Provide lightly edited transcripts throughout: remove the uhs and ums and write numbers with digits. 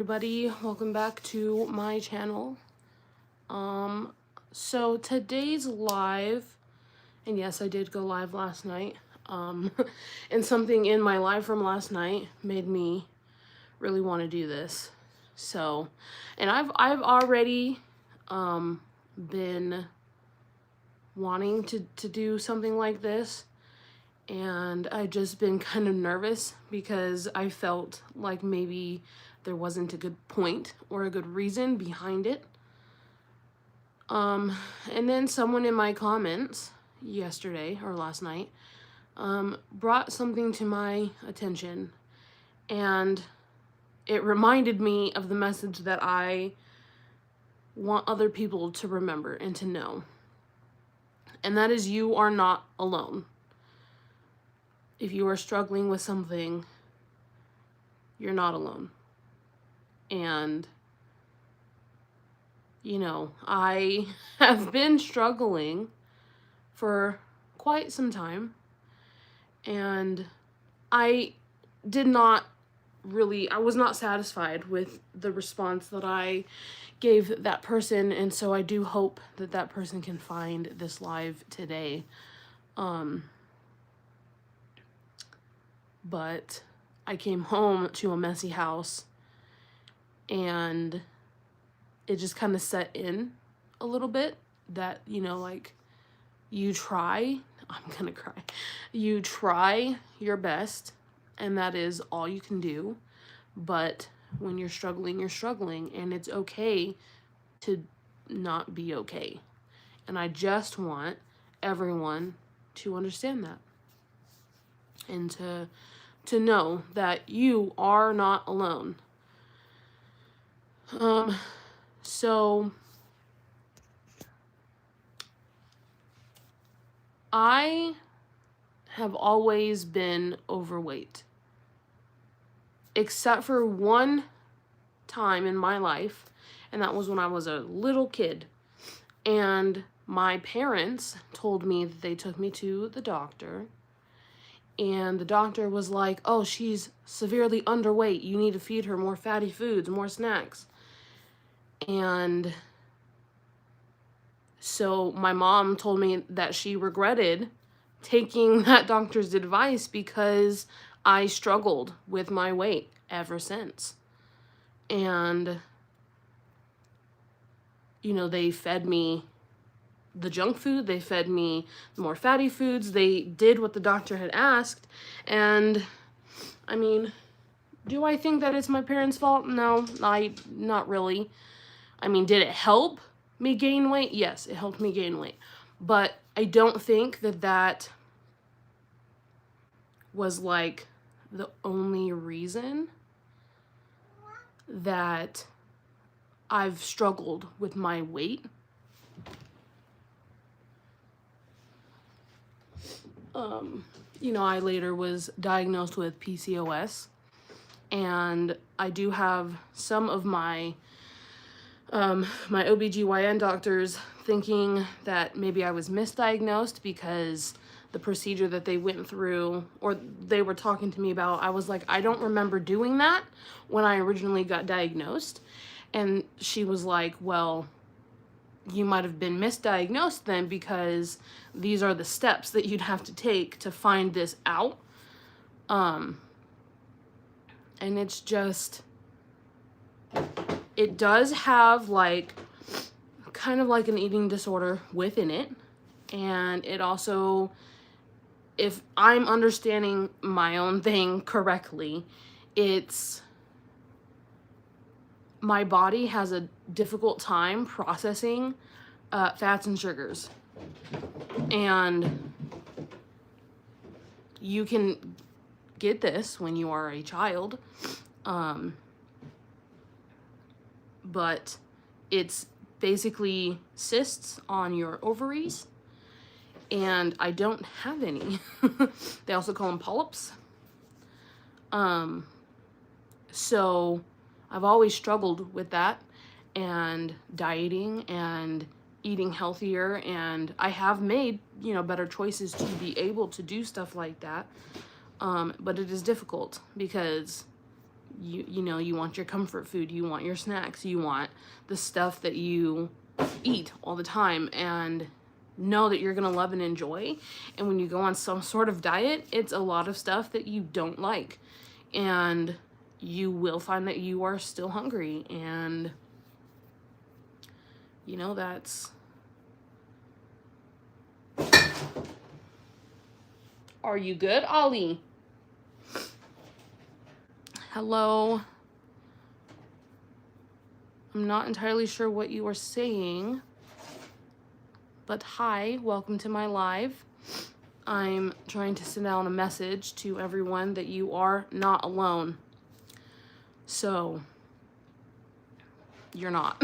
Everybody, welcome back to my channel. So today's live, and yes, I did go live last night. And something in my live from last night made me really want to do this. So, and I've already been wanting to do something like this, and I've just been kind of nervous because I felt like maybe there wasn't a good point or a good reason behind it. And then someone in my comments yesterday or last night brought something to my attention, and it reminded me of the message that I want other people to remember and to know. And that is, you are not alone. If you are struggling with something, you're not alone. And I have been struggling for quite some time, and I was not satisfied with the response that I gave that person, and so I do hope that that person can find this live today. But I came home to a messy house, and it just kind of set in a little bit that, you try, I'm gonna cry, you try your best, and that is all you can do. But when you're struggling, and it's okay to not be okay. And I just want everyone to understand that, and to know that you are not alone. So I have always been overweight, except for one time in my life, and that was when I was a little kid. And my parents told me that they took me to the doctor, and the doctor was like, "Oh, she's severely underweight. You need to feed her more fatty foods, more snacks." And so my mom told me that she regretted taking that doctor's advice because I struggled with my weight ever since. And, they fed me the junk food, they fed me more fatty foods, they did what the doctor had asked. And, I mean, do I think that it's my parents' fault? No, not really. I mean, did it help me gain weight? Yes, it helped me gain weight. But I don't think that that was like the only reason that I've struggled with my weight. I later was diagnosed with PCOS, and I do have some of my my OBGYN doctors thinking that maybe I was misdiagnosed because the procedure that they went through, or they were talking to me about, I was like, I don't remember doing that when I originally got diagnosed. And she was like, well, you might have been misdiagnosed then, because these are the steps that you'd have to take to find this out. And it's just, it does have kind of like an eating disorder within it. And it also, if I'm understanding my own thing correctly, it's my body has a difficult time processing fats and sugars. And you can get this when you are a child, but it's basically cysts on your ovaries, and I don't have any. They also call them polyps. So I've always struggled with that, and dieting and eating healthier, and I have made, better choices to be able to do stuff like that. But it is difficult because You know, you want your comfort food, you want your snacks, you want the stuff that you eat all the time and know that you're gonna love and enjoy. And when you go on some sort of diet, it's a lot of stuff that you don't like. And you will find that you are still hungry. And, you know, that's... Are you good, Ollie? Hello. I'm not entirely sure what you are saying, but hi, welcome to my live. I'm trying to send out a message to everyone that you are not alone. So, you're not.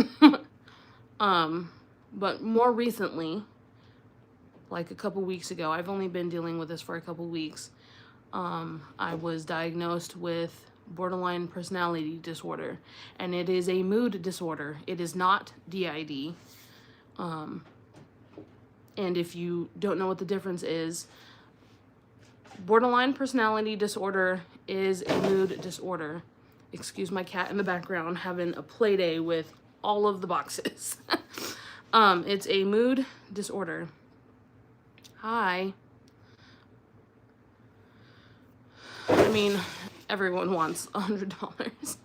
But more recently, like a couple weeks ago, I've only been dealing with this for a couple weeks. I was diagnosed with borderline personality disorder, and it is a mood disorder. It is not DID. And if you don't know what the difference is, borderline personality disorder is a mood disorder. Excuse my cat in the background having a play day with all of the boxes. It's a mood disorder. Hi. I mean, everyone wants $100.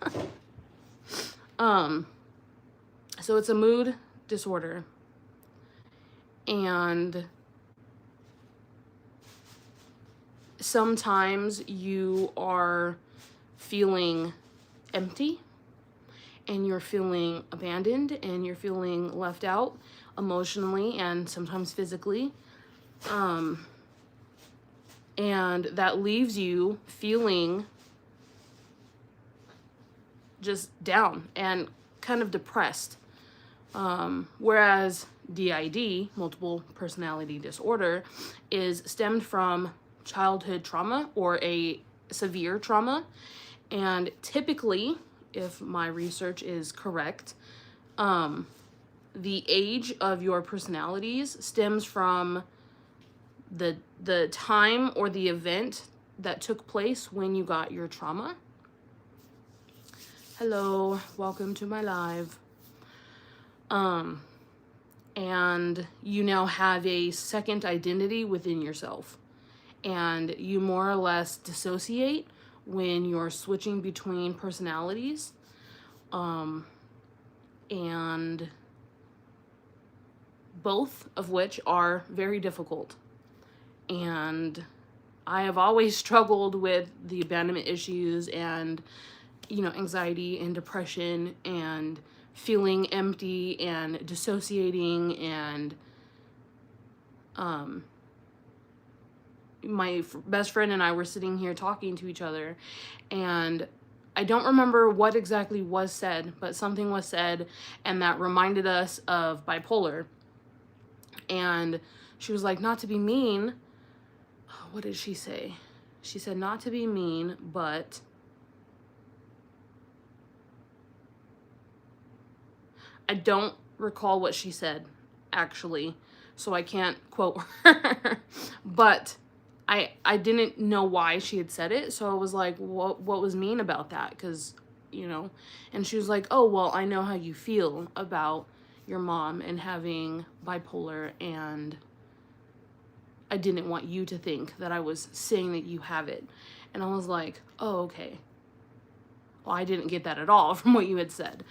So it's a mood disorder. And sometimes you are feeling empty, and you're feeling abandoned, and you're feeling left out emotionally and sometimes physically. And that leaves you feeling just down and kind of depressed. Whereas DID, multiple personality disorder, is stemmed from childhood trauma or a severe trauma. And typically, if my research is correct, the age of your personalities stems from the time or the event that took place when you got your trauma. Hello, welcome to my live. And you now have a second identity within yourself, and you more or less dissociate when you're switching between personalities, and both of which are very difficult. And I have always struggled with the abandonment issues and, you know, anxiety and depression and feeling empty and dissociating. And my best friend and I were sitting here talking to each other, and I don't remember what exactly was said, but something was said, and that reminded us of bipolar. And she was like, not to be mean. What did she say? She said, not to be mean, but I don't recall what she said, actually, so I can't quote her. But I didn't know why she had said it, so I was like, what was mean about that? Because, you know, and she was like, oh, well, I know how you feel about your mom and having bipolar, and I didn't want you to think that I was saying that you have it. And I was like, oh, okay. Well, I didn't get that at all from what you had said.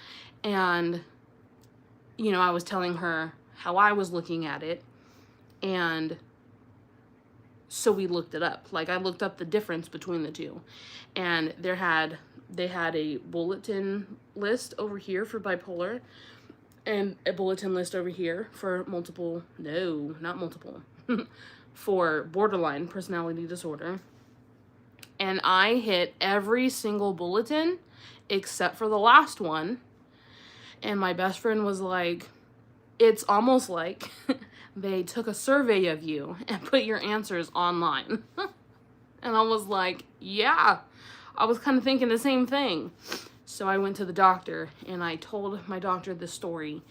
And, you know, I was telling her how I was looking at it, and so we looked it up. Like, I looked up the difference between the two, and they had a bulletin list over here for bipolar, and a bulletin list over here for for borderline personality disorder. And I hit every single bulletin except for the last one. And my best friend was like, it's almost like they took a survey of you and put your answers online. And I was like, yeah, I was kind of thinking the same thing. So I went to the doctor, and I told my doctor this story,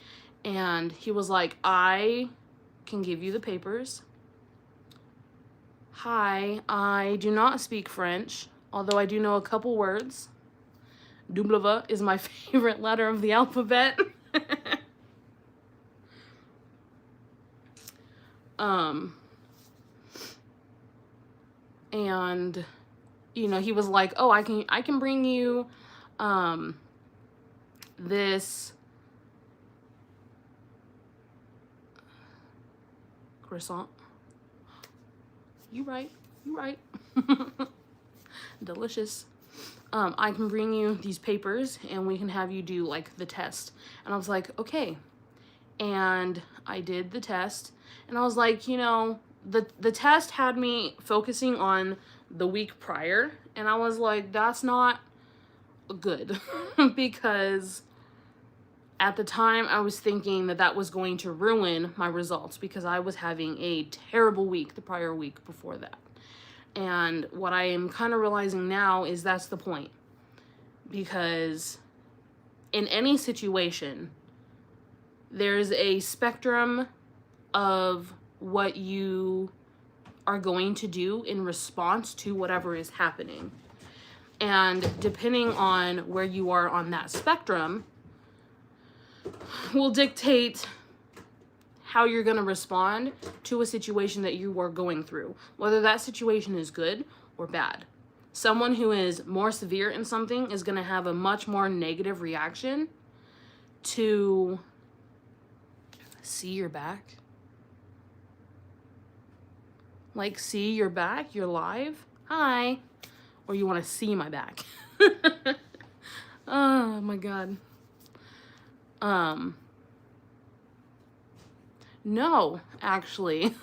and he was like, I can give you the papers. Hi, I do not speak French, although I do know a couple words. W is my favorite letter of the alphabet. And you know, he was like, "Oh, I can bring you this croissant." You right. Delicious. I can bring you these papers and we can have you do like the test. And I was like, okay. And I did the test and I was like, you know, the test had me focusing on the week prior, and I was like, that's not good. Because at the time I was thinking that that was going to ruin my results because I was having a terrible week the prior week before that. And what I am kind of realizing now is that's the point. Because in any situation, there's a spectrum of what you are going to do in response to whatever is happening. And depending on where you are on that spectrum will dictate how you're going to respond to a situation that you are going through, whether that situation is good or bad. Someone who is more severe in something is going to have a much more negative reaction to see your back. Like, see your back, you're live, hi. Or you want to see my back. Oh my God. No, actually.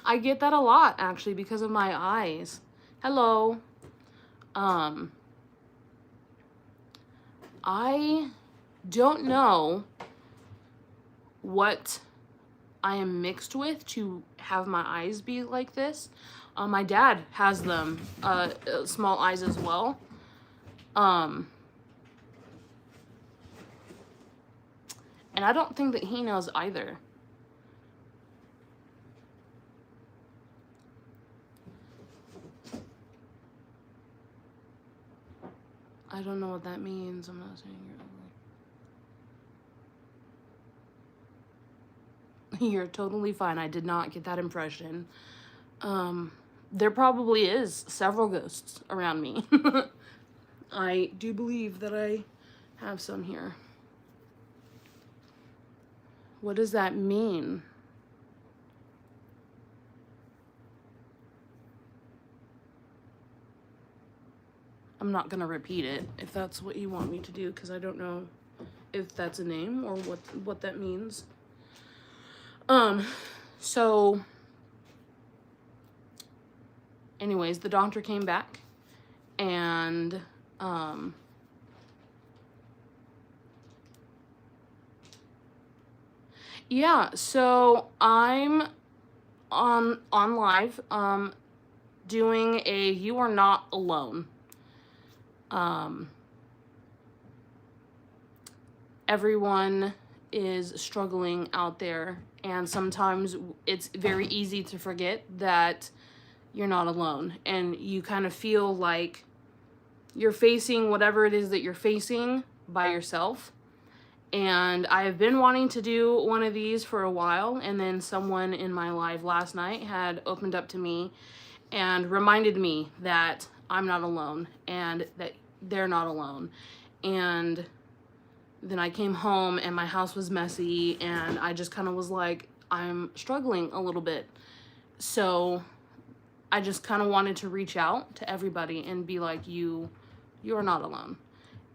I get that a lot, actually, because of my eyes. Hello. I don't know what I am mixed with to have my eyes be like this. My dad has them, small eyes as well. And I don't think that he knows either. I don't know what that means. I'm not saying you're ugly. You're totally fine. I did not get that impression. There probably is several ghosts around me. I do believe that I have some here. What does that mean? I'm not gonna repeat it if that's what you want me to do, because I don't know if that's a name or what that means. So anyways, the doctor came back and yeah, so I'm on live doing a You Are Not Alone. Everyone is struggling out there, and sometimes it's very easy to forget that you're not alone, and you kind of feel like you're facing whatever it is that you're facing by yourself. And I have been wanting to do one of these for a while, and then someone in my live last night had opened up to me and reminded me that I'm not alone and that they're not alone. And then I came home and my house was messy, and I just kind of was like, I'm struggling a little bit. So I just kind of wanted to reach out to everybody and be like, you are not alone.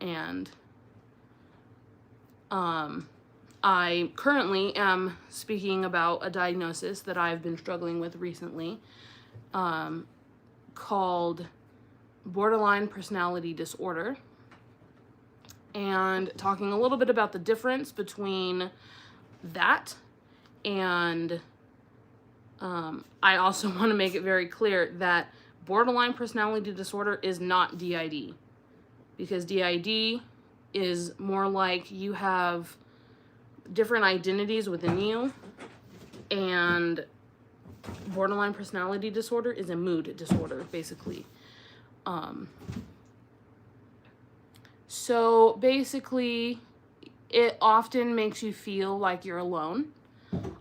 And I currently am speaking about a diagnosis that I've been struggling with recently, called borderline personality disorder, and talking a little bit about the difference between that and I also want to make it very clear that borderline personality disorder is not DID, because DID is more like you have different identities within you, and borderline personality disorder is a mood disorder, basically. So basically, it often makes you feel like you're alone.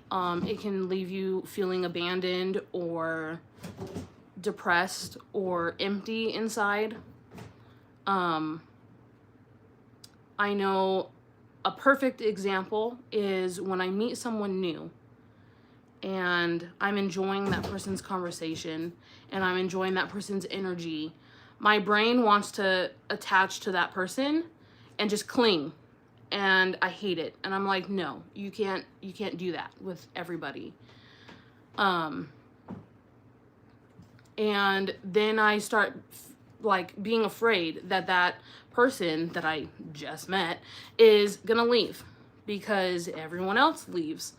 It can leave you feeling abandoned or depressed or empty inside. I know a perfect example is when I meet someone new and I'm enjoying that person's conversation and I'm enjoying that person's energy. My brain wants to attach to that person and just cling, and I hate it. And I'm like, no, you can't do that with everybody. And then I start like being afraid that that person that I just met is gonna leave because everyone else leaves.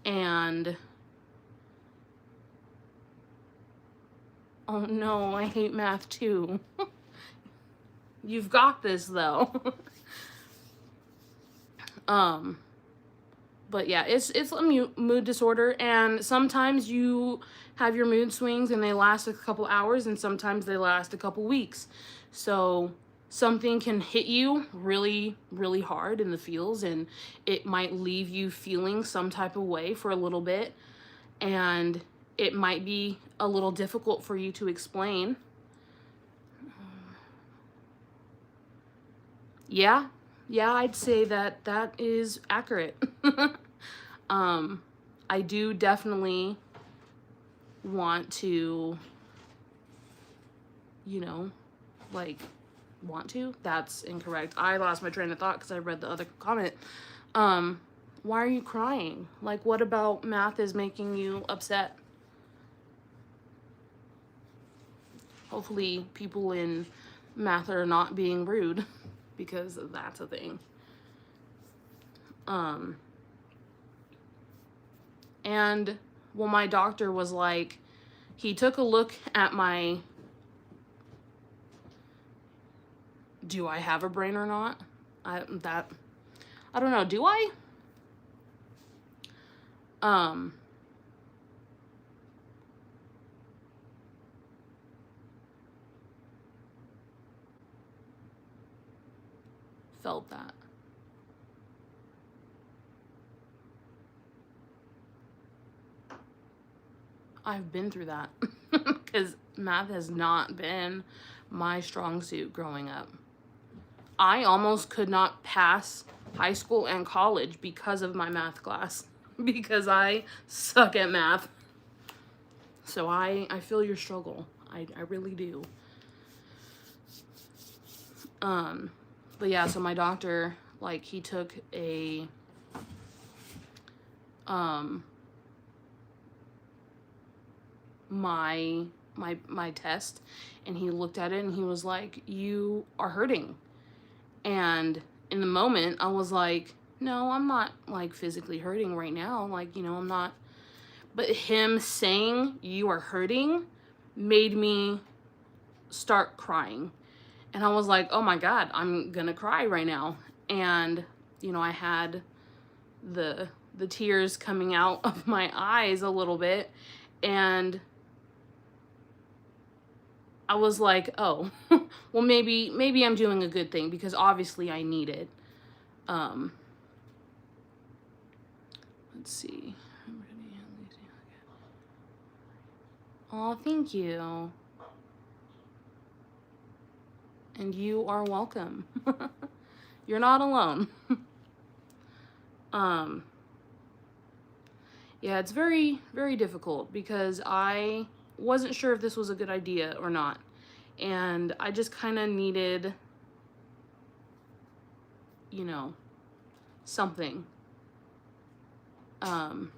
And oh no, I hate math too. You've got this though. But yeah, it's a mood disorder, and sometimes you have your mood swings and they last a couple hours, and sometimes they last a couple weeks. So something can hit you really, really hard in the feels, and it might leave you feeling some type of way for a little bit, and it might be a little difficult for you to explain. Yeah, I'd say that that is accurate. I do definitely want to, you know, like, want to? That's incorrect. I lost my train of thought because I read the other comment. Why are you crying? Like, what about math is making you upset? Hopefully people in math are not being rude, because that's a thing. And well, my doctor was like, he took a look at my, do I have a brain or not? I don't know. Do I? Felt that. I've been through that because math has not been my strong suit growing up. I almost could not pass high school and college because of my math class, because I suck at math. So I feel your struggle. I really do. But yeah, so my doctor, like, he took a, my test, and he looked at it and he was like, you are hurting. And in the moment I was like, no, I'm not like physically hurting right now, like, you know, I'm not. But him saying you are hurting made me start crying, and I was like, oh my god, I'm gonna cry right now. And you know, I had the tears coming out of my eyes a little bit, and I was like, oh, well, maybe I'm doing a good thing, because obviously I need it. Let's see. Oh, thank you. And you are welcome. You're not alone. Yeah, it's very, very difficult because I wasn't sure if this was a good idea or not. And I just kind of needed, you know, something. And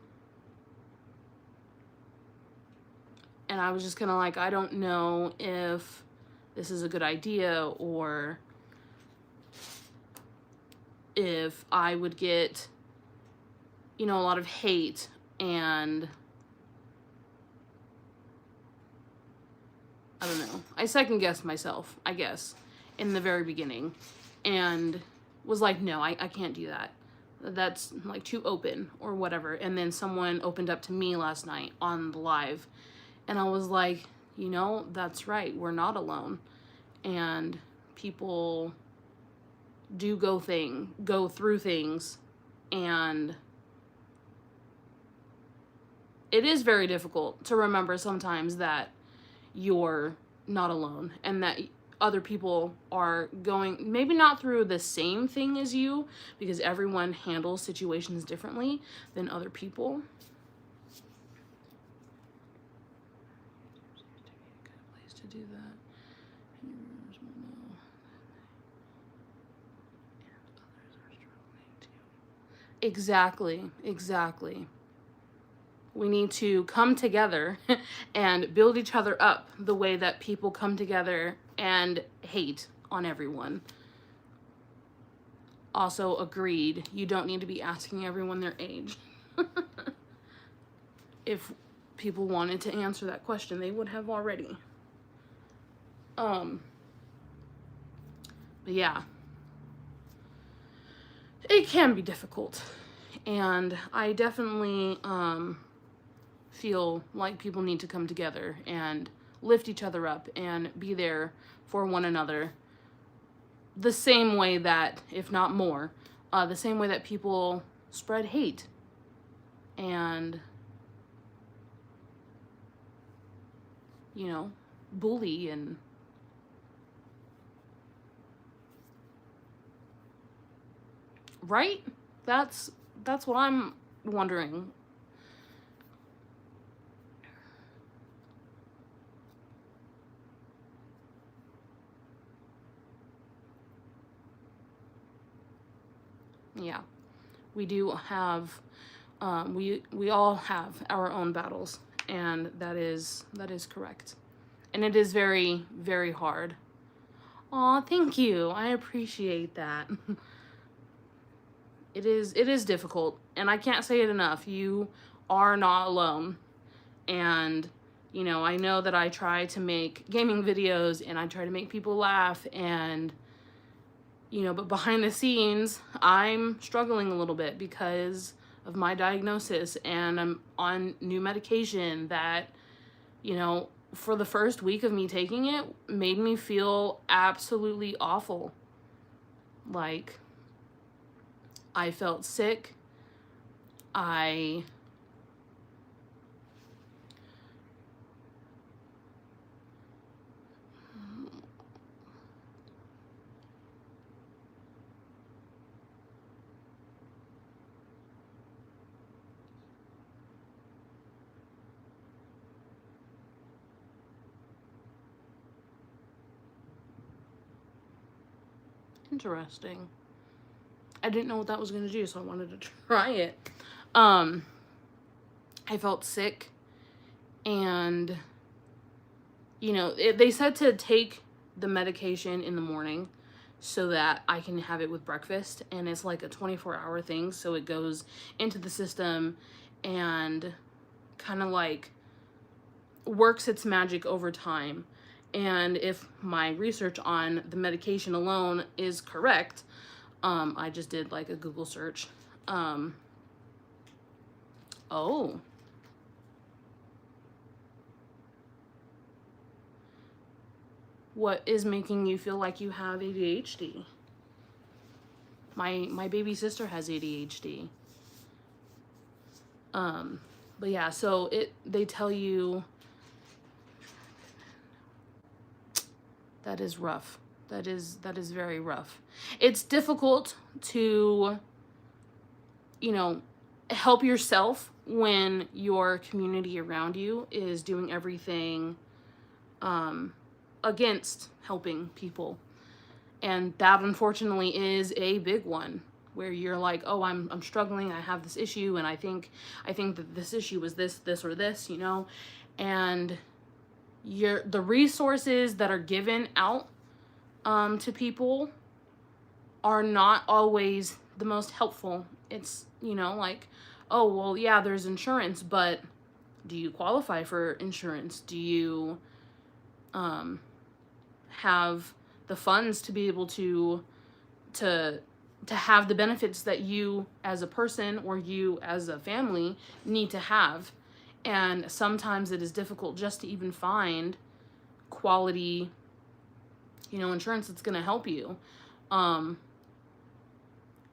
I was just kind of like, I don't know if this is a good idea, or if I would get, you know, a lot of hate. And I don't know. I second guessed myself, I guess, in the very beginning, and was like, no, I can't do that. That's like too open or whatever. And then someone opened up to me last night on the live, and I was like, you know, that's right. We're not alone. And people do go through things, and it is very difficult to remember sometimes that you're not alone and that other people are going, maybe not through the same thing as you, because everyone handles situations differently than other people. Good place to do that. Exactly, exactly. We need to come together and build each other up the way that people come together and hate on everyone. Also, agreed, you don't need to be asking everyone their age. If people wanted to answer that question, they would have already. But yeah, it can be difficult. And I definitely feel like people need to come together and lift each other up and be there for one another the same way that, if not more, the same way that people spread hate and, you know, bully and right? That's what I'm wondering. Yeah, we do have, we all have our own battles, and that is correct, and it is very, very hard. Aw, thank you. I appreciate that. It is difficult, and I can't say it enough. You are not alone, and you know, I know that I try to make gaming videos and I try to make people laugh, and you know, but behind the scenes, I'm struggling a little bit because of my diagnosis, and I'm on new medication that, you know, for the first week of me taking it, made me feel absolutely awful. Like, I felt sick. I Interesting. I didn't know what that was going to do, so I wanted to try it. I felt sick, and, you know, they said to take the medication in the morning so that I can have it with breakfast, and it's like a 24-hour thing, so it goes into the system and kind of like works its magic over time. And if my research on the medication alone is correct, I just did like a Google search. Oh. What is making you feel like you have ADHD? My baby sister has ADHD. But yeah, so they tell you that is rough. That is very rough. It's difficult to, you know, help yourself when your community around you is doing everything against helping people. And that unfortunately is a big one, where you're like, oh, I'm struggling, I have this issue, and I think that this issue is this or this, you know, and the resources that are given out to people are not always the most helpful. It's, you know, like, oh, well, yeah, there's insurance, but do you qualify for insurance? Do you have the funds to be able to have the benefits that you as a person or you as a family need to have? And sometimes it is difficult just to even find quality, you know, insurance that's going to help you.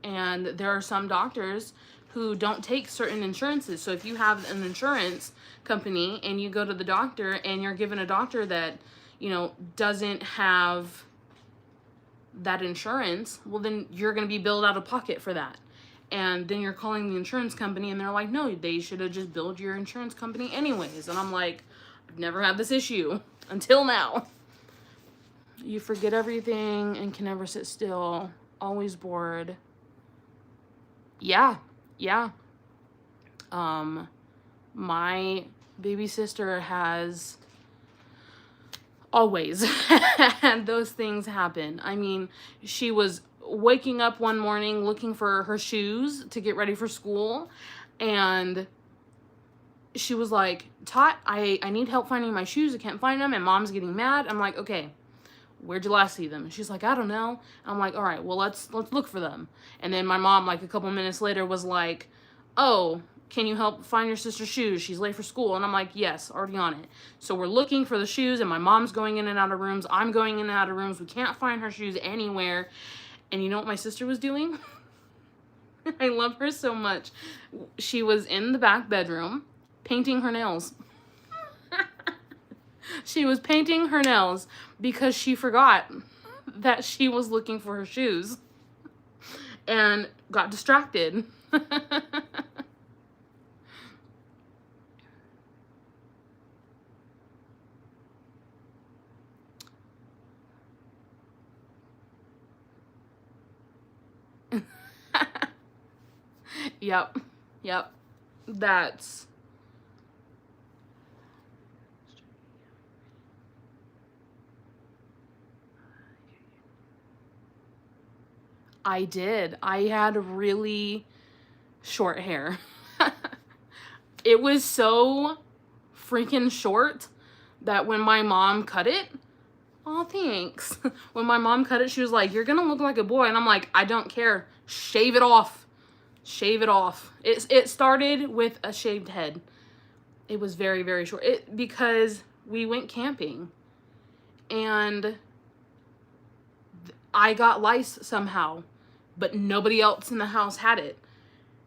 And there are some doctors who don't take certain insurances. So if you have an insurance company and you go to the doctor and you're given a doctor that, you know, doesn't have that insurance, well, then you're going to be billed out of pocket for that. And then you're calling the insurance company and they're like, no, they should have just billed your insurance company anyways. And I'm like, I've never had this issue until now. You forget everything and can never sit still. Always bored. Yeah. My baby sister has always had those things happen. I mean, she was waking up one morning looking for her shoes to get ready for school, and she was like, Tot, I need help finding my shoes. I can't find them, and Mom's getting mad. I'm like, okay, where'd you last see them? She's like, I don't know. I'm like, all right, well, let's look for them. And then my mom, like a couple minutes later, was like, oh, can you help find your sister's shoes? She's late for school. And I'm like, yes, already on it. So we're looking for the shoes, and my mom's going in and out of rooms. I'm going in and out of rooms. We can't find her shoes anywhere. And you know what my sister was doing? I love her so much. She was in the back bedroom painting her nails. She was painting her nails because she forgot that she was looking for her shoes and got distracted. Yep. That's... I did. I had really short hair. It was so freaking short that when my mom cut it, oh, thanks. When my mom cut it, she was like, you're gonna look like a boy. And I'm like, I don't care. Shave it off. Shave it off. It started with a shaved head. It was very, very short. Because we went camping and I got lice somehow, but nobody else in the house had it.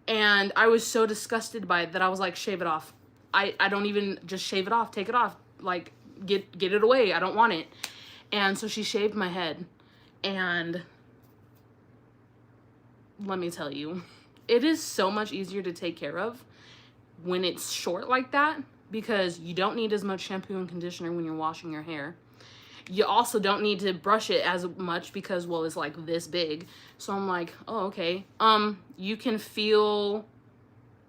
And I was so disgusted by it that I was like, shave it off. I don't even, just shave it off, take it off. Like, get it away. I don't want it. And so she shaved my head. And let me tell you, it is so much easier to take care of when it's short like that, because you don't need as much shampoo and conditioner when you're washing your hair. You also don't need to brush it as much because, well, it's like this big. So I'm like, oh, okay. You can feel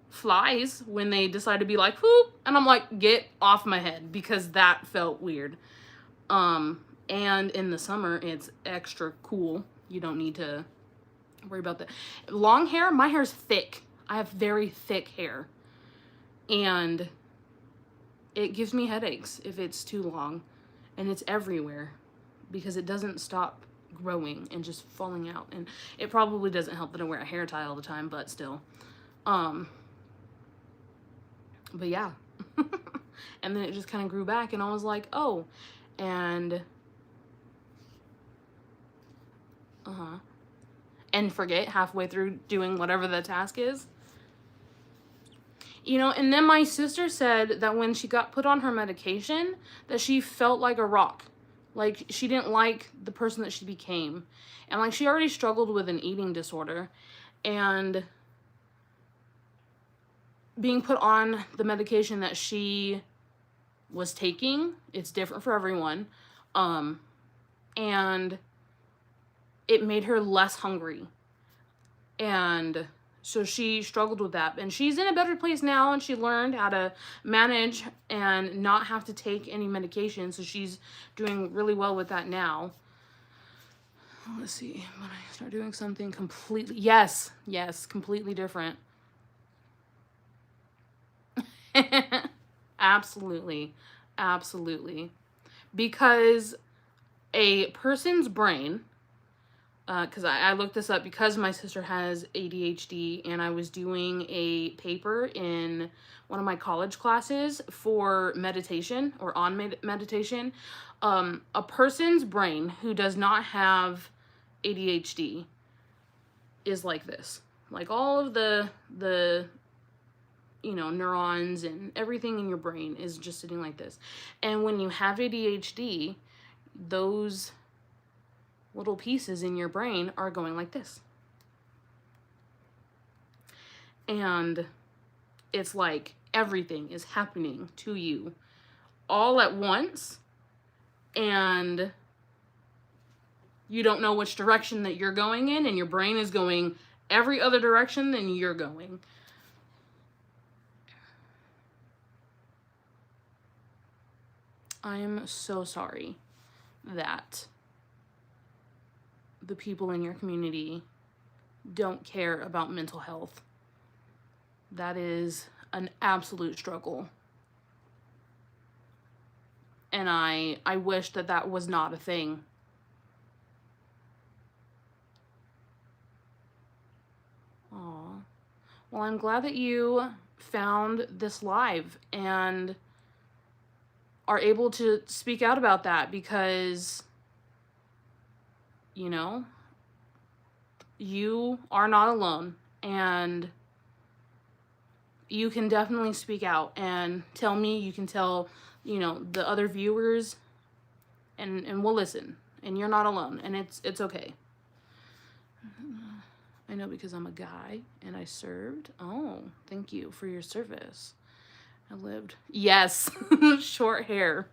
flies when they decide to be like, whoop. And I'm like, get off my head, because that felt weird. And in the summer, it's extra cool. You don't need to worry about that. Long hair, my hair's thick. I have very thick hair. And it gives me headaches if it's too long. And it's everywhere because it doesn't stop growing and just falling out. And it probably doesn't help that I wear a hair tie all the time, but still. But yeah. And then it just kind of grew back and I was like, oh. And and forget halfway through doing whatever the task is. You know, and then my sister said that when she got put on her medication, that she felt like a rock. Like, she didn't like the person that she became. And, like, she already struggled with an eating disorder. And being put on the medication that she was taking, it's different for everyone. And it made her less hungry. And so she struggled with that, and she's in a better place now, and she learned how to manage and not have to take any medication. So she's doing really well with that now. Let's see, when I start doing something completely, yes, completely different. Absolutely. Because a person's brain, because I looked this up because my sister has ADHD, and I was doing a paper in one of my college classes for meditation, or on meditation. A person's brain who does not have ADHD is like this. Like all of the neurons and everything in your brain is just sitting like this. And when you have ADHD, those little pieces in your brain are going like this. And it's like everything is happening to you all at once, and you don't know which direction that you're going in, and your brain is going every other direction than you're going. I'm so sorry that the people in your community don't care about mental health. That is an absolute struggle. And I wish that that was not a thing. Aw. Well, I'm glad that you found this live and are able to speak out about that, because, you know, you are not alone, and you can definitely speak out and tell me, you can tell, the other viewers, and we'll listen, and you're not alone, and it's okay. I know, because I'm a guy and I served. Oh, thank you for your service. I lived. Yes. Short hair.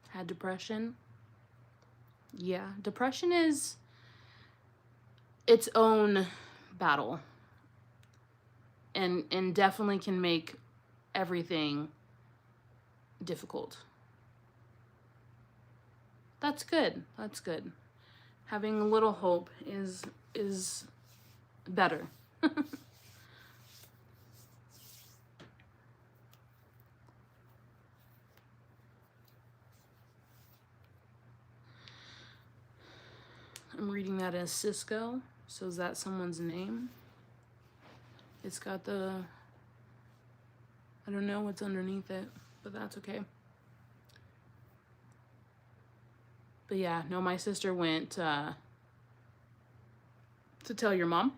Had depression. Yeah, depression is its own battle, and definitely can make everything difficult. That's good. That's good. Having a little hope is better. I'm reading that as Cisco. So is that someone's name? It's got I don't know what's underneath it, but that's okay. But yeah, no, my sister went to tell your mom.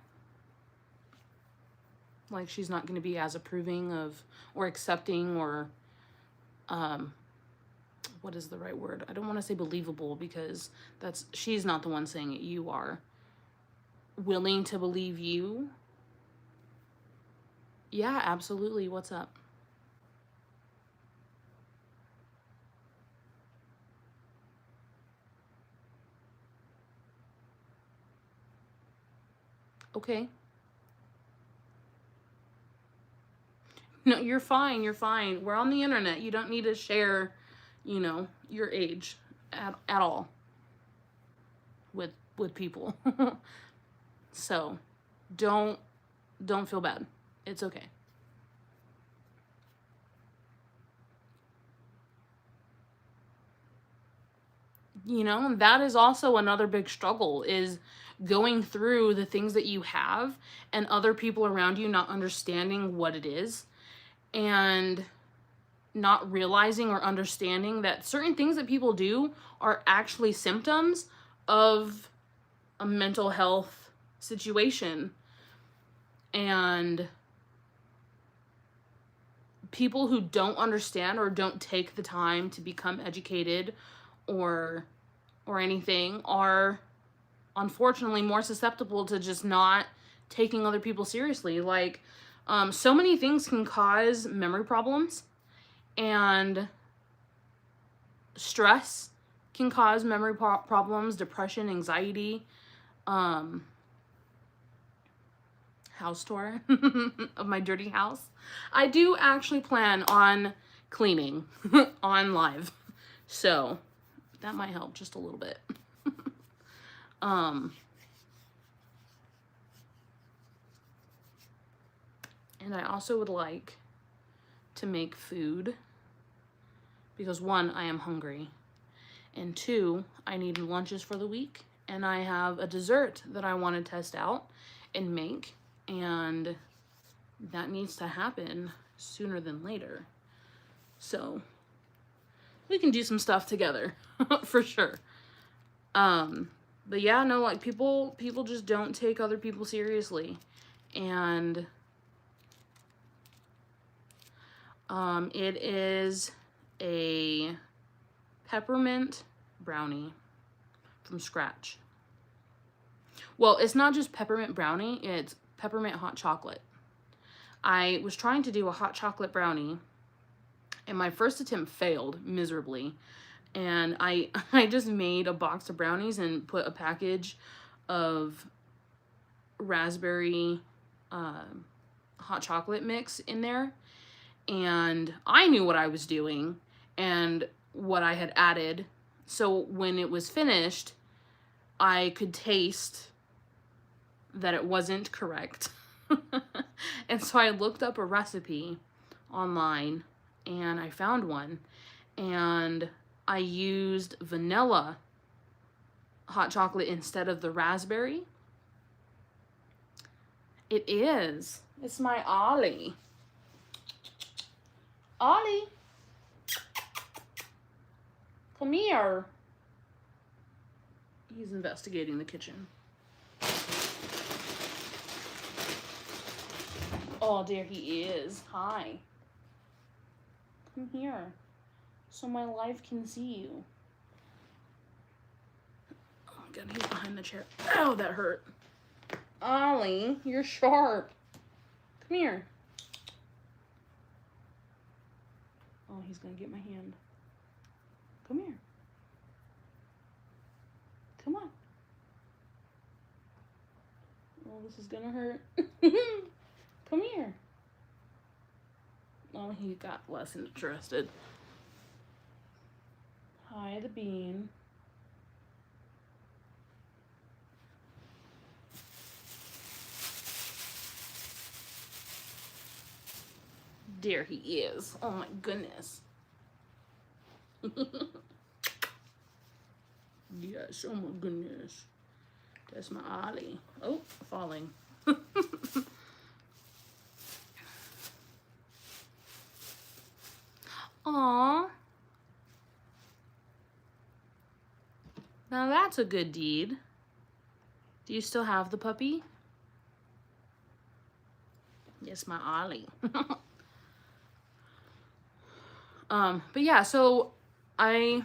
Like, she's not going to be as approving of, or accepting, or, what is the right word? I don't want to say believable, because she's not the one saying it. You are willing to believe you. Yeah, absolutely. What's up? Okay. No, you're fine. You're fine. We're on the internet. You don't need to share, your age at all with people. So don't feel bad. It's okay. That is also another big struggle, is going through the things that you have and other people around you not understanding what it is, and not realizing or understanding that certain things that people do are actually symptoms of a mental health situation. And people who don't understand or don't take the time to become educated or anything are unfortunately more susceptible to just not taking other people seriously. Like, so many things can cause memory problems, and stress can cause memory problems, depression, anxiety. House tour of my dirty house. I do actually plan on cleaning on live, so that might help just a little bit. And I also would like to make food, because 1, I am hungry, and 2, I need lunches for the week, and I have a dessert that I want to test out and make, and that needs to happen sooner than later. So we can do some stuff together for sure. But yeah, no, like people just don't take other people seriously. And it is a peppermint brownie from scratch. Well, it's not just peppermint brownie, it's peppermint hot chocolate. I was trying to do a hot chocolate brownie, and my first attempt failed miserably. And I just made a box of brownies and put a package of raspberry hot chocolate mix in there. And I knew what I was doing and what I had added. So when it was finished, I could taste that it wasn't correct. And so I looked up a recipe online and I found one, and I used vanilla hot chocolate instead of the raspberry. It is. It's my Ollie. Ollie. Come here. He's investigating the kitchen. Oh, there he is. Hi. Come here, so my life can see you. Oh my god, he's behind the chair. Ow, that hurt. Ollie, you're sharp. Come here. Oh, he's gonna get my hand. Come here. Come on. Oh, this is gonna hurt. Come here. Oh, he got less interested. Hi, the bean. There he is. Oh my goodness. Yes, oh my goodness. That's my Ollie. Oh, falling. Aww. Now that's a good deed. Do you still have the puppy? Yes, my Ollie. But yeah, so I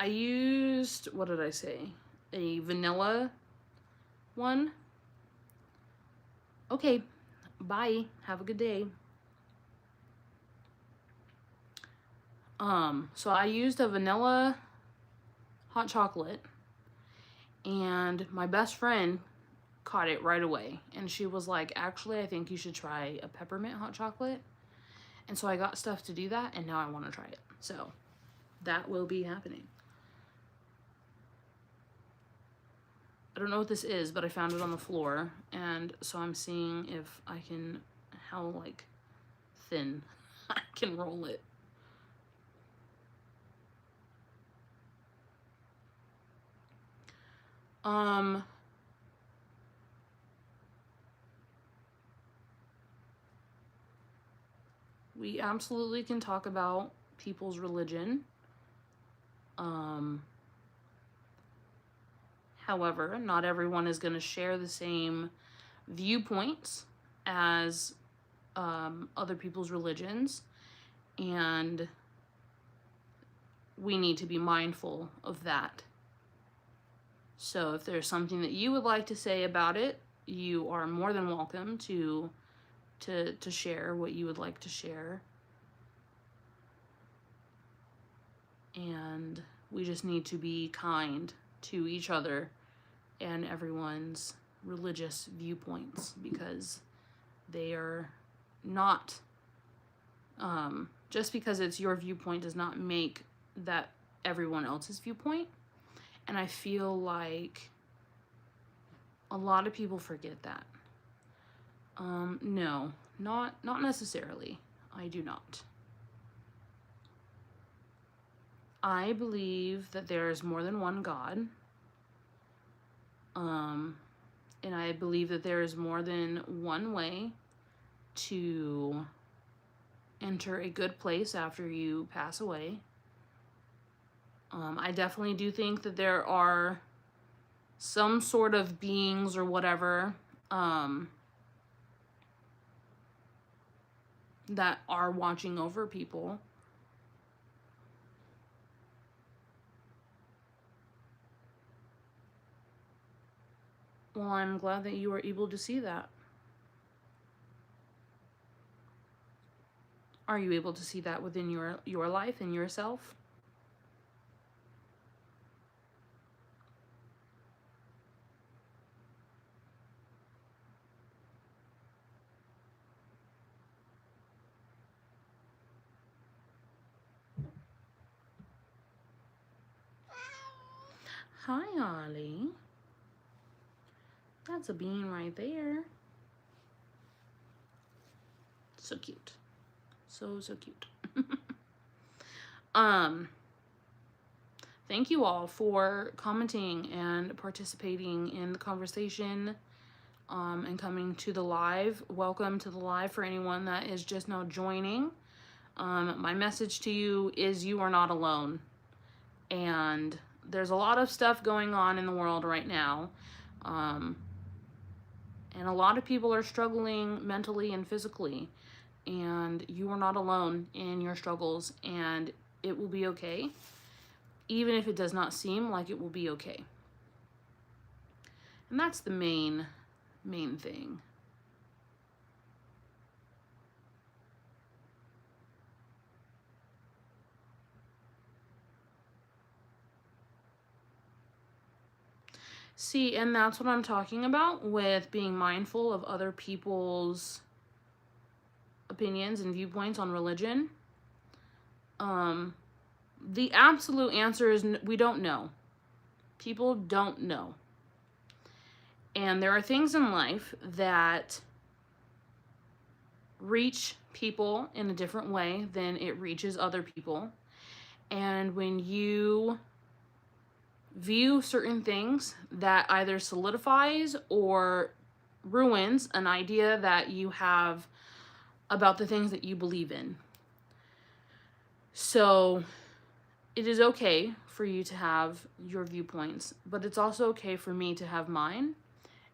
used, what did I say? A vanilla one. Okay, bye. Have a good day. So I used a vanilla hot chocolate, and my best friend caught it right away. And she was like, actually, I think you should try a peppermint hot chocolate. And so I got stuff to do that, and now I want to try it. So that will be happening. I don't know what this is, but I found it on the floor, and so I'm seeing if I can, how like thin I can roll it. We absolutely can talk about people's religion. However, not everyone is going to share the same viewpoints as other people's religions, and we need to be mindful of that. So if there's something that you would like to say about it, you are more than welcome to share what you would like to share. And we just need to be kind to each other and everyone's religious viewpoints, because they are not, just because it's your viewpoint does not make that everyone else's viewpoint. And I feel like a lot of people forget that. No, not necessarily. I do not. I believe that there is more than one God. And I believe that there is more than one way to enter a good place after you pass away. I definitely do think that there are some sort of beings or whatever that are watching over people. Well, I'm glad that you were able to see that. Are you able to see that within your life and yourself? Hi, Ollie. That's a bean right there. So cute. So cute. Thank you all for commenting and participating in the conversation, and coming to the live. Welcome to the live for anyone that is just now joining. My message to you is you are not alone. And there's a lot of stuff going on in the world right now. And a lot of people are struggling mentally and physically. And you are not alone in your struggles. And it will be okay. Even if it does not seem like it will be okay. And that's the main thing. See, and that's what I'm talking about with being mindful of other people's opinions and viewpoints on religion. The absolute answer is we don't know. People don't know. And there are things in life that reach people in a different way than it reaches other people. And when you view certain things, that either solidifies or ruins an idea that you have about the things that you believe in. So it is okay for you to have your viewpoints, but it's also okay for me to have mine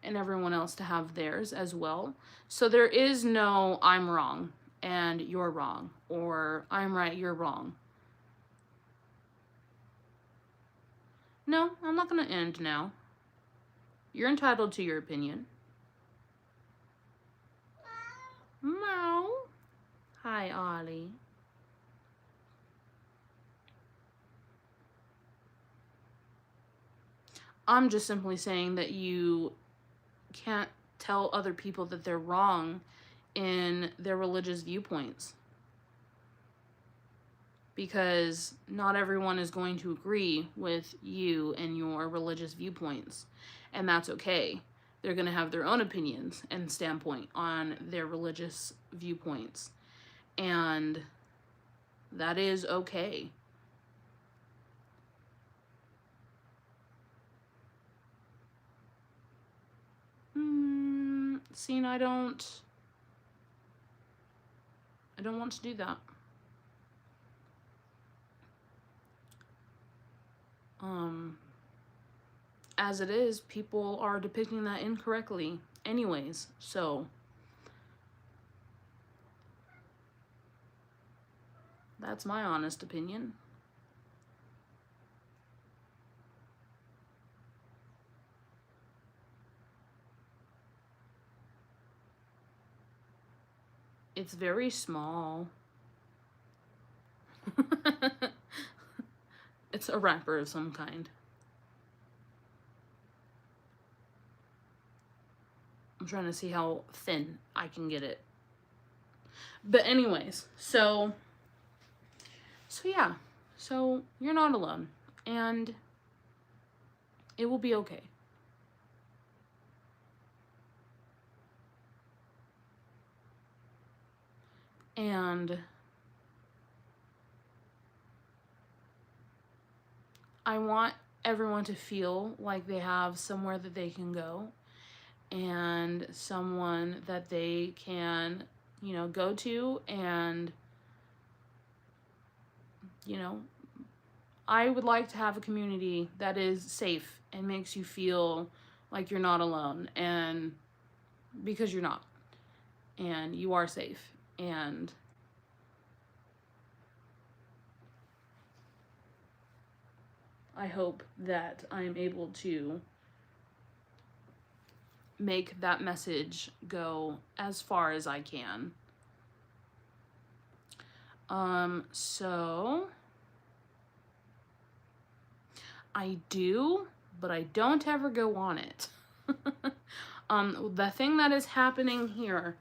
and everyone else to have theirs as well. So there is no I'm wrong and you're wrong, or I'm right, you're wrong. No, I'm not going to end now. You're entitled to your opinion. Meow. Hi, Ollie. I'm just simply saying that you can't tell other people that they're wrong in their religious viewpoints. Because not everyone is going to agree with you and your religious viewpoints. And that's okay. They're going to have their own opinions and standpoint on their religious viewpoints. And that is okay. See, I don't want to do that. As it is, people are depicting that incorrectly anyways, so that's my honest opinion. It's very small. It's a wrapper of some kind. I'm trying to see how thin I can get it. But anyways, so yeah. So you're not alone. And it will be okay. And I want everyone to feel like they have somewhere that they can go and someone that they can, you know, go to. And, you know, I would like to have a community that is safe and makes you feel like you're not alone, and because you're not, and you are safe. And I hope that I'm able to make that message go as far as I can. So I do, but I don't ever go on it. The thing that is happening here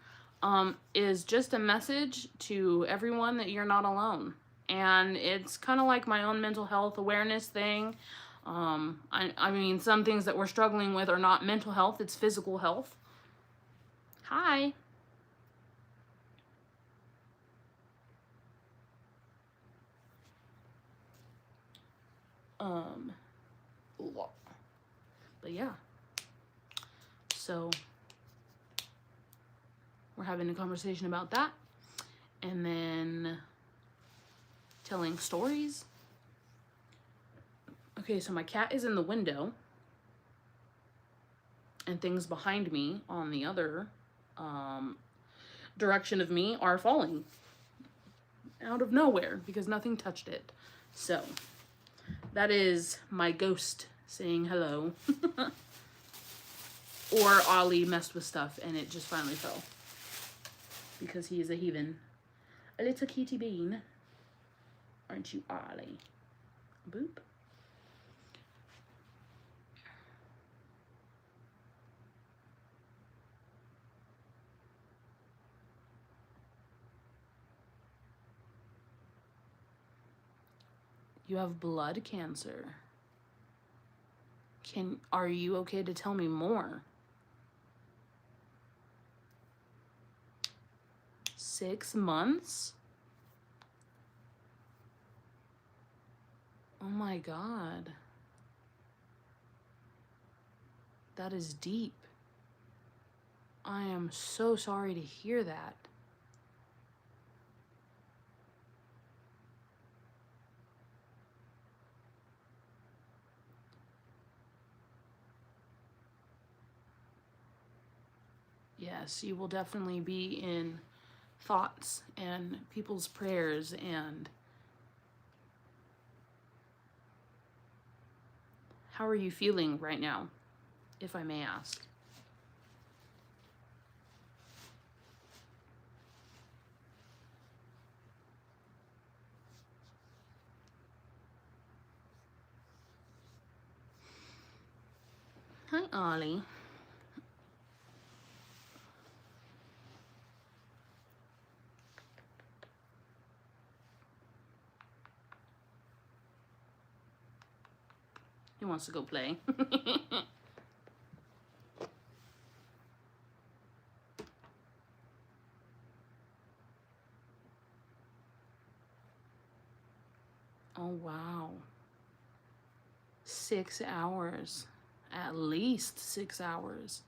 is just a message to everyone that you're not alone. And it's kind of like my own mental health awareness thing. I mean, some things that we're struggling with are not mental health, it's physical health. Hi. But yeah. So we're having a conversation about that. And then telling stories. Okay, so my cat is in the window. And things behind me on the other direction of me are falling out of nowhere because nothing touched it. So that is my ghost saying hello. Or Ollie messed with stuff and it just finally fell because he is a heathen. A little kitty bean. Aren't you, Ollie? Boop. You have blood cancer. Are you okay to tell me more? 6 months? Oh my God. That is deep. I am so sorry to hear that. Yes, you will definitely be in thoughts and people's prayers. And how are you feeling right now, if I may ask? Hi, Ollie. He wants to go play. Oh, wow. 6 hours. At least 6 hours.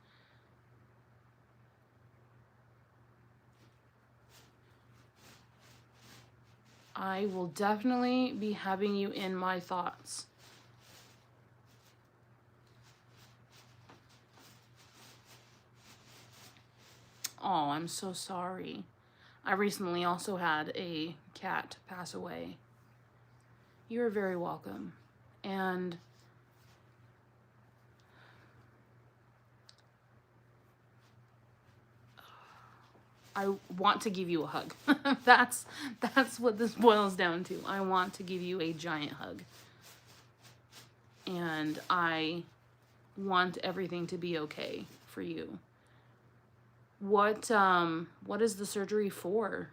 I will definitely be having you in my thoughts. Oh, I'm so sorry. I recently also had a cat pass away. You're very welcome. And I want to give you a hug. That's what this boils down to. I want to give you a giant hug. And I want everything to be okay for you. What is the surgery for?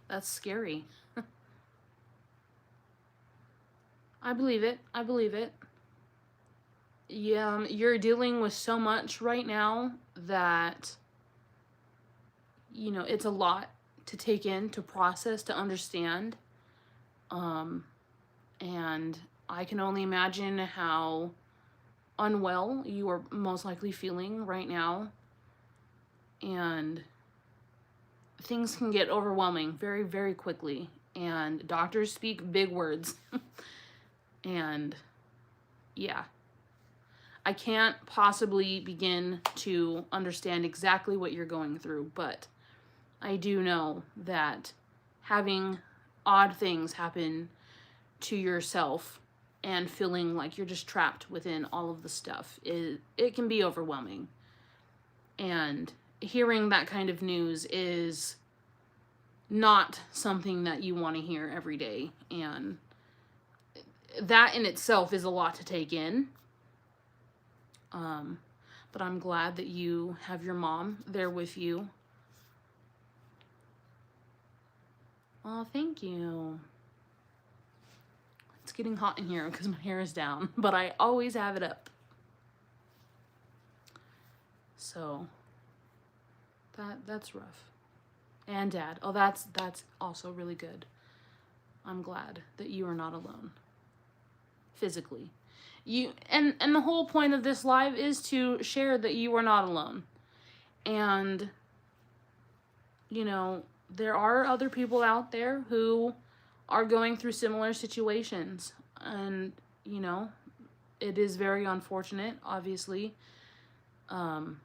That's scary. I believe it. I believe it. Yeah, you're dealing with so much right now that, you know, it's a lot to take in, to process, to understand. And I can only imagine how unwell you are most likely feeling right now. And things can get overwhelming very, very quickly. And doctors speak big words. And yeah, I can't possibly begin to understand exactly what you're going through, but I do know that having odd things happen to yourself and feeling like you're just trapped within all of the stuff, it can be overwhelming. And hearing that kind of news is not something that you want to hear every day. And that in itself is a lot to take in. But I'm glad that you have your mom there with you. Oh, thank you. It's getting hot in here because my hair is down, but I always have it up. So that's rough. And Dad. Oh, that's also really good. I'm glad that you are not alone. Physically. And the whole point of this live is to share that you are not alone. And you know, there are other people out there who are going through similar situations. And, you know, it is very unfortunate, obviously. Oh,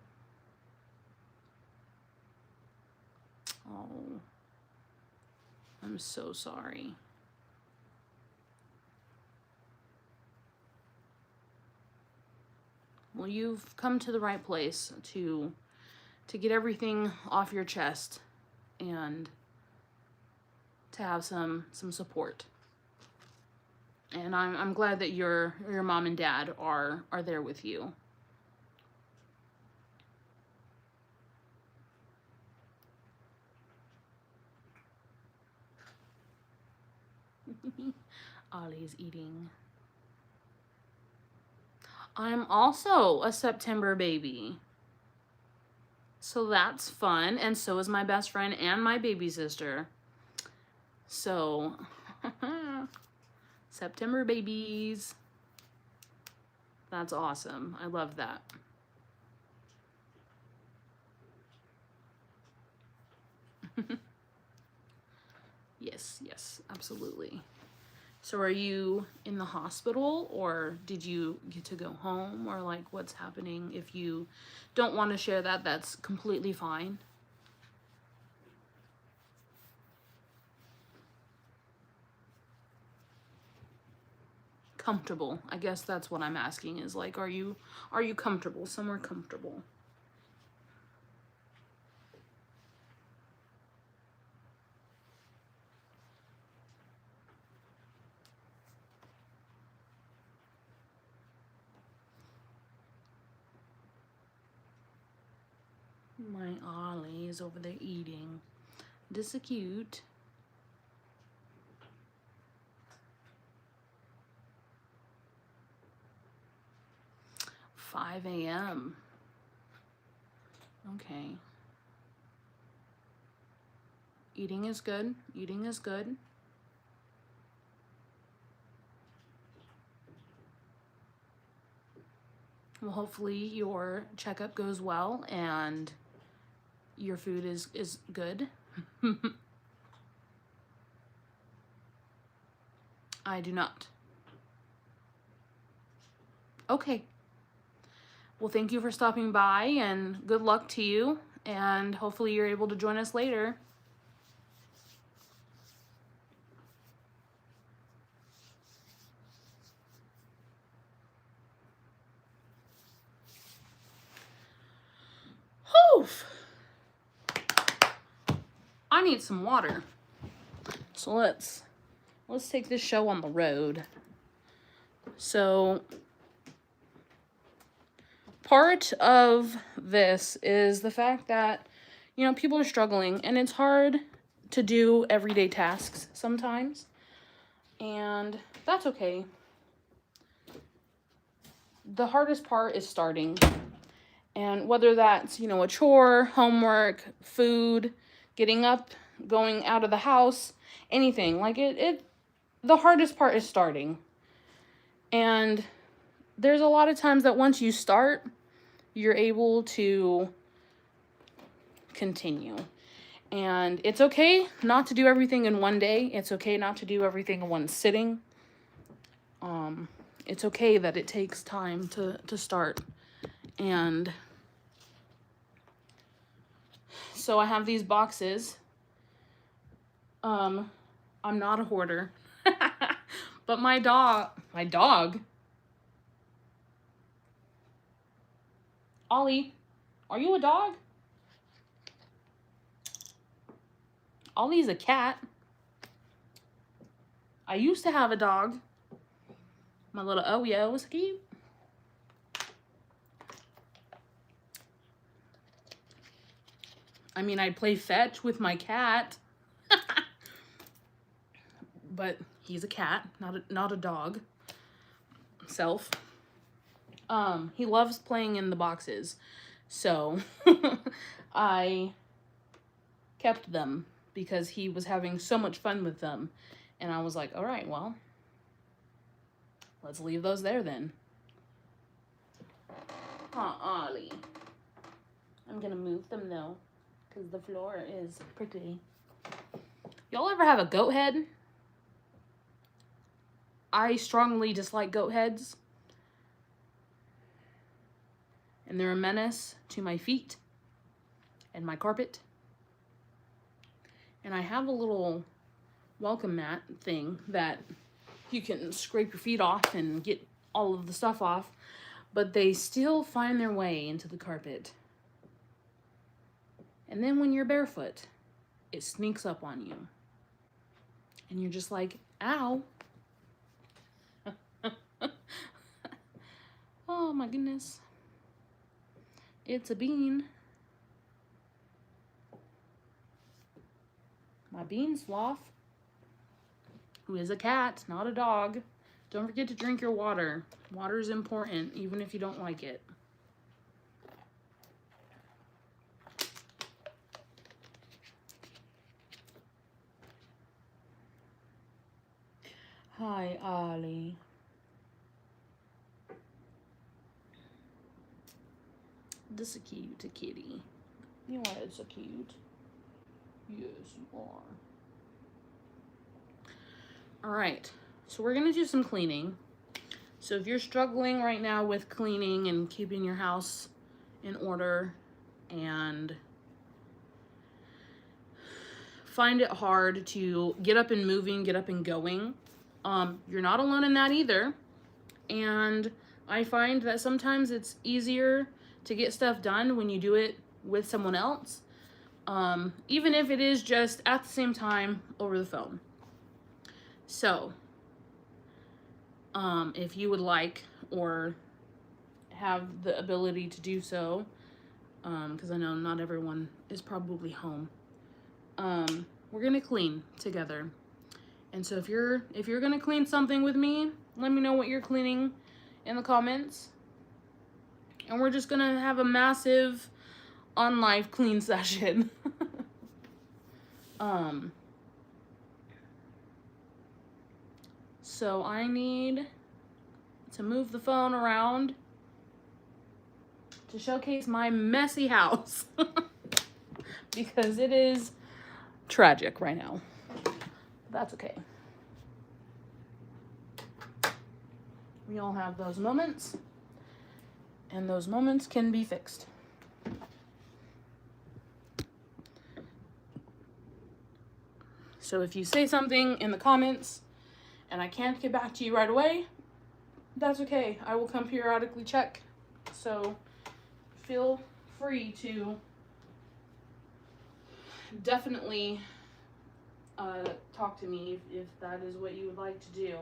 I'm so sorry. Well, you've come to the right place to get everything off your chest and to have some support. And I'm glad that your mom and dad are there with you. Ollie is eating. I'm also a September baby. So that's fun. And so is my best friend and my baby sister. So, September babies. That's awesome. I love that. Yes, absolutely. So are you in the hospital, or did you get to go home, or like what's happening? If you don't want to share that, that's completely fine. Comfortable. I guess that's what I'm asking, is like, are you comfortable, somewhere comfortable? My Ollie is over there eating. This is cute. 5 a.m. Okay. Eating is good. Eating is good. Well, hopefully your checkup goes well and your food is good. I do not. Okay. Well, thank you for stopping by, and good luck to you, and hopefully you're able to join us later. Oof. I need some water. So let's take this show on the road. So part of this is the fact that, you know, people are struggling, and it's hard to do everyday tasks sometimes, and that's okay. The hardest part is starting. And whether that's, you know, a chore, homework, food, getting up, going out of the house, anything. Like the hardest part is starting. And there's a lot of times that once you start, you're able to continue. And it's okay not to do everything in one day. It's okay not to do everything in one sitting. It's okay that it takes time to start. And so I have these boxes. I'm not a hoarder. But my dog, Ollie, are you a dog? Ollie's a cat. I used to have a dog. My little Oyo was cute. I mean, I'd play fetch with my cat. But he's a cat, not a dog. Self. He loves playing in the boxes. So I kept them because he was having so much fun with them. And I was like, all right, well, let's leave those there then. Ollie. I'm gonna move them though, because the floor is prickly. Y'all ever have a goat head? I strongly dislike goat heads. And they're a menace to my feet and my carpet. And I have a little welcome mat thing that you can scrape your feet off and get all of the stuff off, but they still find their way into the carpet. And then when you're barefoot, it sneaks up on you. And you're just like, ow. Oh my goodness. It's a bean. My bean sloth, who is a cat, not a dog. Don't forget to drink your water. Water is important, even if you don't like it. Hi, Ollie. This is a cute kitty. You are so cute. Yes, you are. All right, so we're gonna do some cleaning. So if you're struggling right now with cleaning and keeping your house in order and find it hard to get up and moving, get up and going, you're not alone in that either. And I find that sometimes it's easier to get stuff done when you do it with someone else, even if it is just at the same time over the phone. So, if you would like or have the ability to do so, because I know not everyone is probably home, we're gonna clean together. And so if you're gonna clean something with me, let me know what you're cleaning in the comments. And we're just gonna have a massive on live clean session. So I need to move the phone around to showcase my messy house because it is tragic right now. That's okay. We all have those moments, and those moments can be fixed. So if you say something in the comments and I can't get back to you right away, that's okay. I will come periodically check. So feel free to definitely talk to me if that is what you would like to do.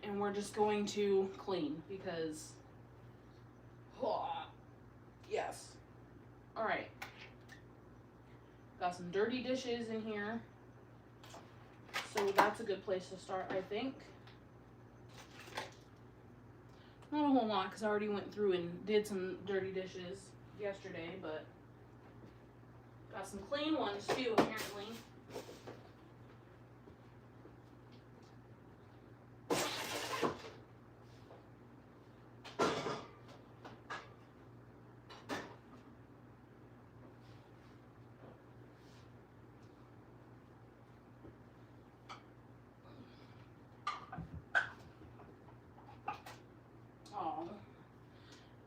And we're just going to clean because, yes. All right. Got got some dirty dishes in here. So that's a good place to start, I think. Not a whole lot, because I already went through and did some dirty dishes yesterday, but got some clean ones too, apparently.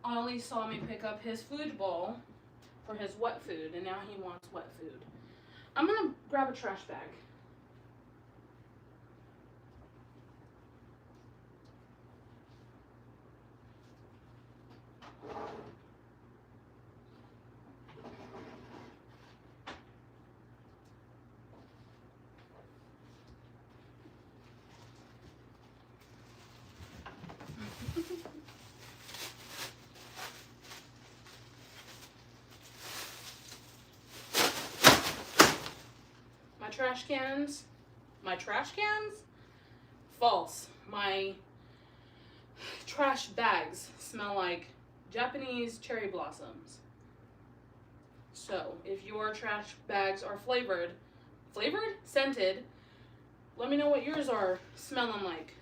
Ollie saw me pick up his food bowl for his wet food, and now he wants wet food. I'm gonna grab a trash bag. My trash cans? False. My trash bags smell like Japanese cherry blossoms. So, if your trash bags are flavored, scented, let me know what yours are smelling like.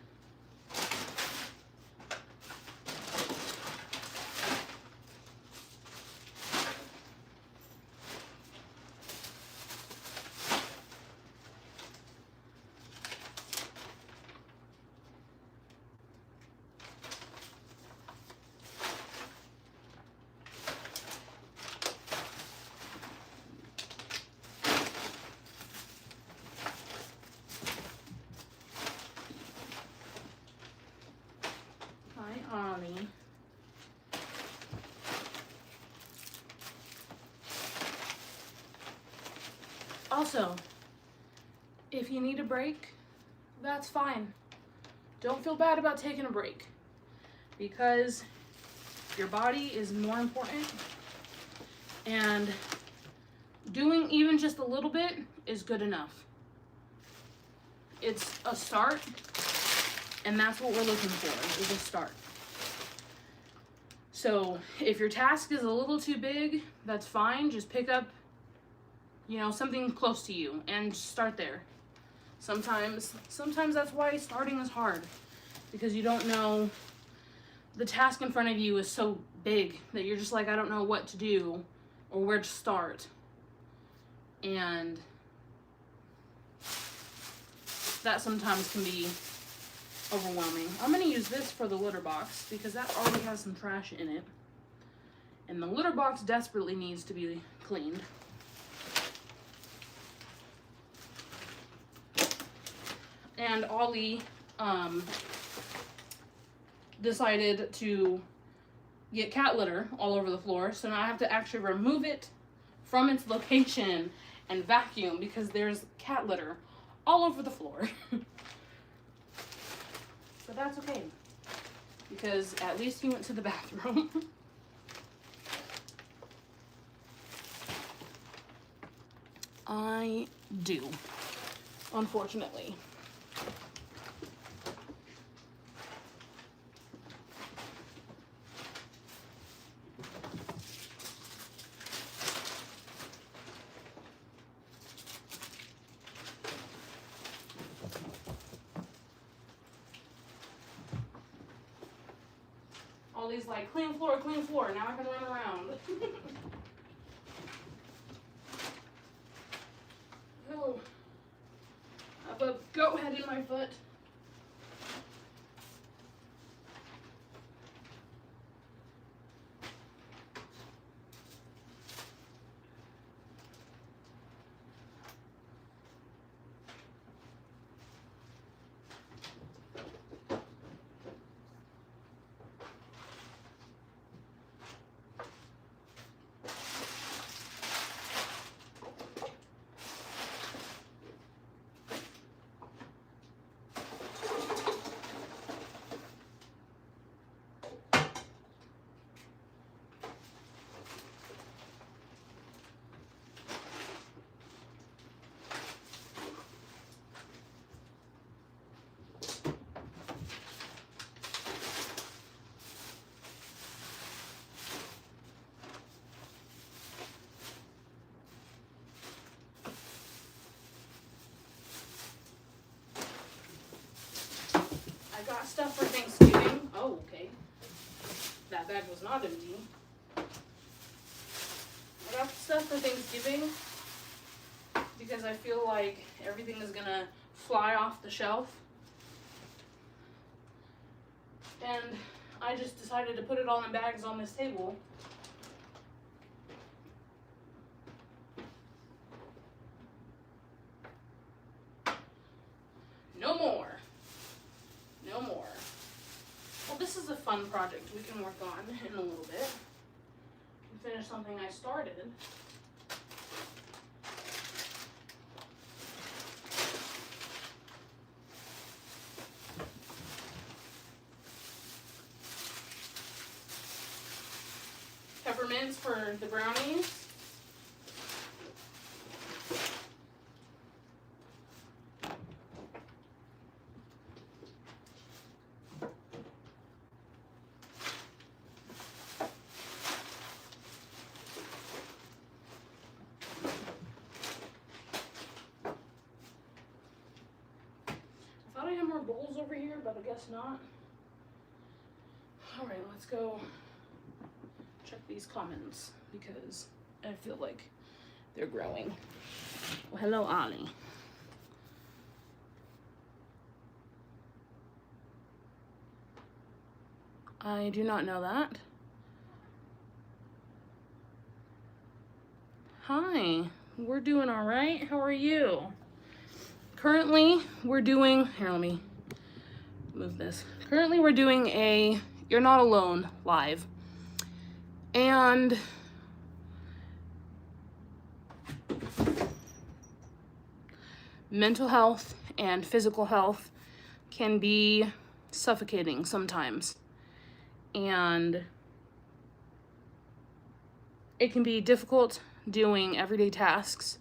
Ollie. Also, if you need a break, that's fine. Don't feel bad about taking a break, because your body is more important, and doing even just a little bit is good enough. It's a start, and that's what we're looking for, is a start. So if your task is a little too big, that's fine. Just pick up, something close to you and start there. Sometimes that's why starting is hard, because you don't know, the task in front of you is so big that you're just like, I don't know what to do or where to start. And that sometimes can be overwhelming. I'm going to use this for the litter box because that already has some trash in it. And the litter box desperately needs to be cleaned. And Ollie decided to get cat litter all over the floor, so now I have to actually remove it from its location and vacuum because there's cat litter all over the floor. But that's okay, because at least he went to the bathroom. I do, unfortunately. Ollie's like, clean floor, now I can run around. Oh, I have a goat head in my foot. bag was not empty. I got stuff for Thanksgiving because I feel like everything is gonna fly off the shelf. And I just decided to put it all in bags on this table. No more. No more. Well, this is a fun project we can work on in a little bit. Finish something I started. Peppermints for the brownies. I thought I had more bowls over here, but I guess not. All right, let's go check these comments because I feel like they're growing. Well, hello, Ollie. I do not know that. Hi, we're doing all right. How are you? Currently, we're doing, here, let me move this. Currently, we're doing a You're Not Alone live. And mental health and physical health can be suffocating sometimes. And it can be difficult doing everyday tasks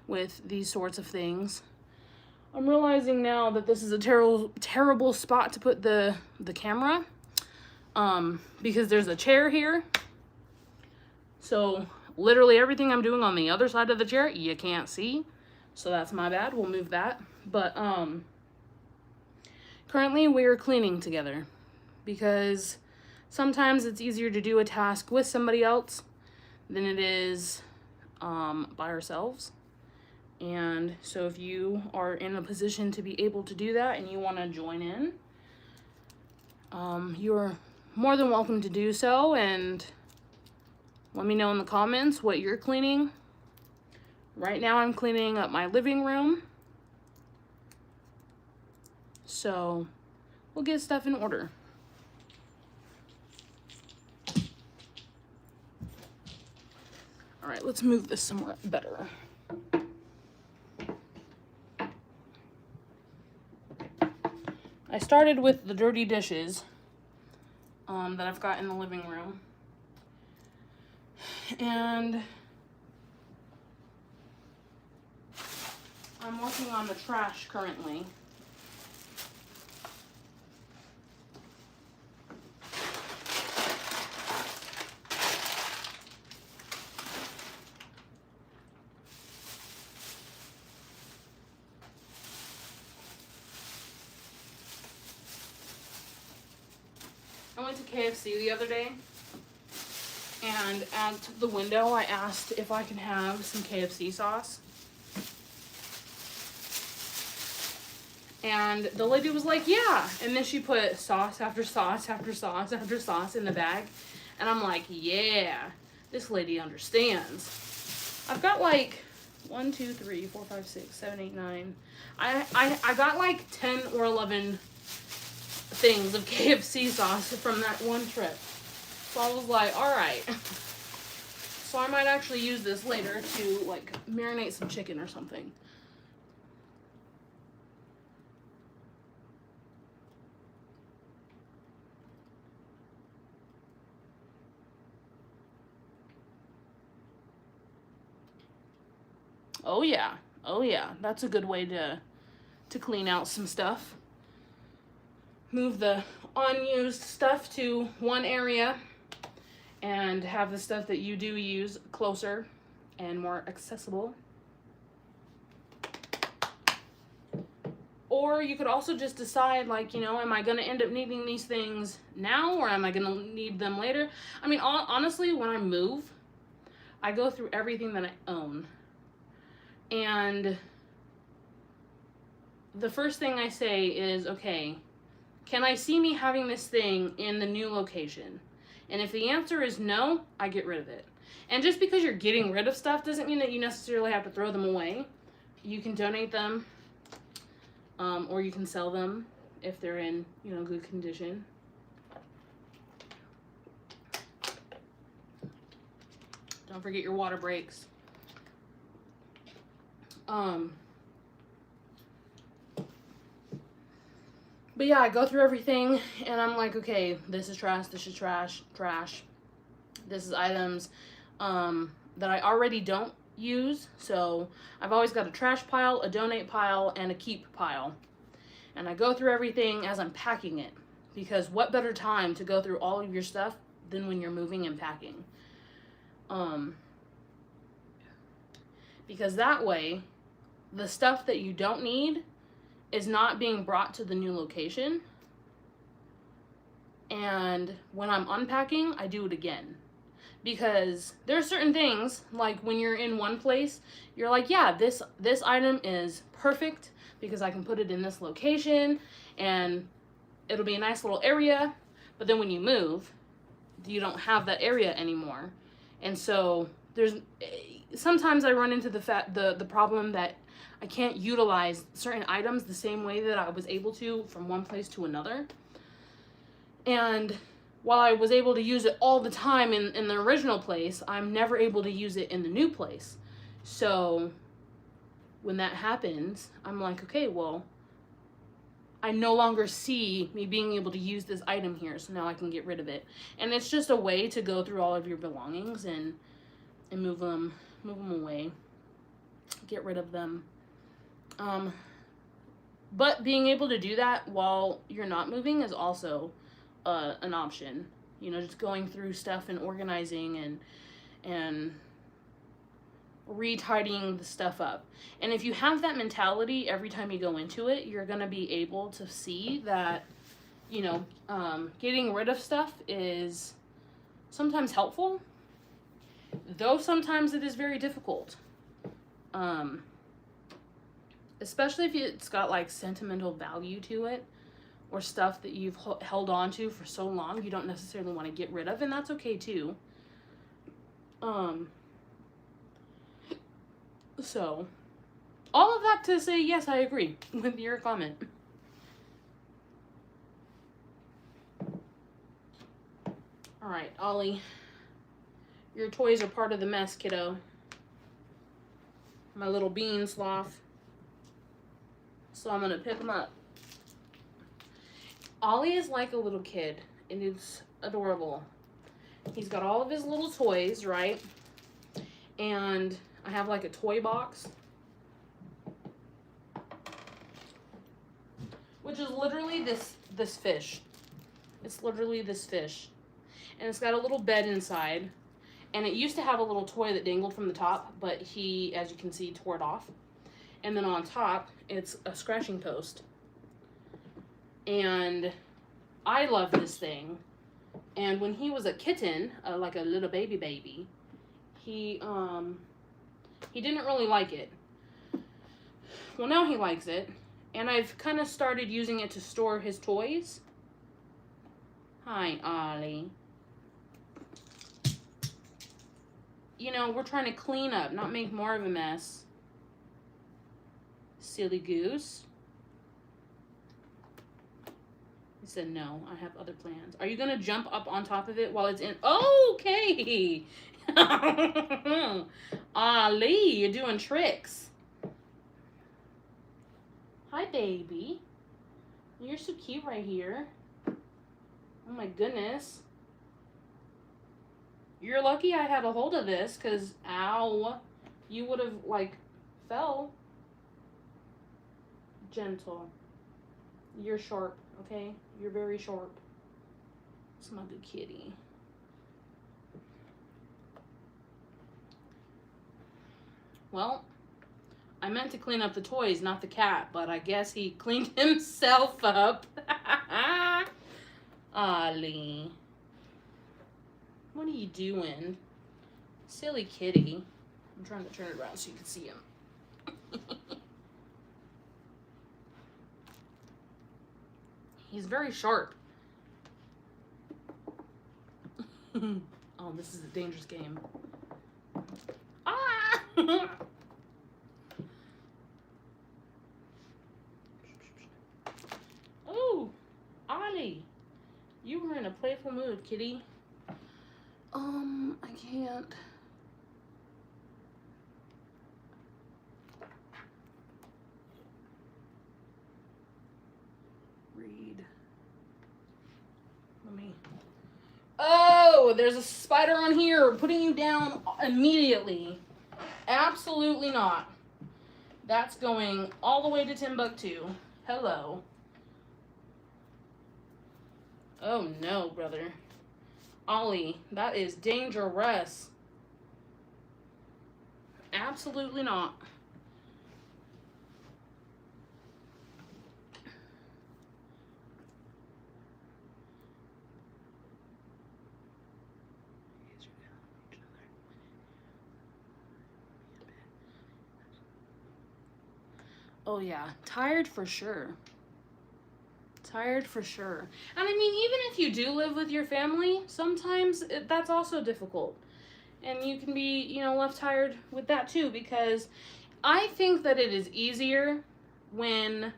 with these sorts of things. I'm realizing now that this is a terrible spot to put the camera, because there's a chair here. So literally everything I'm doing on the other side of the chair, you can't see. So that's my bad. We'll move that. But currently we're cleaning together because sometimes it's easier to do a task with somebody else than it is by ourselves. And so if you are in a position to be able to do that and you want to join in, you're more than welcome to do so. And let me know in the comments what you're cleaning. Right now I'm cleaning up my living room. So we'll get stuff in order. All right, let's move this somewhere better. I started with the dirty dishes that I've got in the living room. And I'm working on the trash currently. I went to KFC the other day, and at the window I asked if I could have some KFC sauce. And the lady was like, yeah. And then she put sauce after sauce after sauce after sauce in the bag. And I'm like, yeah, this lady understands. I've got like 1, 2, 3, 4, 5, 6, 7, 8, 9. I got like 10 or 11 things of KFC sauce from that one trip. So I was like, all right. So I might actually use this later to like marinate some chicken or something. Oh yeah. Oh yeah. That's a good way to clean out some stuff. Move the unused stuff to one area and have the stuff that you do use closer and more accessible. Or you could also just decide, like, you know, am I going to end up needing these things now, or am I going to need them later? I mean, honestly, when I move, I go through everything that I own. And the first thing I say is, okay, can I see me having this thing in the new location? And if the answer is no, I get rid of it. And just because you're getting rid of stuff doesn't mean that you necessarily have to throw them away. You can donate them, or you can sell them if they're in, you know, good condition. Don't forget your water breaks. But yeah, I go through everything and I'm like, okay, this is trash, this is trash, trash. This is items that I already don't use. So I've always got a trash pile, a donate pile, and a keep pile. And I go through everything as I'm packing it. Because what better time to go through all of your stuff than when you're moving and packing? Because that way, the stuff that you don't need is not being brought to the new location. And when I'm unpacking, I do it again. Because there are certain things, like when you're in one place, you're like, yeah, this item is perfect because I can put it in this location and it'll be a nice little area. But then when you move, you don't have that area anymore. And so sometimes I run into the problem that I can't utilize certain items the same way that I was able to from one place to another. And while I was able to use it all the time in the original place, I'm never able to use it in the new place. So when that happens, I'm like, okay, well, I no longer see me being able to use this item here, so now I can get rid of it. And it's just a way to go through all of your belongings and move them away, get rid of them. But being able to do that while you're not moving is also an option. You know, just going through stuff and organizing and retidying the stuff up. And if you have that mentality every time you go into it, you're going to be able to see that, you know, getting rid of stuff is sometimes helpful, though sometimes it is very difficult. Especially if it's got like sentimental value to it, or stuff that you've held on to for so long you don't necessarily want to get rid of, and that's okay too. So all of that to say, yes, I agree with your comment. All right, Ollie, your toys are part of the mess, kiddo. My little bean sloth. So I'm gonna pick them up. Ollie is like a little kid, and it's adorable. He's got all of his little toys, right? And I have like a toy box, which is literally this fish. It's literally this fish. And it's got a little bed inside. And it used to have a little toy that dangled from the top, but he, as you can see, tore it off. And then on top, it's a scratching post. And I love this thing. And when he was a kitten, like a little baby, he didn't really like it. Well, now he likes it. And I've kind of started using it to store his toys. Hi, Ollie. You know, we're trying to clean up, not make more of a mess. Silly goose. He said, no, I have other plans. Are you going to jump up on top of it while it's in? Okay. Ollie, you're doing tricks. Hi, baby. You're so cute right here. Oh, my goodness. You're lucky I had a hold of this, because, ow, you would have, like, fell. Gentle. You're sharp, okay? You're very sharp. It's my good kitty. Well, I meant to clean up the toys, not the cat, but I guess he cleaned himself up. Ollie. What are you doing? Silly kitty. I'm trying to turn it around so you can see him. He's very sharp. Oh, this is a dangerous game. Ah! Oh, Ollie. You were in a playful mood, kitty. I can't. Read. Let me. Oh, there's a spider on here putting you down immediately. Absolutely not. That's going all the way to Timbuktu. Hello. Oh no, brother. Ollie, that is dangerous. Absolutely not. Oh yeah, tired for sure. Tired for sure. And I mean, even if you do live with your family, sometimes that's also difficult. And you can be, you know, left tired with that too, because I think that it is easier when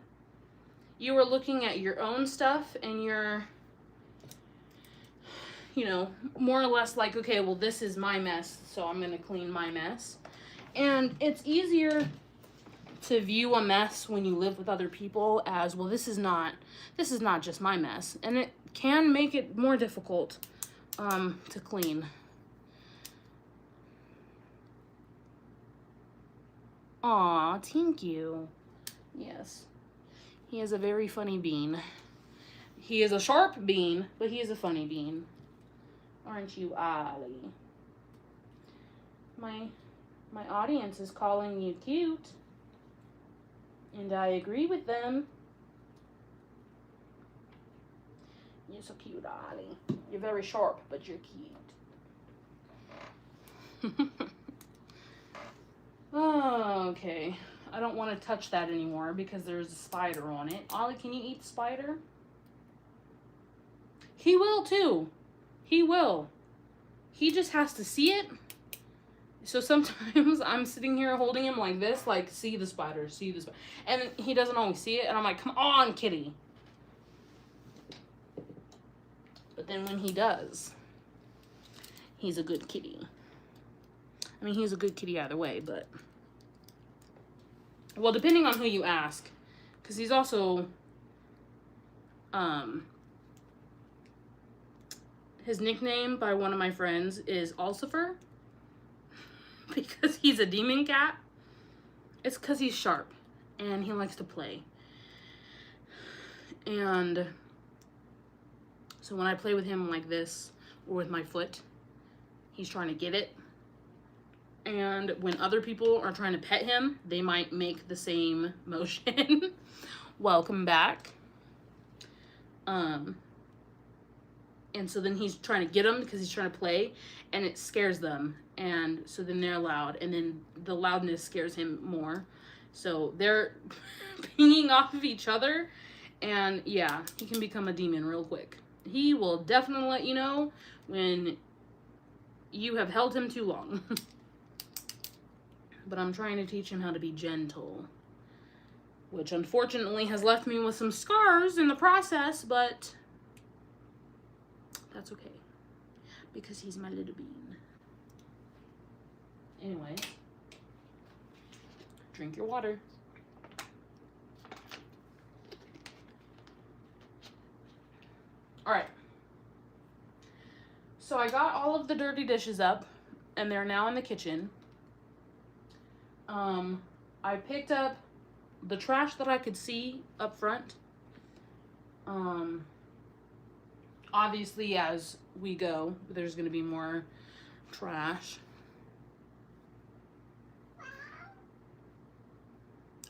you are looking at your own stuff and you're, you know, more or less like, okay, well, this is my mess, so I'm going to clean my mess. And it's easier to view a mess when you live with other people as, well, this is not just my mess. And it can make it more difficult to clean. Aw, thank you. Yes. He is a very funny bean. He is a sharp bean, but he is a funny bean. Aren't you, Ollie? My audience is calling you cute. And I agree with them. You're so cute, Ollie. You're very sharp, but you're cute. Oh, okay. I don't want to touch that anymore because there's a spider on it. Ollie, can you eat the spider? He will too. He will. He just has to see it. So sometimes I'm sitting here holding him like this, like, see the spider, see the spider. And he doesn't always see it, and I'm like, come on, kitty. But then when he does, he's a good kitty. I mean, he's a good kitty either way, but... Well, depending on who you ask. Because he's also... His nickname by one of my friends is Ulcifer. Because he's a demon cat. It's because he's sharp. And he likes to play. And... So when I play with him like this, or with my foot, he's trying to get it. And when other people are trying to pet him, they might make the same motion. Welcome back. And so then he's trying to get them because he's trying to play, and it scares them. And so then they're loud, and then the loudness scares him more. So they're pinging off of each other, and yeah, he can become a demon real quick. He will definitely let you know when you have held him too long. But I'm trying to teach him how to be gentle, which unfortunately has left me with some scars in the process, but that's okay because he's my little bean. Anyway, drink your water. All right. So I got all of the dirty dishes up, and they're now in the kitchen. I picked up the trash that I could see up front. Obviously, as we go, there's going to be more trash.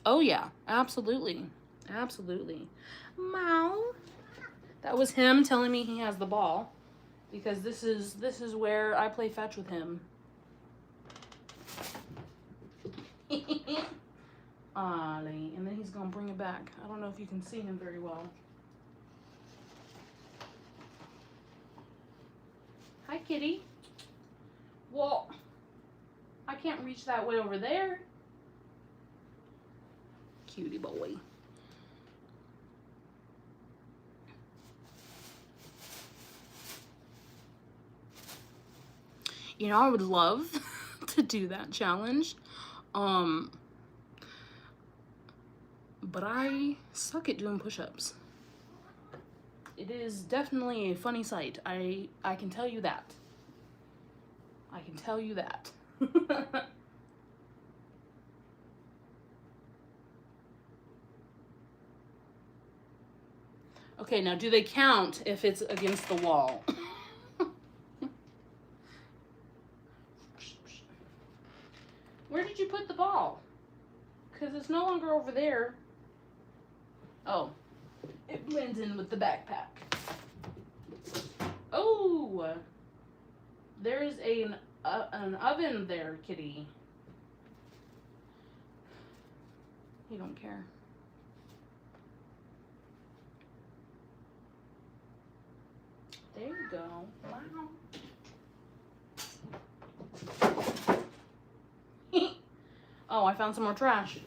Oh yeah, absolutely. Absolutely. Meow. That was him telling me he has the ball, because this is where I play fetch with him. Ollie, and then he's gonna bring it back. I don't know if you can see him very well. Hi, kitty. Well, I can't reach that way over there. Cutie boy. You know, I would love to do that challenge. But I suck at doing push-ups. It is definitely a funny sight. I can tell you that. I can tell you that. Okay, now do they count if it's against the wall? Where did you put the ball? Because it's no longer over there. Oh, it blends in with the backpack. Oh, there's an oven there, kitty. You don't care. There you go. Wow. Oh, I found some more trash.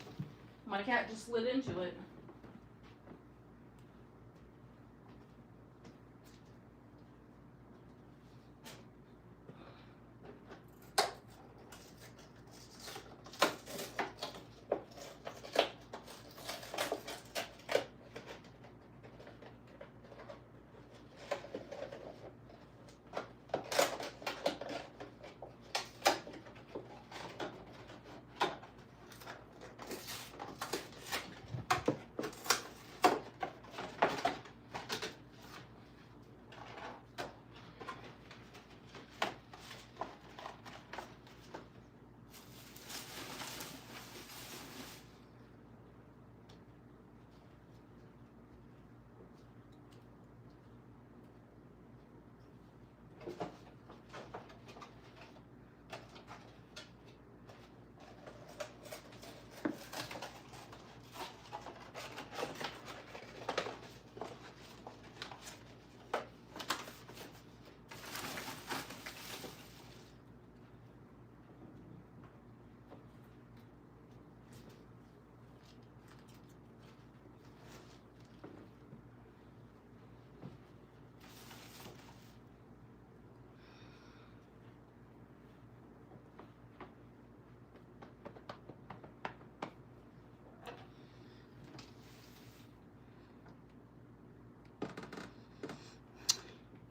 My cat just slid into it.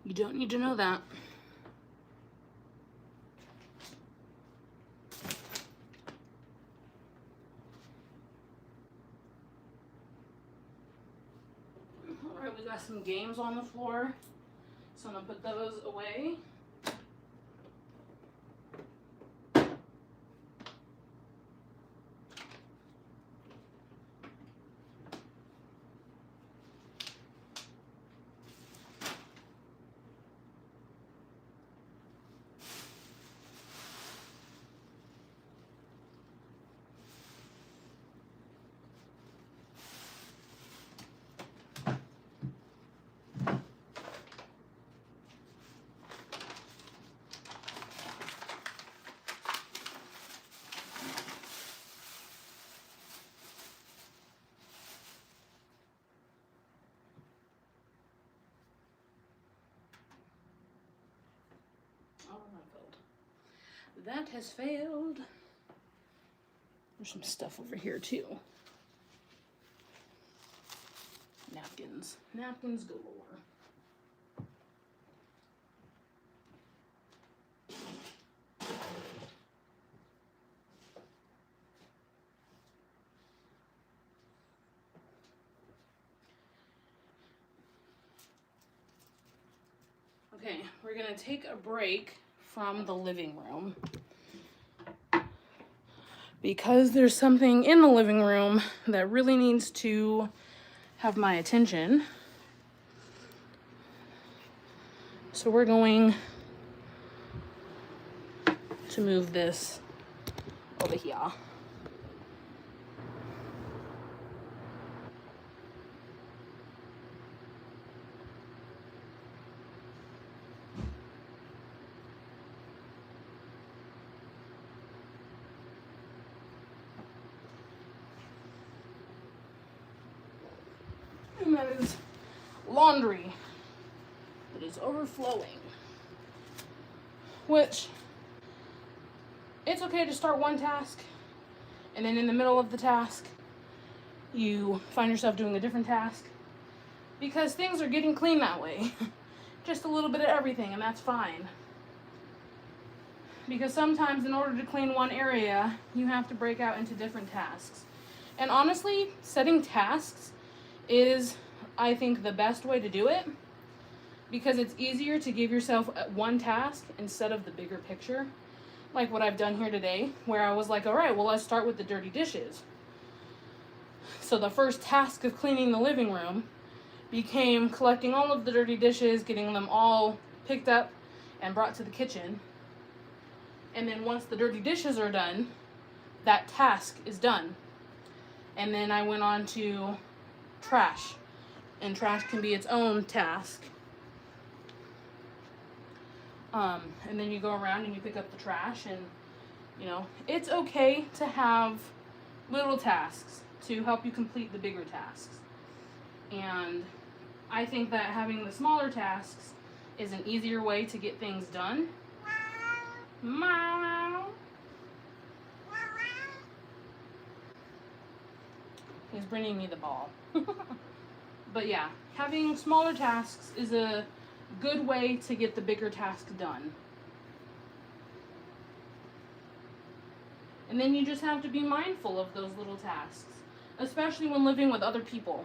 You don't need to know that. Alright, we got some games on the floor. So I'm gonna put those away. Oh, that failed. That has failed. There's some stuff over here too. Napkins. Napkins galore. Okay, we're gonna take a break from the living room because there's something in the living room that really needs to have my attention. So we're going to move this over here. And that is laundry that is overflowing. Which, it's okay to start one task, and then in the middle of the task, you find yourself doing a different task. Because things are getting clean that way. Just a little bit of everything, and that's fine. Because sometimes in order to clean one area, you have to break out into different tasks. And honestly, setting tasks is, I think, the best way to do it, because it's easier to give yourself one task instead of the bigger picture, like what I've done here today, where I was like, all right, well, let's start with the dirty dishes. So the first task of cleaning the living room became collecting all of the dirty dishes, getting them all picked up and brought to the kitchen. And then once the dirty dishes are done, that task is done. And then I went on to trash. And trash can be its own task. And then you go around and you pick up the trash, and you know, it's okay to have little tasks to help you complete the bigger tasks. And I think that having the smaller tasks is an easier way to get things done. Meow. He's bringing me the ball. But yeah, having smaller tasks is a good way to get the bigger task done. And then you just have to be mindful of those little tasks, especially when living with other people.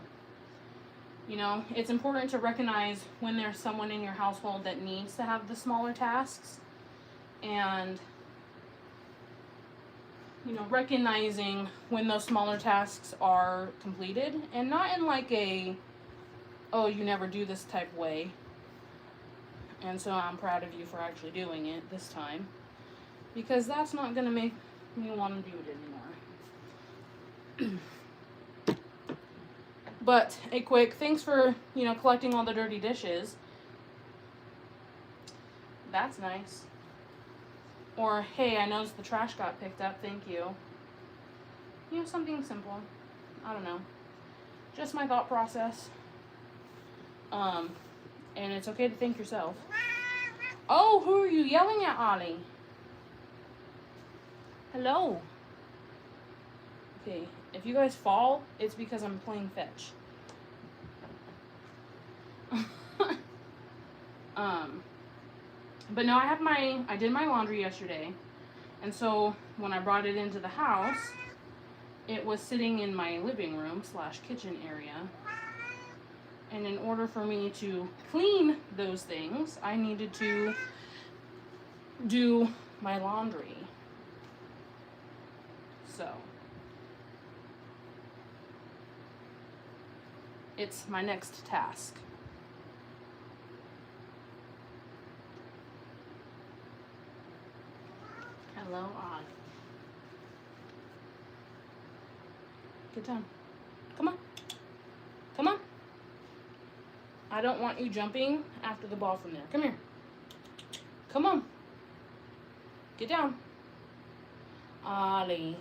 You know, it's important to recognize when there's someone in your household that needs to have the smaller tasks, and you know, recognizing when those smaller tasks are completed, and not in like a, oh, you never do this type way, and so I'm proud of you for actually doing it this time, because that's not going to make me want to do it anymore. But a quick thanks for, you know, collecting all the dirty dishes. That's nice. Or, hey, I noticed the trash got picked up, thank you. You know, something simple. I don't know. Just my thought process. And it's okay to thank yourself. Oh, who are you yelling at, Ollie? Hello. Okay, if you guys fall, it's because I'm playing fetch. But no, I did my laundry yesterday, and so when I brought it into the house, it was sitting in my living room / kitchen area, and in order for me to clean those things, I needed to do my laundry. So it's my next task. Hello, Odd. Get down. Come on. Come on. I don't want you jumping after the ball from there. Come here. Come on. Get down. Ollie.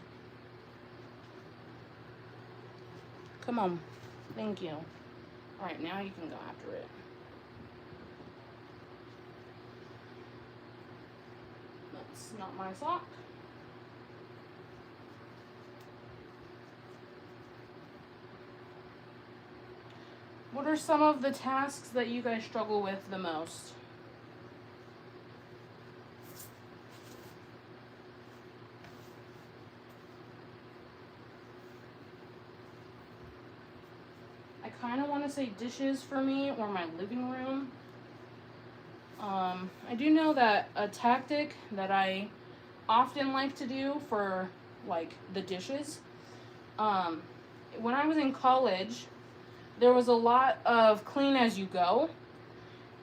Come on. Thank you. Alright, now you can go after it. That's not my sock. What are some of the tasks that you guys struggle with the most? I kind of want to say dishes for me, or my living room. I do know that a tactic that I often like to do for like the dishes. When I was in college, there was a lot of clean as you go.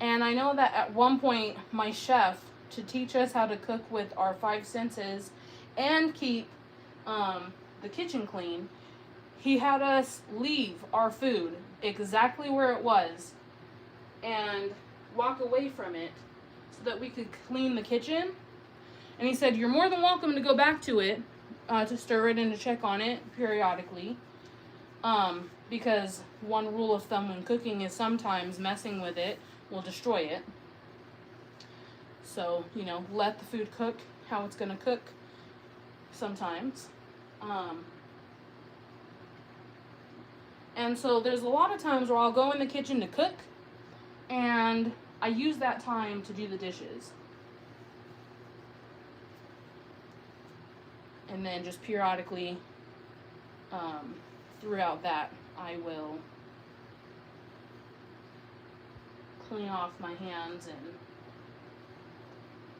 And I know that at one point, my chef, to teach us how to cook with our five senses and keep the kitchen clean, he had us leave our food exactly where it was and walk away from it so that we could clean the kitchen. And he said, you're more than welcome to go back to it, to stir it and to check on it periodically. Because one rule of thumb when cooking is sometimes messing with it will destroy it. So, you know, let the food cook how it's going to cook sometimes. And so there's a lot of times where I'll go in the kitchen to cook, and I use that time to do the dishes. And then just periodically, throughout that, I will clean off my hands and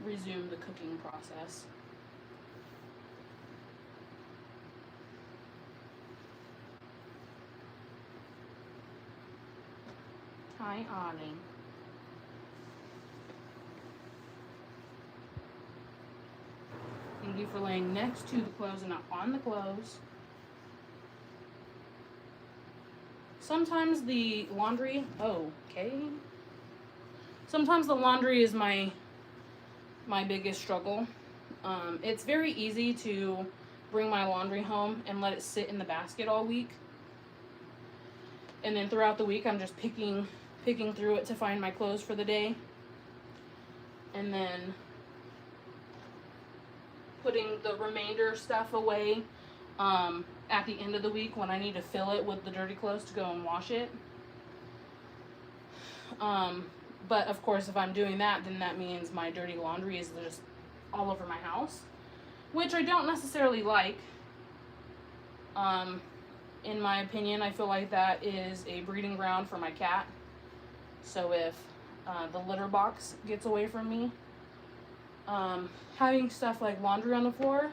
resume the cooking process. Hi, Ollie. Thank you for laying next to the clothes and not on the clothes. Sometimes the laundry, Sometimes the laundry is my biggest struggle. It's very easy to bring my laundry home and let it sit in the basket all week. And then throughout the week, I'm just picking through it to find my clothes for the day. And then putting the remainder stuff away at the end of the week when I need to fill it with the dirty clothes to go and wash it. But of course, if I'm doing that, then that means my dirty laundry is just all over my house, which I don't necessarily like. In my opinion, I feel like that is a breeding ground for my cat. So if the litter box gets away from me, having stuff like laundry on the floor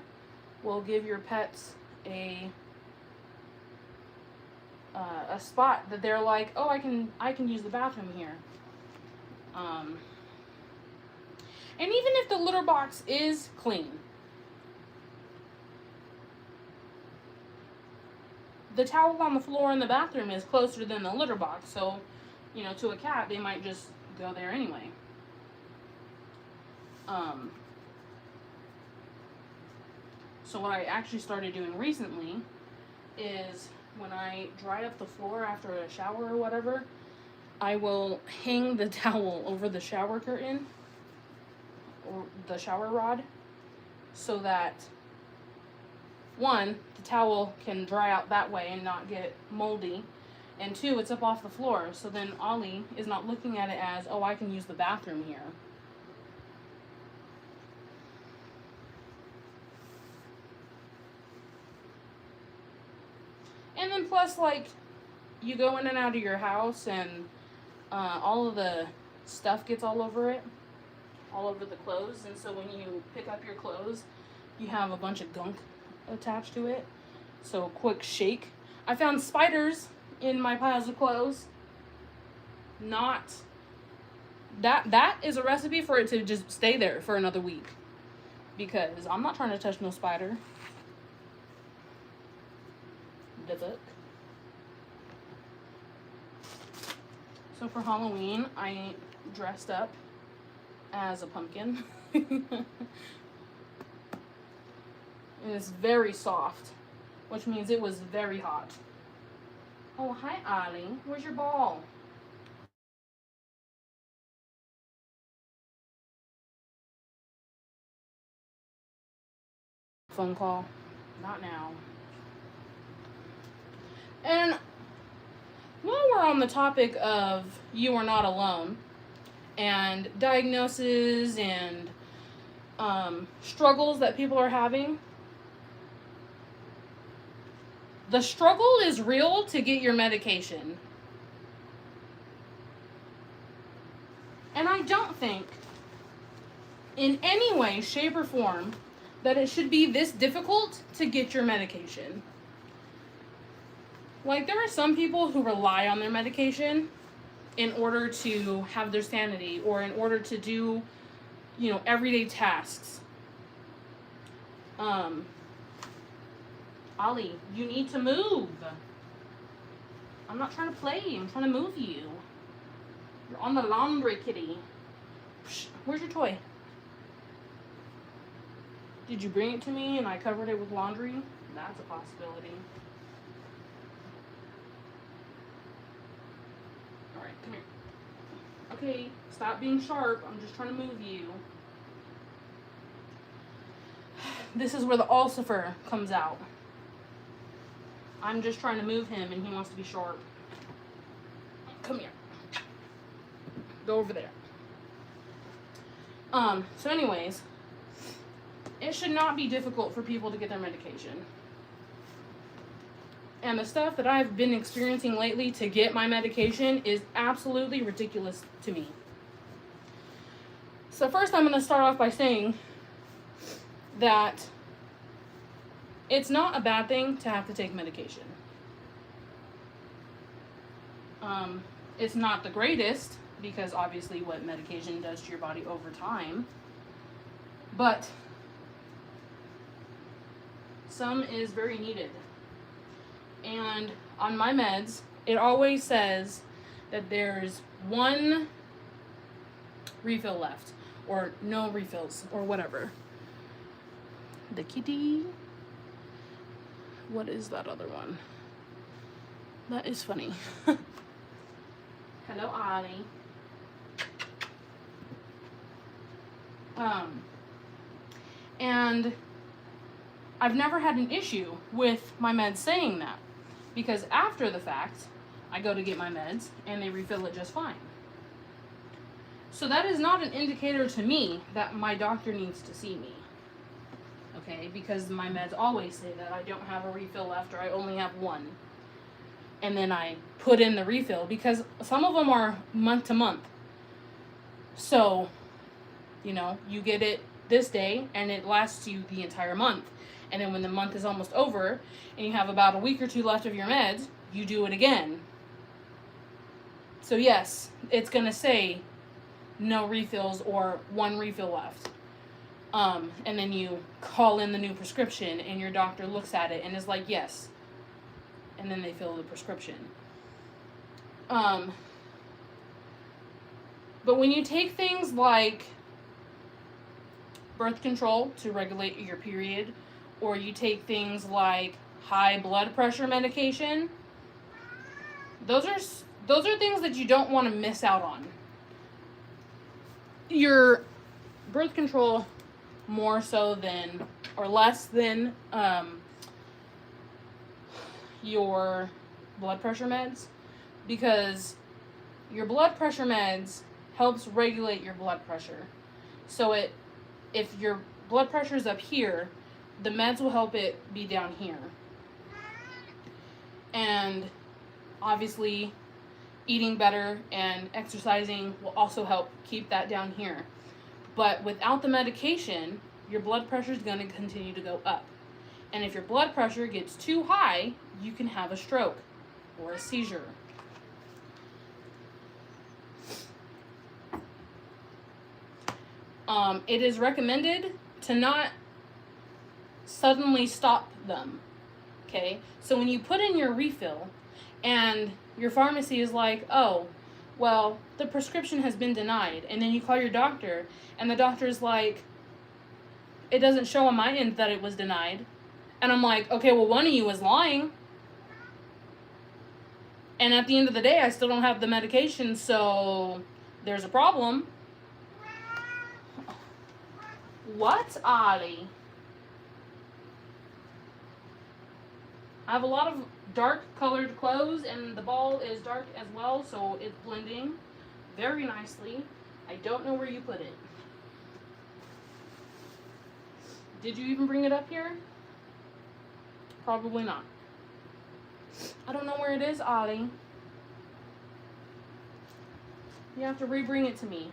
will give your pets a spot that they're like, oh, I can use the bathroom here. And even if the litter box is clean, the towel on the floor in the bathroom is closer than the litter box, so, you know, to a cat, they might just go there anyway. So what I actually started doing recently is when I dry up the floor after a shower or whatever, I will hang the towel over the shower curtain or the shower rod so that, one, the towel can dry out that way and not get moldy, and two, it's up off the floor, so then Ollie is not looking at it as, oh, I can use the bathroom here. And then plus, like, you go in and out of your house and all of the stuff gets all over it, all over the clothes, and so when you pick up your clothes, you have a bunch of gunk attached to it. So a quick shake. I found spiders in my piles of clothes. Not that is a recipe for it to just stay there for another week, because I'm not trying to touch no spider. The book. So for Halloween, I dressed up as a pumpkin. It is very soft, which means it was very hot. Oh, hi, Ollie. Where's your ball? Phone call. Not now. And while we're on the topic of you are not alone, and diagnoses and struggles that people are having, the struggle is real to get your medication. And I don't think in any way, shape, or form that it should be this difficult to get your medication. Like, there are some people who rely on their medication in order to have their sanity or in order to do, everyday tasks. Ollie, you need to move. I'm not trying to play. I'm trying to move you. You're on the laundry, kitty. Psh, where's your toy? Did you bring it to me and I covered it with laundry? That's a possibility. Alright, come here. Okay, stop being sharp. I'm just trying to move you. This is where the ulcifer comes out. I'm just trying to move him and he wants to be sharp. Come here. Go over there. So anyways, it should not be difficult for people to get their medication. And the stuff that I've been experiencing lately to get my medication is absolutely ridiculous to me. So first I'm going to start off by saying that it's not a bad thing to have to take medication. It's not the greatest, because obviously what medication does to your body over time. But some is very needed. And on my meds, it always says that there's one refill left, or no refills, or whatever. The kitty. What is that other one? That is funny. Hello, Ollie. And I've never had an issue with my meds saying that, because after the fact, I go to get my meds and they refill it just fine. So that is not an indicator to me that my doctor needs to see me. Okay, because my meds always say that I don't have a refill left or I only have one. And then I put in the refill because some of them are month to month. So, you get it this day and it lasts you the entire month. And then when the month is almost over and you have about a week or two left of your meds, you do it again. So yes, it's going to say no refills or one refill left. And then you call in the new prescription and your doctor looks at it and is like, yes. And then they fill the prescription. But when you take things like birth control to regulate your period, or you take things like high blood pressure medication, those are things that you don't want to miss out on. Your birth control more so than, or less than, your blood pressure meds, because your blood pressure meds helps regulate your blood pressure. So if your blood pressure is up here, the meds will help it be down here. And obviously eating better and exercising will also help keep that down here. But without the medication, your blood pressure is going to continue to go up. And if your blood pressure gets too high, you can have a stroke or a seizure. It is recommended to not suddenly stop them. Okay? So when you put in your refill and your pharmacy is like, oh, well, the prescription has been denied. And then you call your doctor and the doctor's like, it doesn't show on my end that it was denied. And I'm like, okay, well, one of you is lying. And at the end of the day, I still don't have the medication, so there's a problem. What, Ollie? I have a lot of dark colored clothes, and the ball is dark as well, so it's blending very nicely. I don't know where you put it. Did you even bring it up here? Probably not. I don't know where it is, Ollie. You have to re-bring it to me.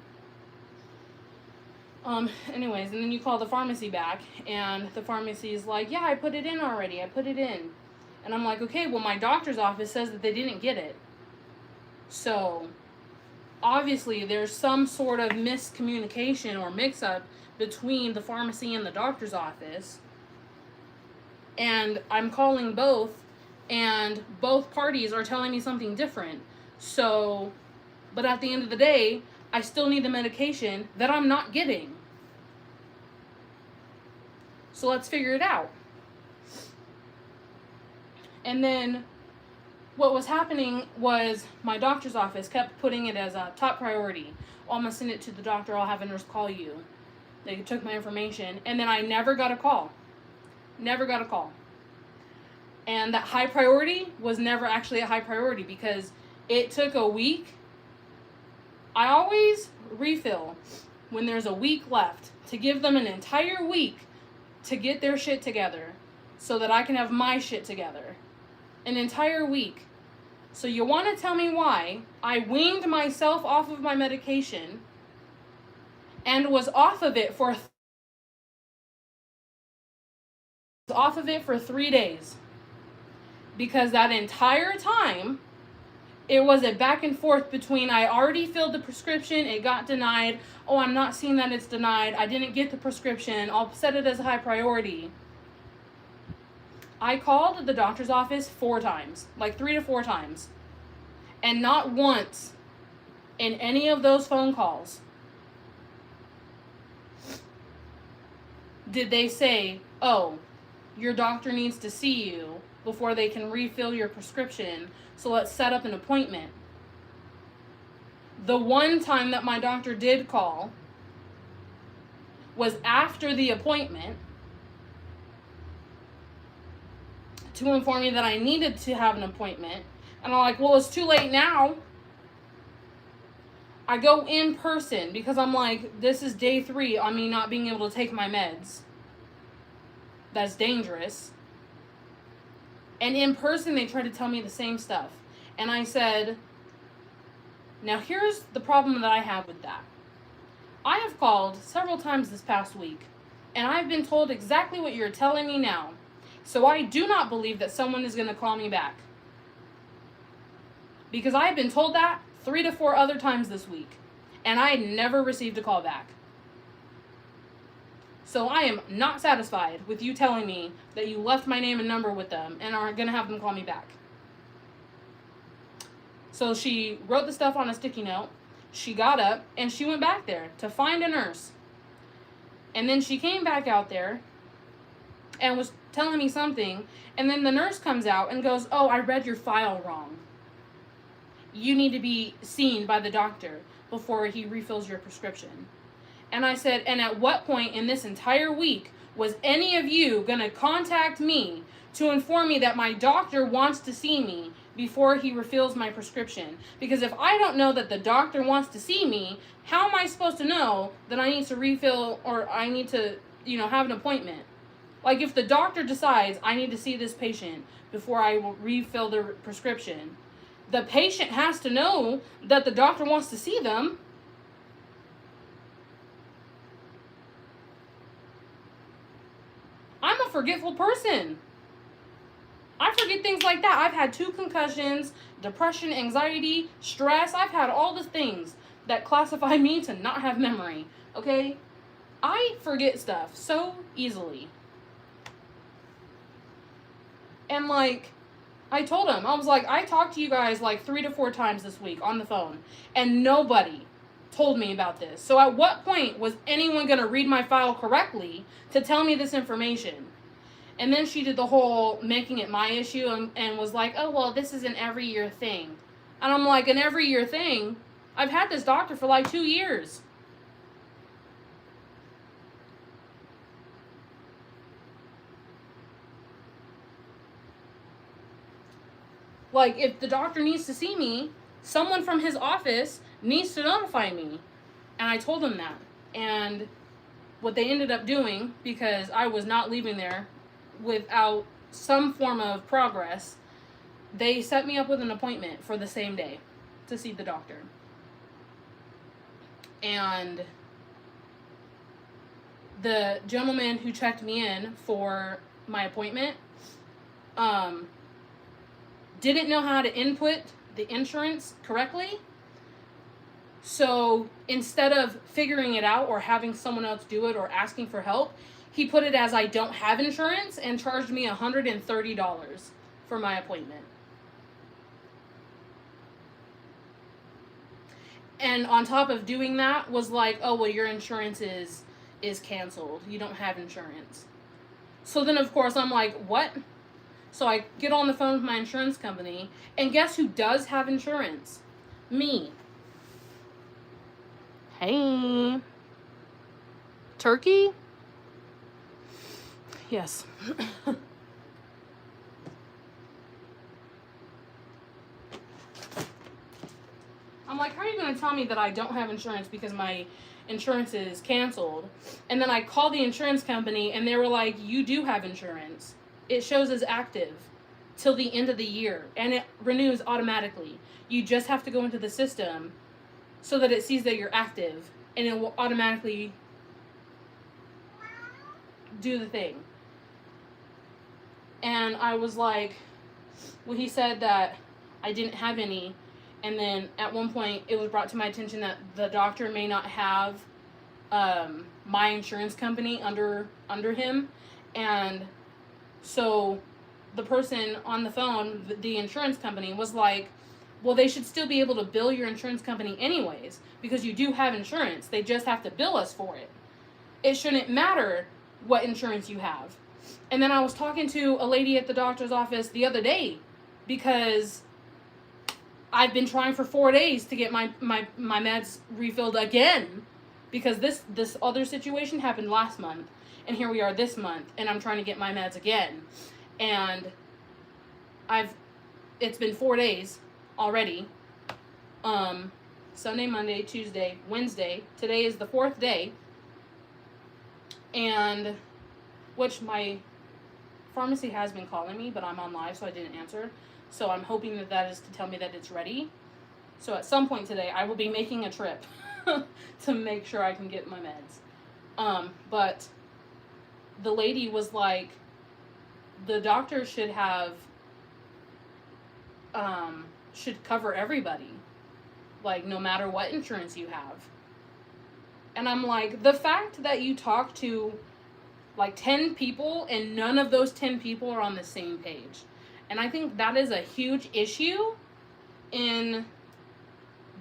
Anyways, and then you call the pharmacy back, and the pharmacy is like, yeah, I put it in already. I put it in. And I'm like, okay, well, my doctor's office says that they didn't get it. So, obviously, there's some sort of miscommunication or mix-up between the pharmacy and the doctor's office. And I'm calling both, and both parties are telling me something different. So, but at the end of the day, I still need the medication that I'm not getting. So let's figure it out. And then what was happening was my doctor's office kept putting it as a top priority. Oh, I'm going to send it to the doctor. I'll have a nurse call you. They took my information. And then I never got a call. Never got a call. And that high priority was never actually a high priority because it took a week. I always refill when there's a week left to give them an entire week to get their shit together so that I can have my shit together. An entire week. So you want to tell me why I weaned myself off of my medication and was off of it for 3 days? Because that entire time, it was a back and forth between I already filled the prescription, it got denied, oh, I'm not seeing that it's denied, I didn't get the prescription, I'll set it as a high priority. I called the doctor's office 4 times, like 3 to 4 times. And not once in any of those phone calls did they say, oh, your doctor needs to see you before they can refill your prescription, so let's set up an appointment. The one time that my doctor did call was after the appointment to inform me that I needed to have an appointment. And I'm like, well, it's too late now. I go in person because I'm like, this is day 3 on me not being able to take my meds. That's dangerous. And in person, they tried to tell me the same stuff. And I said, now here's the problem that I have with that. I have called several times this past week, and I've been told exactly what you're telling me now. So I do not believe that someone is going to call me back. Because I have been told that 3 to 4 other times this week, and I never received a call back. So I am not satisfied with you telling me that you left my name and number with them and are going to have them call me back. So she wrote the stuff on a sticky note. She got up and she went back there to find a nurse. And then she came back out there and was telling me something. And then the nurse comes out and goes, oh, I read your file wrong. You need to be seen by the doctor before he refills your prescription. And I said, and at what point in this entire week was any of you going to contact me to inform me that my doctor wants to see me before he refills my prescription? Because if I don't know that the doctor wants to see me, how am I supposed to know that I need to refill or I need to, have an appointment? Like if the doctor decides I need to see this patient before I will refill the prescription, the patient has to know that the doctor wants to see them. I'm a forgetful person. I forget things like that. I've had 2 concussions, depression, anxiety, stress. I've had all the things that classify me to not have memory, okay? I forget stuff so easily. And I told him, I was like, I talked to you guys 3 to 4 times this week on the phone, and nobody told me about this. So at what point was anyone going to read my file correctly to tell me this information? And then she did the whole making it my issue and was like, oh, well, this is an every year thing. And I'm like, an every year thing? I've had this doctor for 2 years. If the doctor needs to see me, someone from his office needs to notify me. And I told him that. And what they ended up doing, because I was not leaving there without some form of progress, they set me up with an appointment for the same day to see the doctor. And the gentleman who checked me in for my appointment didn't know how to input the insurance correctly. So instead of figuring it out or having someone else do it or asking for help, he put it as I don't have insurance and charged me $130 for my appointment. And on top of doing that was like, oh, well, your insurance is canceled. You don't have insurance. So then, of course, I'm like, what? So I get on the phone with my insurance company, and guess who does have insurance? Me. Hey. Turkey? Yes. I'm like, how are you going to tell me that I don't have insurance because my insurance is canceled? And then I called the insurance company, and they were like, you do have insurance. It shows as active till the end of the year, and it renews automatically. You just have to go into the system so that it sees that you're active, and it will automatically do the thing. And I was like, well, he said that I didn't have any. And then at one point, it was brought to my attention that the doctor may not have my insurance company under him. And so the person on the phone, the insurance company, was like, well, they should still be able to bill your insurance company anyways, because you do have insurance. They just have to bill us for it. It shouldn't matter what insurance you have. And then I was talking to a lady at the doctor's office the other day, because I've been trying for 4 days to get my meds refilled again, because this other situation happened last month, and here we are this month, and I'm trying to get my meds again. And it's been 4 days already. Sunday, Monday, Tuesday, Wednesday. Today is the 4th day. And which my pharmacy has been calling me, but I'm on live, so I didn't answer. So I'm hoping that is to tell me that it's ready. So at some point today, I will be making a trip to make sure I can get my meds. But the lady was like, the doctor should have, should cover everybody. Like, no matter what insurance you have. And I'm like, the fact that you talk to like 10 people and none of those 10 people are on the same page. And I think that is a huge issue in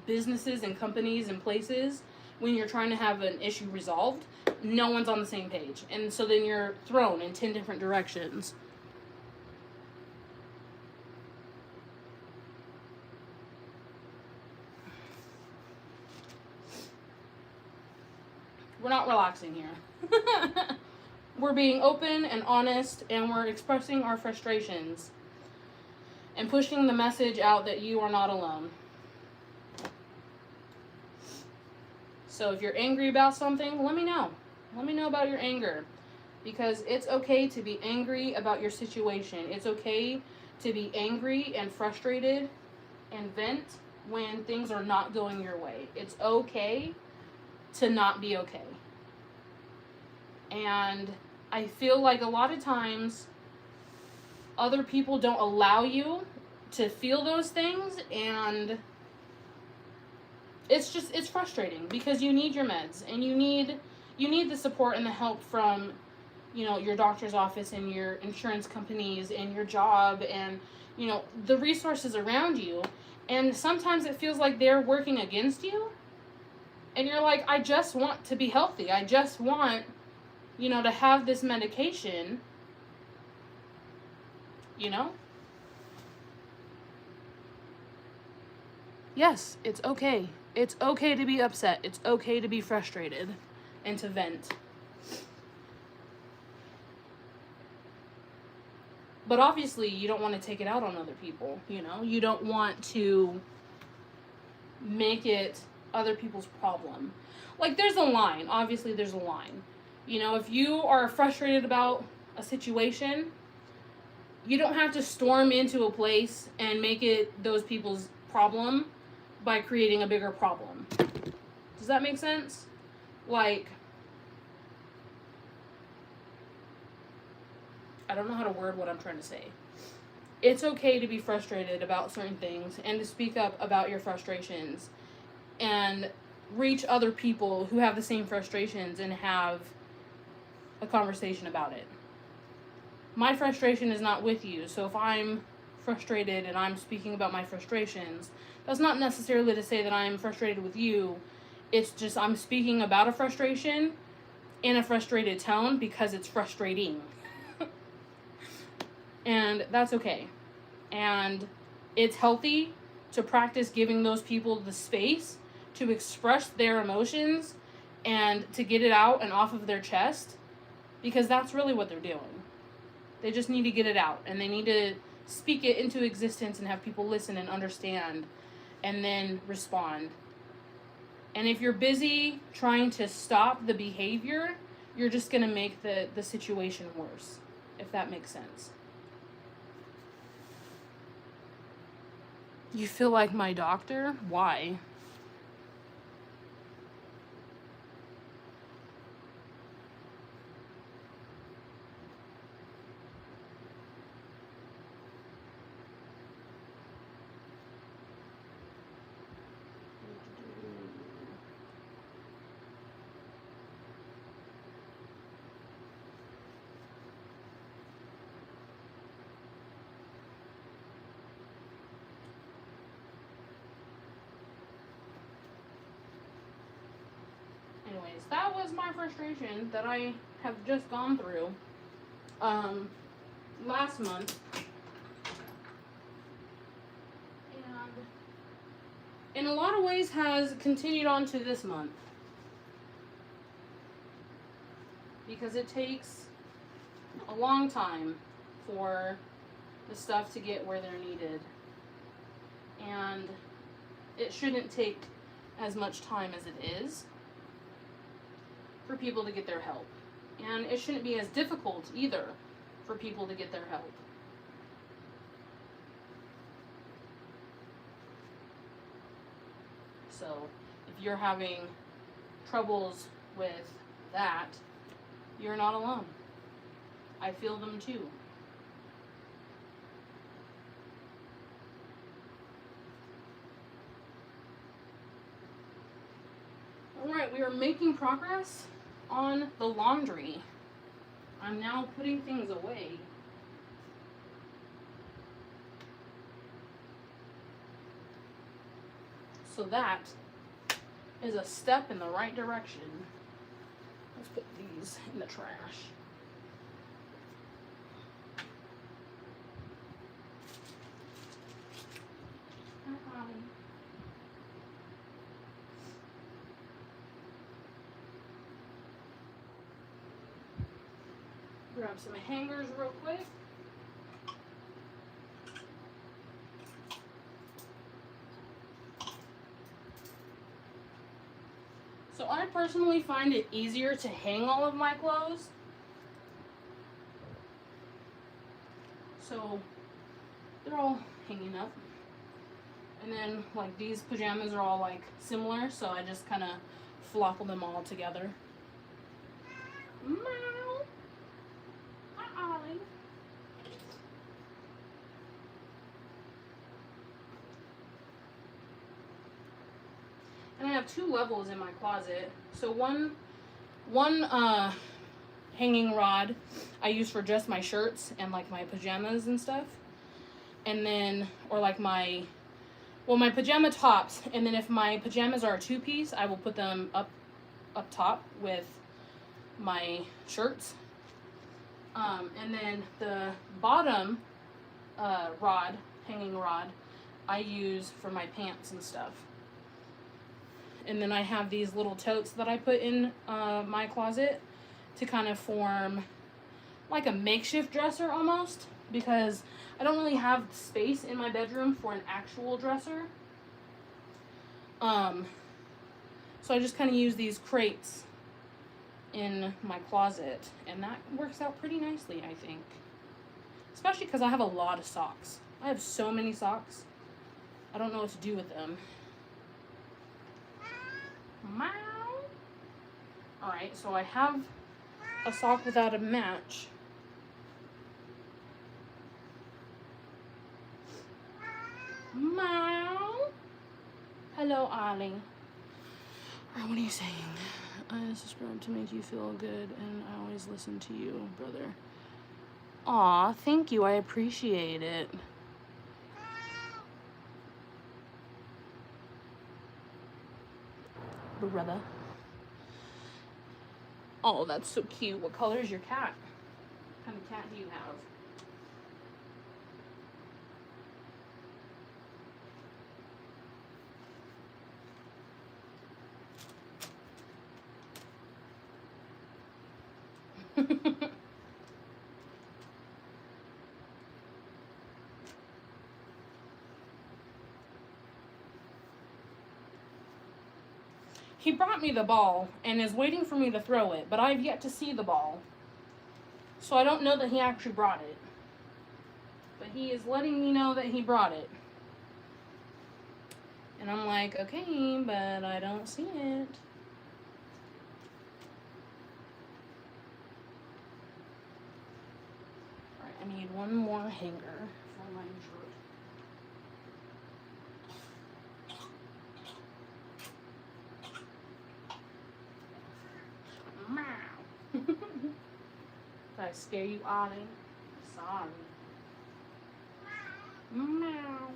businesses and companies and places when you're trying to have an issue resolved. No one's on the same page. And so then you're thrown in 10 different directions. We're not relaxing here. We're being open and honest, and we're expressing our frustrations and pushing the message out that you are not alone. So if you're angry about something, let me know. Let me know about your anger, because it's okay to be angry about your situation. It's okay to be angry and frustrated and vent when things are not going your way. It's okay to not be okay. And I feel like a lot of times other people don't allow you to feel those things, and it's frustrating because you need your meds, and you need the support and the help from, your doctor's office and your insurance companies and your job and, the resources around you. And sometimes it feels like they're working against you, and you're like, I just want to be healthy. I just want, to have this medication, Yes, it's okay. It's okay to be upset. It's okay to be frustrated and to vent. But obviously, you don't want to take it out on other people, You don't want to make it other people's problem. Like, there's a line. Obviously, there's a line. If you are frustrated about a situation, you don't have to storm into a place and make it those people's problem by creating a bigger problem. Does that make sense? Like, I don't know how to word what I'm trying to say. It's okay to be frustrated about certain things and to speak up about your frustrations and reach other people who have the same frustrations and have a conversation about it. My frustration is not with you, so if I'm frustrated and I'm speaking about my frustrations, that's not necessarily to say that I'm frustrated with you. It's just I'm speaking about a frustration in a frustrated tone because it's frustrating. And that's okay. And it's healthy to practice giving those people the space to express their emotions and to get it out and off of their chest, because that's really what they're doing. They just need to get it out, and they need to speak it into existence and have people listen and understand and then respond. And if you're busy trying to stop the behavior, you're just going to make the situation worse, if that makes sense. You feel like my doctor? Why? Anyways, that was my frustration that I have just gone through last month. And in a lot of ways has continued on to this month. Because it takes a long time for the stuff to get where they're needed. And it shouldn't take as much time as it is for people to get their help. And it shouldn't be as difficult either for people to get their help. So if you're having troubles with that, you're not alone. I feel them too. Alright, we are making progress on the laundry. I'm now putting things away. So that is a step in the right direction. Let's put these in the trash. Grab some hangers real quick. So I personally find it easier to hang all of my clothes. So they're all hanging up. And then like these pajamas are all like similar, so I just kind of flop them all together. Meow. Hi, Ollie. And I have two levels in my closet. So one hanging rod I use for just my shirts and like my pajamas and stuff. And then, or like my pajama tops. And then if my pajamas are a two-piece, I will put them up top with my shirts. And then the bottom hanging rod, I use for my pants and stuff. And then I have these little totes that I put in my closet to kind of form like a makeshift dresser almost, because I don't really have space in my bedroom for an actual dresser. So I just kind of use these crates in my closet, and that works out pretty nicely, I think. Especially because I have a lot of socks. I have so many socks. I don't know what to do with them. Meow. Alright, so I have a sock without a match. Meow. Hello, Ollie. Alright, what are you saying? I subscribe to make you feel good, and I always listen to you, brother. Aw, thank you. I appreciate it. Brother. Oh, that's so cute. What color is your cat? What kind of cat do you have? He brought me the ball and is waiting for me to throw it, but I've yet to see the ball. So I don't know that he actually brought it. But he is letting me know that he brought it. And I'm like, okay, but I don't see it. Alright, I need one more hanger for my shirt. Did I scare you, Ollie? Sorry. Meow.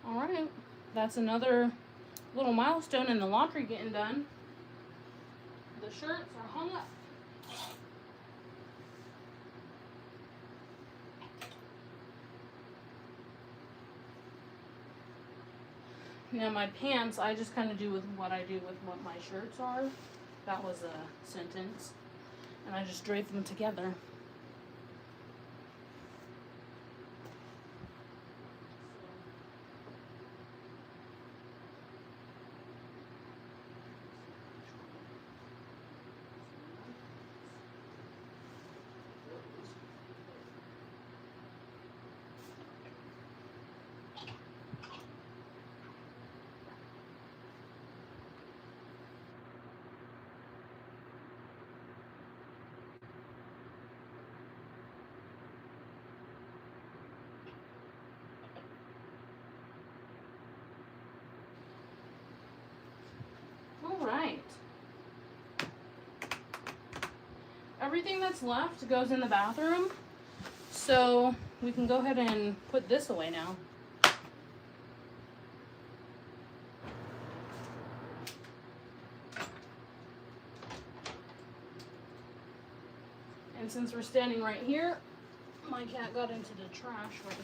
Alright, that's another little milestone in the laundry getting done. The shirts are hung up. Now my pants, I just kind of do with what I do with what my shirts are. That was a sentence. And I just drape them together. Alright. Everything that's left goes in the bathroom. So we can go ahead and put this away now. And since we're standing right here, my cat got into the trash right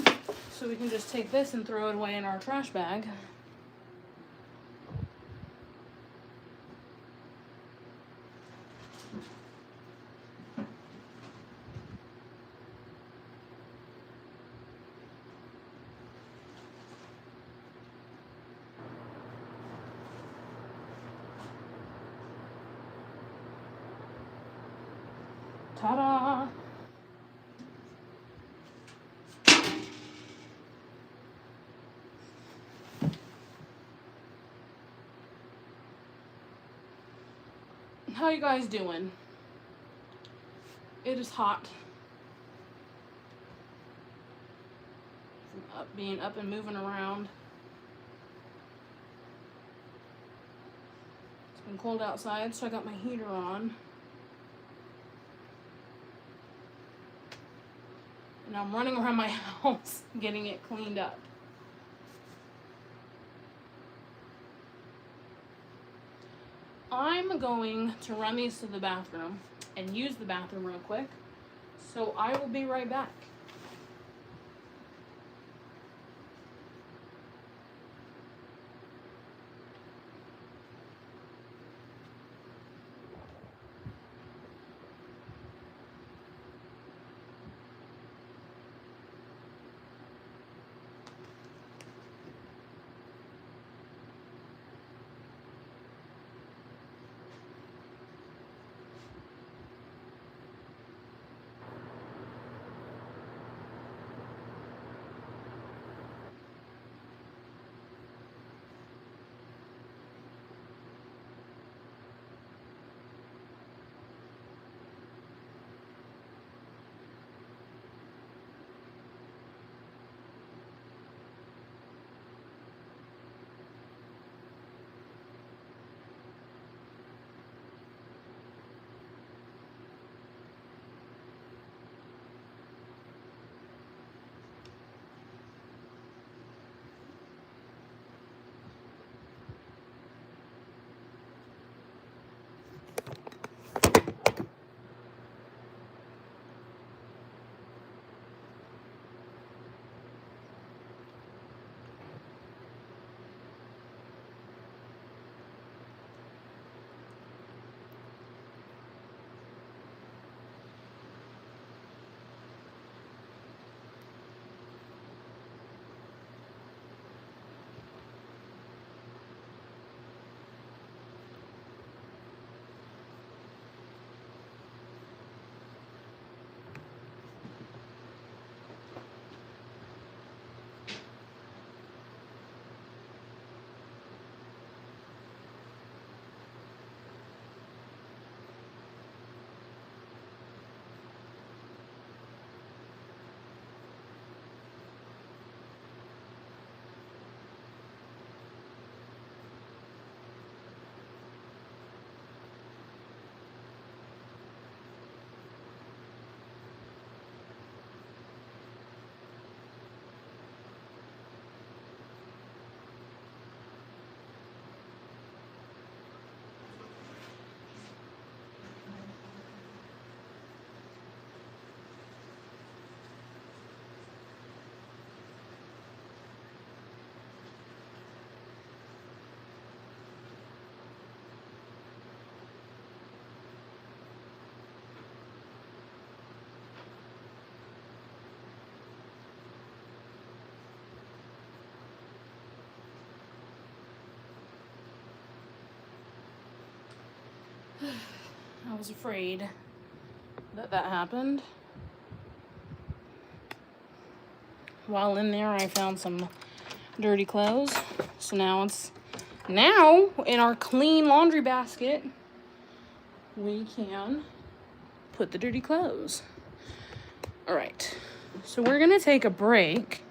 here. So we can just take this and throw it away in our trash bag. Ta-da! How you guys doing? It is hot. From being up and moving around. It's been cold outside, so I got my heater on. And I'm running around my house getting it cleaned up. I'm going to run these to the bathroom and use the bathroom real quick. So I will be right back. I was afraid that happened. While in there, I found some dirty clothes. So now in our clean laundry basket, we can put the dirty clothes. All right, so we're gonna take a break.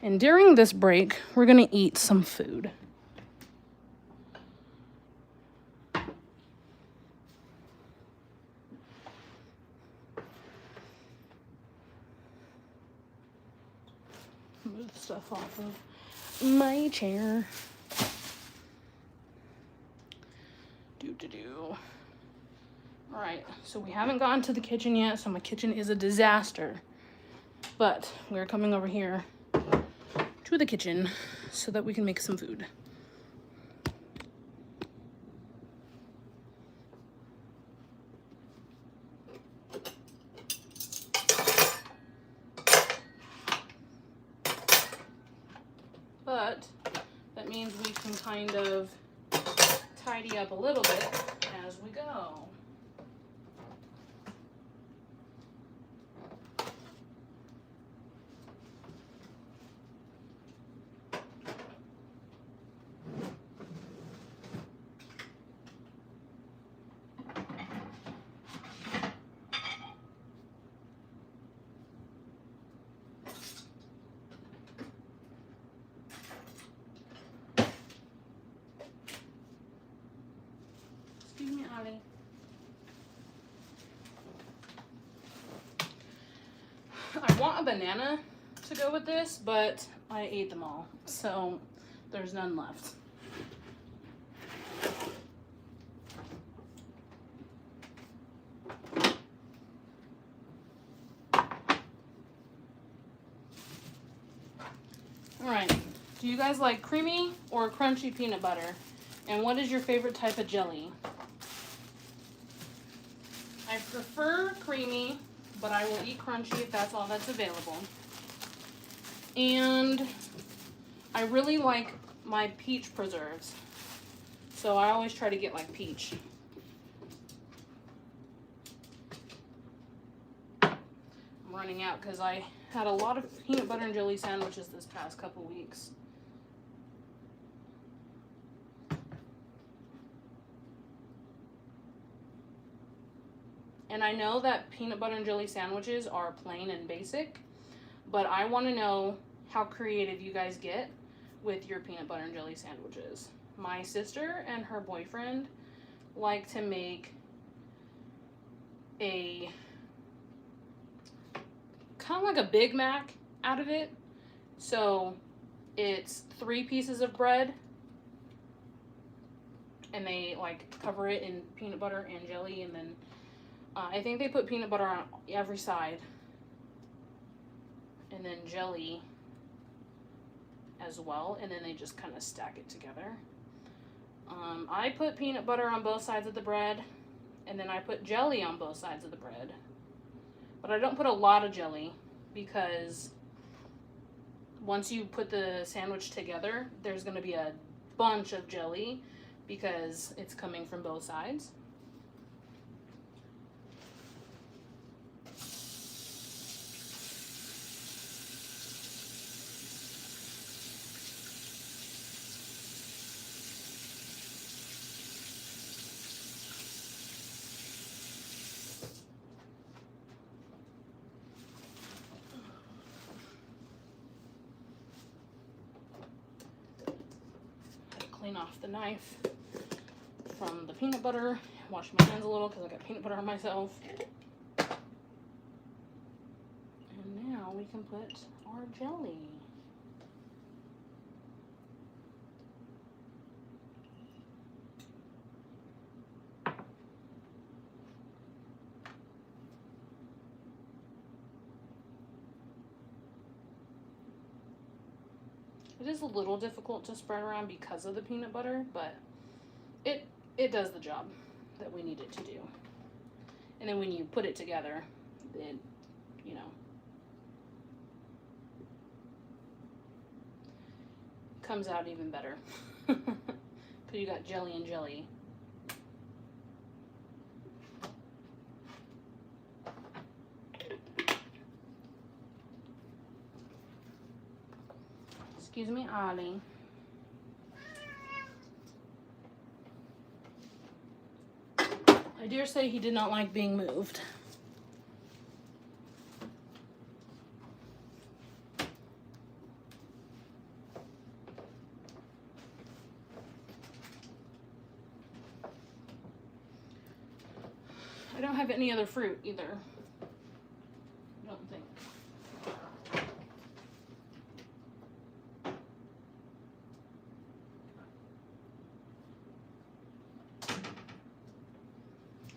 And during this break, we're gonna eat some food. Move stuff off of my chair. All right, so we haven't gotten to the kitchen yet, so my kitchen is a disaster. But we're coming over here to the kitchen so that we can make some food. But that means we can kind of tidy up a little bit as we go. Excuse me, Ollie. I want a banana to go with this, but I ate them all, so there's none left. All right, do you guys like creamy or crunchy peanut butter? And what is your favorite type of jelly? I prefer creamy, but I will eat crunchy if that's all that's available. And I really like my peach preserves, so I always try to get like peach. I'm running out because I had a lot of peanut butter and jelly sandwiches this past couple weeks. And I know that peanut butter and jelly sandwiches are plain and basic, but I want to know how creative you guys get with your peanut butter and jelly sandwiches. My sister and her boyfriend like to make a kind of like a Big Mac out of it. So it's 3 pieces of bread and they like cover it in peanut butter and jelly, and then I think they put peanut butter on every side and then jelly as well, and then they just kind of stack it together. I put peanut butter on both sides of the bread, and then I put jelly on both sides of the bread. But I don't put a lot of jelly because once you put the sandwich together, there's going to be a bunch of jelly because it's coming from both sides. Clean off the knife from the peanut butter. Wash my hands a little because I got peanut butter on myself. And now we can put our jelly. It is a little difficult to spread around because of the peanut butter, but it does the job that we need it to do. And then when you put it together, it, you know, comes out even better. Because you got jelly and jelly. Excuse me, Ollie. I dare say he did not like being moved. I don't have any other fruit either. I don't think.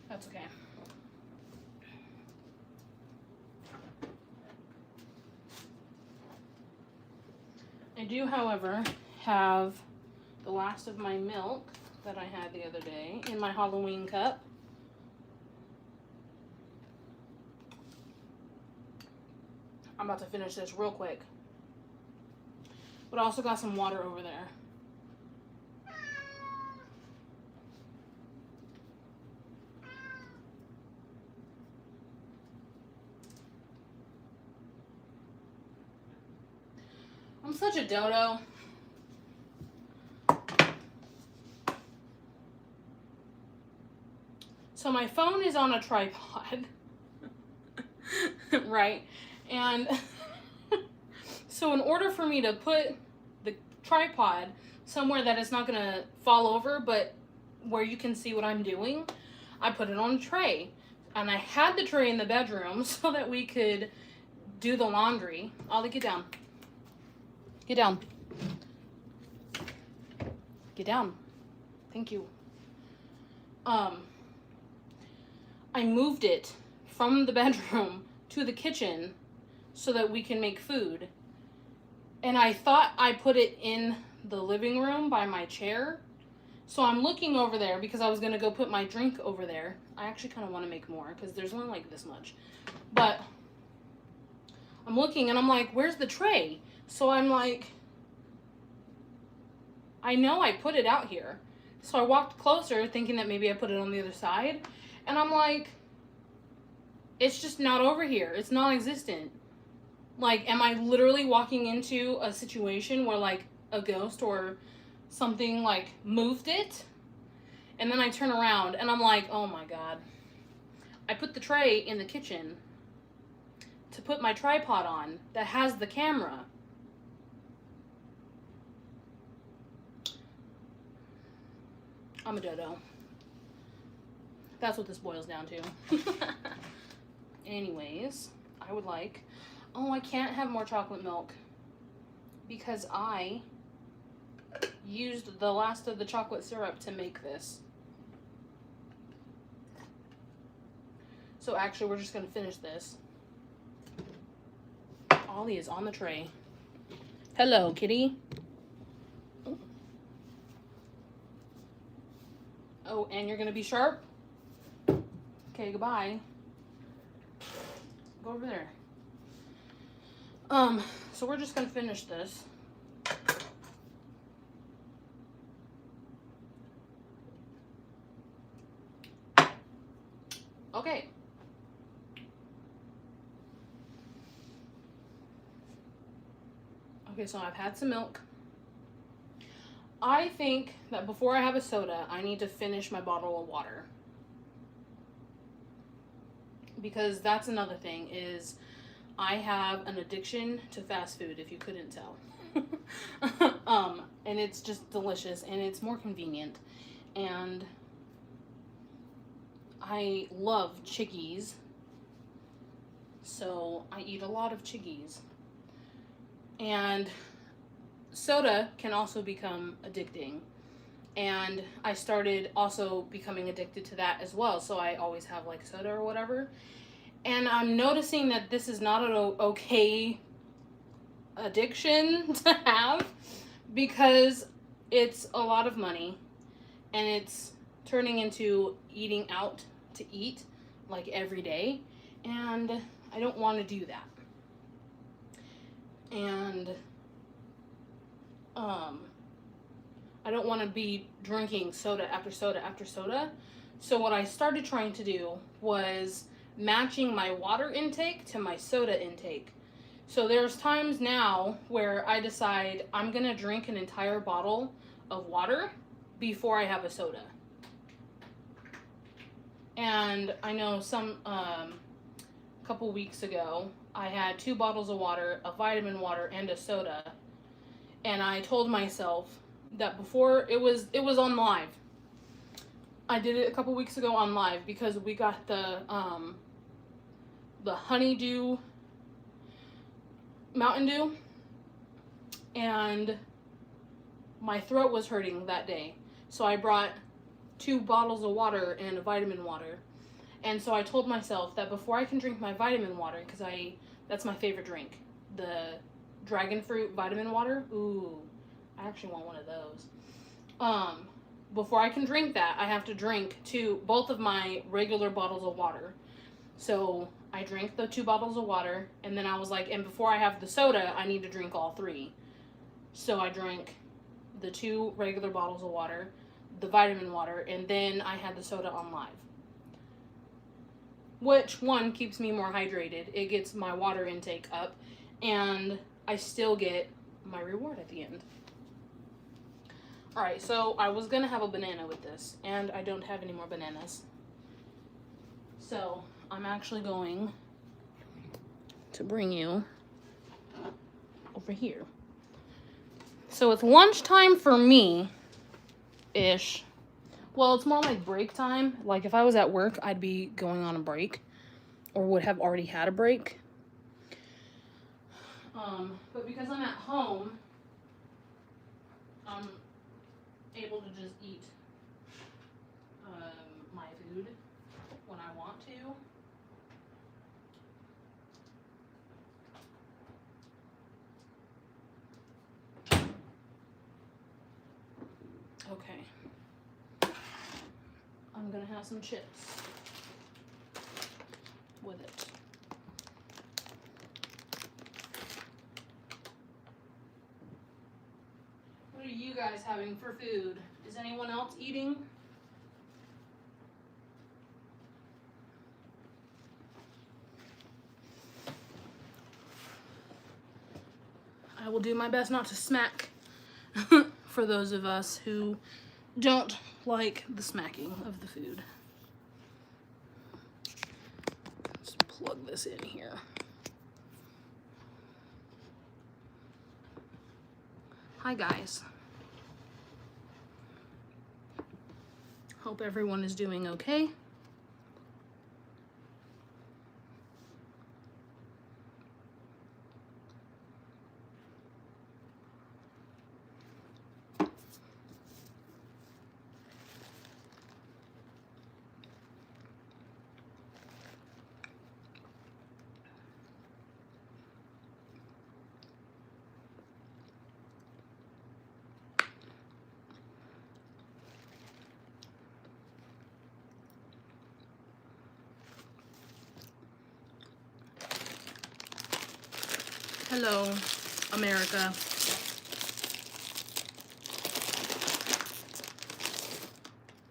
That's okay. I do, however, have the last of my milk that I had the other day in my Halloween cup. I'm about to finish this real quick. But I also got some water over there. I'm such a dodo. So my phone is on a tripod, right? And so in order for me to put the tripod somewhere that it's not gonna fall over, but where you can see what I'm doing, I put it on a tray. And I had the tray in the bedroom so that we could do the laundry. Ollie, get down. Get down. Get down. Thank you. I moved it from the bedroom to the kitchen so that we can make food. And I thought I put it in the living room by my chair. So I'm looking over there because I was going to go put my drink over there. I actually kind of want to make more because there's only like this much. But I'm looking and I'm like, where's the tray? So I'm like, I know I put it out here. So I walked closer thinking that maybe I put it on the other side. And I'm like, it's just not over here. It's non-existent. Like, am I literally walking into a situation where, like, a ghost or something, like, moved it? And then I turn around, and I'm like, oh, my God. I put the tray in the kitchen to put my tripod on that has the camera. I'm a dodo. That's what this boils down to. Anyways, I would like... Oh, I can't have more chocolate milk because I used the last of the chocolate syrup to make this. So actually, we're just going to finish this. Ollie is on the tray. Hello, kitty. Oh, and you're going to be sharp? Okay, goodbye. Go over there. So we're just gonna finish this. Okay. Okay, so I've had some milk. I think that before I have a soda, I need to finish my bottle of water. Because that's another thing is I have an addiction to fast food, if you couldn't tell. And it's just delicious and it's more convenient. And I love Chickies. So I eat a lot of Chickies. And soda can also become addicting. And I started also becoming addicted to that as well. So I always have like soda or whatever. And I'm noticing that this is not an okay addiction to have because it's a lot of money and it's turning into eating out to eat like every day. And I don't want to do that. And I don't want to be drinking soda after soda after soda. So what I started trying to do was matching my water intake to my soda intake. So there's times now where I decide I'm going to drink an entire bottle of water before I have a soda. And I know a couple weeks ago, I had 2 bottles of water, a vitamin water, and a soda. And I told myself that before it was on live. I did it a couple weeks ago on live because we got the honeydew Mountain Dew, and my throat was hurting that day. So I brought 2 bottles of water and a vitamin water. And so I told myself that before I can drink my vitamin water, because that's my favorite drink, the dragon fruit vitamin water. Ooh, I actually want one of those. Before I can drink that, I have to drink both of my regular bottles of water. So I drank the 2 bottles of water, and then I was like, and before I have the soda, I need to drink all 3. So I drank the 2 regular bottles of water, the vitamin water, and then I had the soda on live. Which, one, keeps me more hydrated. It gets my water intake up, and I still get my reward at the end. Alright, so I was going to have a banana with this, and I don't have any more bananas. So I'm actually going to bring you over here. So it's lunchtime for me-ish. Well, it's more like break time. Like if I was at work, I'd be going on a break or would have already had a break. But because I'm at home, I'm able to just eat my food when I want to. Okay. I'm gonna have some chips with it. What are you guys having for food? Is anyone else eating? I will do my best not to smack for those of us who don't like the smacking of the food. Let's plug this in here. Hi guys. Hope everyone is doing okay. Hello, America.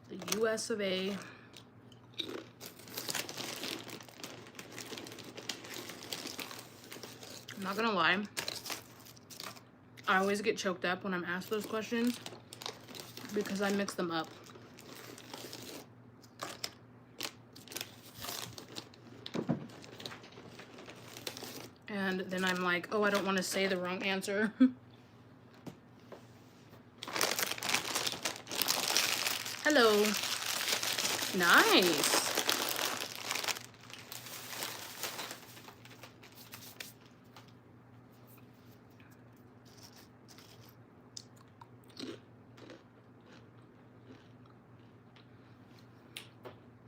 The US of A. I'm not gonna lie. I always get choked up when I'm asked those questions because I mix them up. And then I'm like, oh, I don't want to say the wrong answer. Hello. Nice.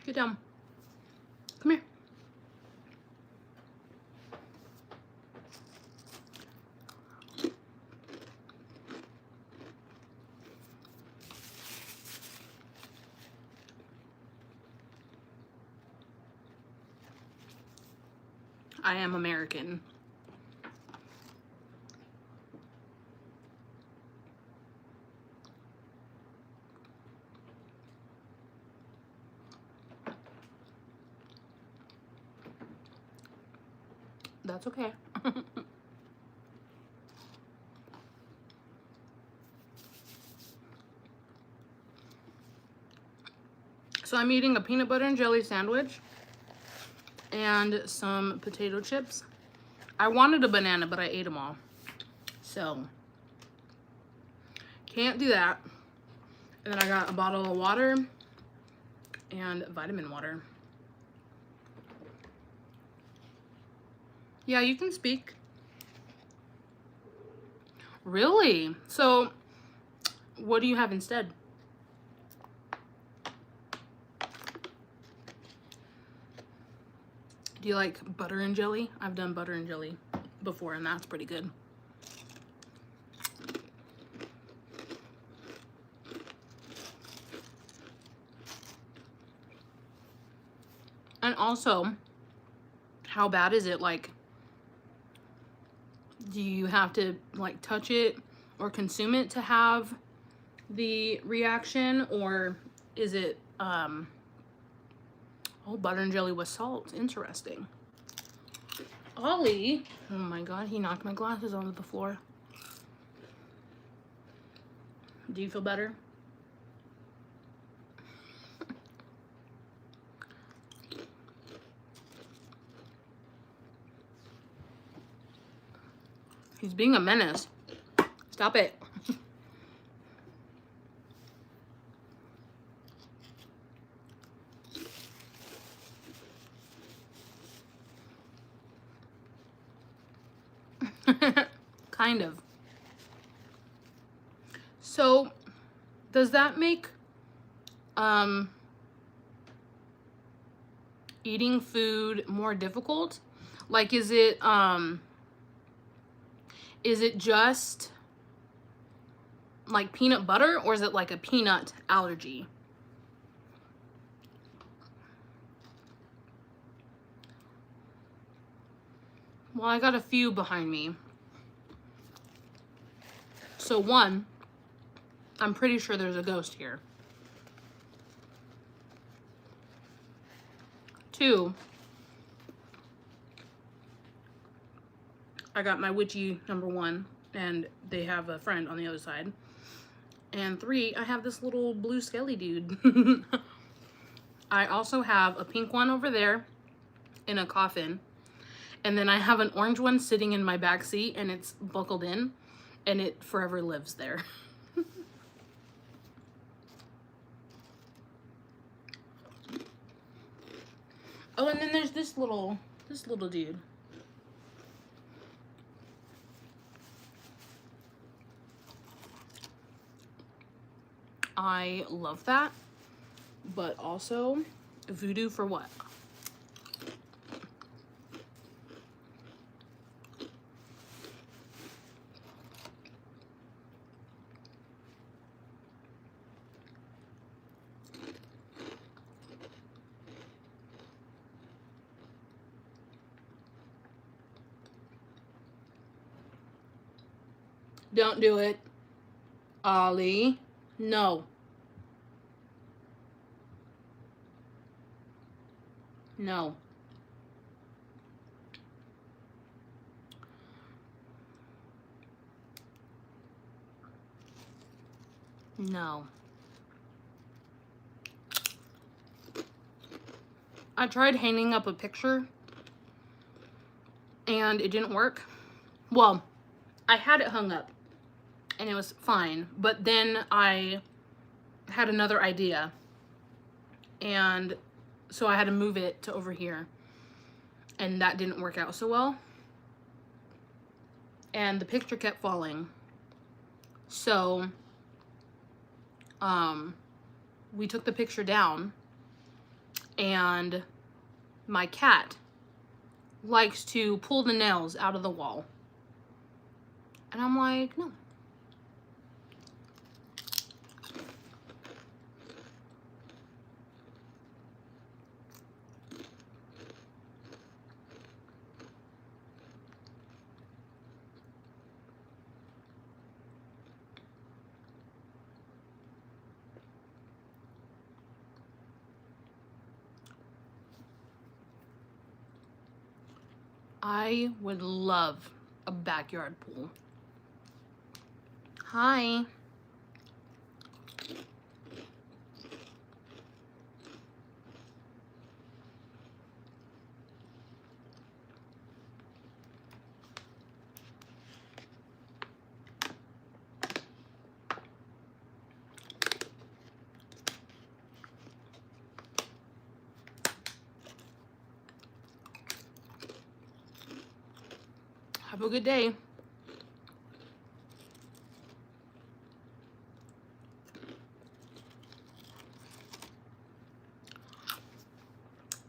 Get down. Come here. I am American. That's okay. So I'm eating a peanut butter and jelly sandwich and some potato chips. I wanted a banana, but I ate them all. So, can't do that. And then I got a bottle of water and vitamin water. Yeah, you can speak. Really? So, what do you have instead? Do you like butter and jelly? I've done butter and jelly before, and that's pretty good. And also, how bad is it? Like, do you have to like touch it or consume it to have the reaction, or is it oh, butter and jelly with salt? Interesting. Ollie, oh my god, he knocked my glasses onto the floor. Do you feel better? He's being a menace. Stop it. Kind of. So, does that make eating food more difficult? Like, is it just like peanut butter, or is it like a peanut allergy? Well, I got a few behind me. So one, I'm pretty sure there's a ghost here. Two, I got my witchy #1, and they have a friend on the other side. And three, I have this little blue skelly dude. I also have a pink one over there in a coffin. And then I have an orange one sitting in my back seat, and it's buckled in, and it forever lives there. Oh, and then there's this little dude. I love that, but also voodoo for what? Don't do it, Ollie. No. No. No. I tried hanging up a picture and it didn't work. Well, I had it hung up and it was fine, but then I had another idea, and so I had to move it to over here, and that didn't work out so well, and the picture kept falling. So we took the picture down, and my cat likes to pull the nails out of the wall, and I'm like, no. I would love a backyard pool. Hi. Have a good day.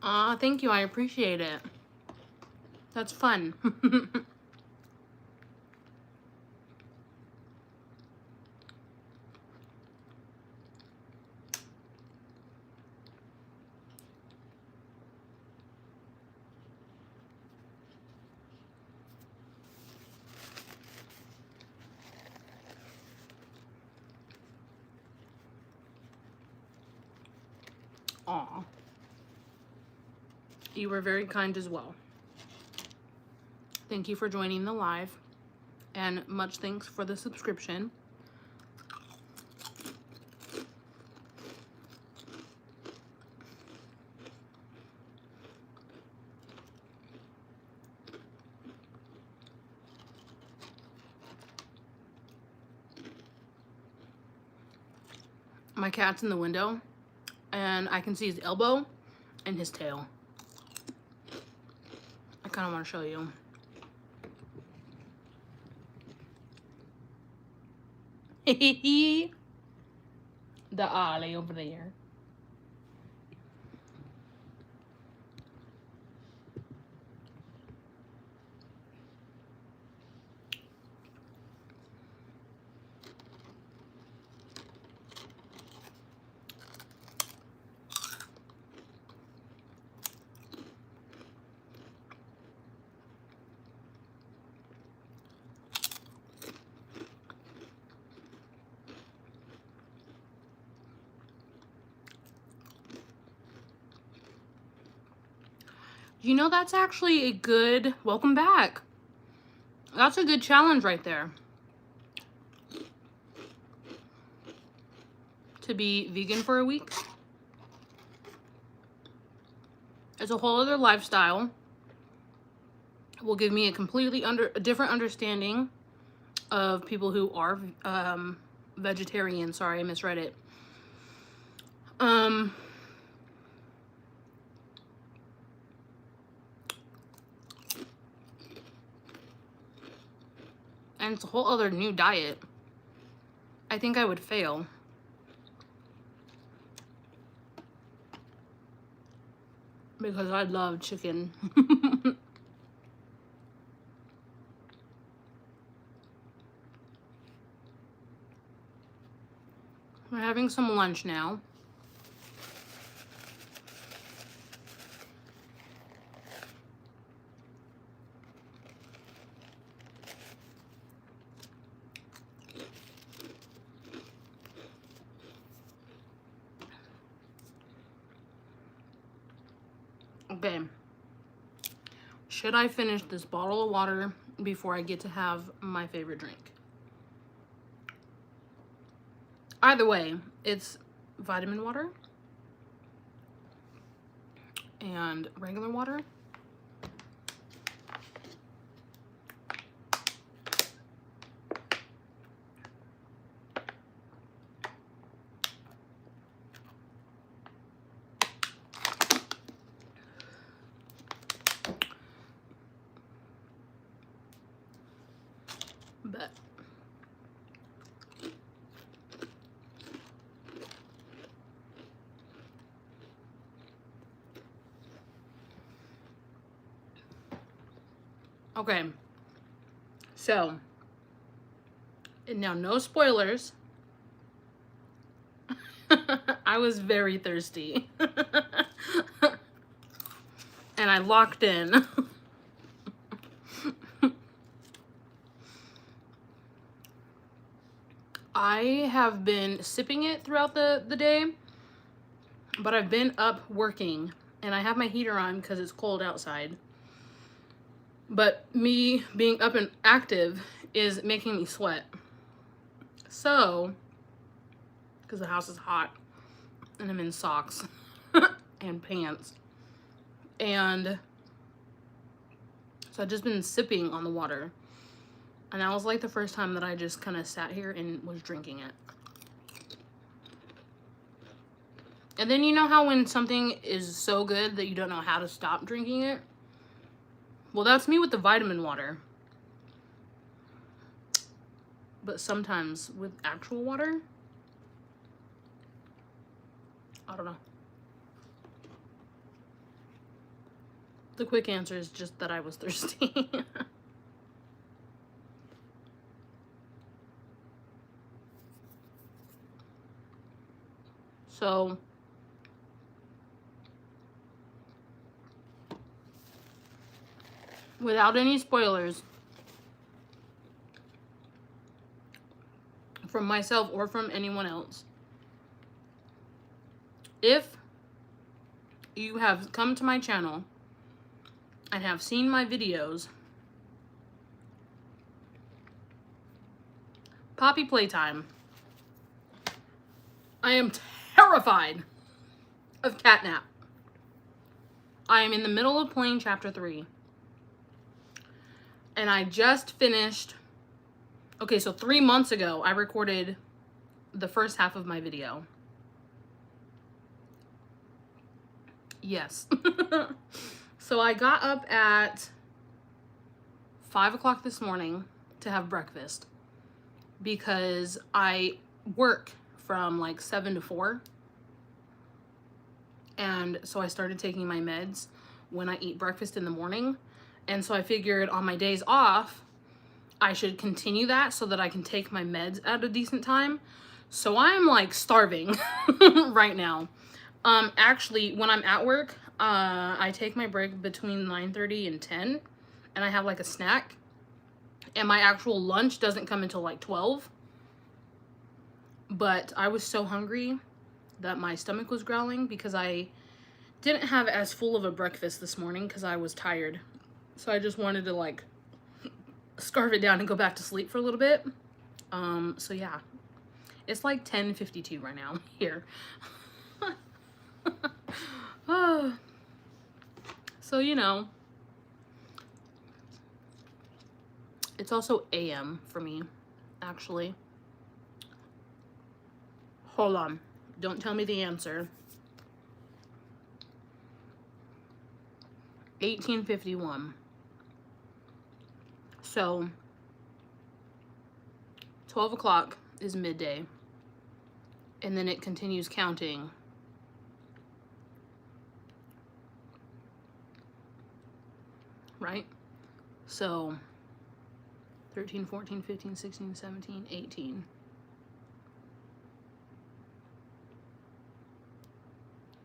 Aw, thank you. I appreciate it. That's fun. Aw. You were very kind as well. Thank you for joining the live. And much thanks for the subscription. My cat's in the window, and I can see his elbow and his tail. I kind of want to show you. The Ollie over there. You know, that's actually a good, welcome back. That's a good challenge right there. To be vegan for a week. It's a whole other lifestyle. It will give me a completely different understanding of people who are vegetarian. Sorry, I misread it. And it's a whole other new diet. I think I would fail. Because I love chicken. We're having some lunch now. Okay. Should I finish this bottle of water before I get to have my favorite drink? Either way, it's vitamin water and regular water. But okay, so now no spoilers. I was very thirsty and I locked in. I have been sipping it throughout the day, but I've been up working and I have my heater on because it's cold outside. But me being up and active is making me sweat. So, because the house is hot and I'm in socks and pants. And so I've just been sipping on the water. And that was like the first time that I just kind of sat here and was drinking it. And then you know how when something is so good that you don't know how to stop drinking it? Well, that's me with the vitamin water. But sometimes with actual water, I don't know. The quick answer is just that I was thirsty. So, without any spoilers from myself or from anyone else, if you have come to my channel and have seen my videos, Poppy Playtime, I am terrified of Catnap. I am in the middle of playing chapter 3. And I just finished... Okay, so 3 months ago, I recorded the first half of my video. Yes. So I got up at 5 o'clock this morning to have breakfast because I work from like 7 to 4. And so I started taking my meds when I eat breakfast in the morning. And so I figured on my days off, I should continue that so that I can take my meds at a decent time. So I'm like starving right now. Actually, when I'm at work, I take my break between 9:30 and 10, and I have like a snack. And my actual lunch doesn't come until like 12. But I was so hungry that my stomach was growling because I didn't have as full of a breakfast this morning because I was tired. So I just wanted to like scarf it down and go back to sleep for a little bit. So yeah, it's like 10:52 right now here. So, you know, it's also AM for me, actually. Hold on. Don't tell me the answer. 1851. So, 12 o'clock is midday. And then it continues counting. Right? So, 13, 14, 15, 16, 17, 18.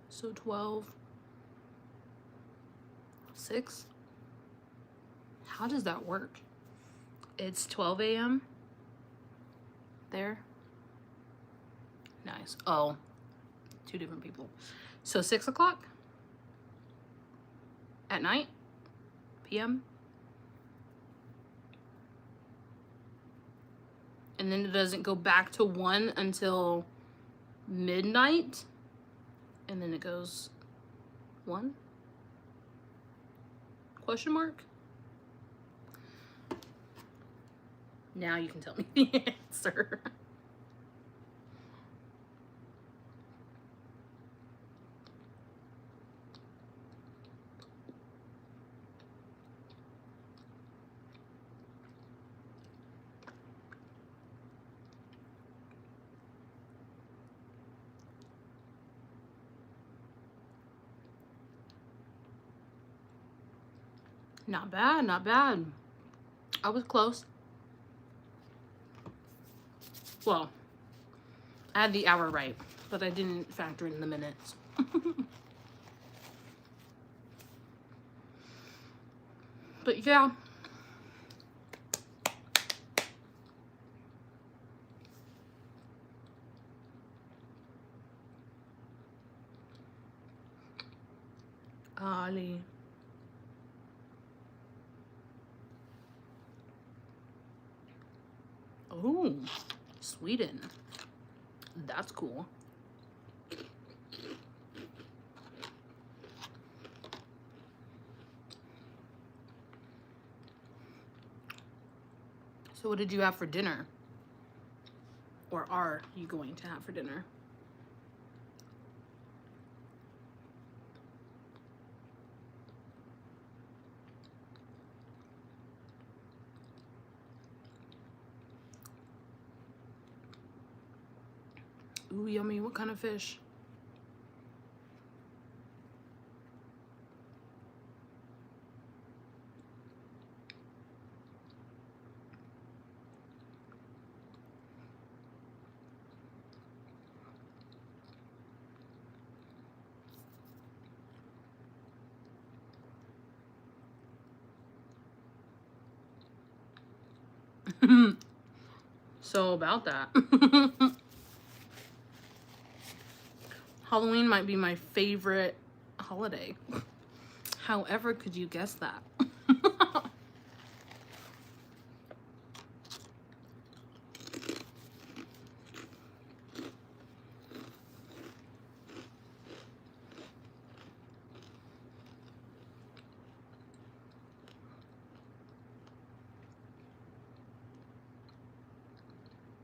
So 12, 6. How does that work? It's 12 a.m. there. Nice. Oh, 2 different people. So 6 o'clock at night, p.m. And then it doesn't go back to 1 until midnight. And then it goes 1? Question mark? Now you can tell me the answer. Not bad, not bad. I was close. Well, I had the hour right, but I didn't factor in the minutes. But yeah. Ali. Oh, Sweden. That's cool. So what did you have for dinner? Or are you going to have for dinner? Ooh, yummy. What kind of fish? So about that. Halloween might be my favorite holiday. However, could you guess that?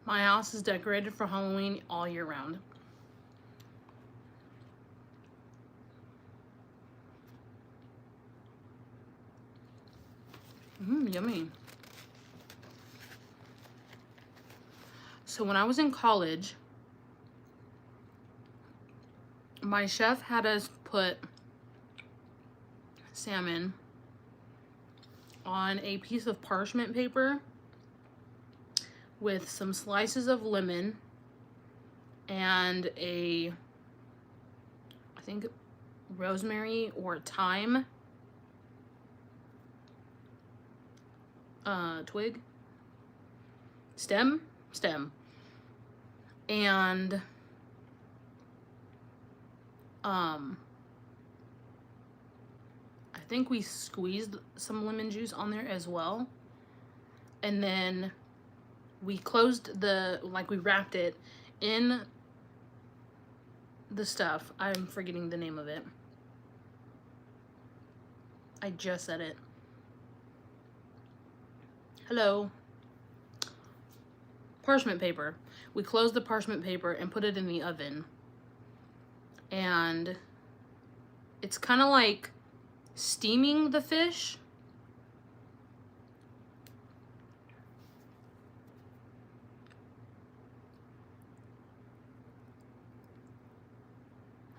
My house is decorated for Halloween all year round. Yummy. So when I was in college, my chef had us put salmon on a piece of parchment paper with some slices of lemon and I think rosemary or thyme twig, stem, and I think we squeezed some lemon juice on there as well, and then we closed we wrapped it in the stuff. I'm forgetting the name of it. I just said it. Hello. Parchment paper. We closed the parchment paper and put it in the oven. And it's kind of like steaming the fish.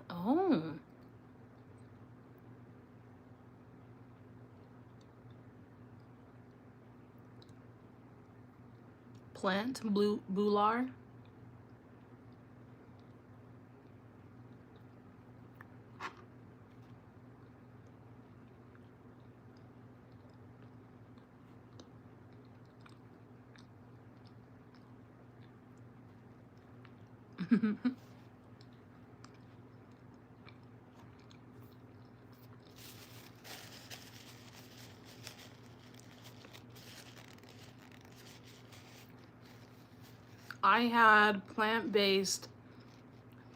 Oh. Plant blue boular. I had plant-based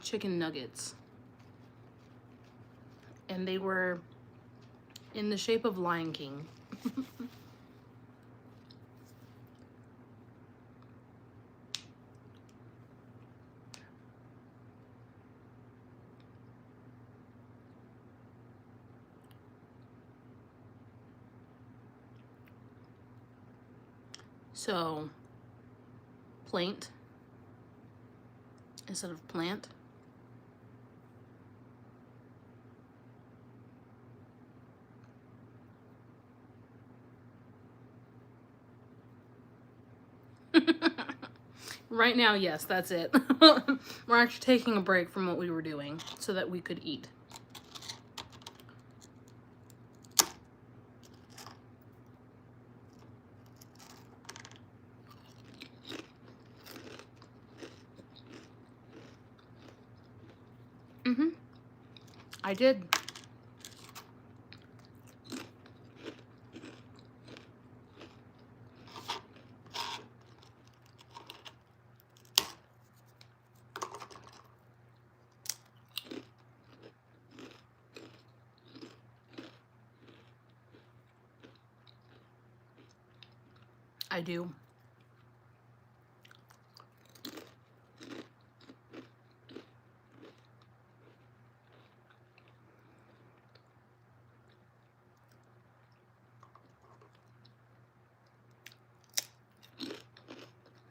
chicken nuggets, and they were in the shape of Lion King. So, plant instead of plant. Right now, yes, that's it. We're actually taking a break from what we were doing so that we could eat. I did. I do.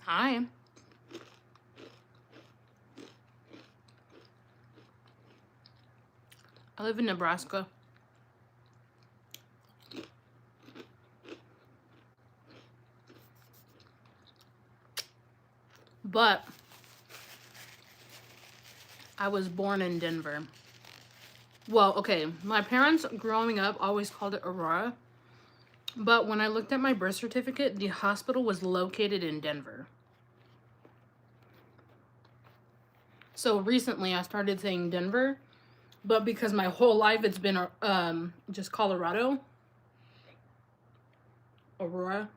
Hi. I live in Nebraska. But I was born in Denver. Well, okay, my parents growing up always called it Aurora. But when I looked at my birth certificate, the hospital was located in Denver. So recently I started saying Denver, but because my whole life it's been just Colorado, Aurora.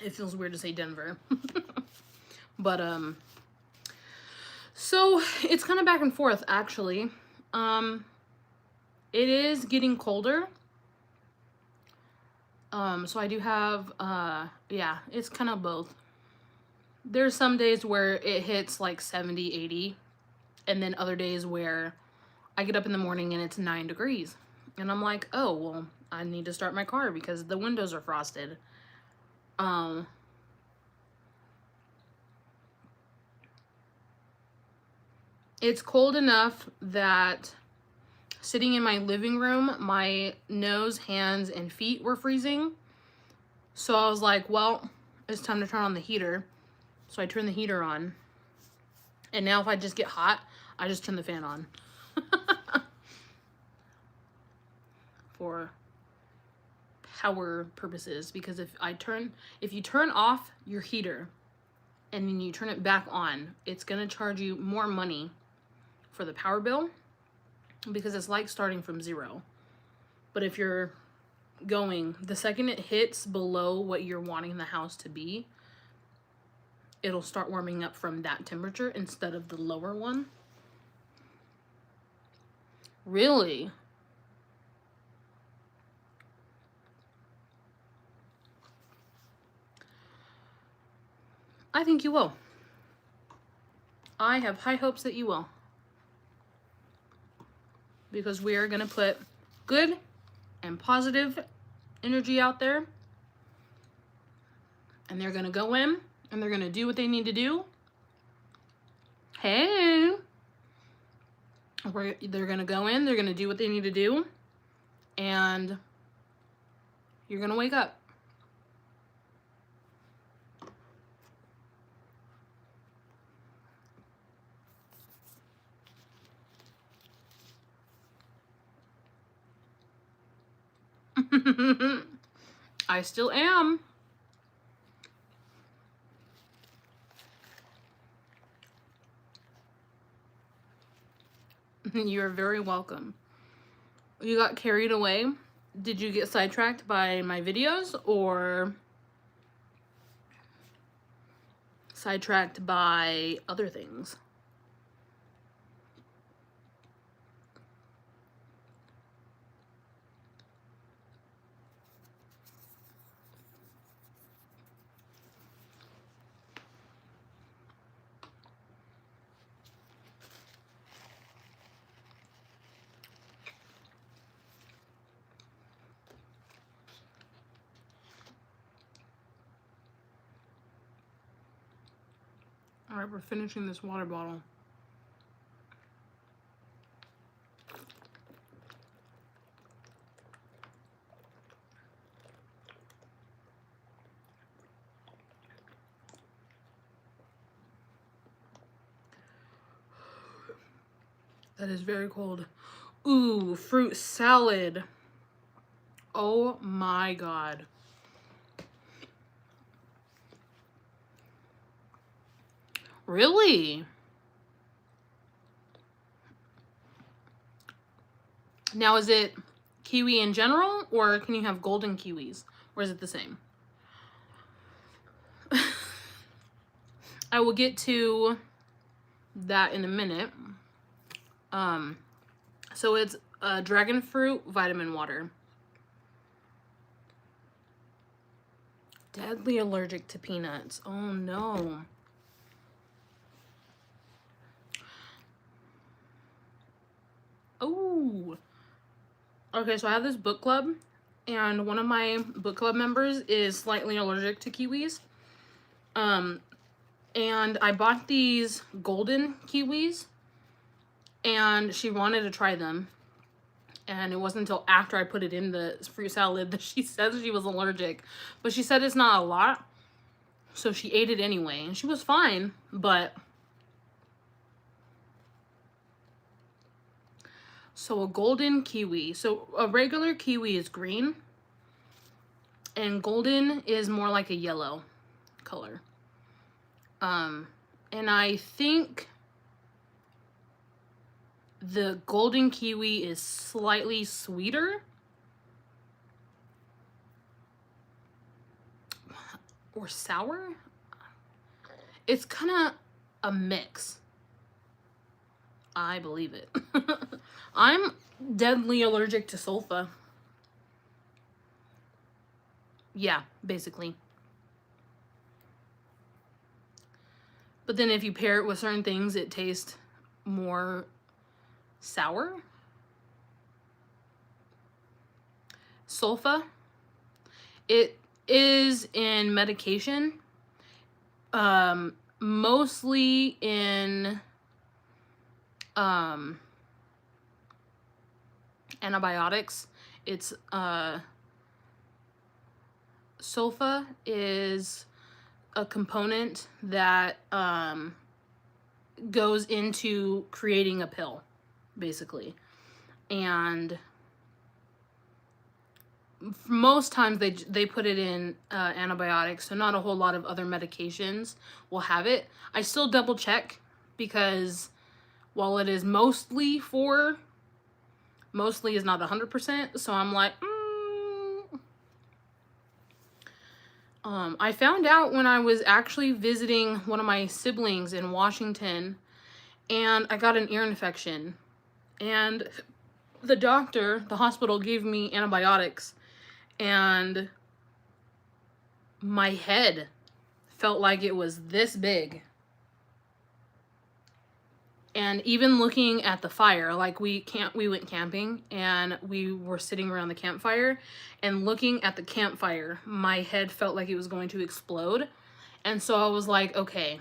It feels weird to say Denver. But so it's kind of back and forth actually. It is getting colder. So I do have yeah, it's kind of both. There's some days where it hits like 70, 80, and then other days where I get up in the morning and it's 9 degrees. And I'm like, oh, well, I need to start my car because the windows are frosted. It's cold enough that sitting in my living room, my nose, hands, and feet were freezing. So I was like, well, it's time to turn on the heater. So I turned the heater on. And now if I just get hot, I just turn the fan on. For power purposes. Because if you turn off your heater and then you turn it back on, it's gonna charge you more money for the power bill because it's like starting from zero. But if you're going, the second it hits below what you're wanting the house to be, it'll start warming up from that temperature instead of the lower one. Really? I think you will. I have high hopes that you will. Because we are going to put good and positive energy out there. And they're going to go in and they're going to do what they need to do. Hey. They're going to go in, they're going to do what they need to do. And you're going to wake up. I still am. You're very welcome. You got carried away. Did you get sidetracked by my videos or sidetracked by other things? All right, we're finishing this water bottle. That is very cold. Ooh, fruit salad. Oh my God. Really? Now, is it kiwi in general, or can you have golden kiwis? Or is it the same? I will get to that in a minute. So it's dragon fruit vitamin water. Deadly allergic to peanuts. Oh no. Oh. Okay, so I have this book club, and one of my book club members is slightly allergic to kiwis. And I bought these golden kiwis, and she wanted to try them. And it wasn't until after I put it in the fruit salad that she said she was allergic. But she said it's not a lot, so she ate it anyway, and she was fine. But so a golden kiwi. So a regular kiwi is green, and golden is more like a yellow color. And I think the golden kiwi is slightly sweeter. Or sour? It's kind of a mix. I believe it. I'm deadly allergic to sulfa. Yeah, basically. But then if you pair it with certain things, it tastes more sour. Sulfa, it is in medication, mostly in antibiotics. It's sulfa is a component that goes into creating a pill, basically. And most times they put it in antibiotics, so not a whole lot of other medications will have it. I still double check, because while it is mostly is not 100%, so I'm like, I found out when I was actually visiting one of my siblings in Washington, and I got an ear infection, and the hospital gave me antibiotics, and my head felt like it was this big. And even looking at the fire, like we went camping, and we were sitting around the campfire, and looking at the campfire, my head felt like it was going to explode. And so I was like, okay,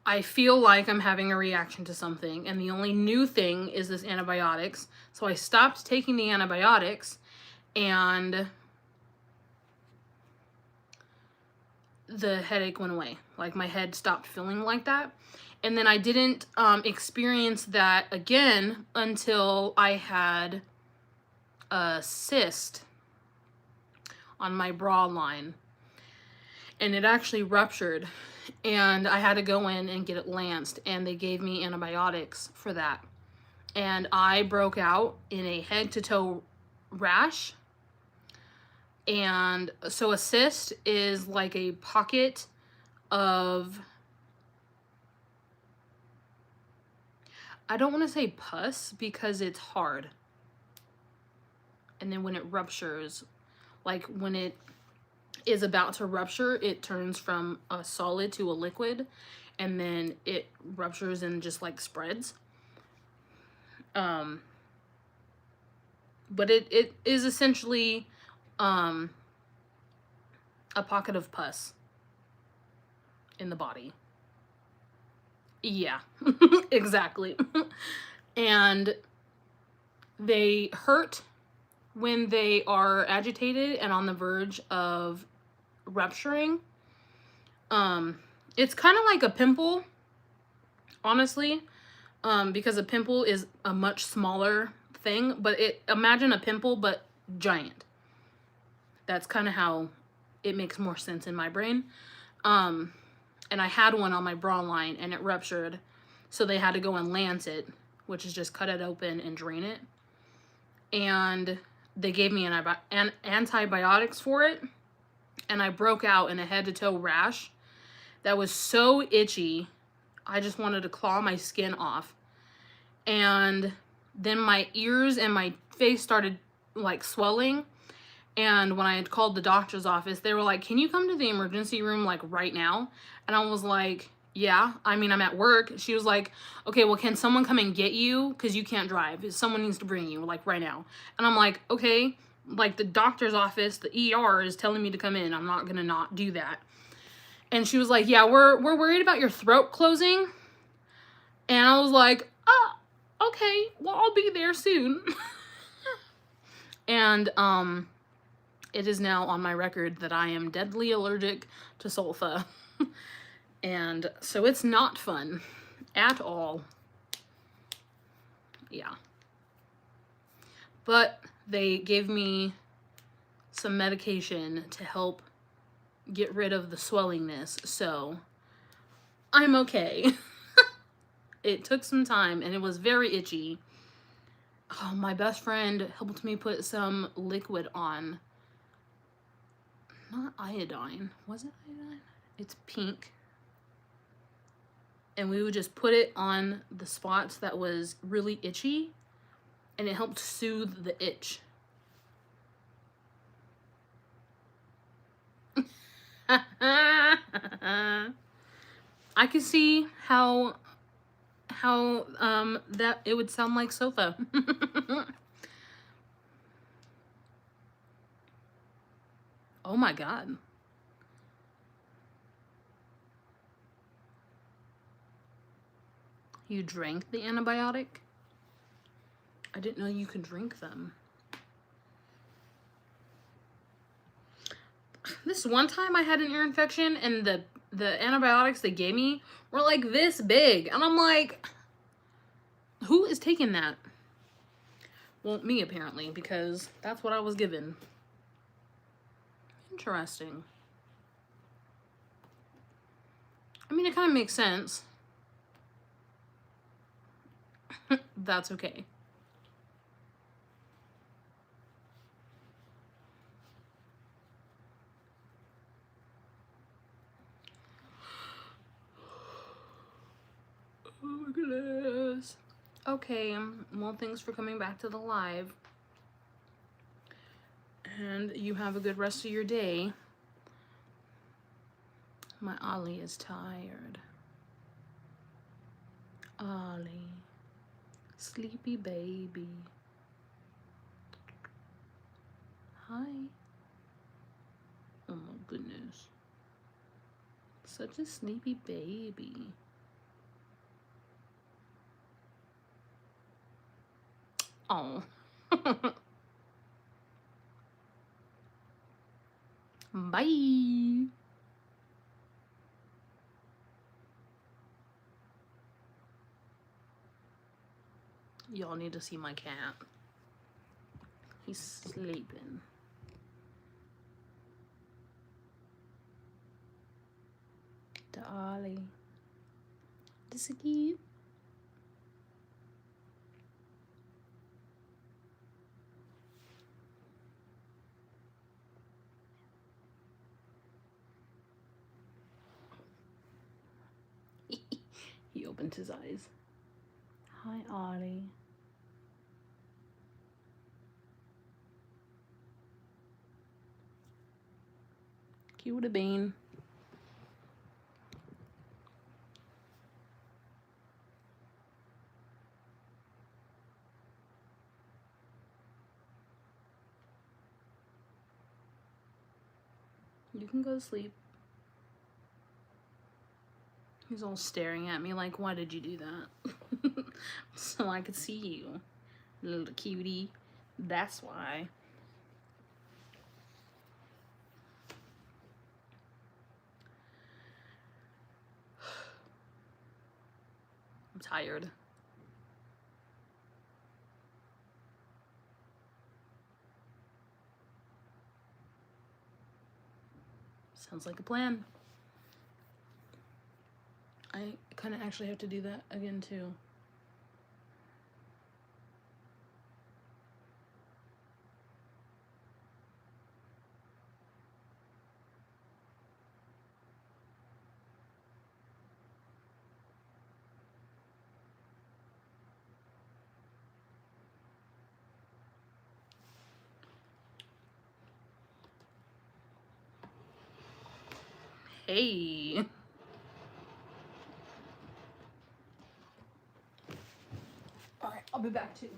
I feel like I'm having a reaction to something, and the only new thing is this antibiotics. So I stopped taking the antibiotics, and the headache went away. Like, my head stopped feeling like that. And then I didn't experience that again until I had a cyst on my bra line. And it actually ruptured. And I had to go in and get it lanced. And they gave me antibiotics for that. And I broke out in a head-to-toe rash. And so a cyst is like a pocket of, I don't want to say pus because it's hard. And then when it ruptures, like when it is about to rupture, it turns from a solid to a liquid, and then it ruptures and just like spreads. But it is essentially a pocket of pus in the body. Yeah, exactly. And they hurt when they are agitated and on the verge of rupturing. It's kind of like a pimple, honestly, because a pimple is a much smaller thing, but imagine a pimple but giant. That's kind of how it makes more sense in my brain. And I had one on my bra line, and it ruptured, so they had to go and lance it, which is just cut it open and drain it. And they gave me antibiotics for it, and I broke out in a head-to-toe rash that was so itchy, I just wanted to claw my skin off. And then my ears and my face started like swelling. And when I had called the doctor's office, they were like, can you come to the emergency room like right now? And I was like, yeah, I mean, I'm at work. She was like, okay, well, can someone come and get you? Because you can't drive. Someone needs to bring you like right now. And I'm like, okay. Like, the doctor's office, the ER is telling me to come in. I'm not gonna not do that. And she was like, yeah, we're worried about your throat closing. And I was like, oh, okay, well, I'll be there soon. And it is now on my record that I am deadly allergic to sulfa. And so it's not fun at all. Yeah. But they gave me some medication to help get rid of the swellingness, so I'm okay. It took some time and it was very itchy. Oh, my best friend helped me put some liquid on. Not iodine. Was it iodine? It's pink. And we would just put it on the spots that was really itchy, and it helped soothe the itch. I could see how that it would sound like sofa. Oh my god. You drank the antibiotic? I didn't know you could drink them. This one time I had an ear infection and the antibiotics they gave me were like this big. And I'm like, who is taking that? Well, me apparently, because that's what I was given. Interesting. I mean, it kind of makes sense. That's okay. Oh my goodness. Okay, well, thanks for coming back to the live. And you have a good rest of your day. My Ollie is tired. Ollie. Sleepy baby. Hi. Oh my goodness. Such a sleepy baby. Oh. Bye. Y'all need to see my cat. He's sleeping. Ollie. This is cute. He opened his eyes. Hi, Ollie. Cute bean. You can go to sleep. He's all staring at me like, why did you do that? So I could see you, little cutie. That's why. I'm tired. Sounds like a plan. I kind of actually have to do that again too. Hey. All right, I'll be back too.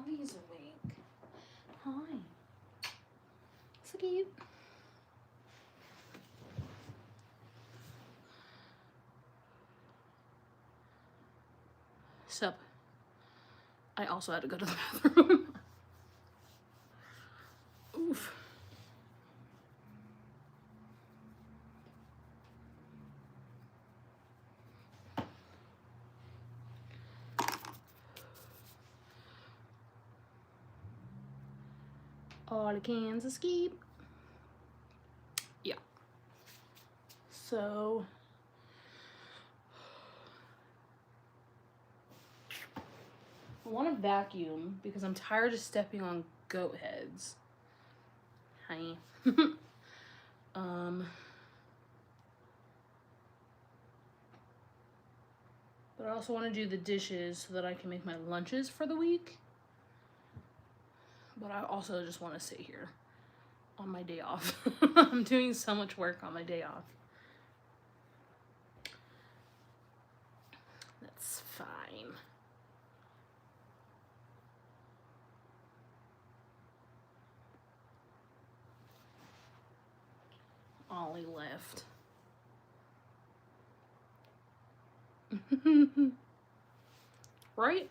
Ollie's awake. Hi. So cute. Sup. I also had to go to the bathroom. Oof. All the cans escape. Yeah. So I want to vacuum because I'm tired of stepping on goat heads. Hi. But I also want to do the dishes so that I can make my lunches for the week. But I also just want to sit here on my day off. I'm doing so much work on my day off. That's fine. Ollie left. Right?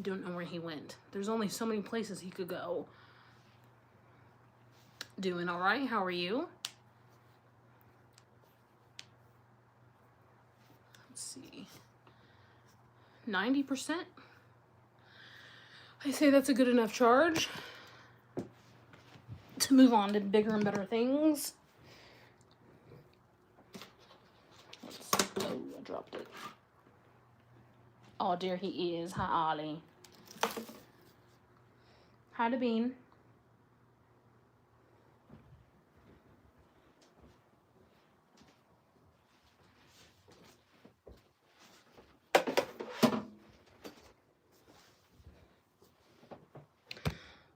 Don't know where he went. There's only so many places he could go. Doing all right? How are you? Let's see. 90%? I say that's a good enough charge to move on to bigger and better things. Oh, I dropped it. Oh, dear, he is. Hi, Ollie. Hi, the bean.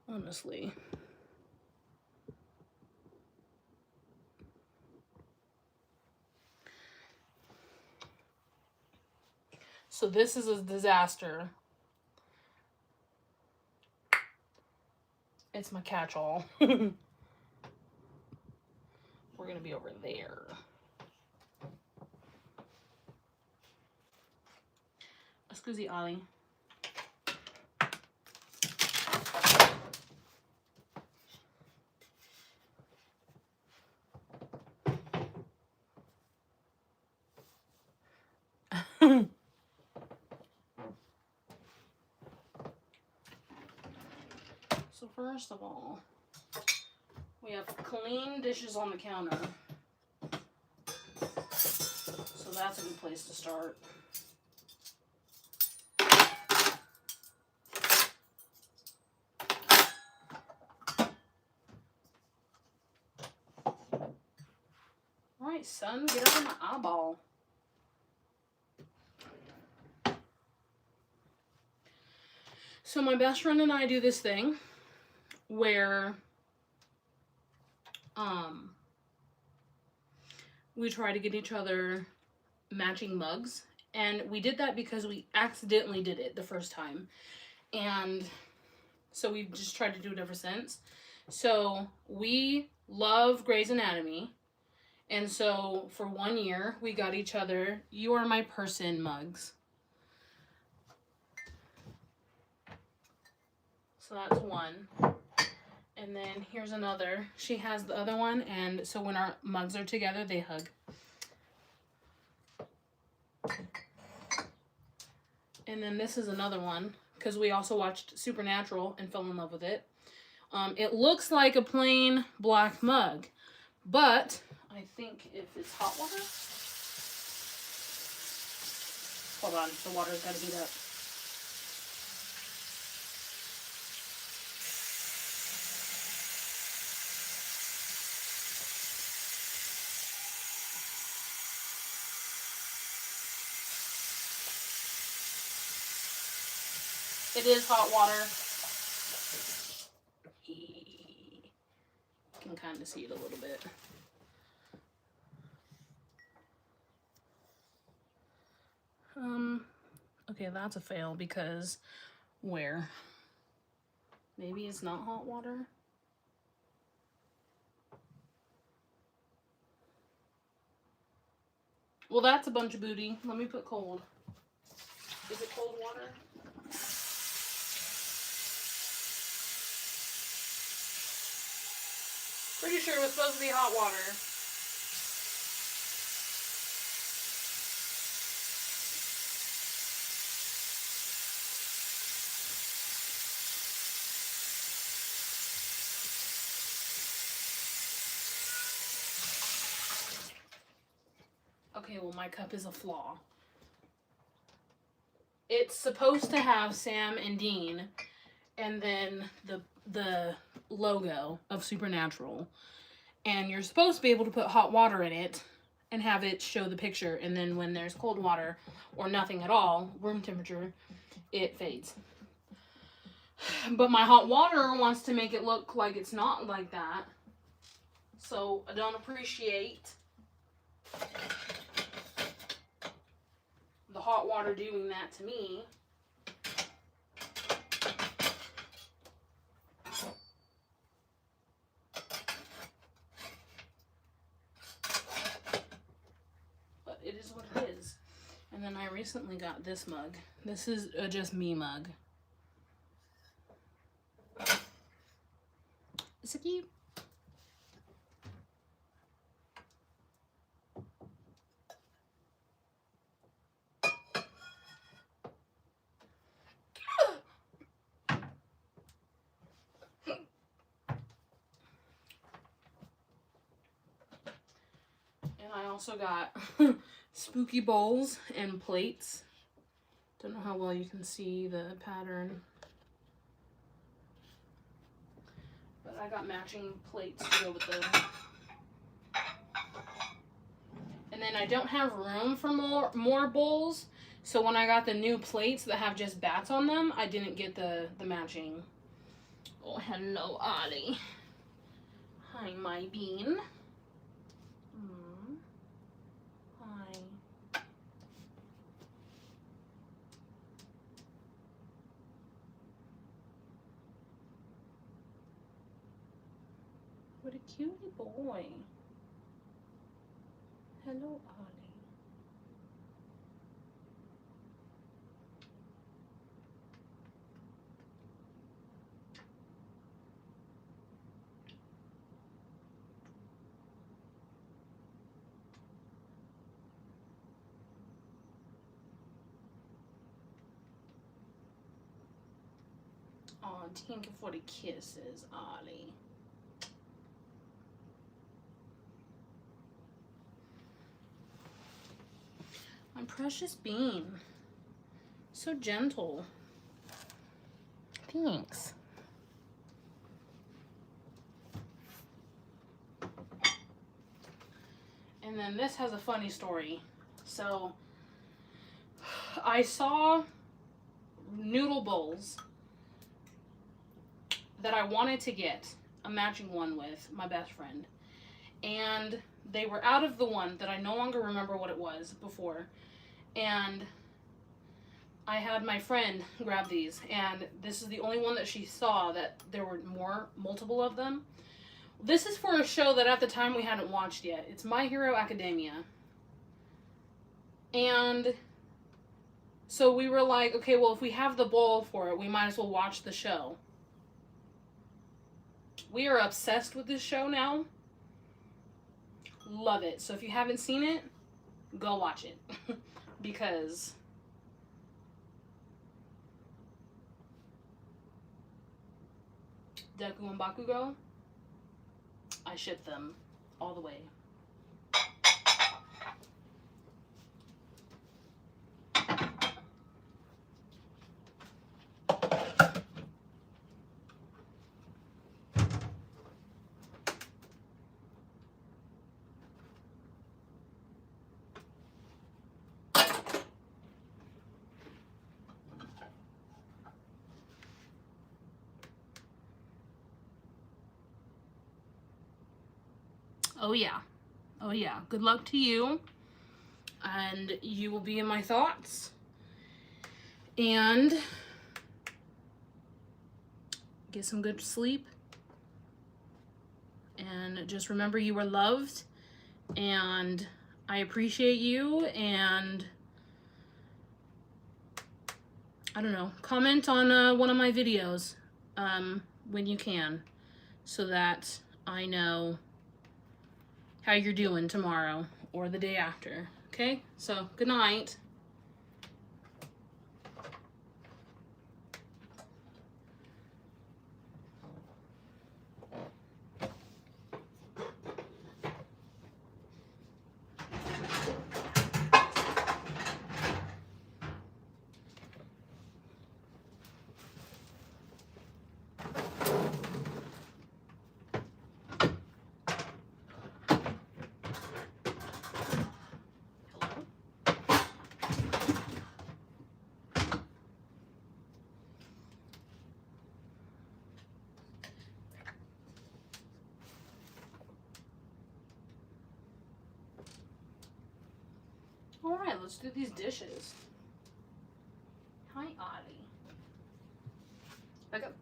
Honestly. So this is a disaster. It's my catch-all. We're gonna be over there. Scusi, Ollie. So first of all, we have clean dishes on the counter. So that's a good place to start. All right, son, get out of my eyeball. So my best friend and I do this thing where we try to get each other matching mugs. And we did that because we accidentally did it the first time. And so we've just tried to do it ever since. So we love Grey's Anatomy. And so for 1 year, we got each other You Are My Person mugs. So that's one. And then here's another. She has the other one. And so when our mugs are together, they hug. And then this is another one, because we also watched Supernatural and fell in love with it. It looks like a plain black mug, but I think if it's hot water... Hold on, the water's got to heat up. It is hot water. You can kind of see it a little bit. Okay, that's a fail because where? Maybe it's not hot water? Well, that's a bunch of booty. Let me put cold. Is it cold water? Pretty sure it was supposed to be hot water. Okay, well, my cup is a flaw. It's supposed to have Sam and Dean, and then the logo of Supernatural. And you're supposed to be able to put hot water in it and have it show the picture. And then when there's cold water or nothing at all, room temperature, it fades. But my hot water wants to make it look like it's not like that. So I don't appreciate the hot water doing that to me. But it is what it is. And then I recently got this mug. This is a Just Me mug. Is it cute? And I also got spooky bowls and plates. Don't know how well you can see the pattern. But I got matching plates to go with them. And then I don't have room for more bowls. So when I got the new plates that have just bats on them, I didn't get the matching. Oh, hello, Ollie. Hi, my bean. Hi. What a cutie boy. Hello, Ollie. Oh, thank you for the kisses, Ollie. My precious bean. So gentle. Thanks. And then this has a funny story. So, I saw noodle bowls that I wanted to get a matching one with my best friend. And they were out of the one that I no longer remember what it was before. And I had my friend grab these, and this is the only one that she saw that there were multiple of them. This is for a show that at the time we hadn't watched yet. It's My Hero Academia. And so we were like, okay, well, if we have the bowl for it, we might as well watch the show. We are obsessed with this show now. Love it. So if you haven't seen it, go watch it. Because Deku and Bakugo, I ship them all the way. Oh yeah. Oh yeah. Good luck to you. And you will be in my thoughts. and get some good sleep. And just remember you are loved, and I appreciate you, and I don't know, comment on one of my videos when you can, so that I know how you're doing tomorrow or the day after. Okay? So, good night. All right, let's do these dishes. Hi, Ollie. Back up.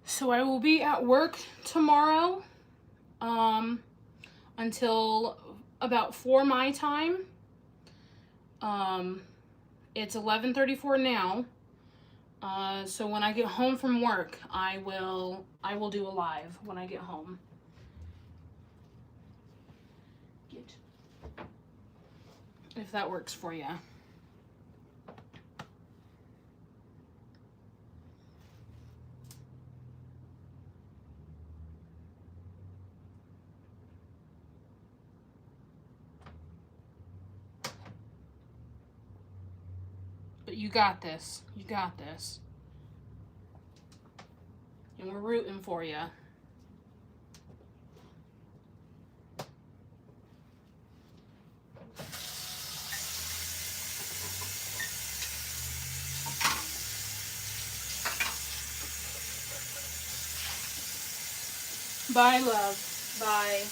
So I will be at work tomorrow until about 4 my time. It's 11:34 now. So when I get home from work, I will do a live when I get home. If that works for you. But you got this. You got this. And we're rooting for you. Bye, love. Bye.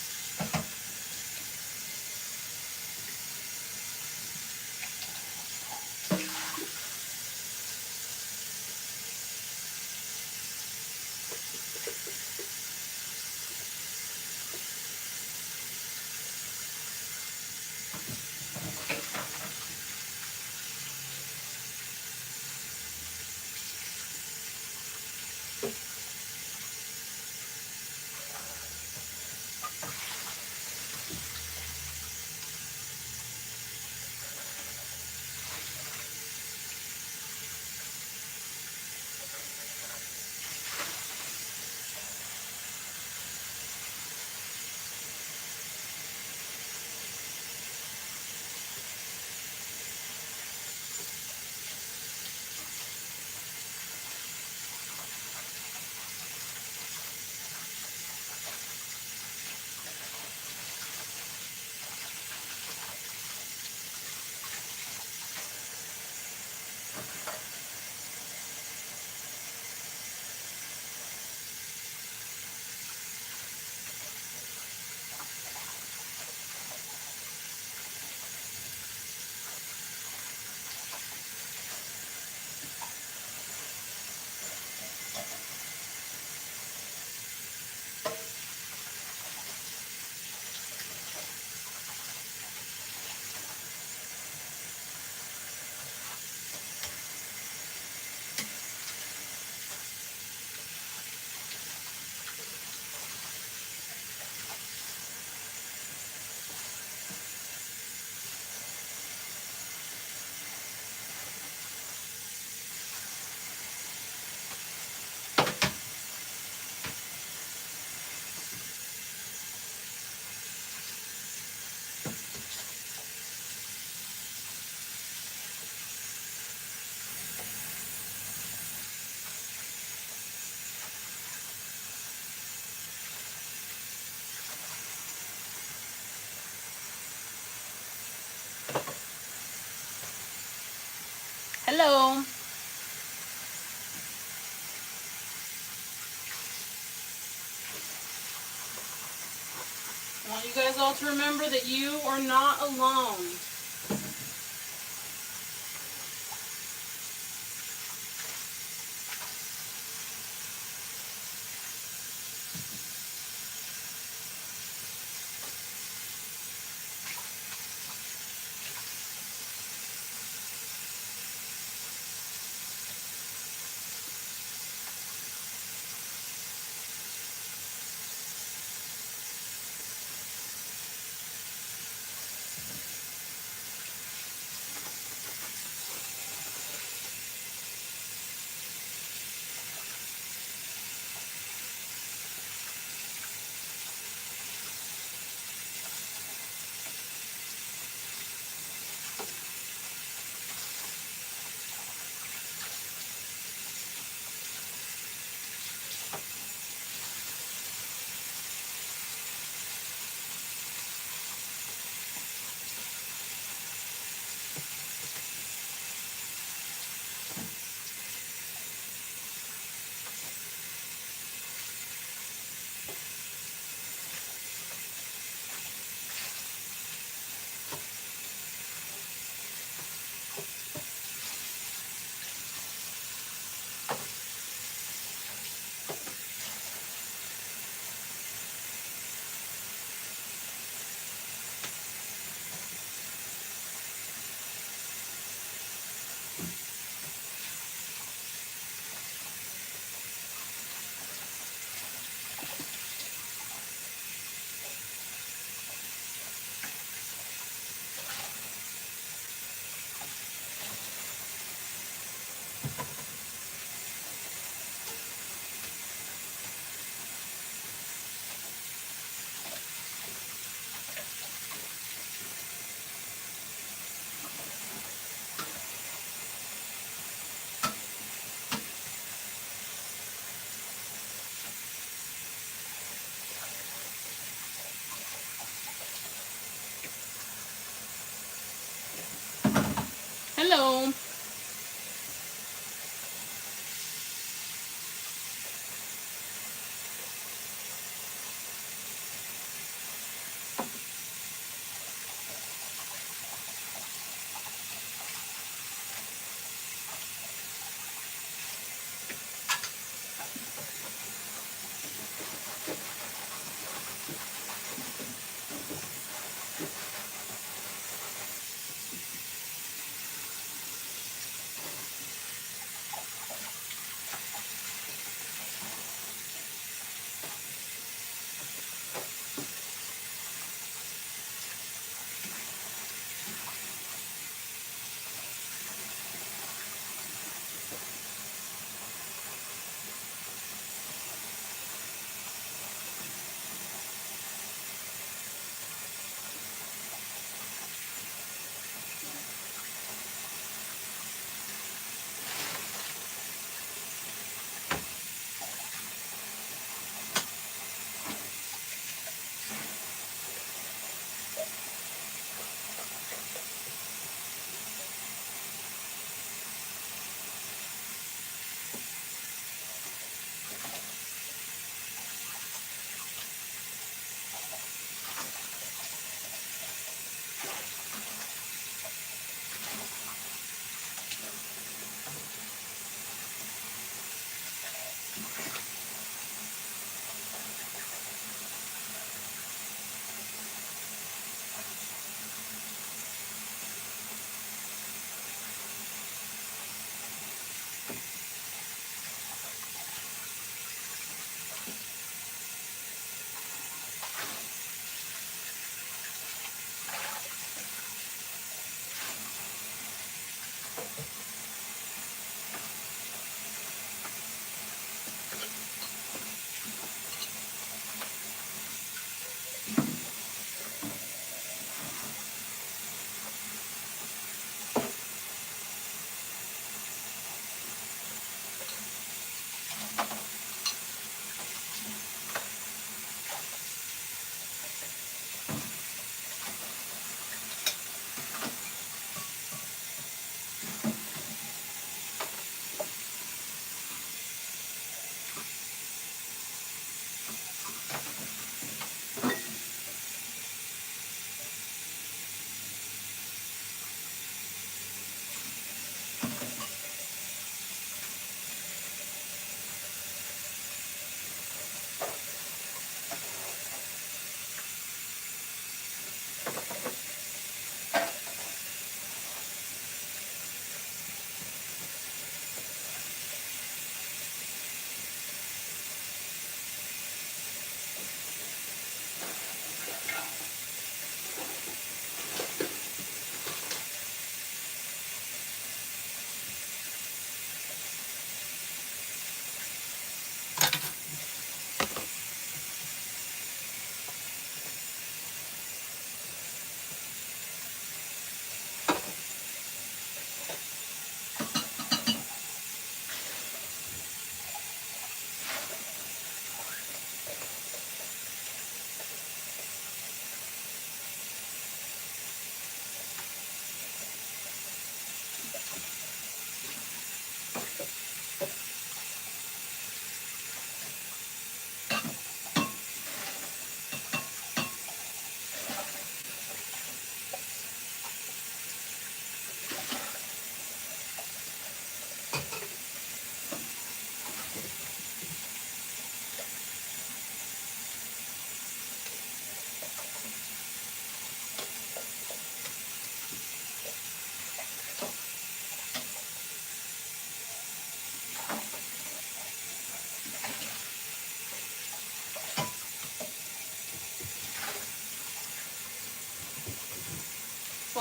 I want you guys all to remember that you are not alone.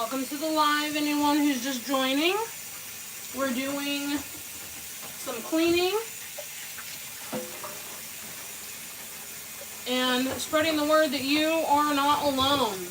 Welcome to the live, anyone who's just joining. We're doing some cleaning and spreading the word that you are not alone.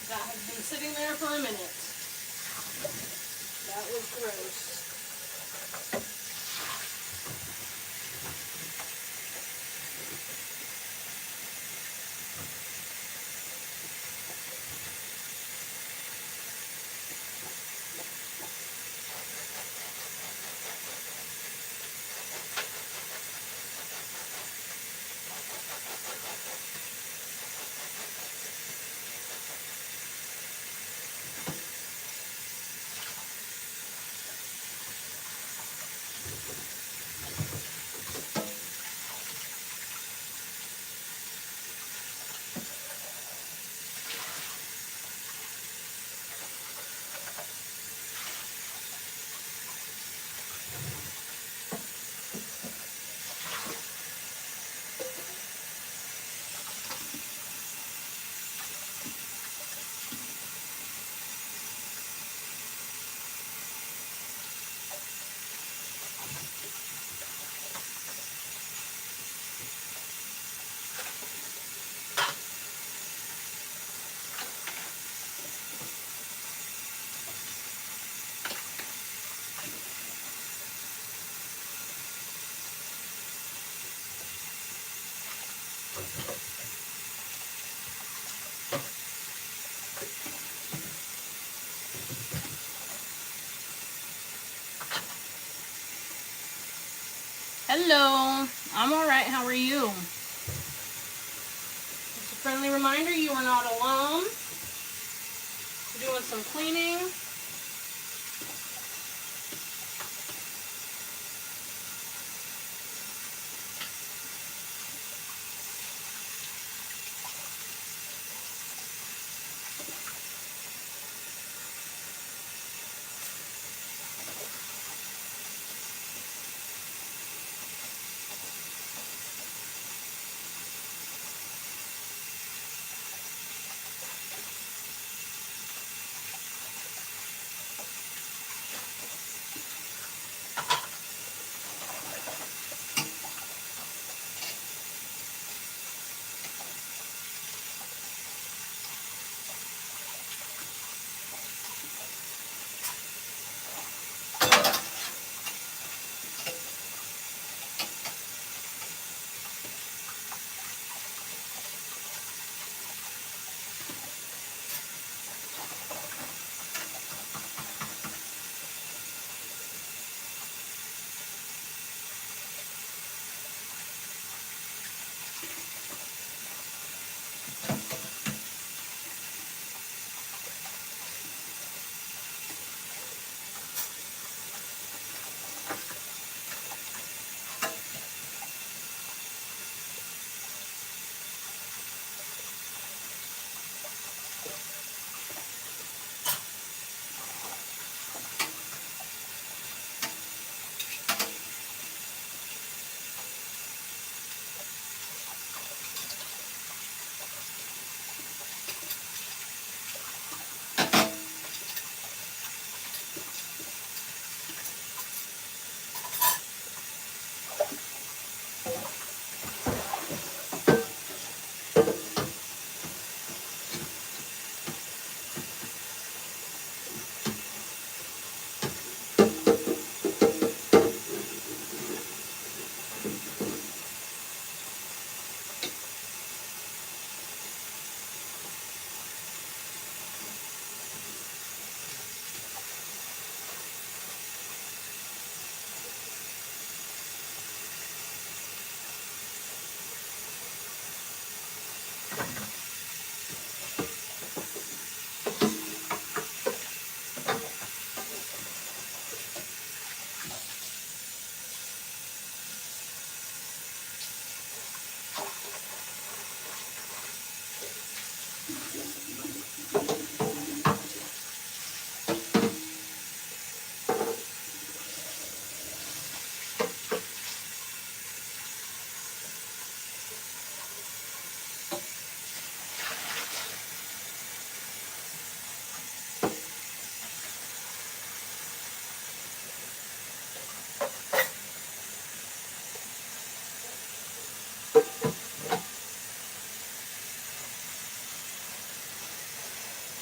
That has been sitting there for a minute. That was gross. Hello, I'm alright, how are you? Just a friendly reminder, you are not alone. Doing some cleaning.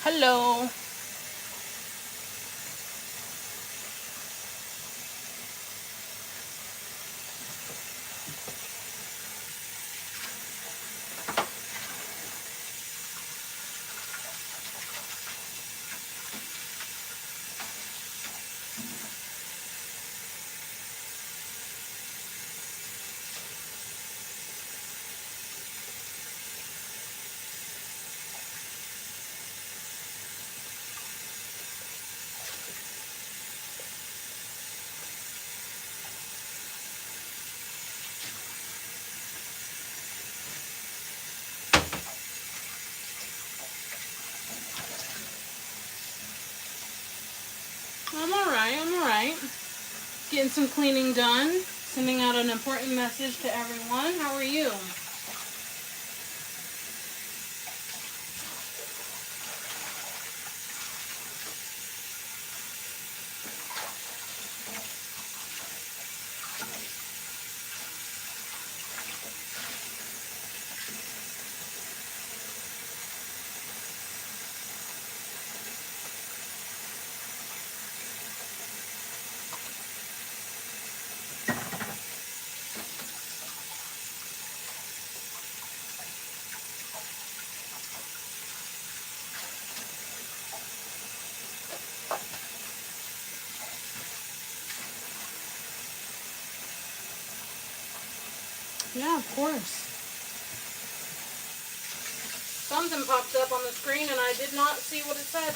Hello. I'm alright. Getting some cleaning done. Sending out an important message to everyone. How are you? Yeah, of course. Something popped up on the screen and I did not see what it said.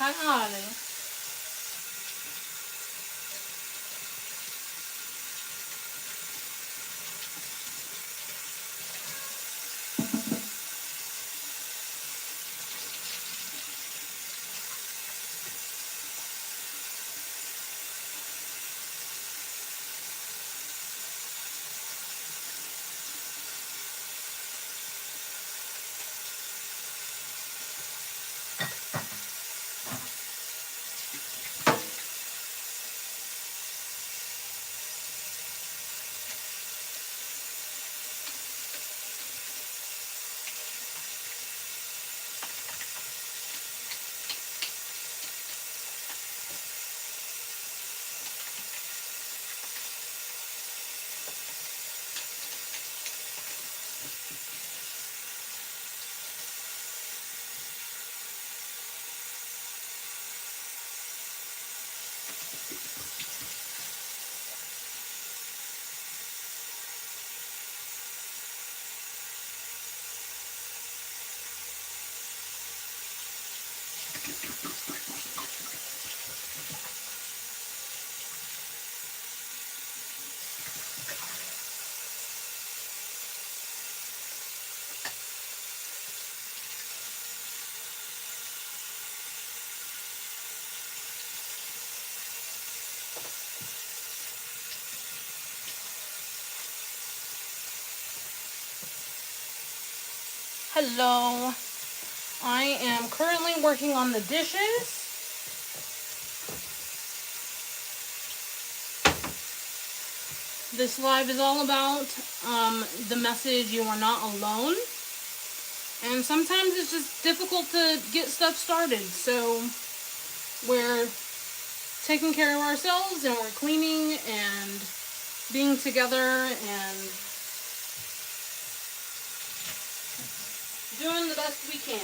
Tanghali. Hello. I am currently working on the dishes. This live is all about the message, you are not alone. And sometimes it's just difficult to get stuff started. So we're taking care of ourselves and we're cleaning and being together and doing the best we can.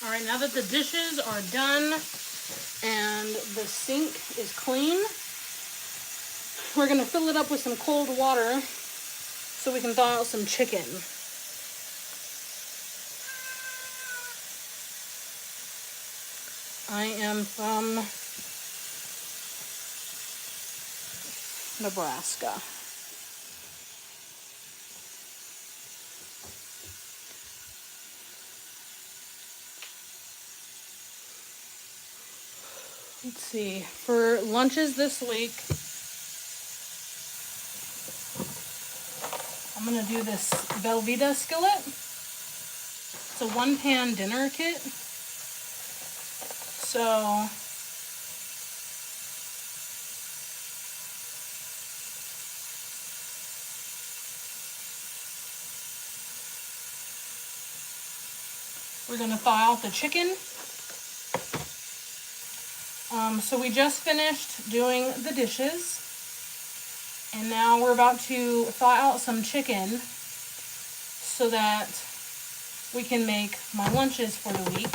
All right, now that the dishes are done and the sink is clean, we're gonna fill it up with some cold water so we can thaw out some chicken. I am from Nebraska. Let's see, for lunches this week, I'm gonna do this Velveeta skillet. It's a one-pan dinner kit. So we're gonna thaw out the chicken. So we just finished doing the dishes, and now we're about to thaw out some chicken so that we can make my lunches for the week.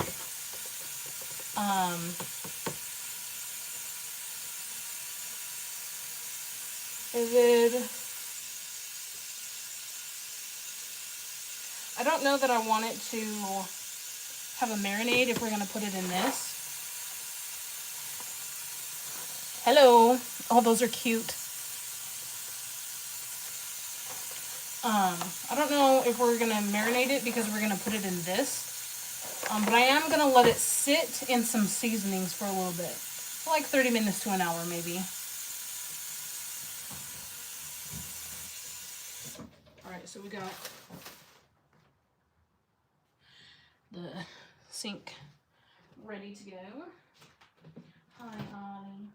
I don't know that I want it to have a marinade if we're going to put it in this. Hello. Oh, those are cute. I don't know if we're going to marinate it because we're going to put it in this. But I am going to let it sit in some seasonings for a little bit. For like 30 minutes to an hour maybe. Alright, so we got the sink ready to go. Hi, Ollie.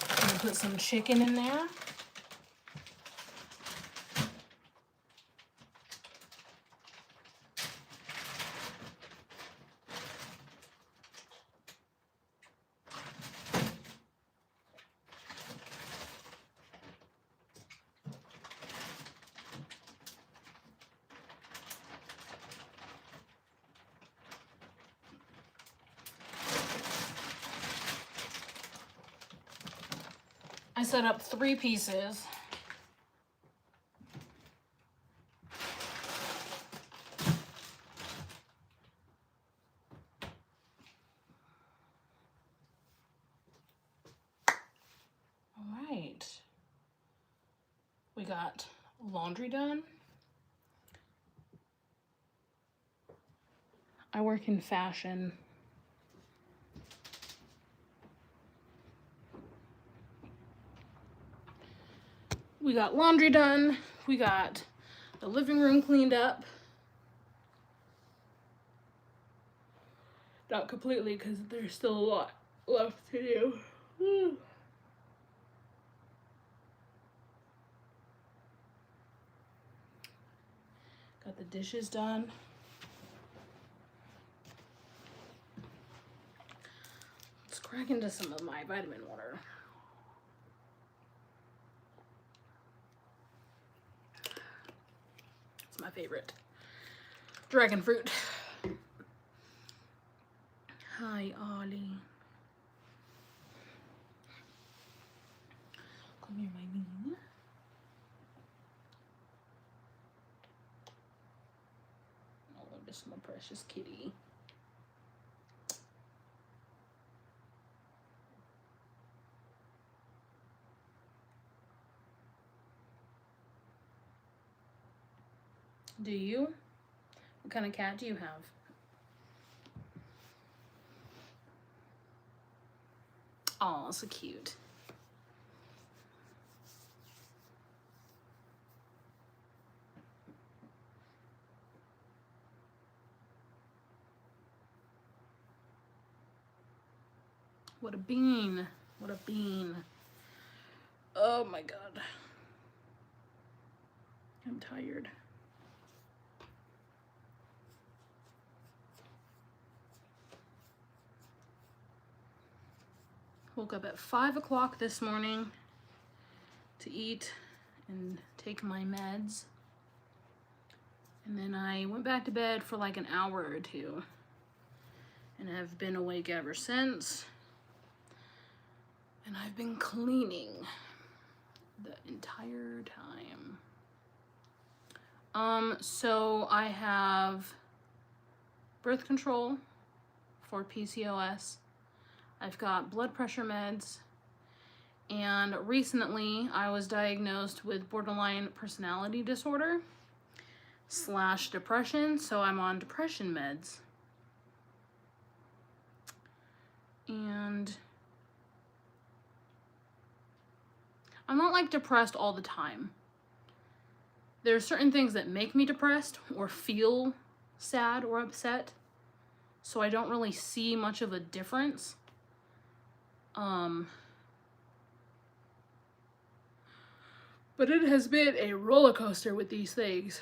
I'm gonna put some chicken in there. I set up 3 pieces. All right. We got laundry done. I work in fashion. We got laundry done. We got the living room cleaned up. Not completely, because there's still a lot left to do. Woo. Got the dishes done. Let's crack into some of my vitamin water. It's my favorite. Dragon fruit. Hi, Ollie. Come here, my bean. Oh, this is my precious kitty. Do you? What kind of cat do you have? Oh, so cute. What a bean. What a bean. Oh my God. I'm tired. Woke up at 5 o'clock this morning to eat and take my meds. And then I went back to bed for like an hour or 2. And I've been awake ever since. And I've been cleaning the entire time. So I have birth control for PCOS. I've got blood pressure meds, and recently I was diagnosed with borderline personality disorder / depression, so I'm on depression meds. And I'm not like depressed all the time. There are certain things that make me depressed or feel sad or upset, so I don't really see much of a difference. But it has been a roller coaster with these things.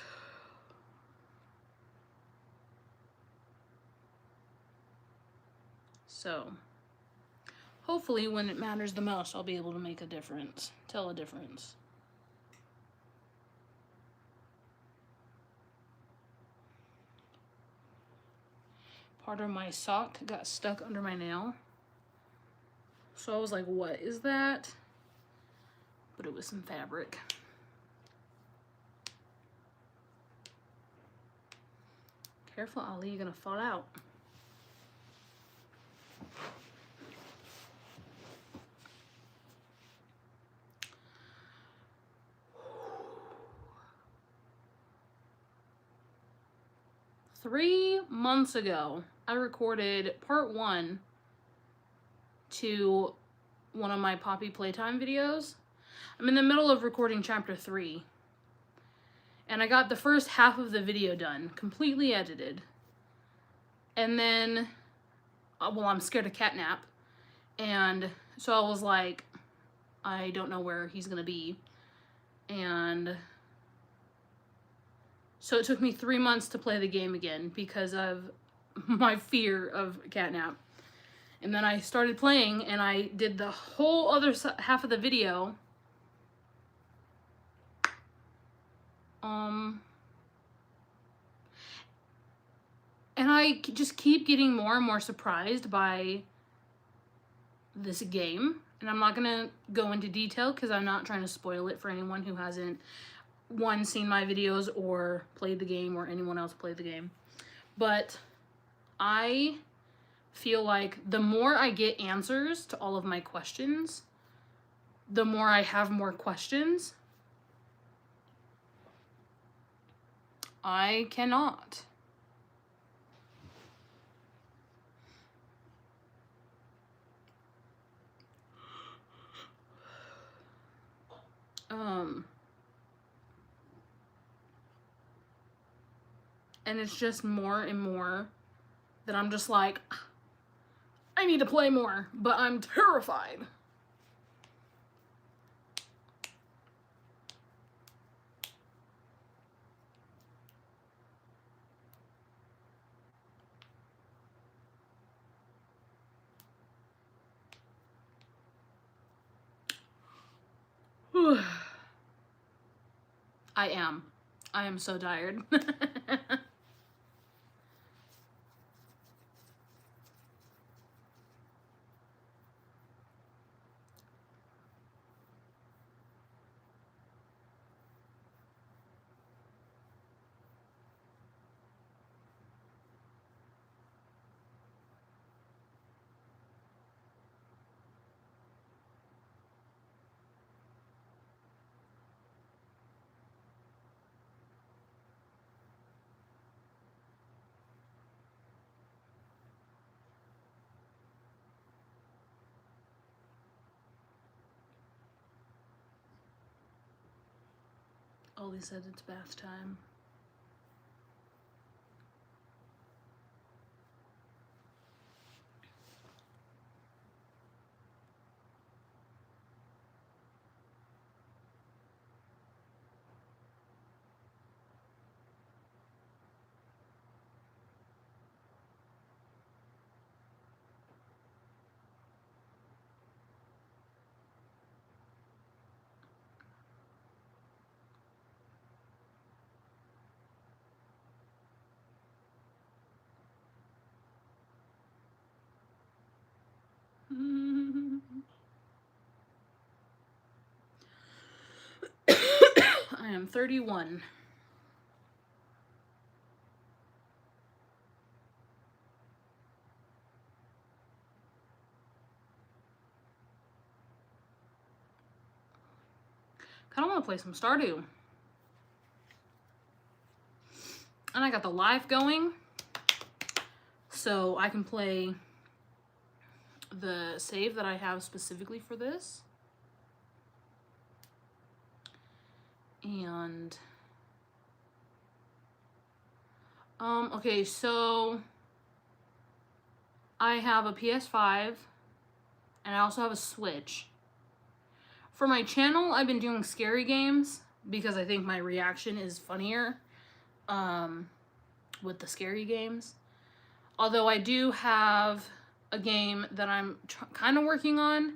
So, hopefully when it matters the most, I'll be able to make a difference, tell a difference. Part of my sock got stuck under my nail. So I was like, what is that? But it was some fabric. Careful, Ollie, you're gonna fall out. Three months ago, I recorded part 1 to one of my Poppy Playtime videos. I'm in the middle of recording chapter 3. And I got the first half of the video done, completely edited. And then, well, I'm scared of catnap. And so I was like, I don't know where he's gonna be. And so it took me 3 months to play the game again because of my fear of catnap. And then I started playing and I did the whole other half of the video. And I just keep getting more and more surprised by this game And I'm not gonna go into detail because I'm not trying to spoil it for anyone who hasn't, one, seen my videos or played the game, or anyone else played the game. But I feel like the more I get answers to all of my questions, the more I have more questions. I cannot. And it's just more and more that I'm just like, I need to play more, but I'm terrified. I am so tired. Ollie said it's bath time. I am 31. Kind of want to play some Stardew. And I got the live going, so I can play the save that I have specifically for this. And okay, so I have a PS5 and I also have a Switch. For my channel, I've been doing scary games because I think my reaction is funnier with the scary games. Although I do have a game that I'm kind of working on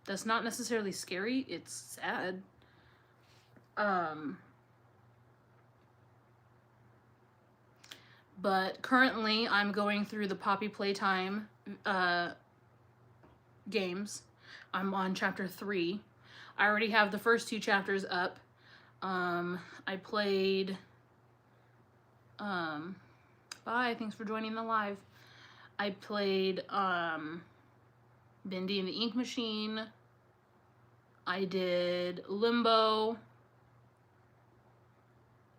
that's not necessarily scary, it's sad. But currently I'm going through the Poppy Playtime games. I'm on chapter 3. I already have the first 2 chapters up. I played bye, thanks for joining the live. I played Bendy and the Ink Machine. I did Limbo,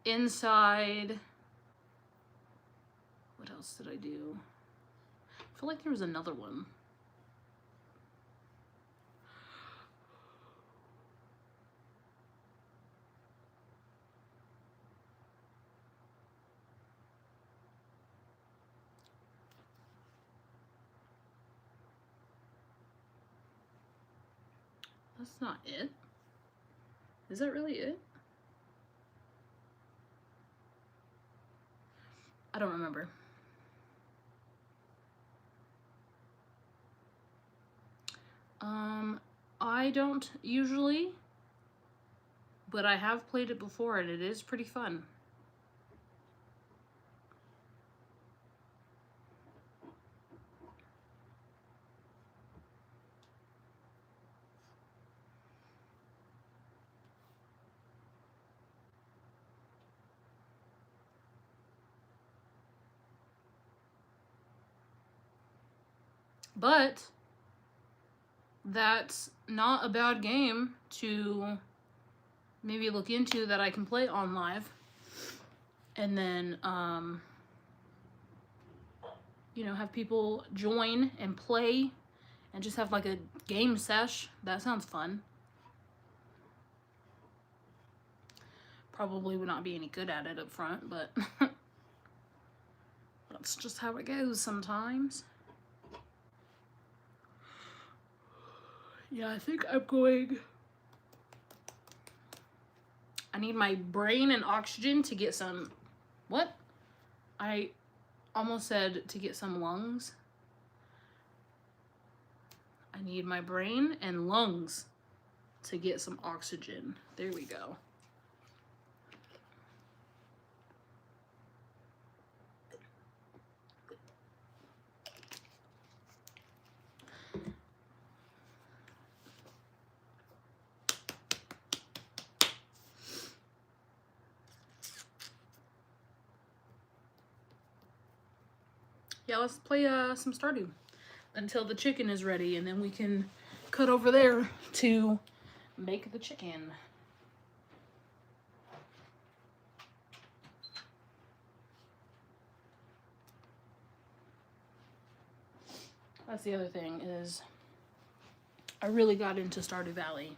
Inside. What else did I do? I feel like there was another one. That's not it. Is that really it? I don't remember. I don't usually, but I have played it before and it is pretty fun. But that's not a bad game to maybe look into that I can play on live. And then, you know, have people join and play and just have like a game sesh. That sounds fun. Probably would not be any good at it up front, but that's just how it goes sometimes. Yeah, I think I'm going... I need my brain and oxygen to get some... What? I almost said to get some lungs. I need my brain and lungs to get some oxygen. There we go. Yeah, let's play some Stardew until the chicken is ready, and then we can cut over there to make the chicken. That's the other thing, is I really got into Stardew Valley,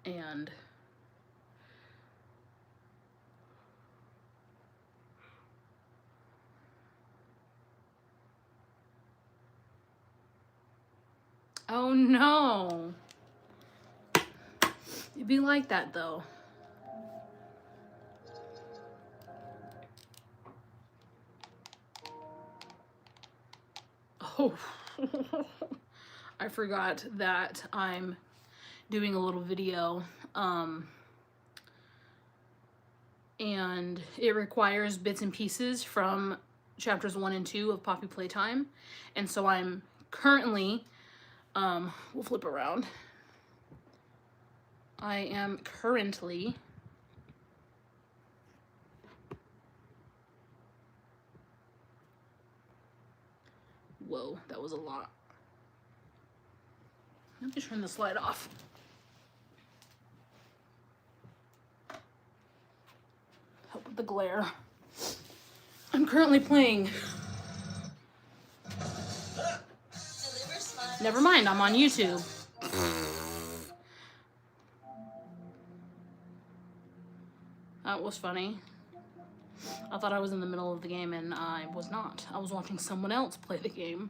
and oh no, it'd be like that though. Oh, I forgot that I'm doing a little video, and it requires bits and pieces from chapters 1 and 2 of Poppy Playtime, and so I'm currently, we'll flip around. I am currently whoa, that was a lot. Let me turn this light off. Help with the glare. I'm currently playing. Never mind, I'm on YouTube. That was funny. I thought I was in the middle of the game, and I was not. I was watching someone else play the game.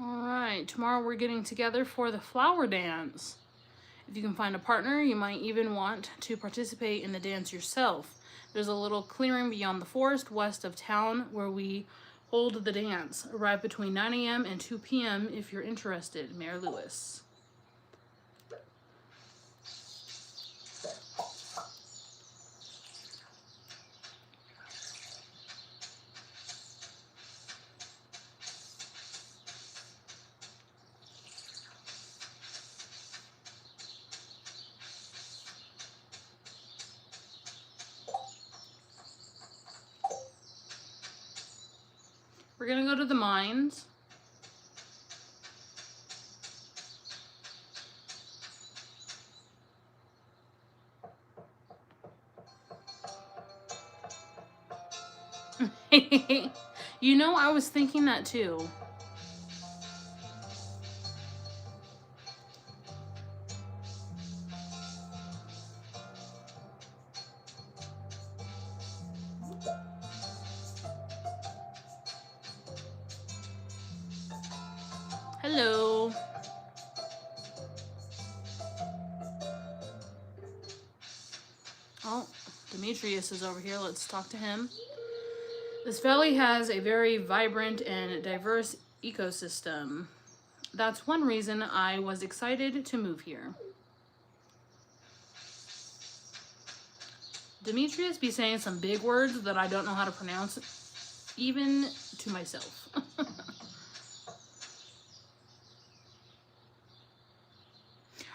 Alright, tomorrow we're getting together for the flower dance. If you can find a partner, you might even want to participate in the dance yourself. There's a little clearing beyond the forest west of town where we hold the dance. Arrive between 9 a.m. and 2 p.m. if you're interested. Mayor Lewis. We're gonna go to the mines. You know, I was thinking that too. Hello. Oh, Demetrius is over here. Let's talk to him. This valley has a very vibrant and diverse ecosystem. That's one reason I was excited to move here. Demetrius be saying some big words that I don't know how to pronounce, even to myself.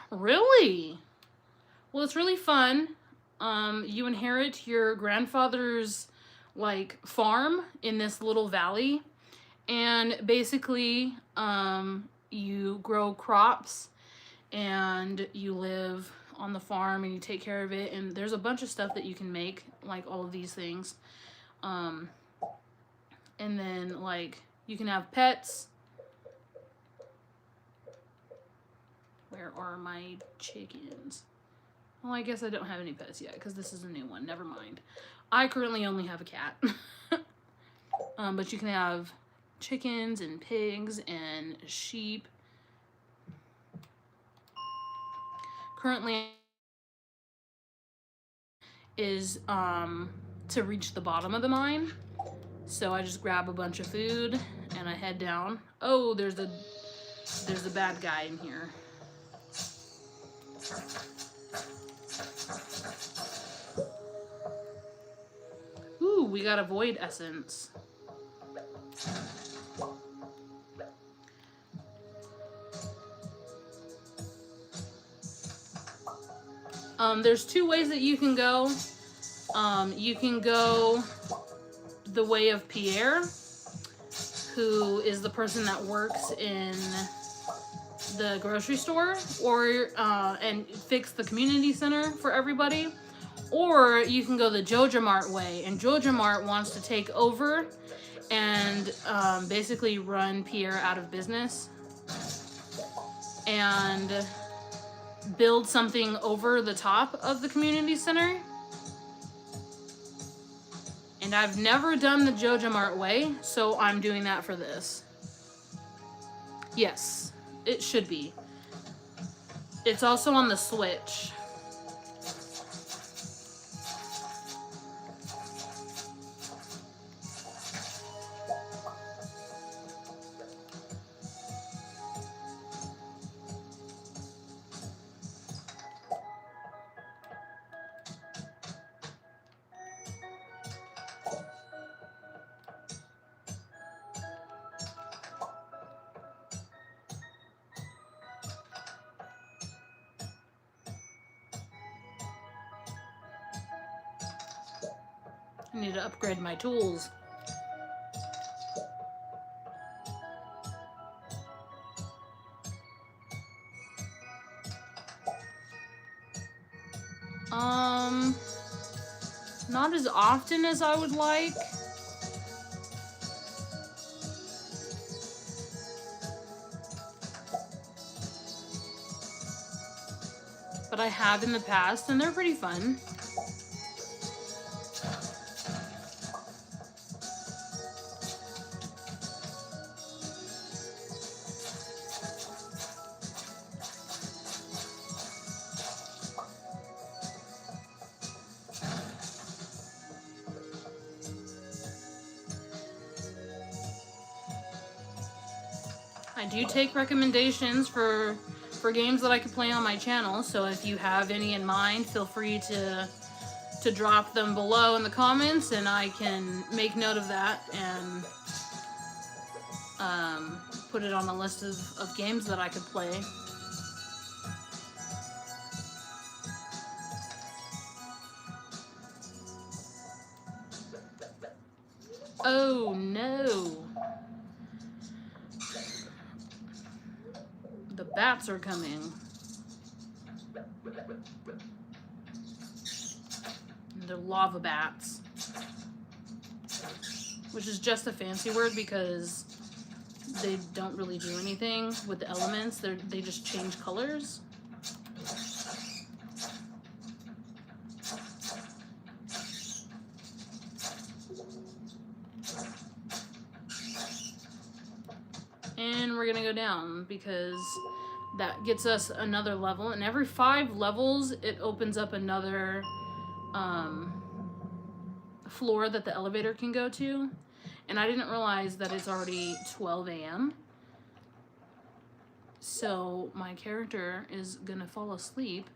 Really? Well, it's really fun. You inherit your grandfather's like farm in this little valley, and basically you grow crops and you live on the farm and you take care of it, and there's a bunch of stuff that you can make, like all of these things. And then like you can have pets. Where are my chickens? Well, I guess I don't have any pets yet because this is a new one. Never mind. I currently only have a cat. But you can have chickens and pigs and sheep. Currently is to reach the bottom of the mine. So I just grab a bunch of food and I head down. Oh, there's a bad guy in here. Ooh, we got a void essence. There's two ways that you can go. You can go the way of Pierre, who is the person that works in the grocery store, or and fix the community center for everybody. Or you can go the JojaMart way, and JojaMart wants to take over and basically run Pierre out of business and build something over the top of the community center. And I've never done the JojaMart way, so I'm doing that for this. Yes, it should be. It's also on the Switch. I need to upgrade my tools. Not as often as I would like. But I have in the past, and they're pretty fun. I do take recommendations for games that I could play on my channel, so if you have any in mind, feel free to drop them below in the comments, and I can make note of that and put it on a list of games that I could play. Oh no! The bats are coming. They're lava bats. Which is just a fancy word because they don't really do anything with the elements. They just change colors. And we're gonna go down because that gets us another level, and every 5 levels it opens up another floor that the elevator can go to. And I didn't realize that it's already 12 a.m. So my character is gonna fall asleep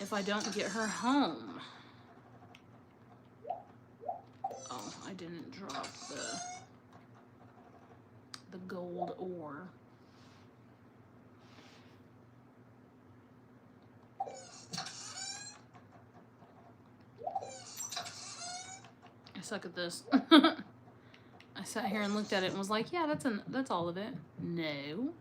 if I don't get her home. I didn't drop the gold ore. I suck at this. I sat here and looked at it and was like, yeah, that's all of it. No.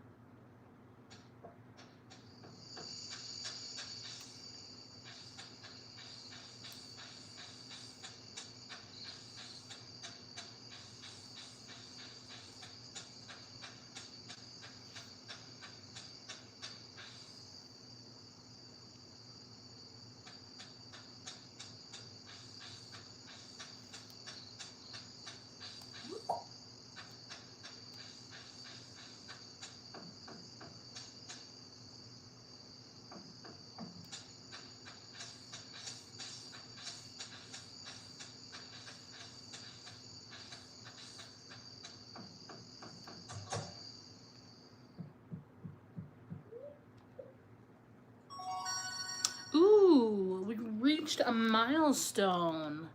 Ooh, we reached a milestone.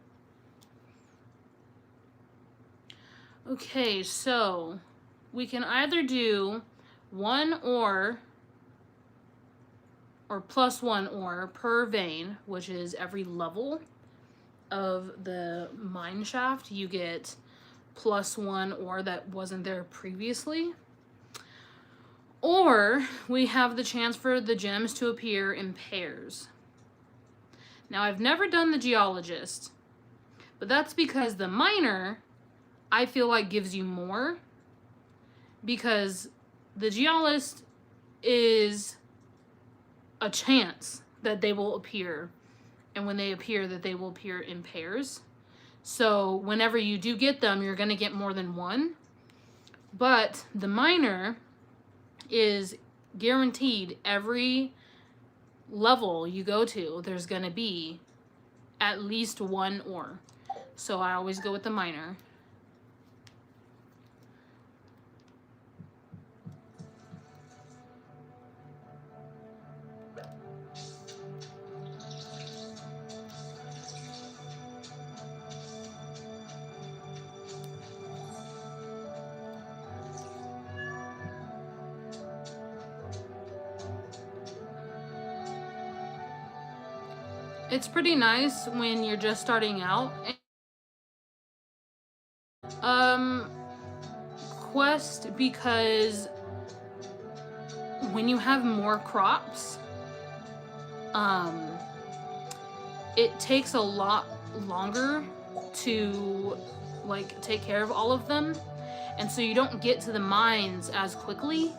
Okay, so we can either do 1 ore or plus 1 ore per vein, which is every level of the mine shaft. You get plus 1 ore that wasn't there previously. Or we have the chance for the gems to appear in pairs. Now, I've never done the geologist, but that's because the miner, I feel like, gives you more, because the geologist is a chance that they will appear, and when they appear, that they will appear in pairs. So whenever you do get them, you're going to get more than one. But the miner is guaranteed every level you go to, there's going to be at least 1 ore. So I always go with the miner. It's pretty nice when you're just starting out. Quest, because when you have more crops, it takes a lot longer to like take care of all of them, and so you don't get to the mines as quickly.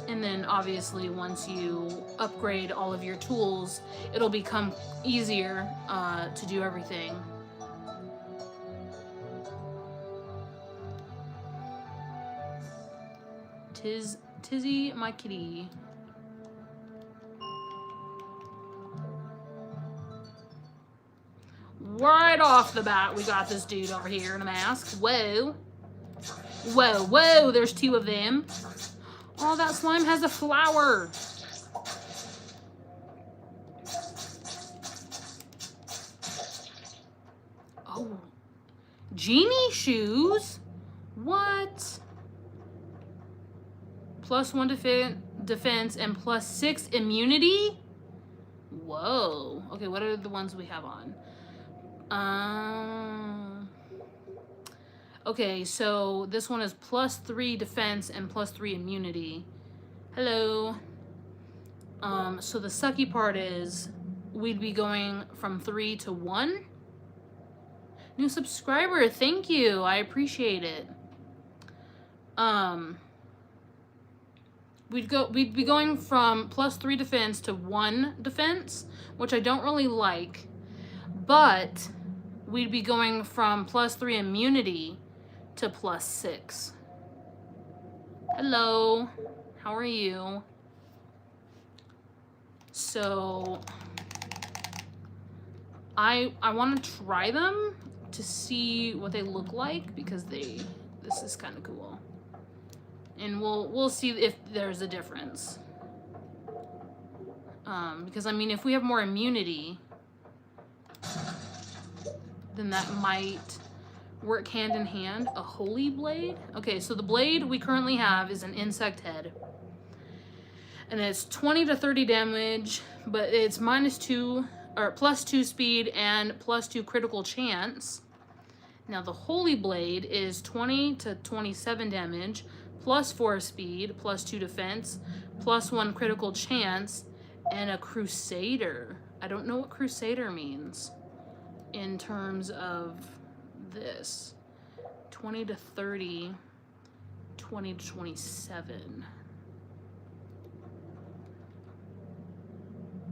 And then obviously once you upgrade all of your tools, it'll become easier to do everything. Tizzy, my kitty. Right off the bat, we got this dude over here in a mask. Whoa. Whoa, whoa, there's 2 of them. Oh, that slime has a flower. Oh. Genie shoes? What? Plus 1 defense and plus 6 immunity? Whoa. Okay, what are the ones we have on? Okay, so this one is plus 3 defense and plus 3 immunity. Hello. So the sucky part is we'd be going from 3 to 1. New subscriber, thank you. I appreciate it. We'd be going from plus 3 defense to 1 defense, which I don't really like. But we'd be going from plus 3 immunity to plus 6. Hello. How are you? So I want to try them to see what they look like, because this is kind of cool. And we'll see if there's a difference. Because I mean, if we have more immunity, then that might work hand in hand. A holy blade? Okay, so the blade we currently have is an insect head. And it's 20 to 30 damage, but it's -2 or +2 speed and +2 critical chance. Now the holy blade is 20 to 27 damage, +4 speed, +2 defense, +1 critical chance, and a crusader. I don't know what crusader means in terms of this. 20 to 30, 20 to 27.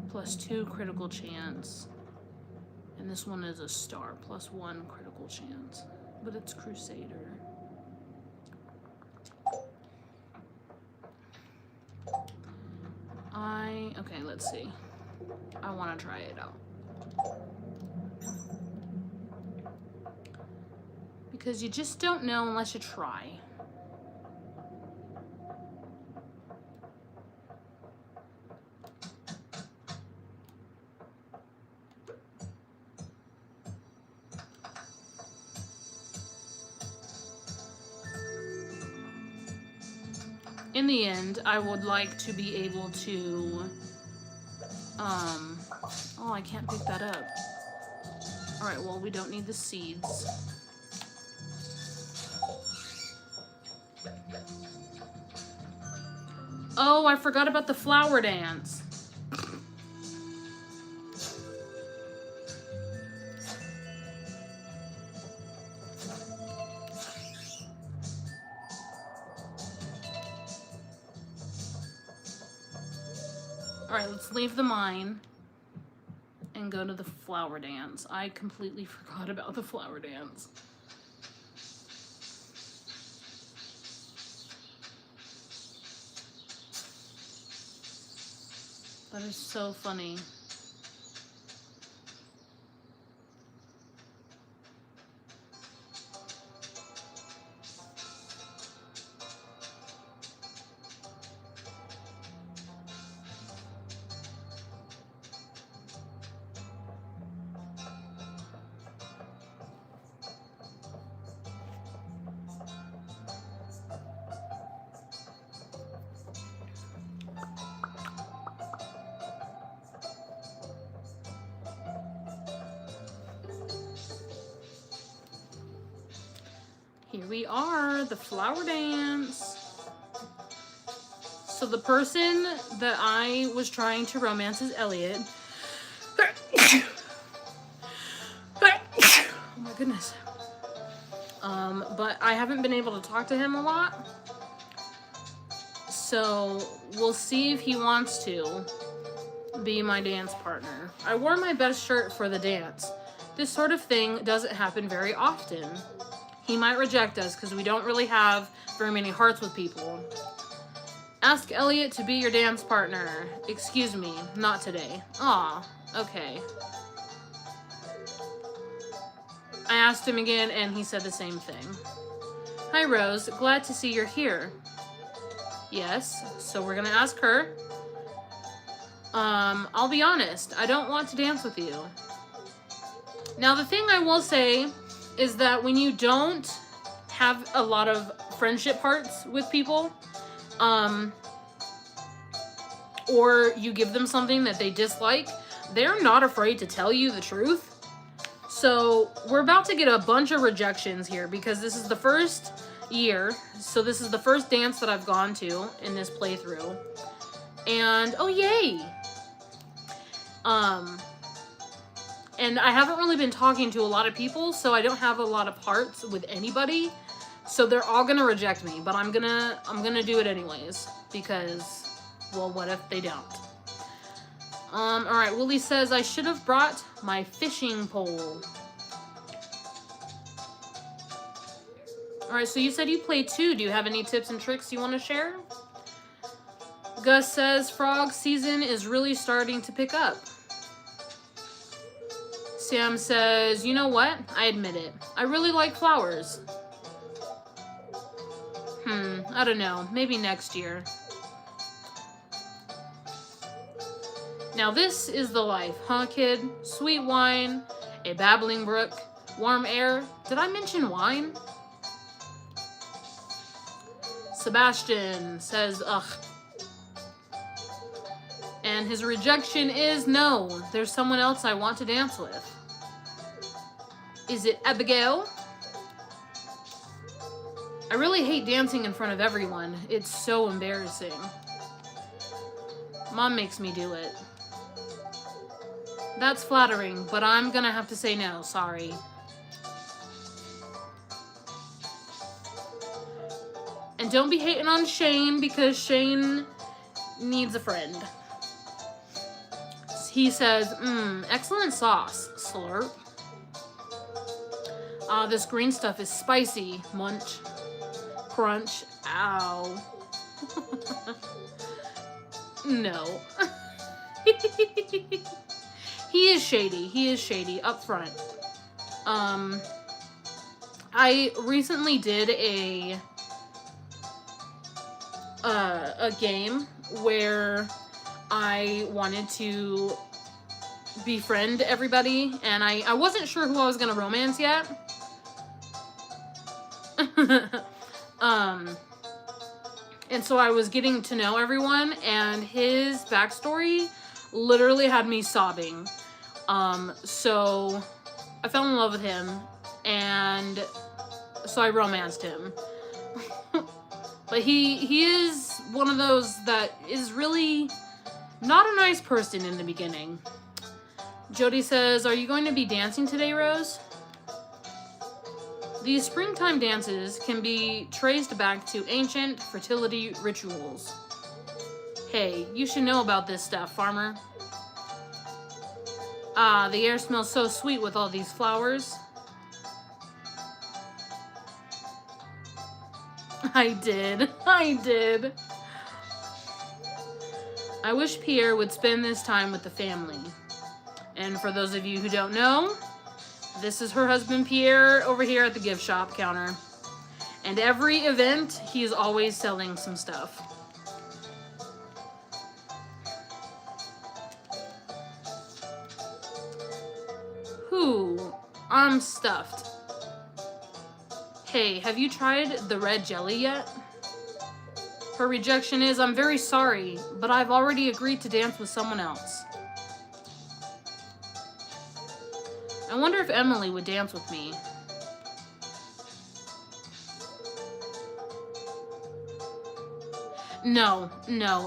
+2 critical chance. And this one is a star, +1 critical chance. But it's crusader. Okay, let's see. I want to try it out. Because you just don't know unless you try. In the end, I would like to be able to, oh, I can't pick that up. All right, well, we don't need the seeds. Oh, I forgot about the flower dance. Alright, let's leave the mine and go to the flower dance. I completely forgot about the flower dance. That is so funny. Here we are, the flower dance. So the person that I was trying to romance is Elliot. Oh my goodness. But I haven't been able to talk to him a lot. So we'll see if he wants to be my dance partner. I wore my best shirt for the dance. This sort of thing doesn't happen very often. He might reject us because we don't really have very many hearts with people. Ask Elliot to be your dance partner. Excuse me, not today. Aw, okay. I asked him again and he said the same thing. Hi Rose, glad to see you're here. Yes, so we're gonna ask her. I'll be honest, I don't want to dance with you. Now the thing I will say is that when you don't have a lot of friendship hearts with people, or you give them something that they dislike, they're not afraid to tell you the truth. So we're about to get a bunch of rejections here because this is the first year. So this is the first dance that I've gone to in this playthrough. And, oh yay! And I haven't really been talking to a lot of people, so I don't have a lot of hearts with anybody. So they're all gonna reject me, but I'm gonna do it anyways because, well, what if they don't? All right. Willie says I should have brought my fishing pole. All right. So you said you play too. Do you have any tips and tricks you want to share? Gus says frog season is really starting to pick up. Sam says, you know what? I admit it. I really like flowers. I don't know. Maybe next year. Now this is the life, huh, kid? Sweet wine, a babbling brook, Warm air. Did I mention wine? Sebastian says, ugh. And his rejection is no. There's someone else I want to dance with. Is it Abigail? I really hate dancing in front of everyone. It's so embarrassing. Mom makes me do it. That's flattering, but I'm gonna have to say no, sorry. And don't be hating on Shane because Shane needs a friend. He says, excellent sauce, slurp. This green stuff is spicy, munch. Crunch, ow. No. He is shady up front. I recently did a game where I wanted to befriend everybody, and I wasn't sure who I was gonna romance yet. And so I was getting to know everyone, and his backstory literally had me sobbing. So I fell in love with him, and so I romanced him. But he is one of those that is really not a nice person in the beginning. Jody says, are you going to be dancing today, Rose? These springtime dances can be traced back to ancient fertility rituals. Hey, you should know about this stuff, farmer. The air smells so sweet with all these flowers. I did. I wish Pierre would spend this time with the family. And for those of you who don't know, this is her husband Pierre over here at the gift shop counter. And every event, he's always selling some stuff. Whew, I'm stuffed. Hey, have you tried the red jelly yet? Her rejection is, I'm very sorry, but I've already agreed to dance with someone else. I wonder if Emily would dance with me. No,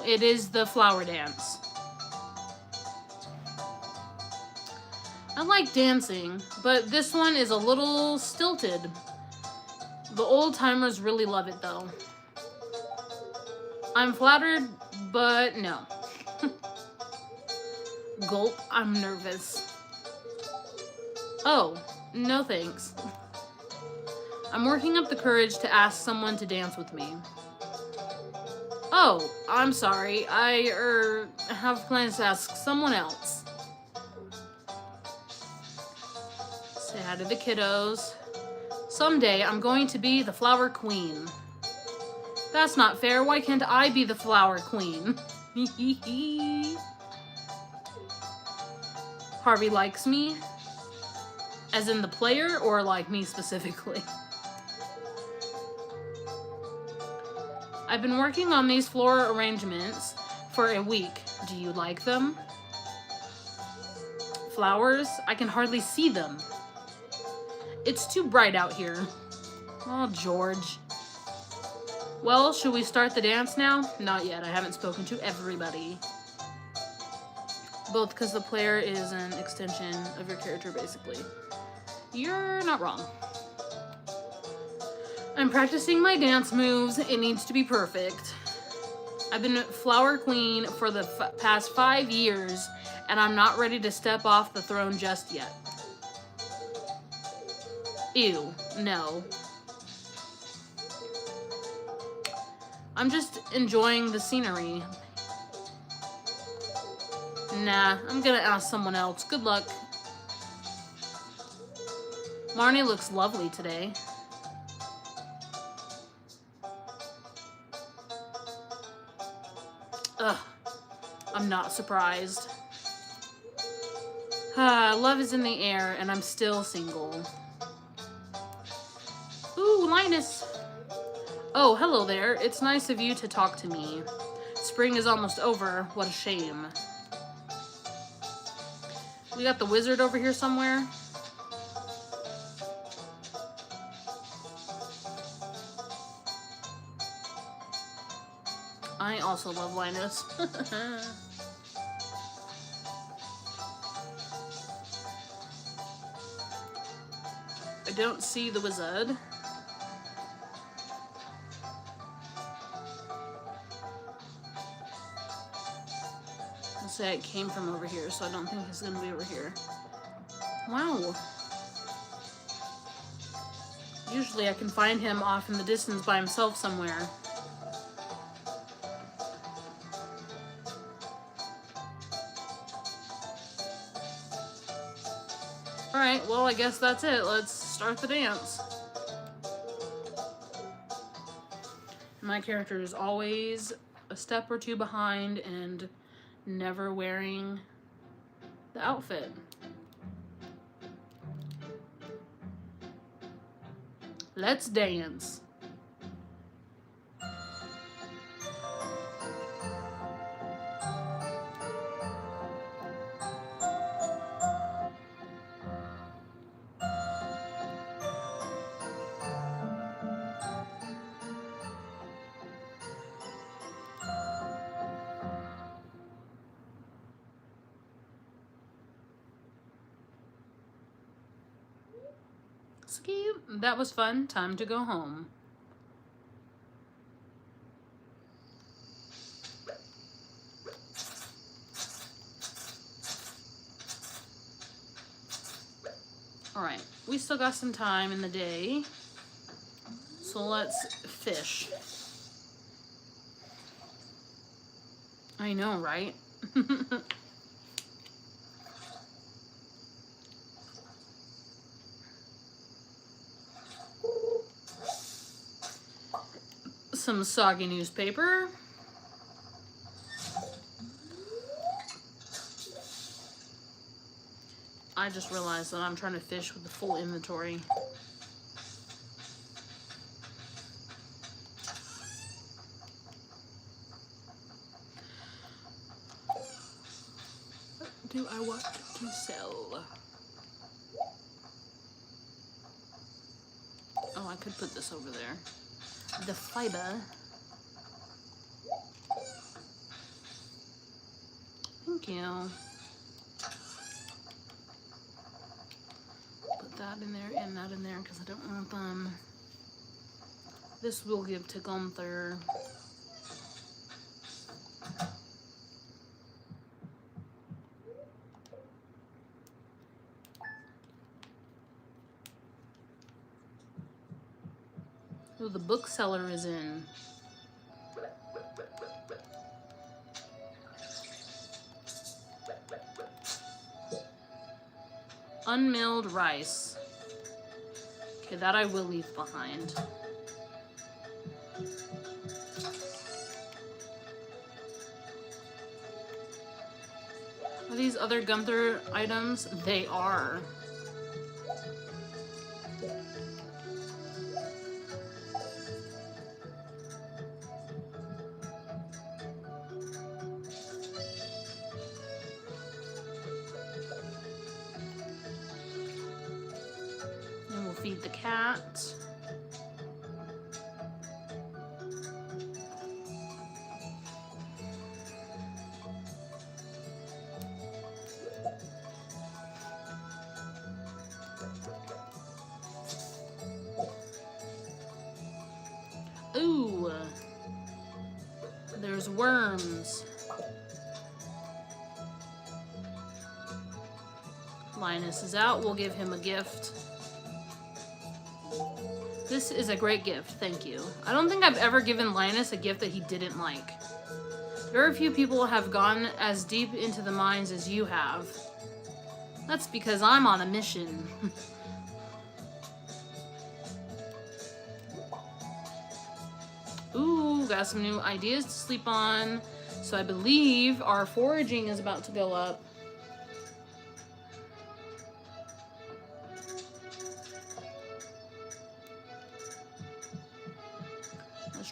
it is the flower dance. I like dancing, but this one is a little stilted. The old timers really love it though. I'm flattered, but no. Gulp, I'm nervous. Oh, no thanks. I'm working up the courage to ask someone to dance with me. Oh, I'm sorry. I have plans to ask someone else. Say hi to the kiddos. Someday I'm going to be the flower queen. That's not fair. Why can't I be the flower queen? Harvey likes me. As in the player, or like me specifically? I've been working on these floral arrangements for a week. Do you like them? Flowers? I can hardly see them. It's too bright out here. Oh, George. Well, should we start the dance now? Not yet. I haven't spoken to everybody. Both because the player is an extension of your character, basically. You're not wrong. I'm practicing my dance moves. It needs to be perfect. I've been flower queen for the past 5 years, and I'm not ready to step off the throne just yet. Ew, no. I'm just enjoying the scenery. Nah, I'm gonna ask someone else. Good luck. Marnie looks lovely today. Ugh, I'm not surprised. Love is in the air, and I'm still single. Ooh, Linus. Oh, hello there. It's nice of you to talk to me. Spring is almost over. What a shame. We got the wizard over here somewhere. I also love Linus. I don't see the wizard. I'll say it came from over here, so I don't think he's gonna be over here. Wow. Usually I can find him off in the distance by himself somewhere. Alright, well, I guess that's it. Let's start the dance. My character is always a step or two behind and never wearing the outfit. Let's dance. That was fun. Time to go home. Alright, we still got some time in the day, so let's fish. I know, right? Some soggy newspaper. I just realized that I'm trying to fish with the full inventory. What do I want to sell? Oh, I could put this over there. The fiber. Thank you. Put that in there and that in there because I don't want them. This we'll give to Gunther. Oh, the bookseller is in. Unmilled rice. Okay, that I will leave behind. Are these other Gunther items? They are. Feed the cat. Ooh, there's worms. Linus is out. We'll give him a gift. This is a great gift, thank you. I don't think I've ever given Linus a gift that he didn't like. Very few people have gone as deep into the mines as you have. That's because I'm on a mission. Ooh, got some new ideas to sleep on. So I believe our foraging is about to go up.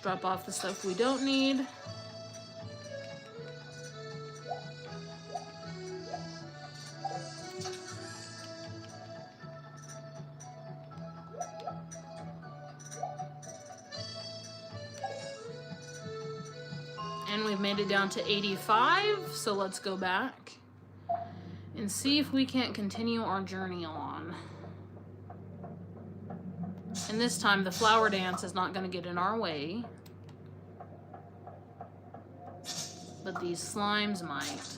drop off the stuff we don't need. And we've made it down to 85, so let's go back and see if we can't continue our journey on. And this time the flower dance is not going to get in our way, but these slimes might.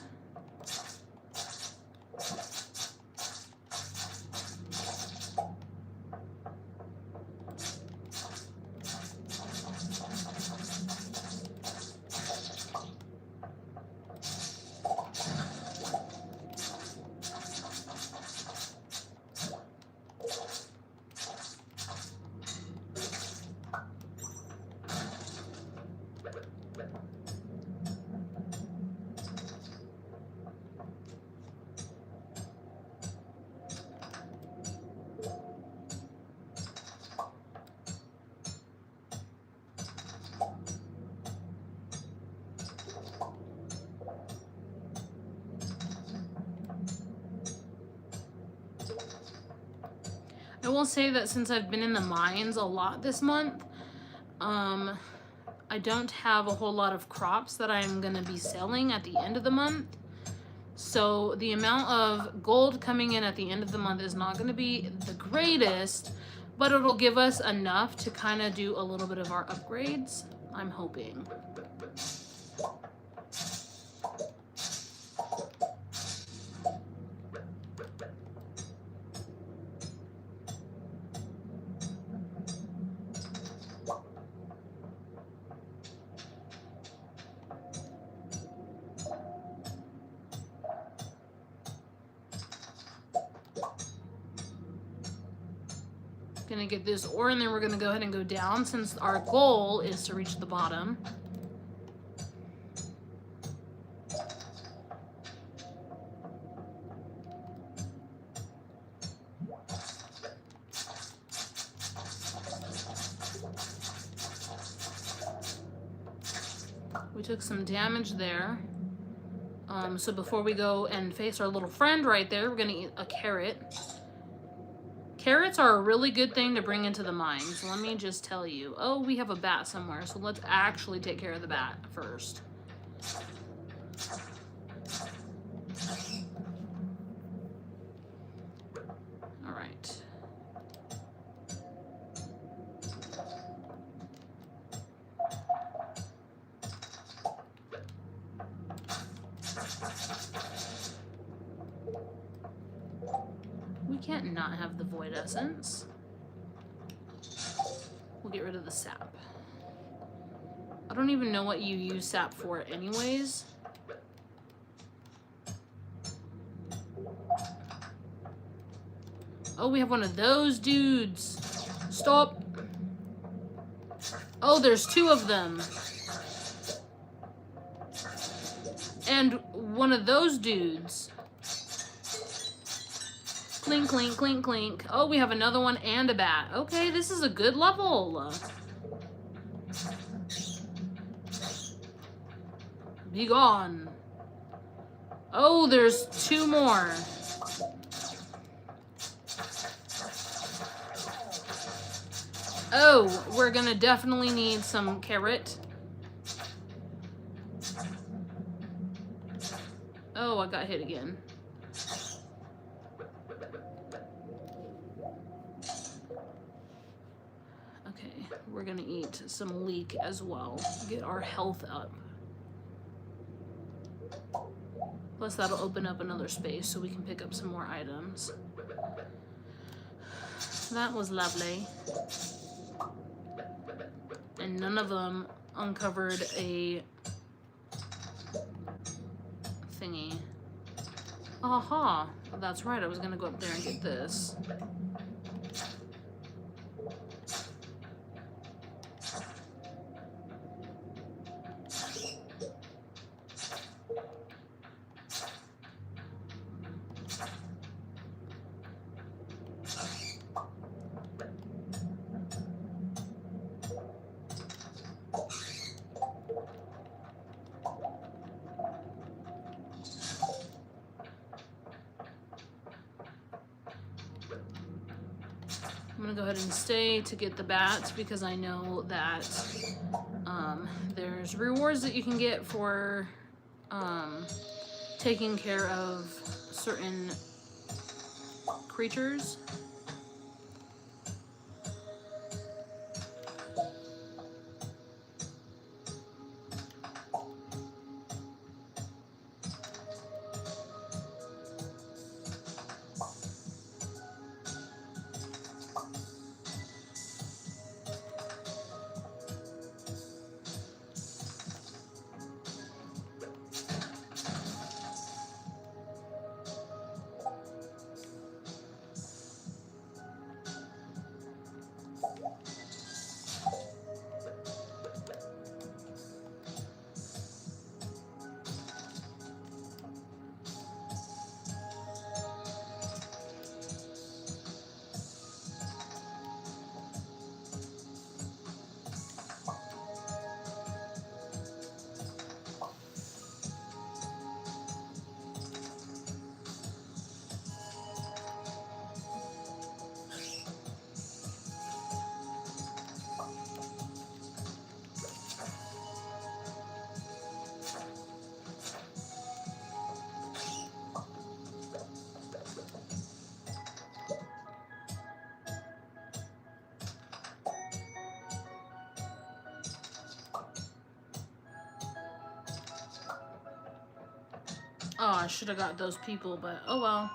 I will say that since I've been in the mines a lot this month, I don't have a whole lot of crops that I'm going to be selling at the end of the month. So the amount of gold coming in at the end of the month is not going to be the greatest, but it'll give us enough to kind of do a little bit of our upgrades, I'm hoping. Gonna get this ore, and then we're gonna go ahead and go down since our goal is to reach the bottom. We took some damage there. So before we go and face our little friend right there, we're gonna eat a carrot. Carrots are a really good thing to bring into the mines, let me just tell you. Oh, we have a bat somewhere, so let's actually take care of the bat first. All right. We can't not have the void essence. We'll get rid of the sap. I don't even know what you use sap for anyways. Oh, we have one of those dudes. Stop. Oh, there's two of them. And one of those dudes. Clink, clink, clink, clink. Oh, we have another one and a bat. Okay, this is a good level. Be gone. Oh, there's two more. Oh, we're gonna definitely need some carrot. Oh, I got hit again. Okay, we're gonna eat some leek as well. Get our health up. Plus that'll open up another space so we can pick up some more items. That was lovely. And none of them uncovered a thingy. Aha! That's right, I was gonna go up there and get this. I'm gonna go ahead and stay to get the bat because I know that there's rewards that you can get for taking care of certain creatures. Oh, I should have got those people, but oh well.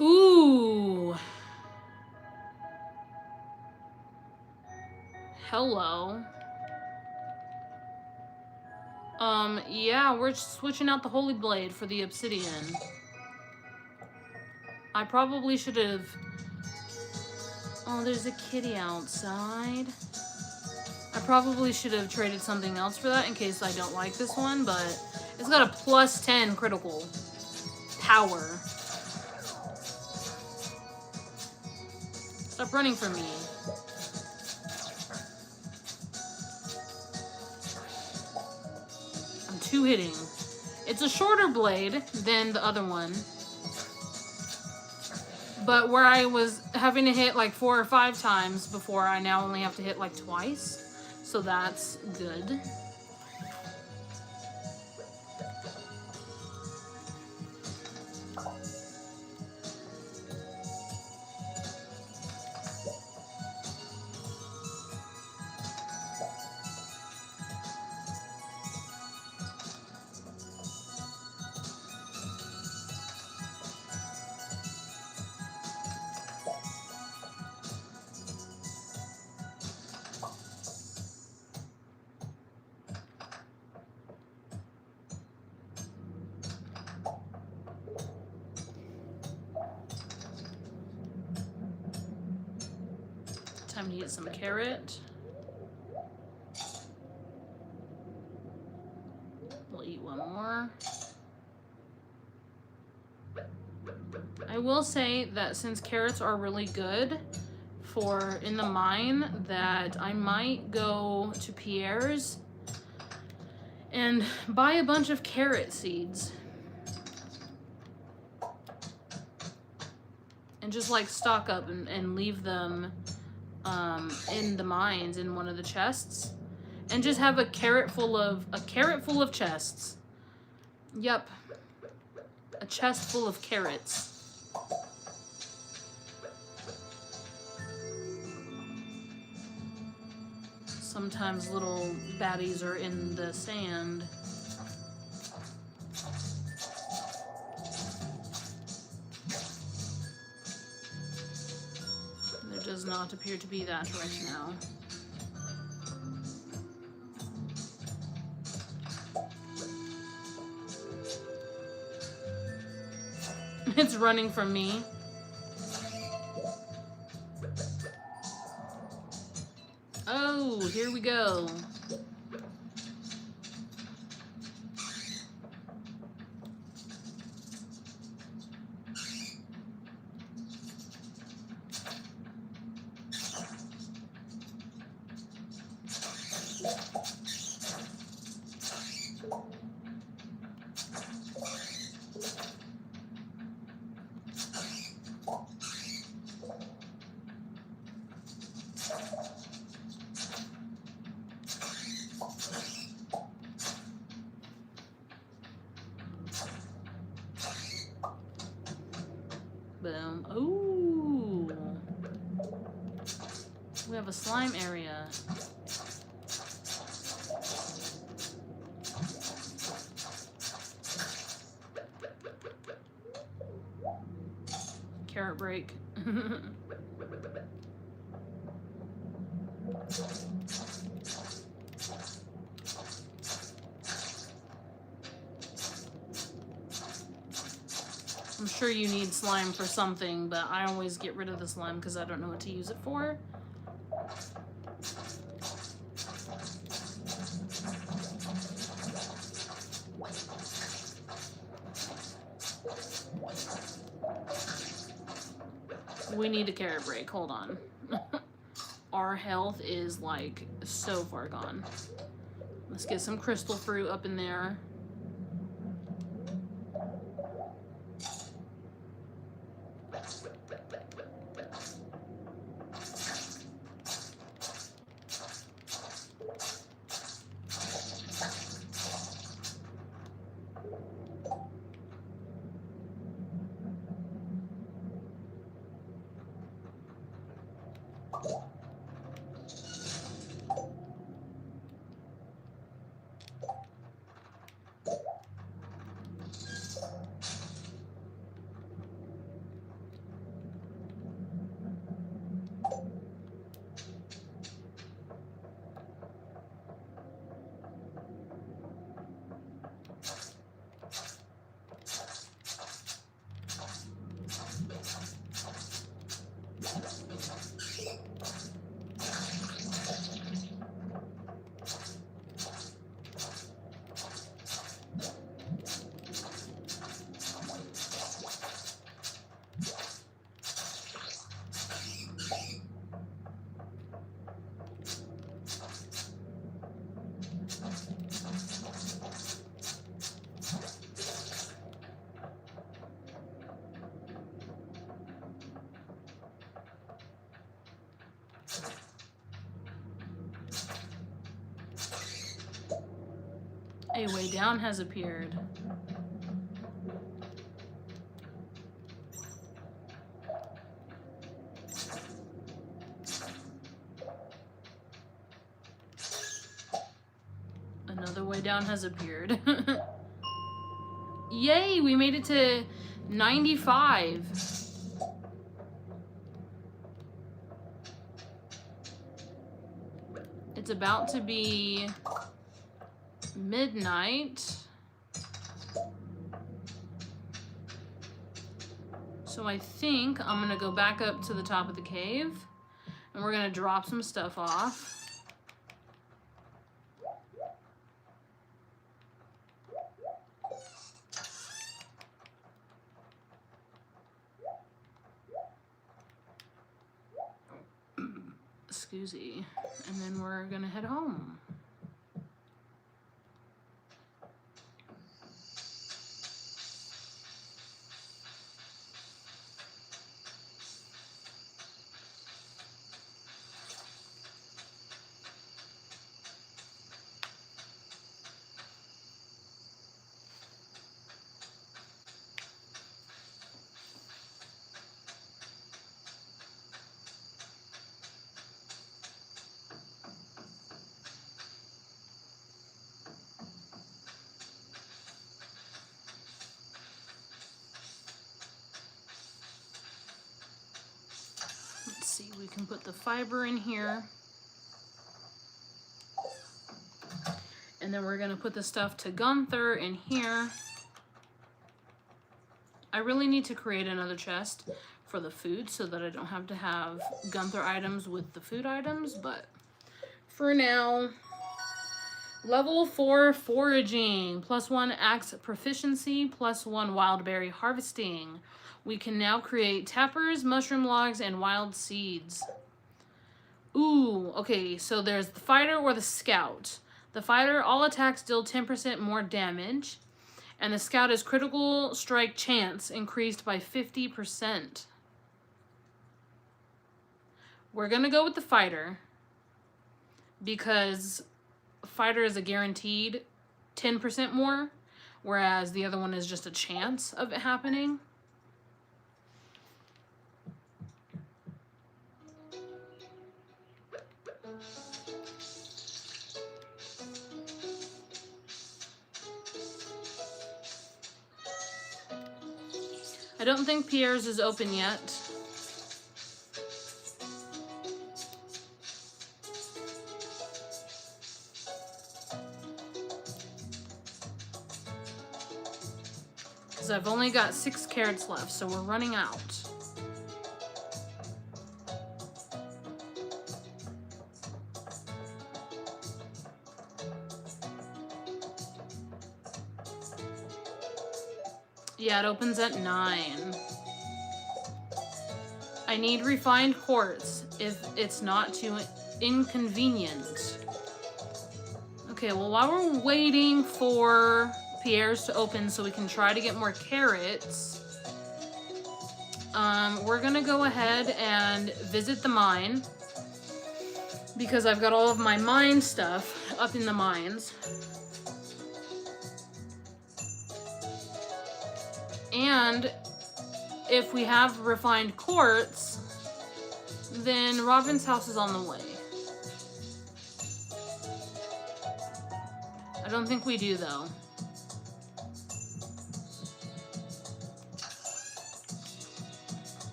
Ooh. Hello. Yeah, we're switching out the Holy Blade for the Obsidian. I probably should have... Oh, there's a kitty outside. I probably should have traded something else for that in case I don't like this one, but it's got a plus 10 critical power. Stop running from me. I'm two-hitting. It's a shorter blade than the other one. But where I was having to hit like 4 or 5 times before, I now only have to hit like twice. So that's good. Time to eat some carrot. We'll eat one more. I will say that since carrots are really good for in the mine, that I might go to Pierre's and buy a bunch of carrot seeds. And just like stock up and leave them in the mines in one of the chests, and just have a carrot full of chests. Yep, a chest full of carrots. Sometimes little baddies are in the sand. Does not appear to be that right now. It's running from me. Oh, here we go. We have a slime area. Carrot break. I'm sure you need slime for something, but I always get rid of the slime because I don't know what to use it for. We need a carrot break. Hold on. Our health is like so far gone. Let's get some crystal fruit up in there. A way down has appeared. Another way down has appeared. Yay, we made it to 95. It's about to be midnight. So I think I'm gonna go back up to the top of the cave and we're gonna drop some stuff off. Excuse me. And then we're gonna head home. Let's see, we can put the fiber in here. And then we're gonna put the stuff to Gunther in here. I really need to create another chest for the food so that I don't have to have Gunther items with the food items, but for now, level 4 foraging, +1 axe proficiency, +1 wild berry harvesting. We can now create tappers, mushroom logs, and wild seeds. Ooh, okay, so there's the fighter or the scout. The fighter, all attacks deal 10% more damage, and the scout is critical strike chance increased by 50%. We're gonna go with the fighter because fighter is a guaranteed 10% more, whereas the other one is just a chance of it happening. I don't think Pierre's is open yet. Because I've only got 6 carrots left, so we're running out. Yeah, it opens at 9. I need refined quartz if it's not too inconvenient. Okay, well, while we're waiting for Pierre's to open so we can try to get more carrots, we're gonna go ahead and visit the mine because I've got all of my mine stuff up in the mines. And if we have refined quartz, then Robin's house is on the way. I don't think we do, though.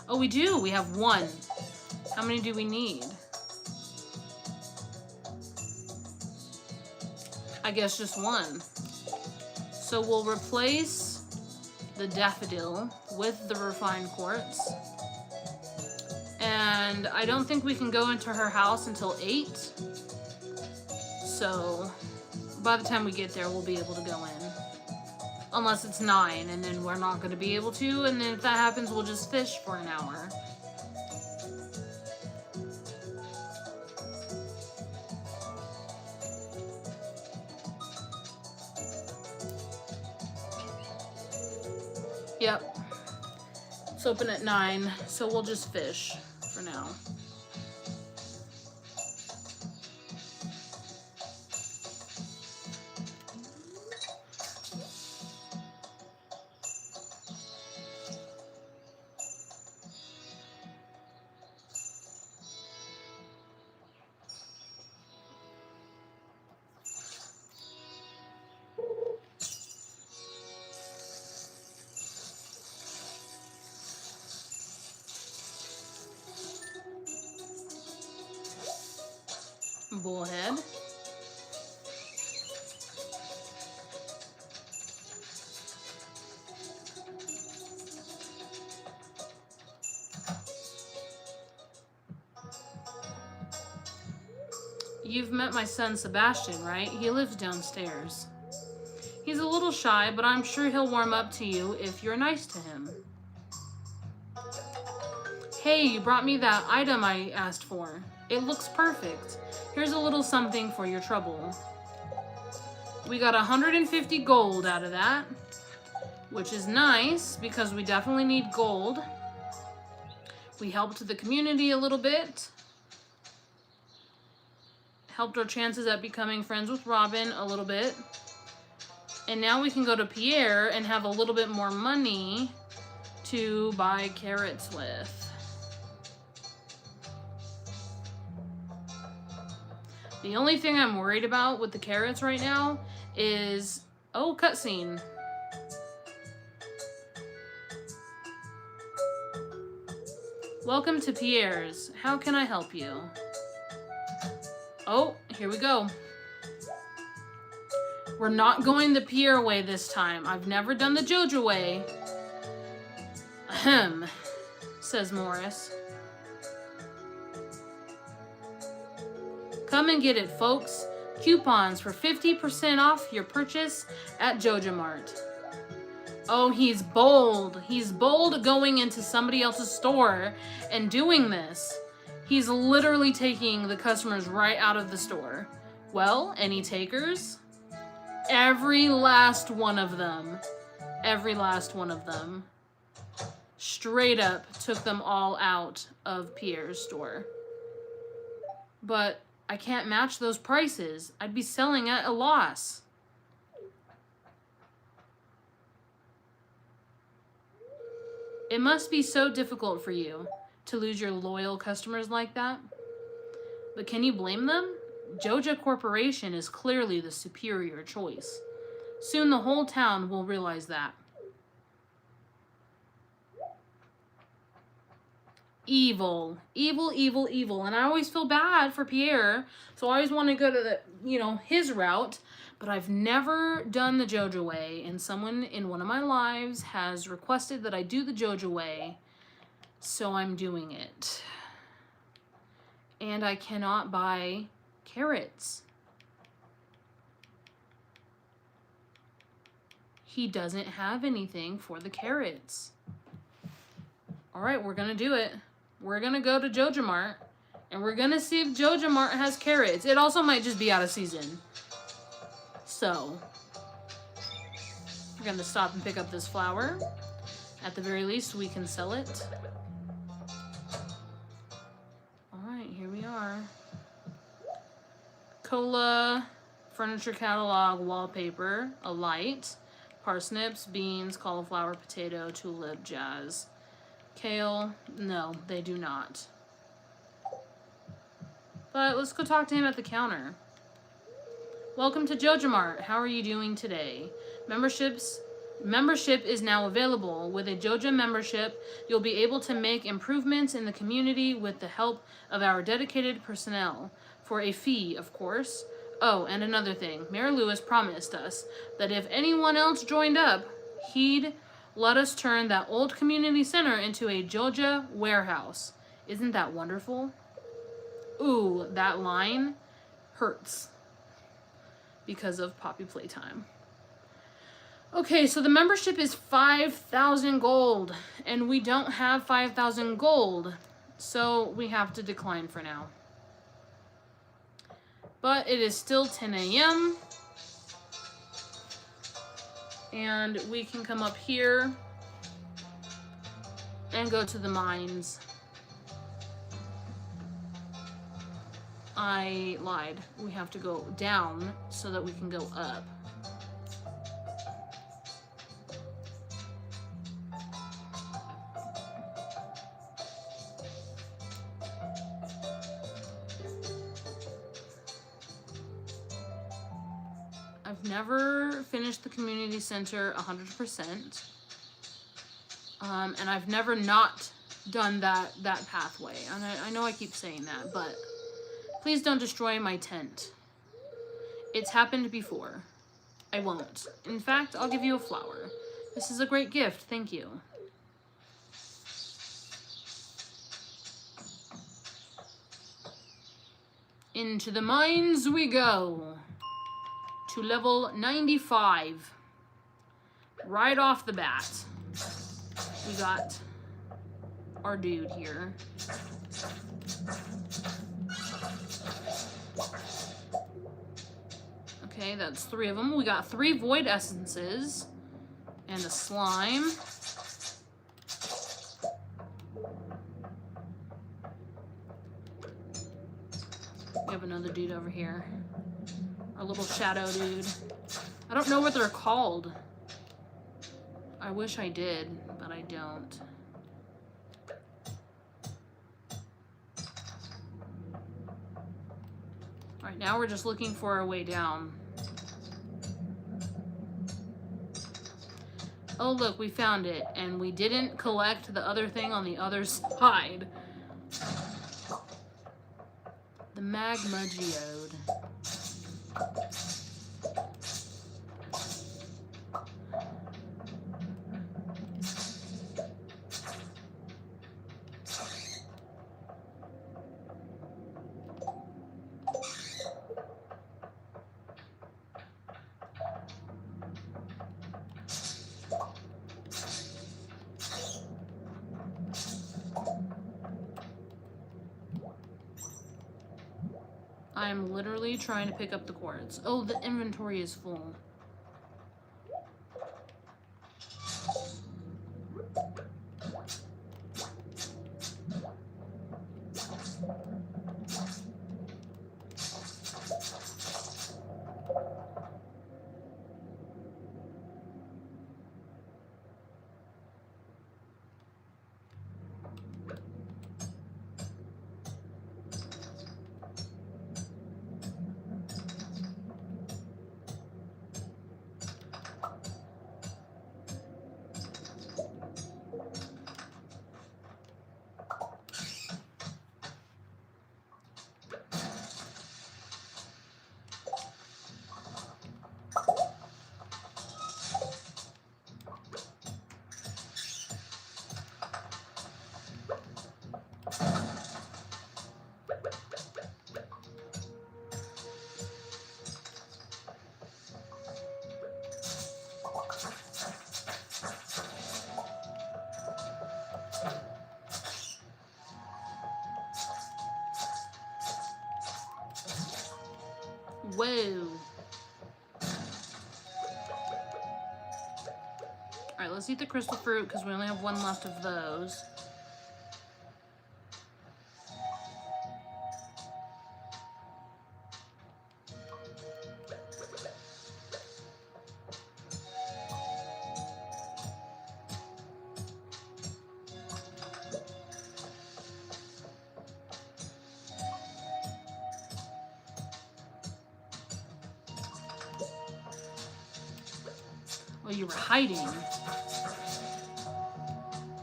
Oh, we do. We have 1. How many do we need? I guess just 1. So we'll replace the daffodil with the refined quartz. And I don't think we can go into her house until 8. So by the time we get there, we'll be able to go in. Unless it's 9, and then we're not going to be able to. And then if that happens, we'll just fish for an hour. Yep. It's open at 9, so we'll just fish for now. Bullhead. You've met my son Sebastian, right? He lives downstairs. He's a little shy, but I'm sure he'll warm up to you if you're nice to him. Hey, you brought me that item I asked for. It looks perfect. Here's a little something for your trouble. We got 150 gold out of that, which is nice because we definitely need gold. We helped the community a little bit. Helped our chances at becoming friends with Robin a little bit. And now we can go to Pierre and have a little bit more money to buy carrots with. The only thing I'm worried about with the carrots right now is... Oh, cutscene. Welcome to Pierre's. How can I help you? Oh, here we go. We're not going the Pierre way this time. I've never done the Joja way. Ahem, says Morris. Come and get it, folks. Coupons for 50% off your purchase at Joja Mart. Oh, he's bold. He's bold going into somebody else's store and doing this. He's literally taking the customers right out of the store. Well, any takers? Every last one of them. Every last one of them. Straight up took them all out of Pierre's store. But I can't match those prices. I'd be selling at a loss. It must be so difficult for you to lose your loyal customers like that. But can you blame them? Joja Corporation is clearly the superior choice. Soon the whole town will realize that. evil. Evil, evil, evil. And I always feel bad for Pierre, so I always want to go to the, his route. But I've never done the JoJo way, and someone in one of my lives has requested that I do the JoJo way, so I'm doing it. And I cannot buy carrots. He doesn't have anything for the carrots. All right, we're gonna do it. We're gonna go to JoJo Mart, and we're gonna see if JoJo Mart has carrots. It also might just be out of season. So, we're gonna stop and pick up this flour. At the very least, we can sell it. All right, here we are. Cola, furniture catalog, wallpaper, a light, parsnips, beans, cauliflower, potato, tulip, jazz. Kale, no, they do not. But let's go talk to him at the counter. Welcome to JoJo Mart. How are you doing today? Membership is now available. With a JoJo membership, you'll be able to make improvements in the community with the help of our dedicated personnel. For a fee, of course. Oh, and another thing. Mayor Lewis promised us that if anyone else joined up, he'd let us turn that old community center into a JoJo warehouse. Isn't that wonderful? Ooh, that line hurts because of Poppy Playtime. Okay, so the membership is 5,000 gold, and we don't have 5,000 gold, so we have to decline for now. But it is still 10 a.m. And we can come up here and go to the mines. I lied. We have to go down so that we can go up. I've never finished the community center 100%. And I've never not done that pathway. And I know I keep saying that, but please don't destroy my tent. It's happened before. I won't. In fact, I'll give you a flower. This is a great gift. Thank you. Into the mines we go. To level 95. Right off the bat. We got our dude here. Okay, that's 3 of them. We got 3 void essences and a slime. We have another dude over here. Our little shadow dude. I don't know what they're called. I wish I did, but I don't. Alright, now we're just looking for our way down. Oh look, we found it, and we didn't collect the other thing on the other side. The magma geode. I'm literally trying to pick up the quartz. Oh, the inventory is full. Whoa. Alright, let's eat the crystal fruit because we only have one left of those. Oh, you were hiding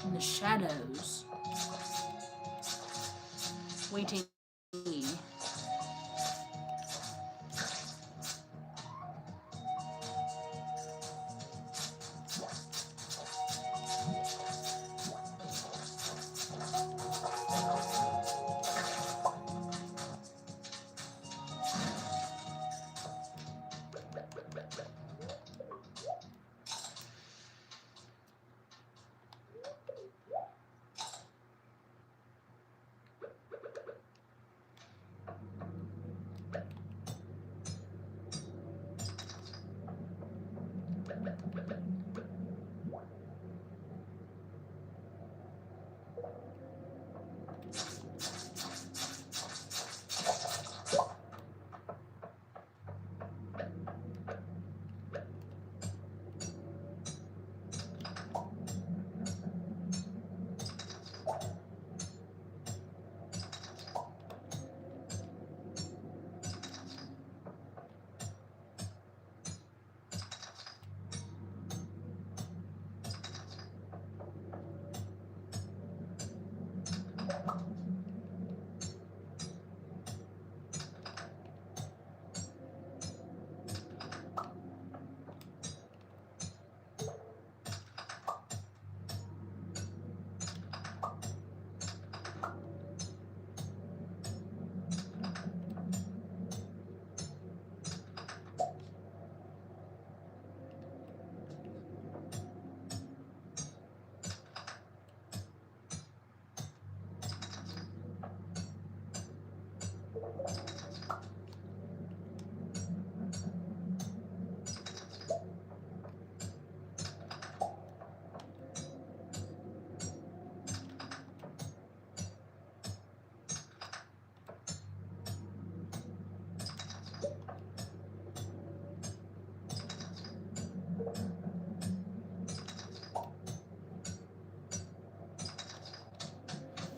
in the shadows, waiting for me.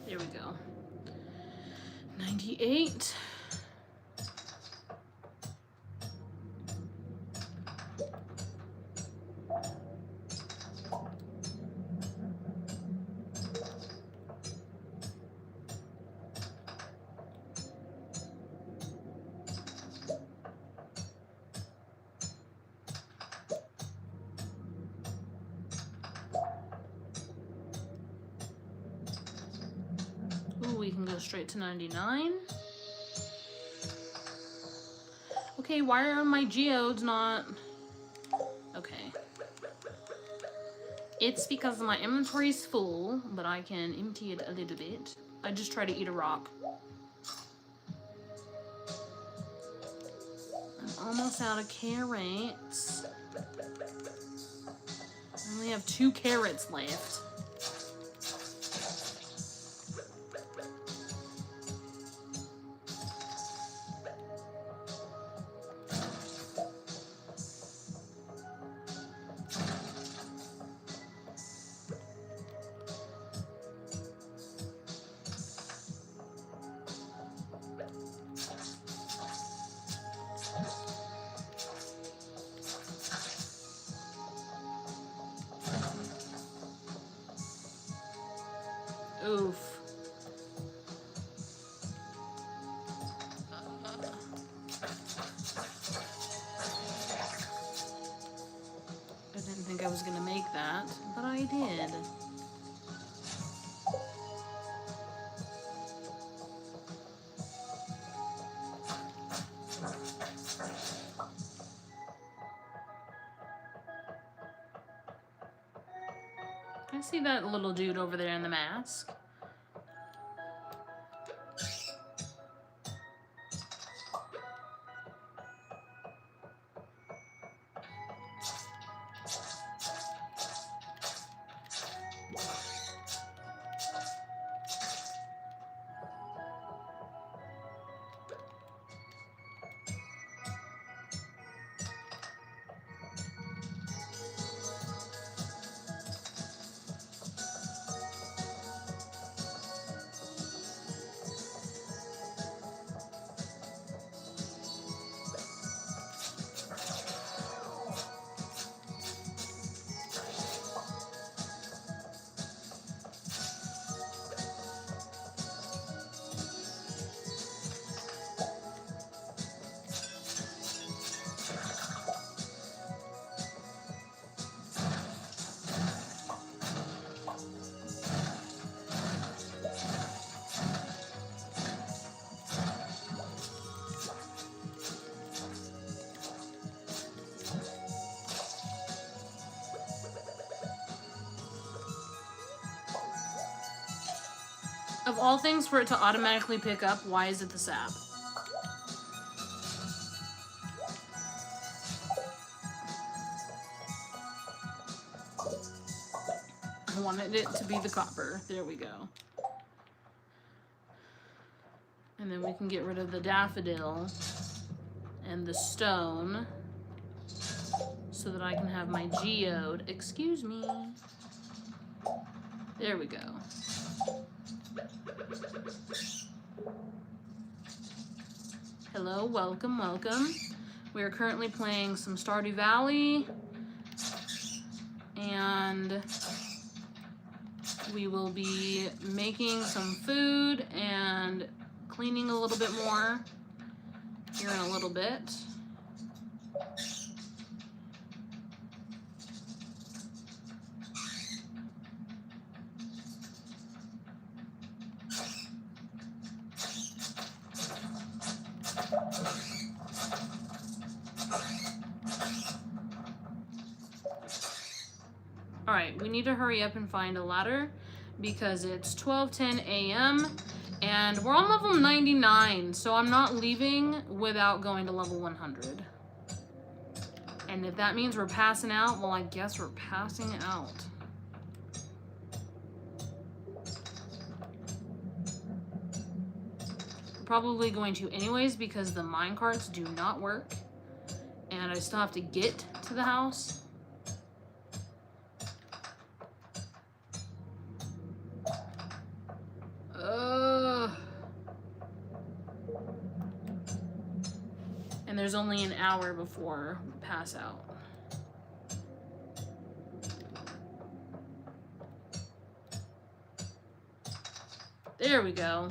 There we go. 98. Ooh, we can go straight to 99. Okay, why are my geodes not... Okay. It's because my inventory's full, but I can empty it a little bit. I just try to eat a rock. I'm almost out of carrots. I only have 2 carrots left. Oof. I didn't think I was gonna make that, but I did. I see that little dude over there in the mask. Of all things for it to automatically pick up, why is it the sap? I wanted it to be the copper. There we go. And then we can get rid of the daffodil and the stone so that I can have my geode. Excuse me. There we go. Hello, welcome, welcome. We are currently playing some Stardew Valley, and we will be making some food and cleaning a little bit more here in a little bit. Alright, we need to hurry up and find a ladder because it's 12:10 a.m. and we're on level 99, so I'm not leaving without going to level 100. And if that means we're passing out, well, I guess we're passing out. We're probably going to anyways because the minecarts do not work and I still have to get to the house. And there's only an hour before we pass out. There we go.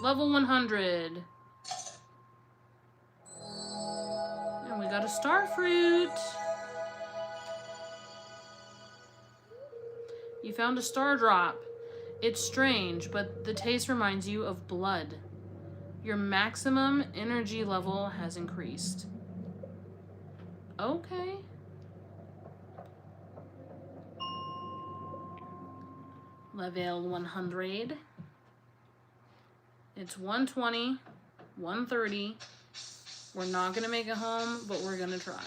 Level 100. And we got a star fruit. You found a star drop. It's strange, but the taste reminds you of blood. Your maximum energy level has increased. Okay. Level 100. It's 120, 130. We're not gonna make it home, but we're gonna try.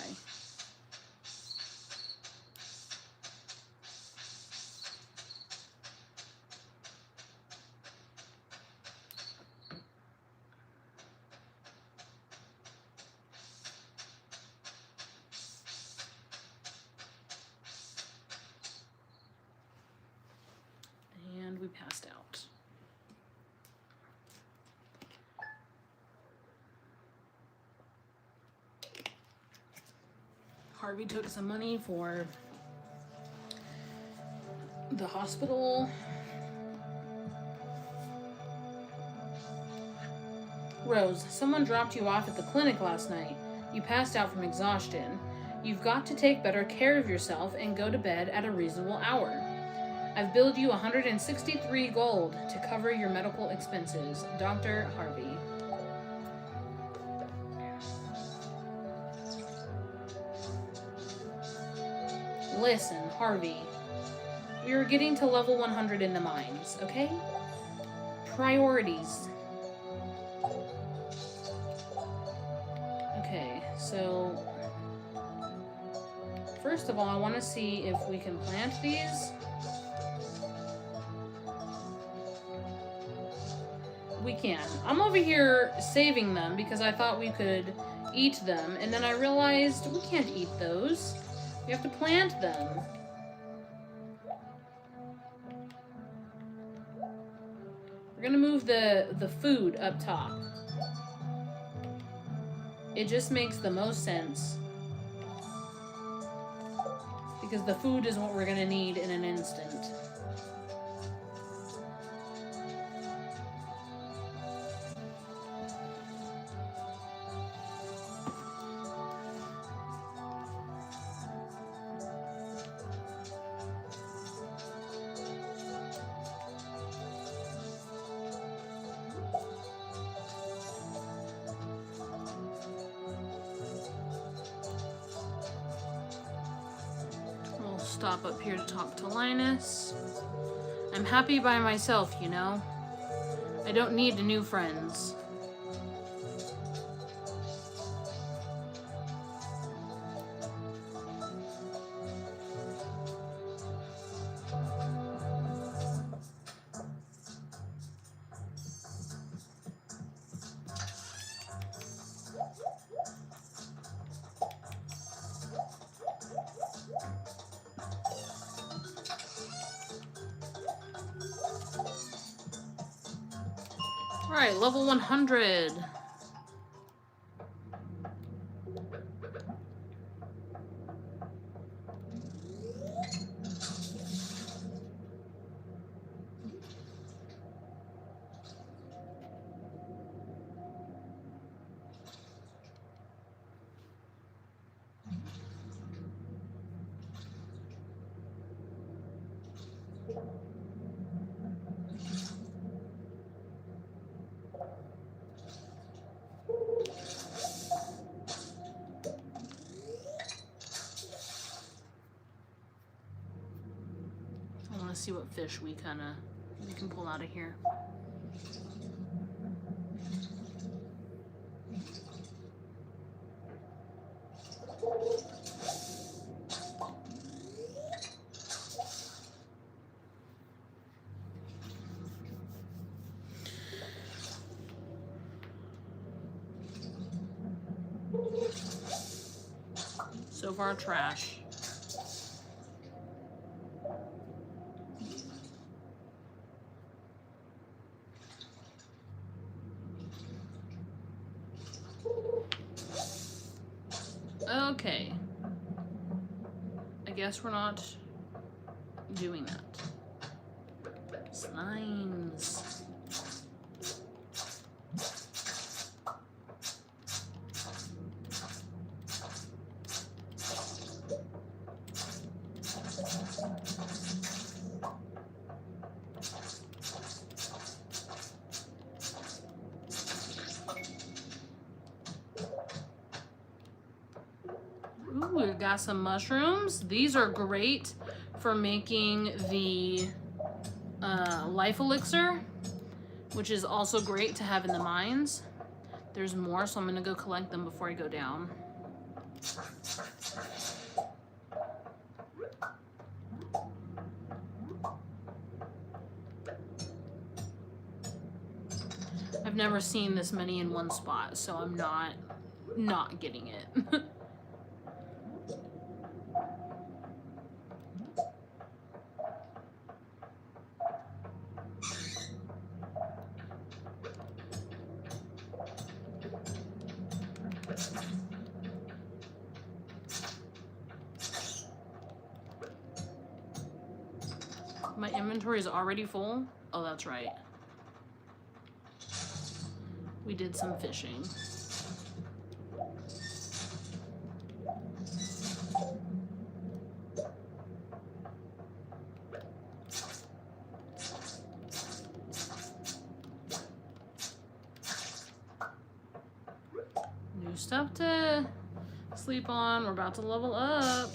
We passed out. Harvey took some money for the hospital. Rose, someone dropped you off at the clinic last night. You passed out from exhaustion. You've got to take better care of yourself and go to bed at a reasonable hour. I've billed you 163 gold to cover your medical expenses. Dr. Harvey. Listen, Harvey. We are getting to level 100 in the mines, okay? Priorities. Okay, so... First of all, I want to see if we can plant these. We can. I'm over here saving them because I thought we could eat them, and then I realized we can't eat those. We have to plant them. We're gonna move the food up top. It just makes the most sense. Because the food is what we're gonna need in an instant. Stop up here to talk to Linus. I I'm happy by myself, you know? I don't need new friends. Alright, level 100. I want to see what fish we can pull out of here. So far, trash. Okay. I guess we're not doing that. Slimes. Ooh, we've got some mushrooms. These are great for making the life elixir, which is also great to have in the mines. There's more, so I'm gonna go collect them before I go down. I've never seen this many in one spot, so I'm not getting it. My inventory is already full. Oh, that's right. We did some fishing. New stuff to sleep on. We're about to level up.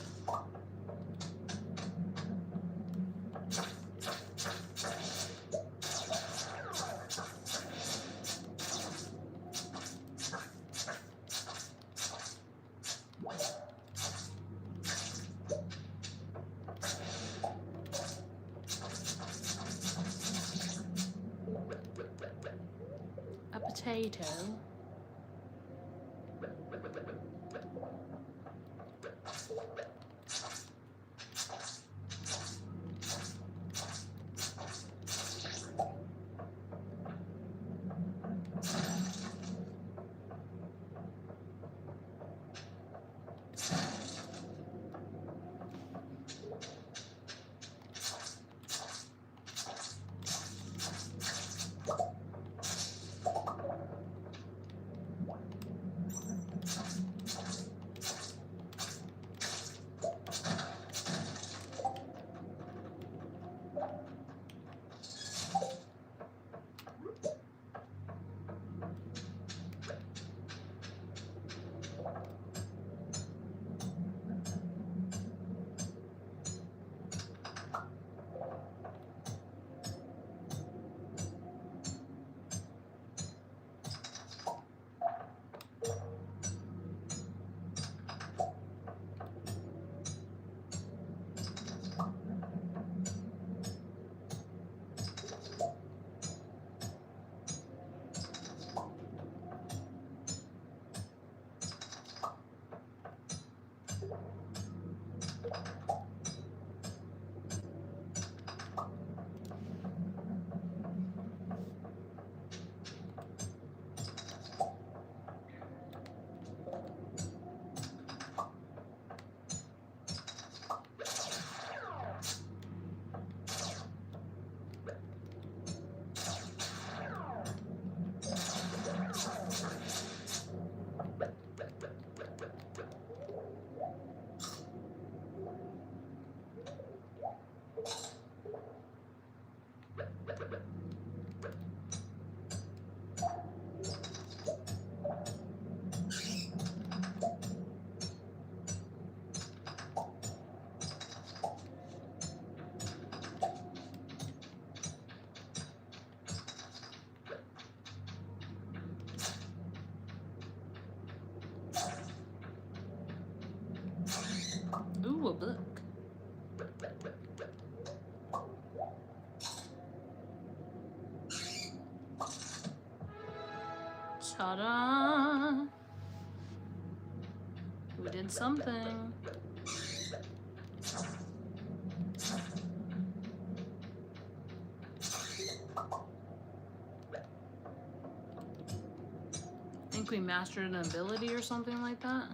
A potato. Ta-da! We did something. I think we mastered an ability or something like that.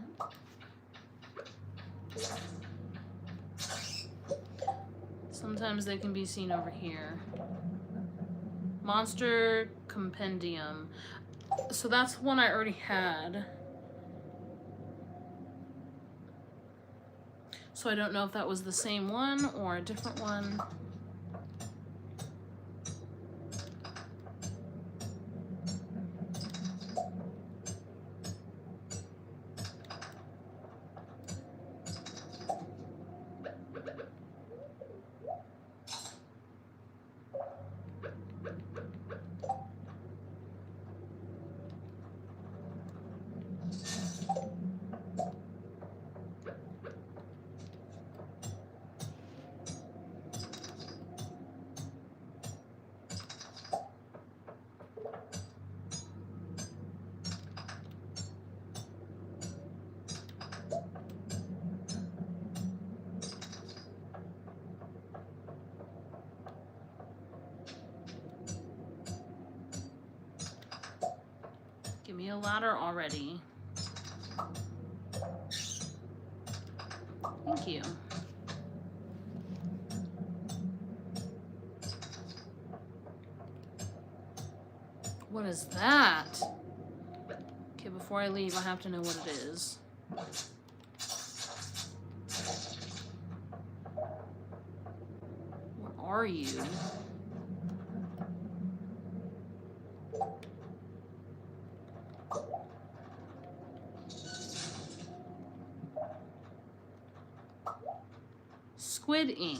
Sometimes they can be seen over here. Monster Compendium. So that's one I already had. So I don't know if that was the same one or a different one. Give me a ladder already. Thank you. What is that? Okay, before I leave, I have to know what it is. Where are you? Squid ink.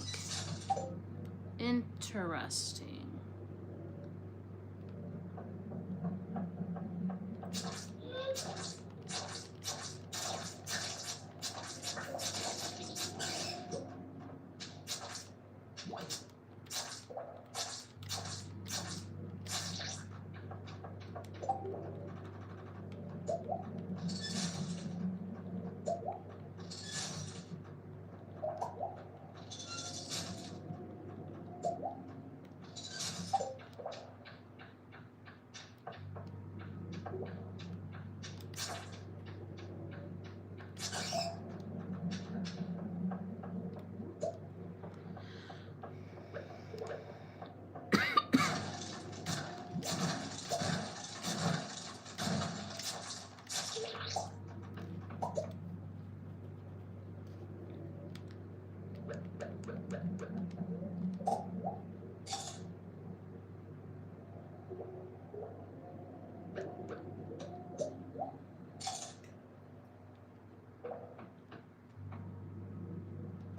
Interesting.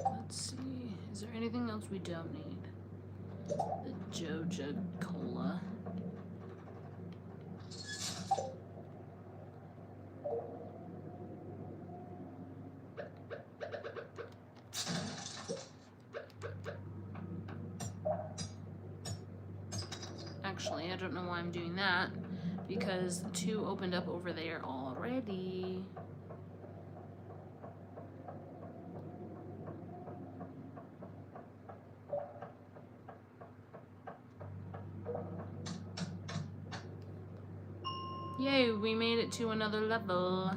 Let's see. Is there anything else we don't need? The Joja Cola. Actually, I don't know why I'm doing that, because 2 opened up over there already. Yay, we made it to another level.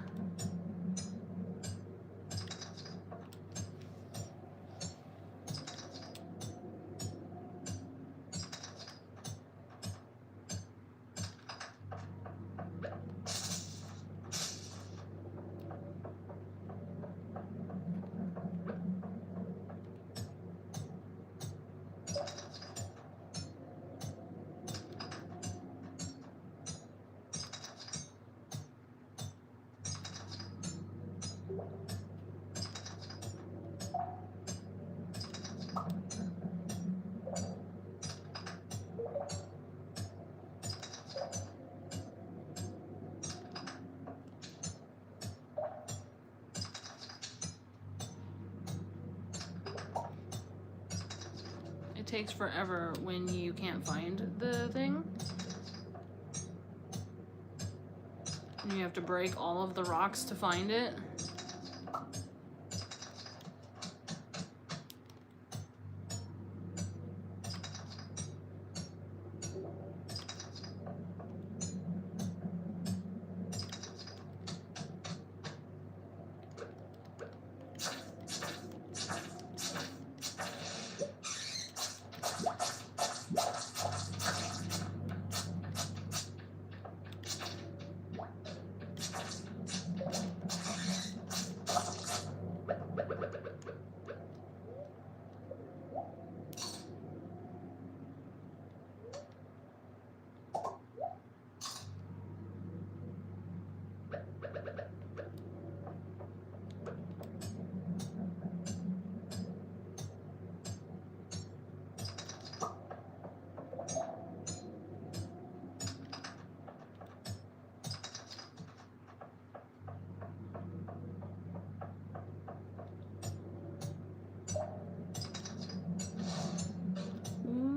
It takes forever when you can't find the thing. And you have to break all of the rocks to find it.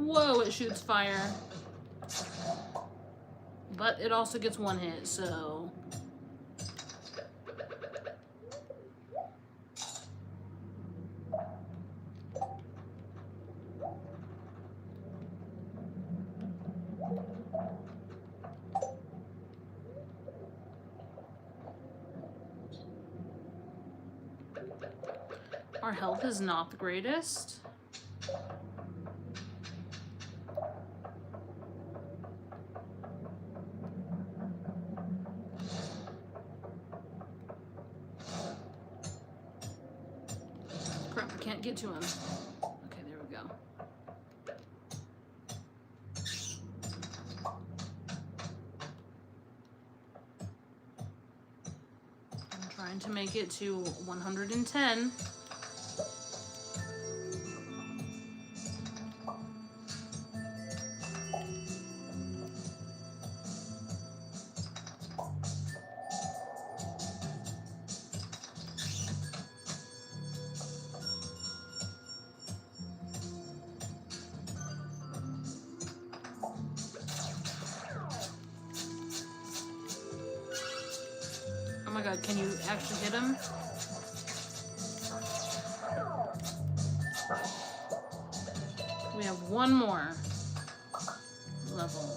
Whoa, it shoots fire. But it also gets one hit, so... Our health is not the greatest. Crap, I can't get to him. Okay, there we go. I'm trying to make it to 110. Oh my god, can you actually hit him? We have one more level.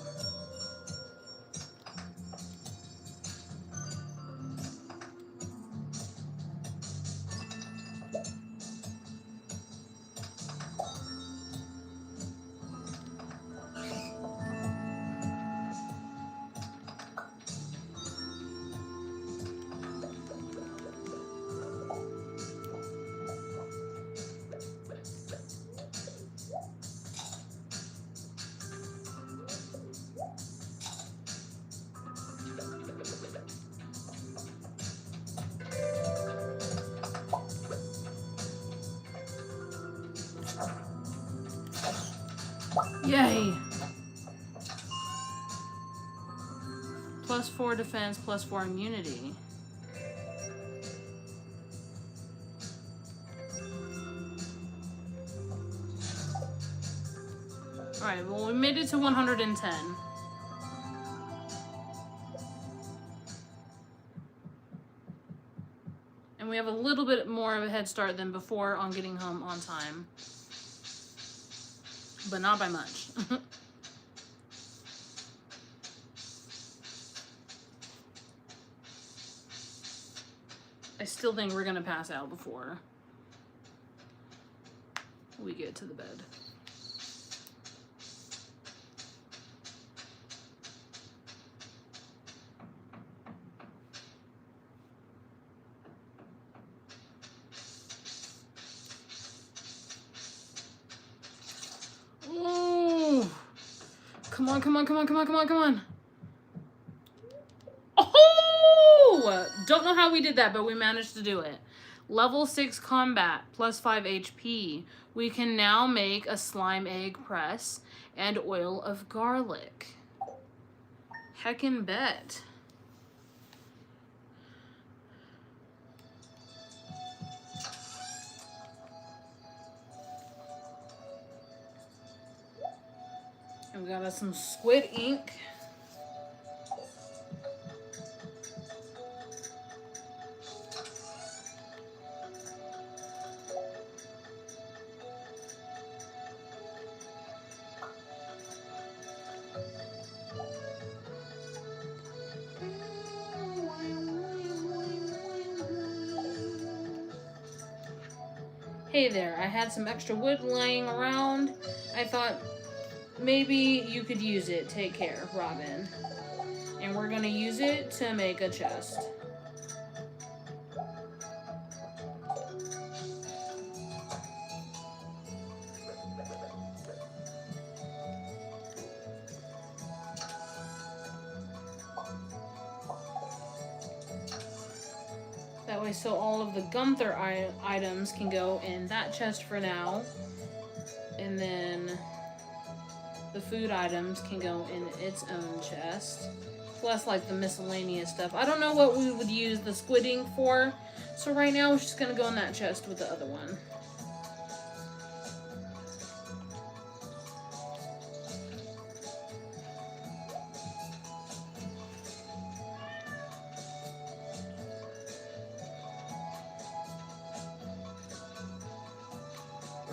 Yay! +4 defense, +4 immunity. Alright, well, we made it to 110. And we have a little bit more of a head start than before on getting home on time. But not by much. I still think we're gonna pass out before we get to the bed. Come on, come on, come on, come on, come on, come on. Oh! Don't know how we did that, but we managed to do it. Level 6 combat, +5 HP. We can now make a slime egg press and oil of garlic. Heckin' bet. And we got us some squid ink. Hey there, I had some extra wood laying around. I thought maybe you could use it. Take care, Robin. And we're gonna use it to make a chest. That way, so all of the Gunther items can go in that chest for now. And then the food items can go in its own chest. Plus, like, the miscellaneous stuff. I don't know what we would use the squid ink for. So right now, it's just gonna go in that chest with the other one.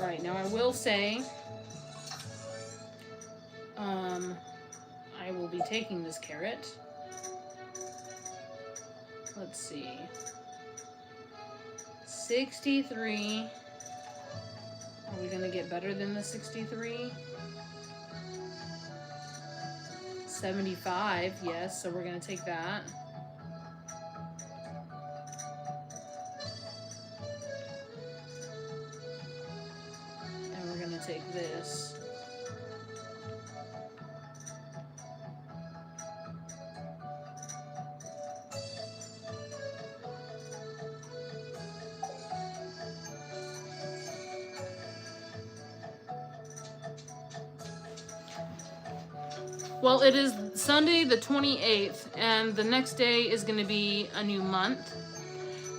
Right, now I will say, I will be taking this carrot. Let's see. 63. Are we gonna get better than the 63? 75, yes, so we're gonna take that. And we're gonna take this. Well, it is Sunday the 28th, and the next day is going to be a new month.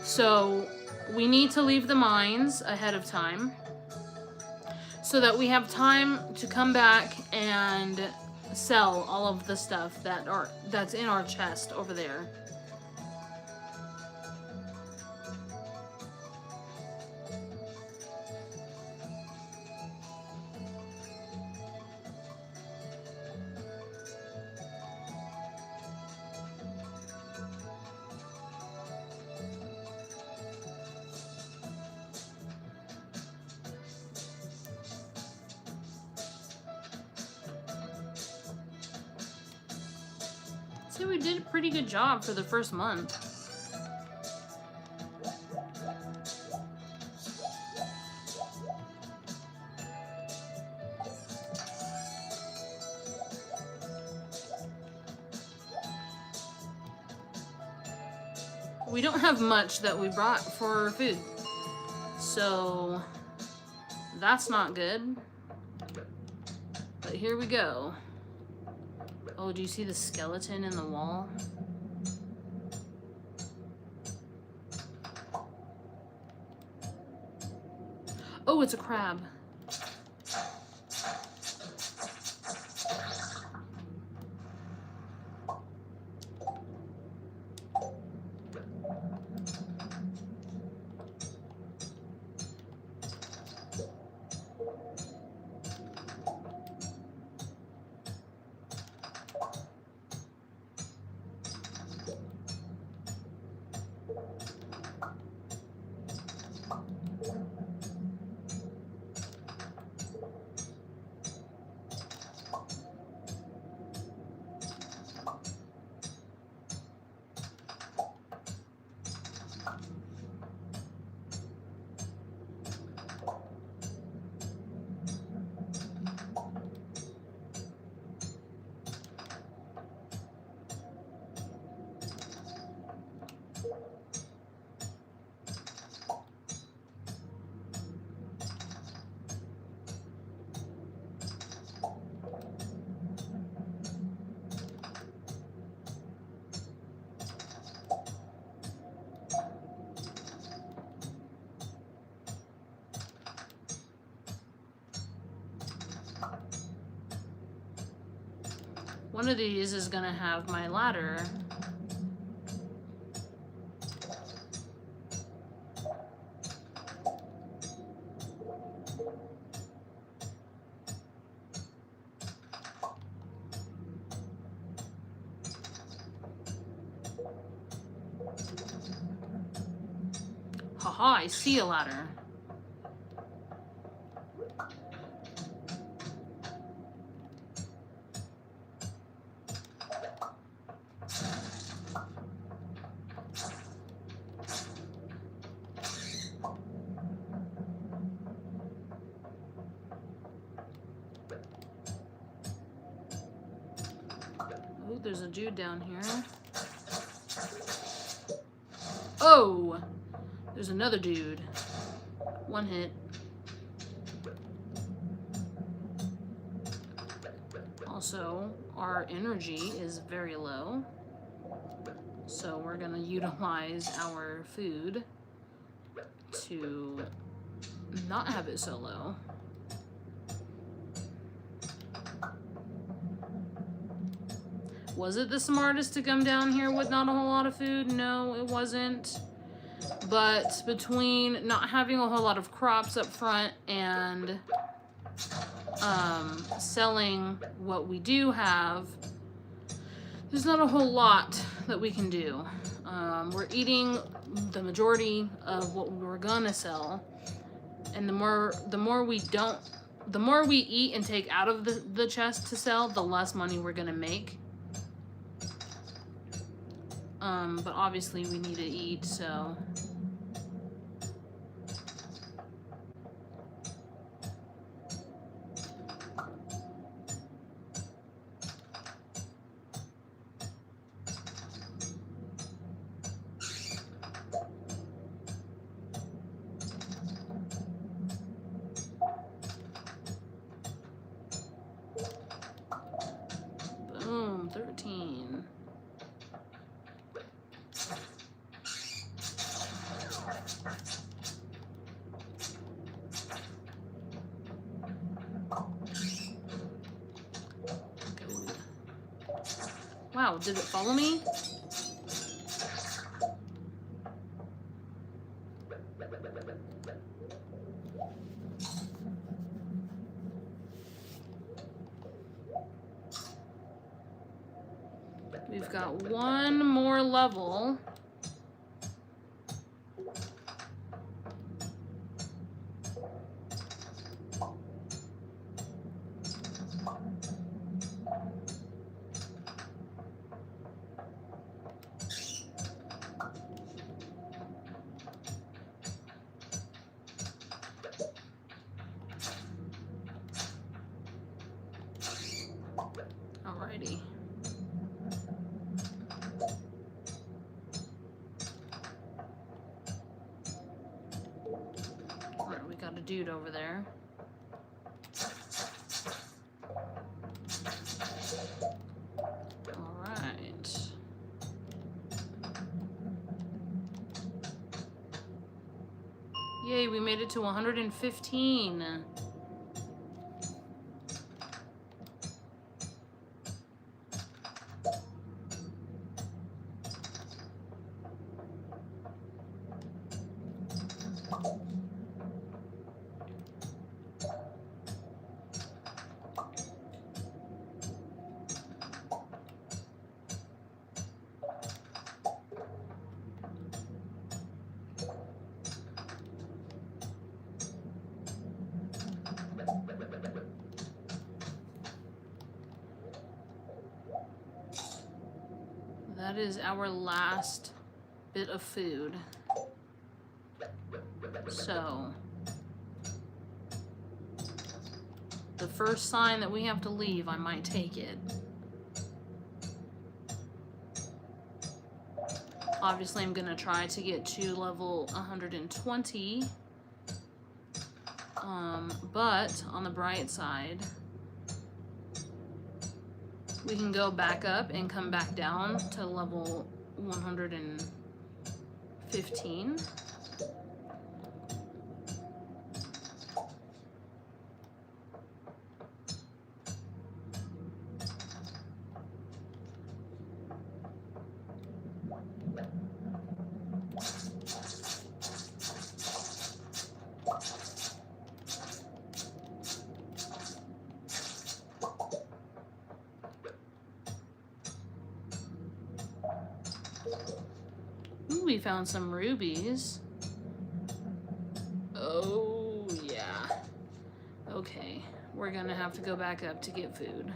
So we need to leave the mines ahead of time so that we have time to come back and sell all of the stuff that's in our chest over there. So we did a pretty good job for the first month. We don't have much that we brought for food, so that's not good. But here we go. Oh, do you see the skeleton in the wall? Oh, it's a crab. One of these is gonna have my ladder. Haha, I see a ladder. Oh, there's a dude down here. Oh! There's another dude. One hit. Also, our energy is very low. So we're gonna utilize our food to not have it so low. Was it the smartest to come down here with not a whole lot of food? No, it wasn't. But between not having a whole lot of crops up front and selling what we do have, there's not a whole lot that we can do. We're eating the majority of what we were gonna sell, and the more we eat and take out of the chest to sell, the less money we're gonna make. But obviously we need to eat, so. Boom, 13. Wow, did it follow me? We've got one more level. Alrighty. Alright, we got a dude over there. Alright. Yay, we made it to 115. That is our last bit of food. So, the first sign that we have to leave, I might take it. Obviously, I'm gonna try to get to level 120. But on the bright side, we can go back up and come back down to level 115. Ooh, we found some rubies. Oh, yeah. Okay, we're gonna have to go back up to get food.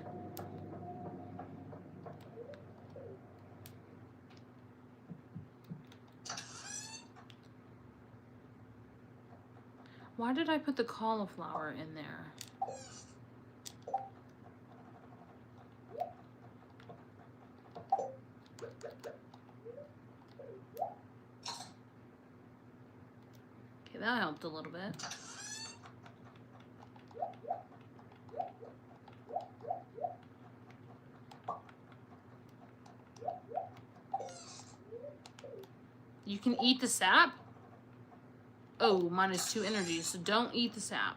Why did I put the cauliflower in there? that helped a little bit. You can eat the sap? Oh, -2 energy, so don't eat the sap.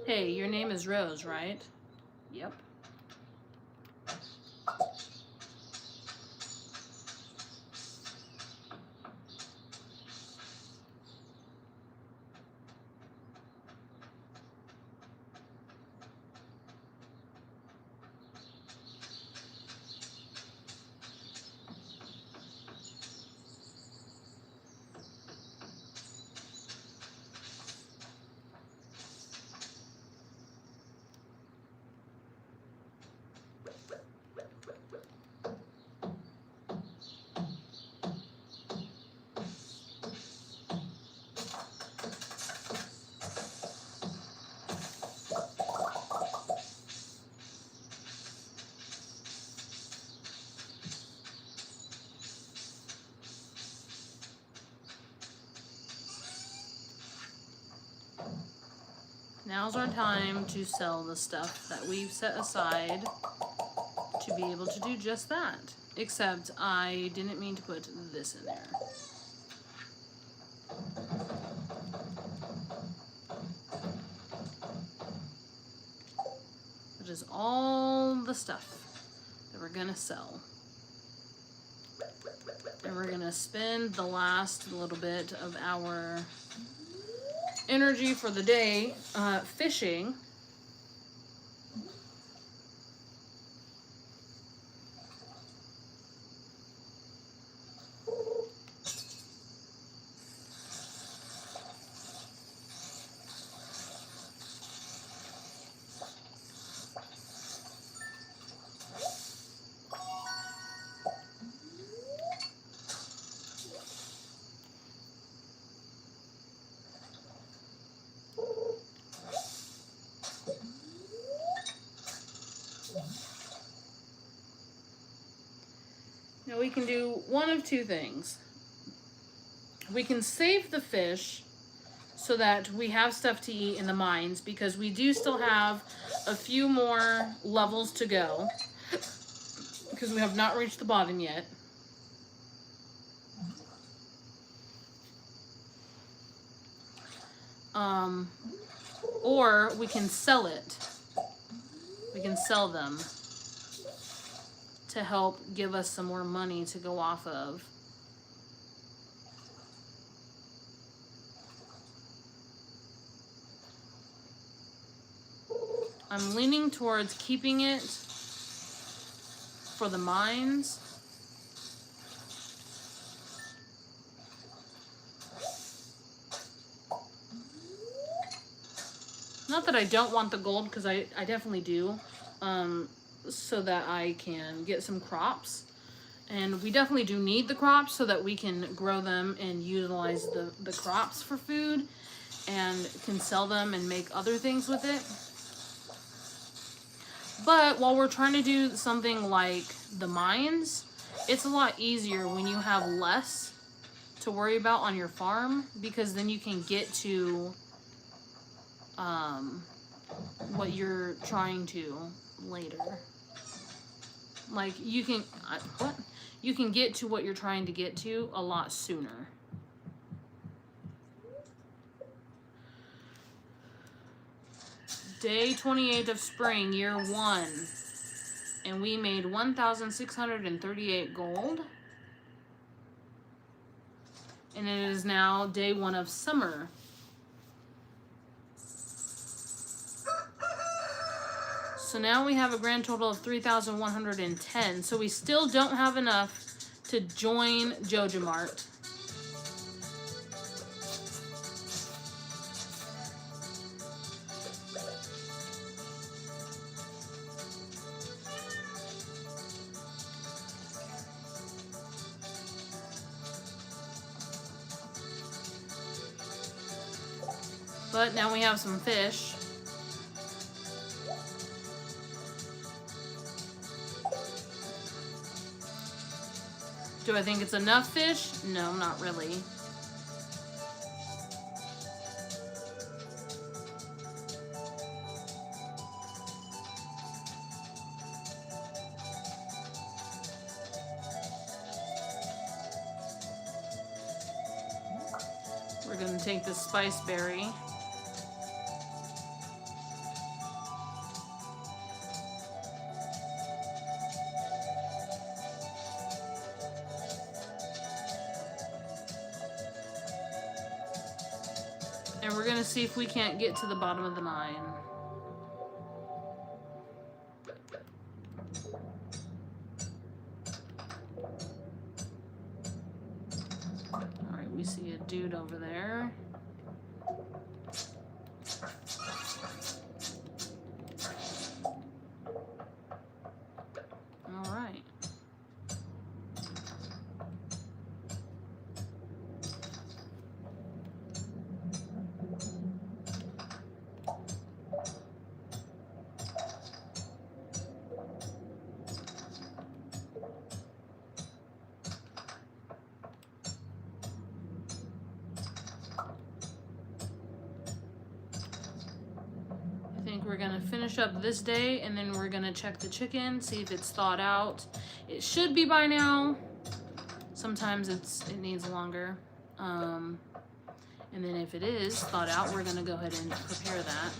Hey, your name is Rose, right? Yep. Now's our time to sell the stuff that we've set aside to be able to do just that. Except I didn't mean to put this in there. That is all the stuff that we're gonna sell. And we're gonna spend the last little bit of our energy for the day fishing. Now we can do one of two things. We can save the fish so that we have stuff to eat in the mines, because we do still have a few more levels to go because we have not reached the bottom yet. Or we can sell it. We can sell them to help give us some more money to go off of. I'm leaning towards keeping it for the mines. Not that I don't want the gold, because I definitely do, so that I can get some crops. And we definitely do need the crops so that we can grow them and utilize the crops for food and can sell them and make other things with it. But while we're trying to do something like the mines, it's a lot easier when you have less to worry about on your farm, because then you can get to what you're trying to later. Like, you can, you can get to what you're trying to get to a lot sooner. Day 28 of spring, year 1. And we made 1,638 gold. And it is now day 1 of summer. So now we have a grand total of 3,110. So we still don't have enough to join JojaMart. But now we have some fish. Do I think it's enough fish? No, not really. We're gonna take the spice berry. And we're gonna see if we can't get to the bottom of the mine. Alright, we see a dude over there. Alright. I think we're gonna finish up this day and then we're gonna check the chicken, see if it's thawed out. It should be by now. Sometimes it needs longer. And then if it is thawed out, we're gonna go ahead and prepare that.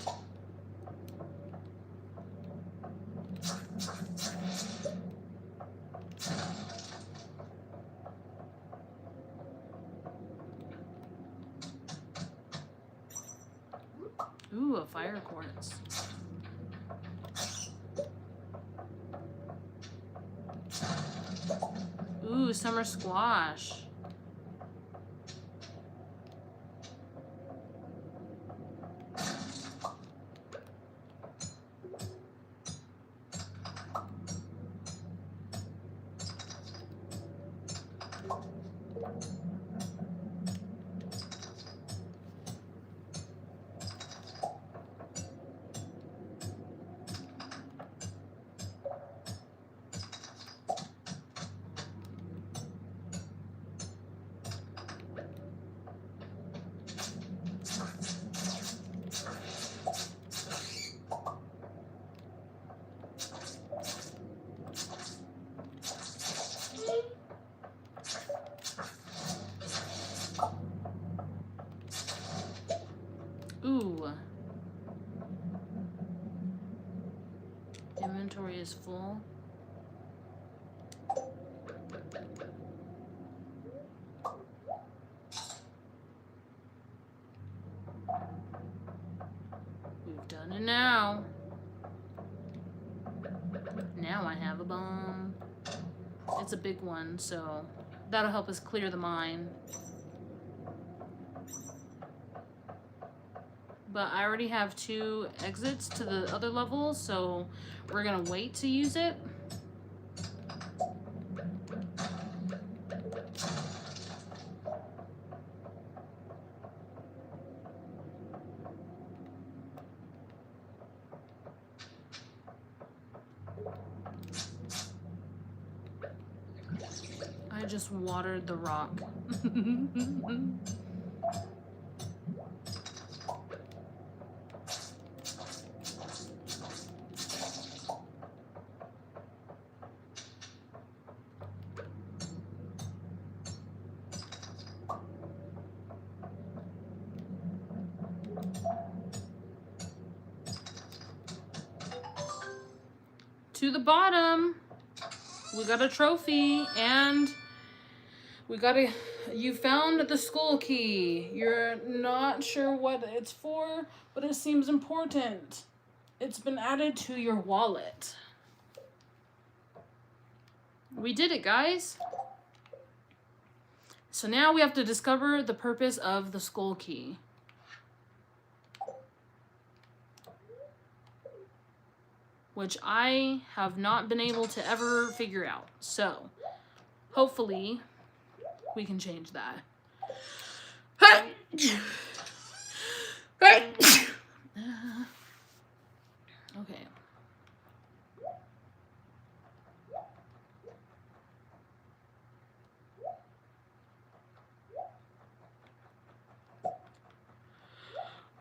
Ooh, a fire quartz. Ooh, summer squash. Ooh. Inventory is full. We've done it now. Now I have a bomb. It's a big one, so that'll help us clear the mine. But I already have 2 exits to the other level, so we're gonna wait to use it. I just watered the rock. to the bottom. We got a trophy, and you found the skull key. You're not sure what it's for, but it seems important. It's been added to your wallet. We did it, guys. So now we have to discover the purpose of the skull key. Which I have not been able to ever figure out. So, hopefully, we can change that. Okay.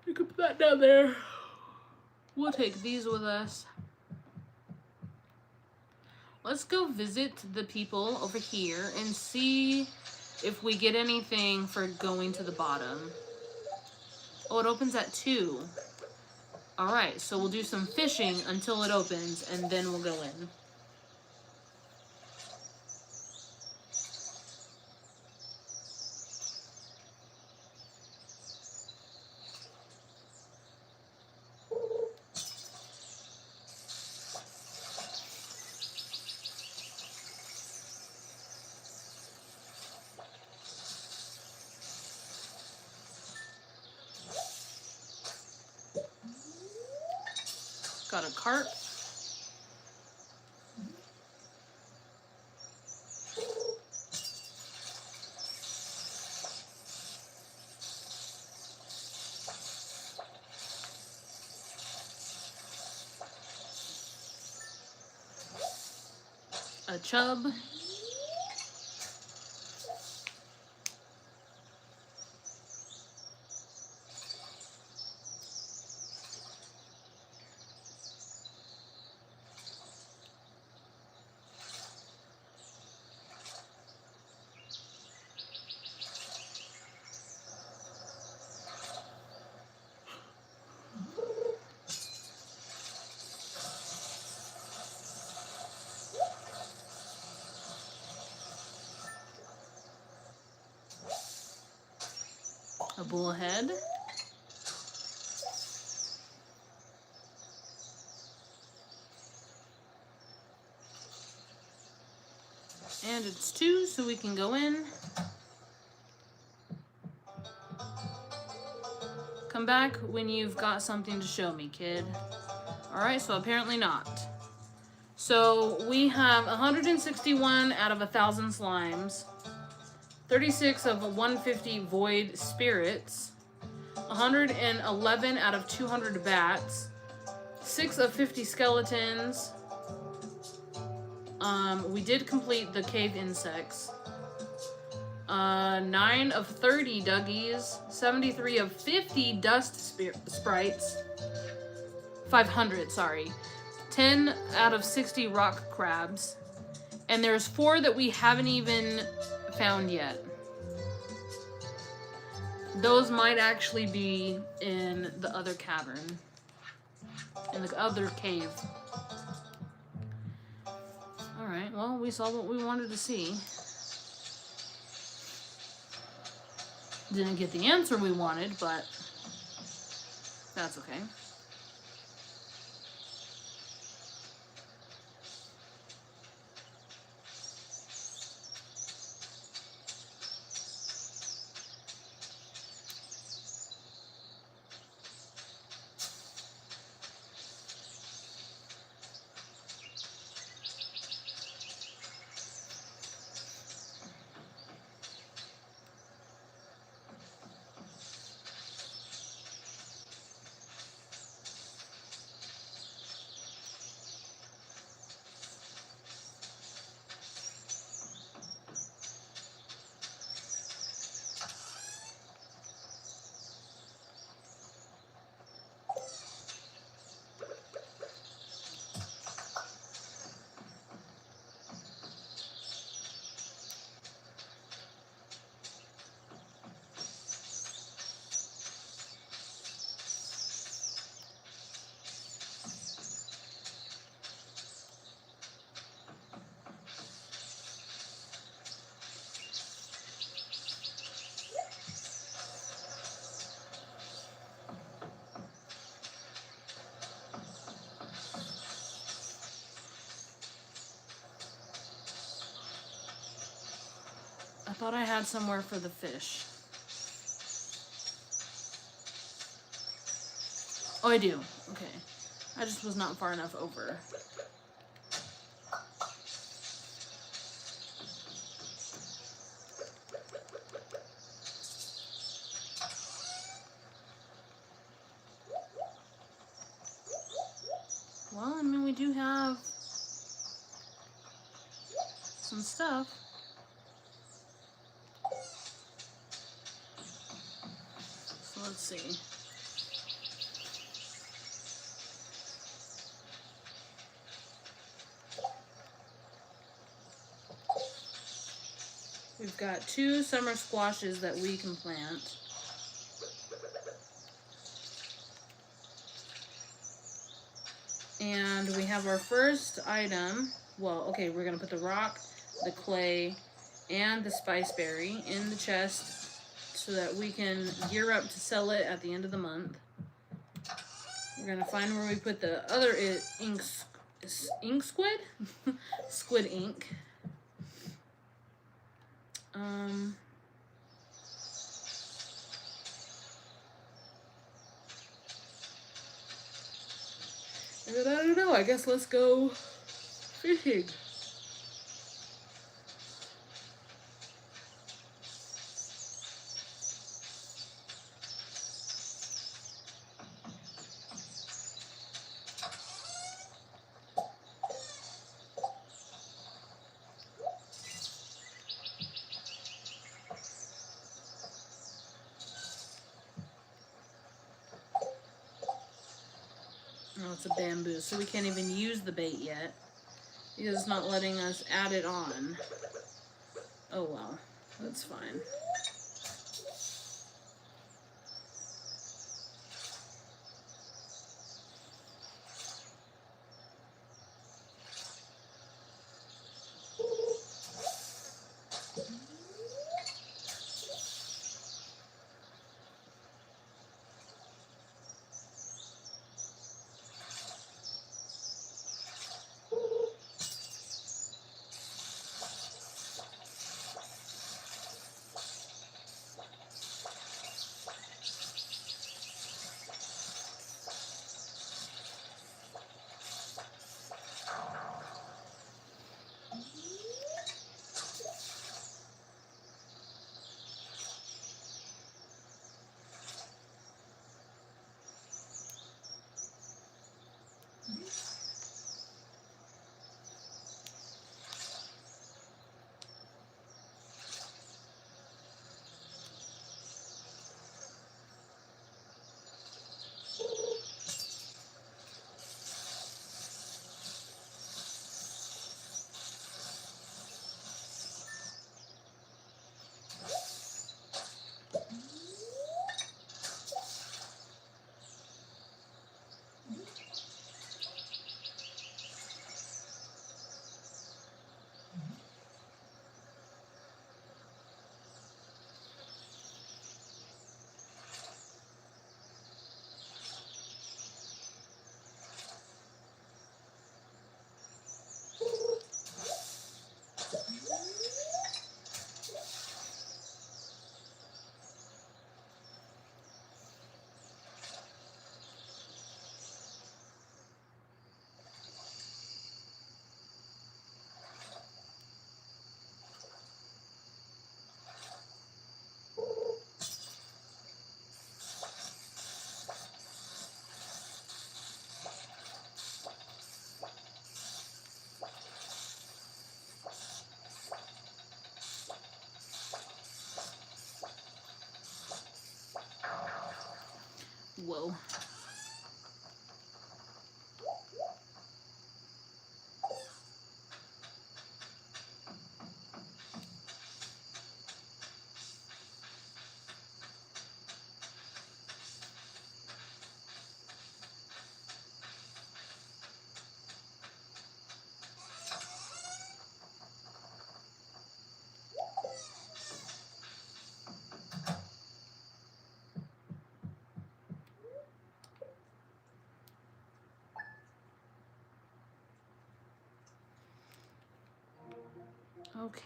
You can put that down there. We'll take these with us. Let's go visit the people over here and see if we get anything for going to the bottom. Oh, it opens at 2. Alright, so we'll do some fishing until it opens, and then we'll go in. Got a cart. A chub. A bullhead. And it's 2, so we can go in. Come back when you've got something to show me, kid. Alright, so apparently not. So we have 161 out of 1,000 slimes. 36 of 150 void spirits. 111 out of 200 bats. 6 of 50 skeletons. We did complete the cave insects. 9 of 30 Duggies. 73 of 50 dust sprites. 500, sorry. 10 out of 60 rock crabs. And there's 4 that we haven't even found yet. Those might actually be in the other cavern. In the other cave. Alright, well, we saw what we wanted to see. Didn't get the answer we wanted, but that's okay. I thought I had somewhere for the fish. Oh, I do. Okay. I just was not far enough over. Well, I mean, we do have some stuff. So let's see. We've got 2 summer squashes that we can plant. And we have our first item. Well, okay, we're gonna put the rock, the clay, and the spice berry in the chest so that we can gear up to sell it at the end of the month. We're gonna find where we put the other ink squid? Squid ink. I don't know, I guess let's go fishing. Oh, it's a bamboo, so we can't even use the bait yet because it's not letting us add it on. Oh well, that's fine. Whoa. Okay.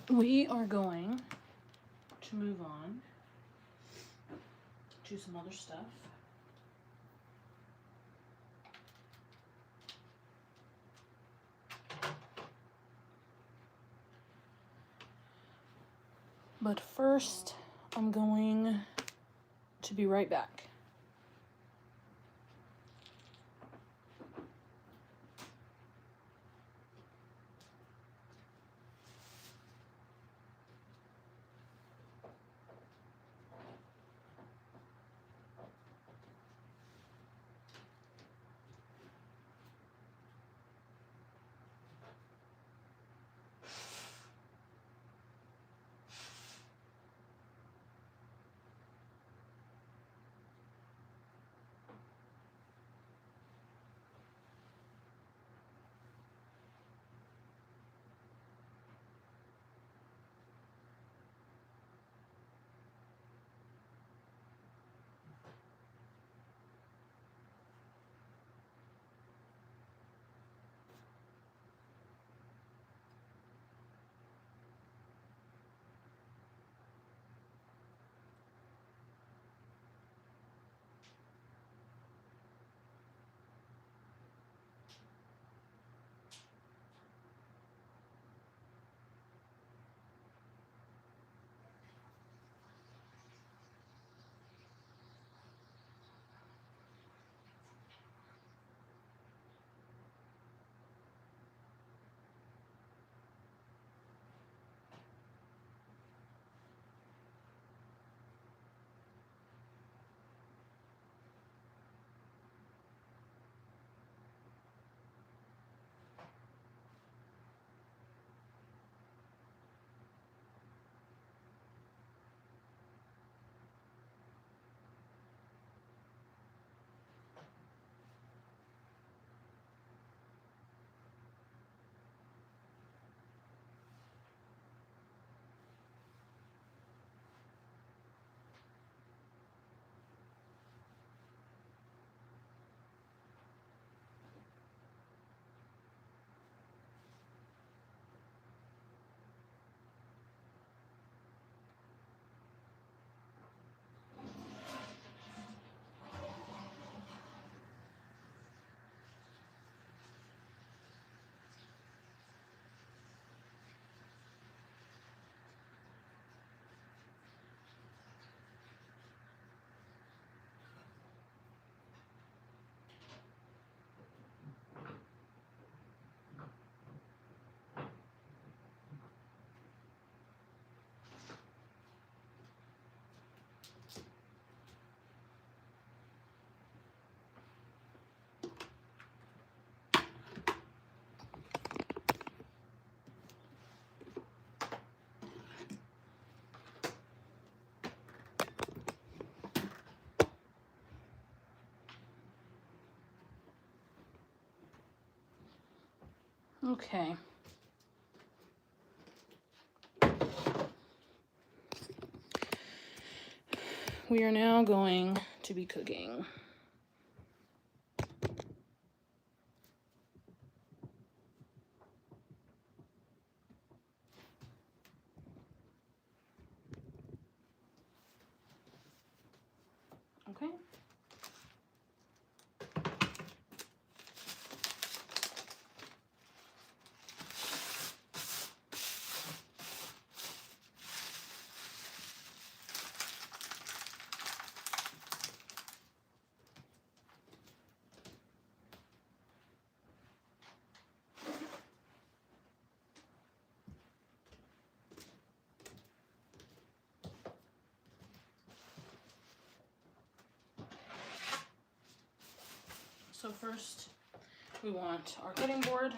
We are going to move on to some other stuff. But first, I'm going to be right back. Okay. We are now going to be cooking. Okay. So first, we want our cutting board.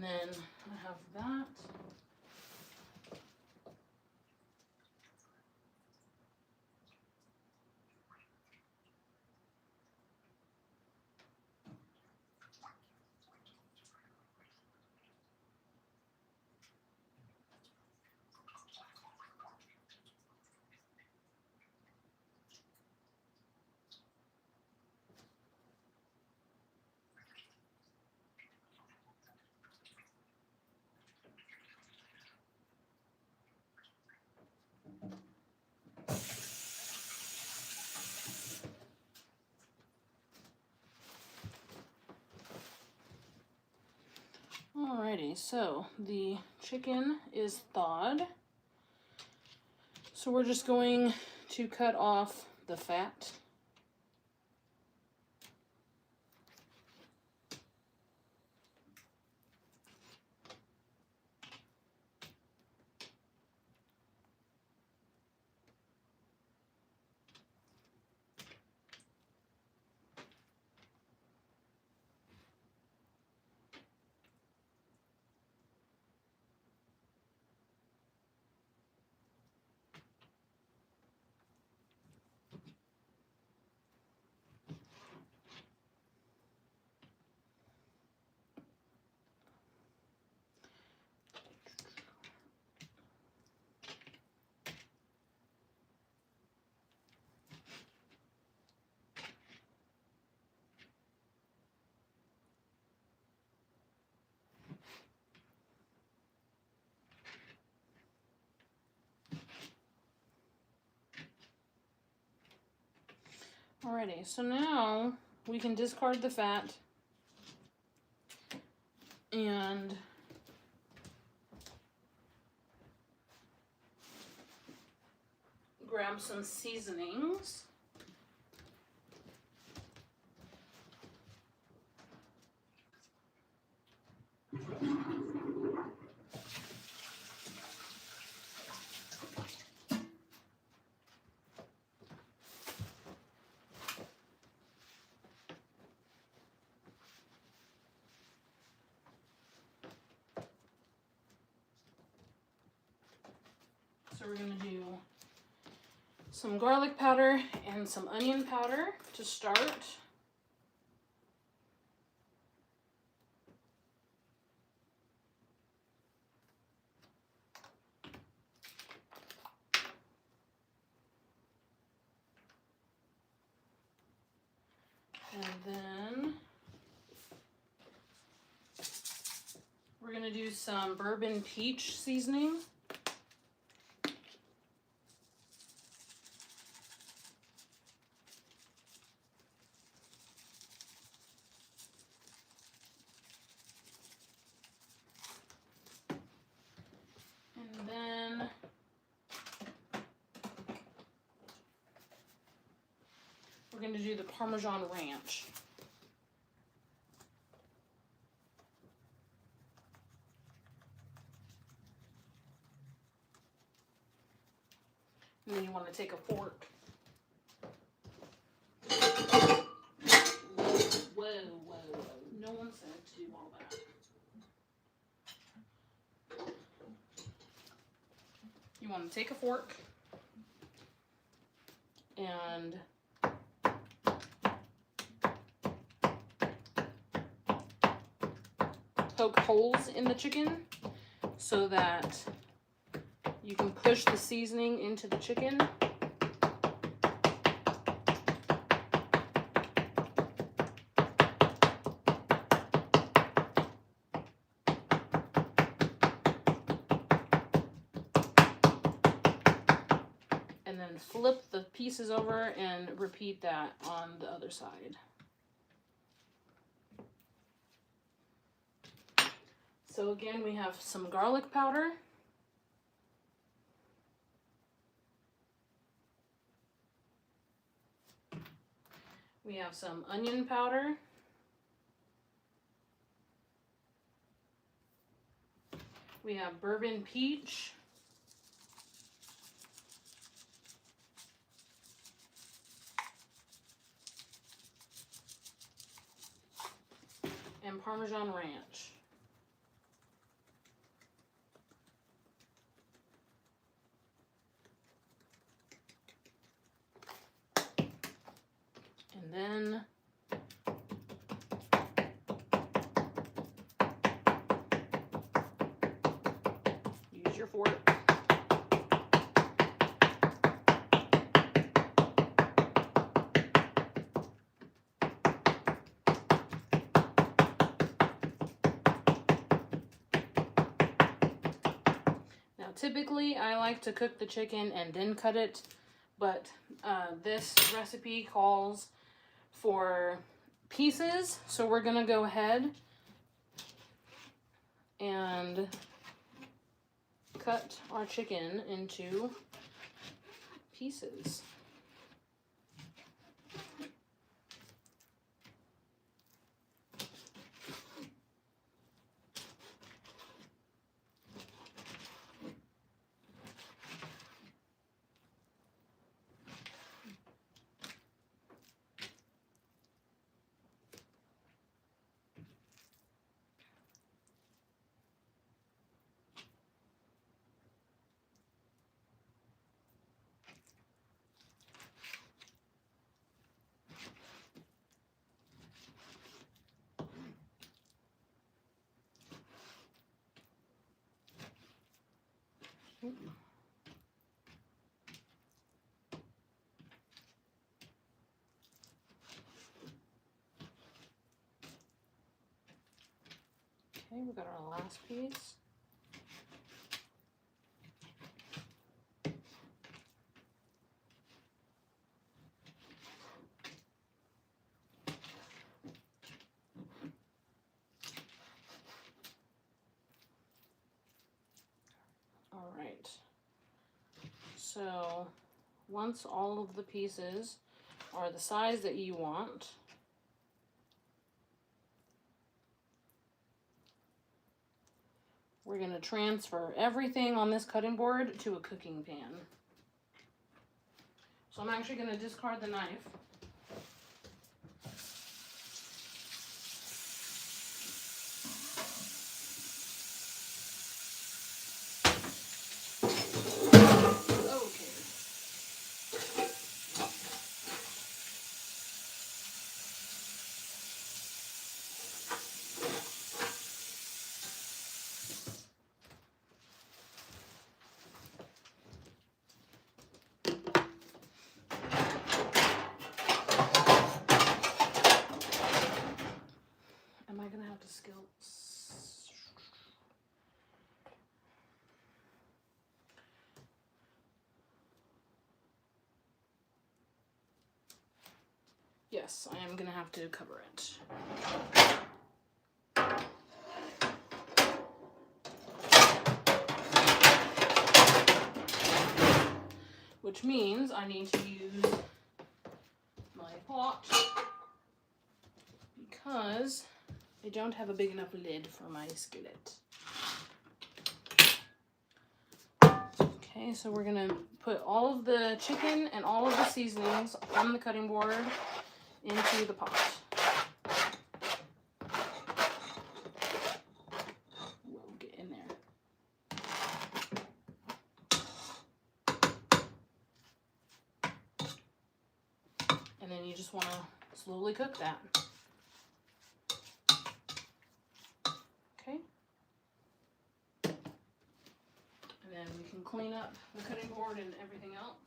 And then I have that. Alrighty, so the chicken is thawed. So we're just going to cut off the fat. Alrighty, so now we can discard the fat and grab some seasonings. So we're going to do some garlic powder and some onion powder to start. And then we're going to do some bourbon peach seasoning. And then we're going to do the Parmesan ranch. And then you want to take a fork. Whoa, whoa, whoa. No one said to do all that. You want to take a fork and poke holes in the chicken so that you can push the seasoning into the chicken. And then flip the pieces over and repeat that on the other side. So again, we have some garlic powder. We have some onion powder. We have bourbon peach. And Parmesan ranch. And then use your fork. Now, typically, I like to cook the chicken and then cut it, but this recipe calls for pieces, so we're gonna go ahead and cut our chicken into pieces. Okay, we got our last piece. All right. So once all of the pieces are the size that you want, we're going to transfer everything on this cutting board to a cooking pan. So I'm actually going to discard the knife. Am I going to have to skill? Yes, I am going to have to cover it. Which means I need to use my pot because I don't have a big enough lid for my skillet. Okay, so we're gonna put all of the chicken and all of the seasonings on the cutting board into the pot. Whoa, get in there. And then you just want to slowly cook that. Okay. And then we can clean up the cutting board and everything else.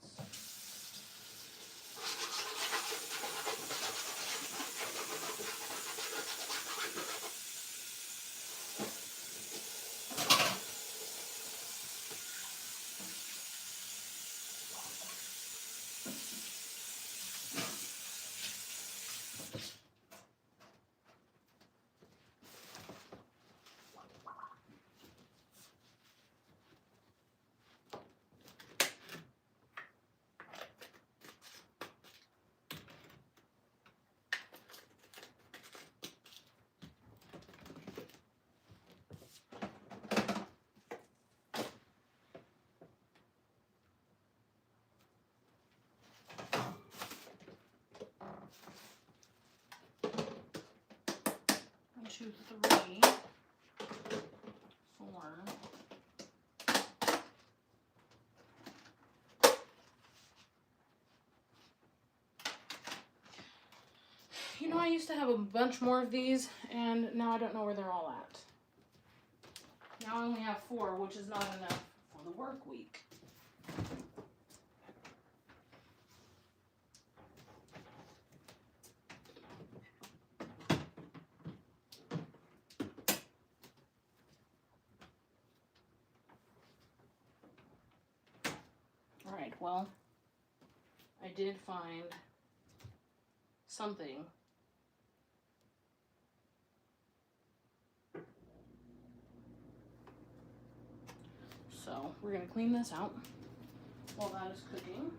One, two, three, four. know, I used to have a bunch more of these, and now I don't know where they're all at. Now I only have 4, which is not enough for the work week. Alright, well, I did find something. So we're going to clean this out while that is cooking.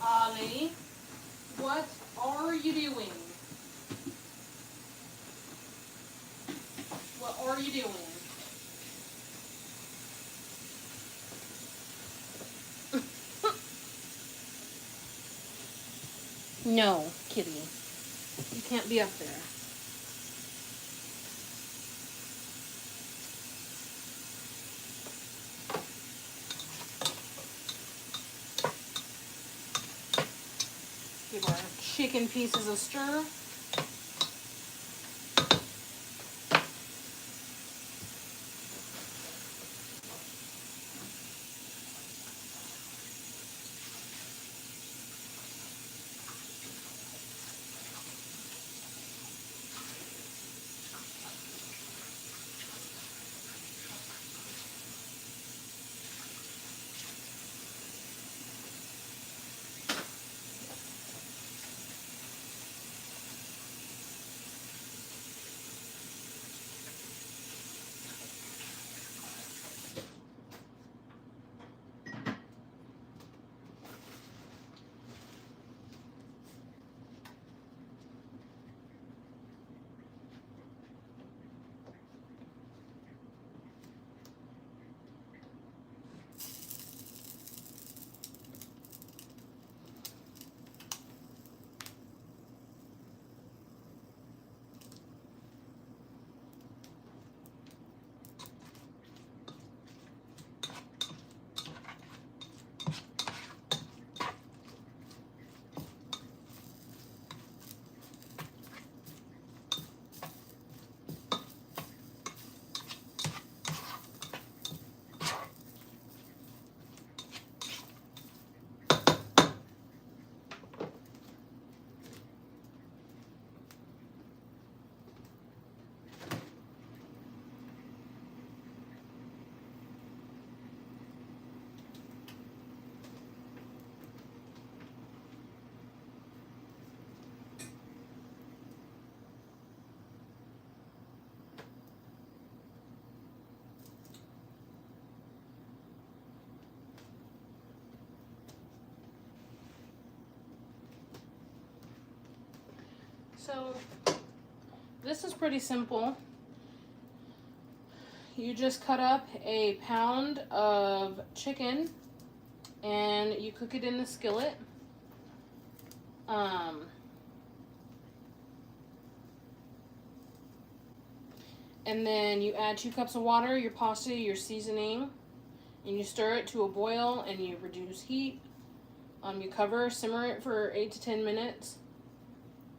Ali, what are you doing? What are you doing? No, kitty. You can't be up there. Give our chicken pieces a stir. So this is pretty simple. You just cut up a pound of chicken and you cook it in the skillet. And then you add 2 cups of water, your pasta, your seasoning, and you stir it to a boil and you reduce heat. You cover, simmer it for 8 to 10 minutes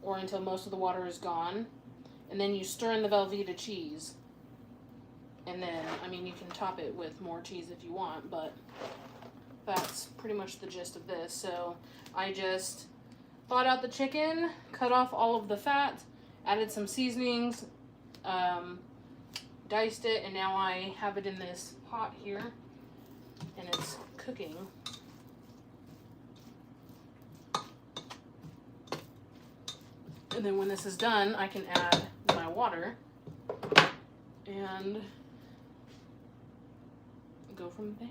or until most of the water is gone. And then you stir in the Velveeta cheese. And then, I mean, you can top it with more cheese if you want, but that's pretty much the gist of this. So I just thawed out the chicken, cut off all of the fat, added some seasonings, diced it, and now I have it in this pot here, and it's cooking. And then when this is done, I can add my water and go from there.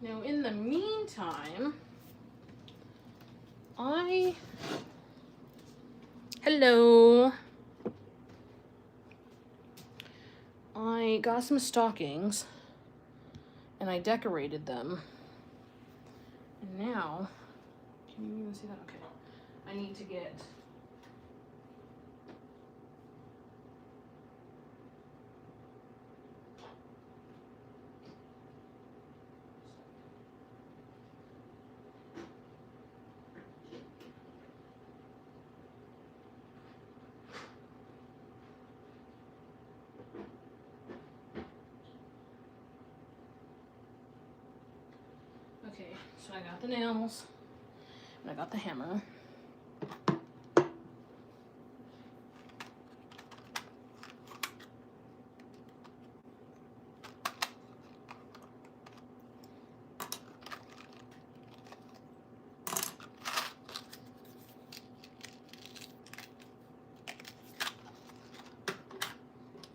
Now, in the meantime, hello. I got some stockings and I decorated them. And now, can you even see that? Okay. I need to get okay, so I got the nails and I got the hammer.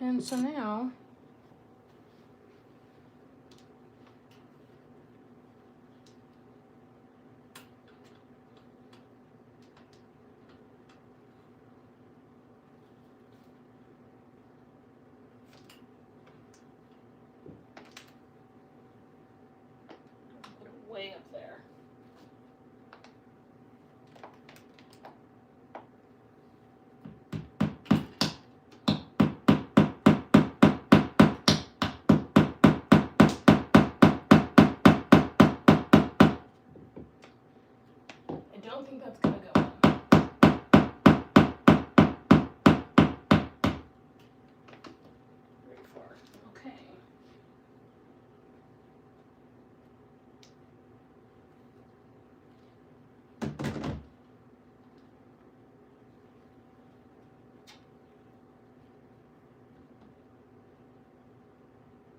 And so now put it way up there. I don't think that's gonna go in. Very far. Okay.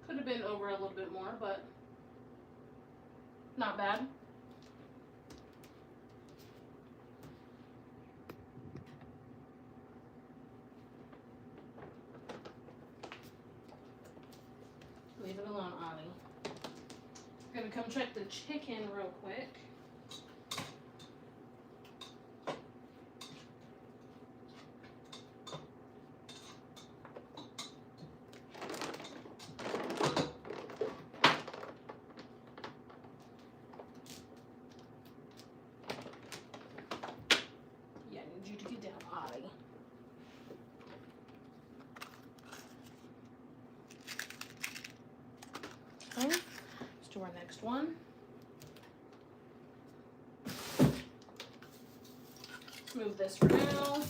Could have been over a little bit more, but not bad. Leave it alone, Ollie. I'm gonna come check the chicken real quick. Yeah, I need you to get down, Ollie. Okay, let's do our next one. Let's move this for now.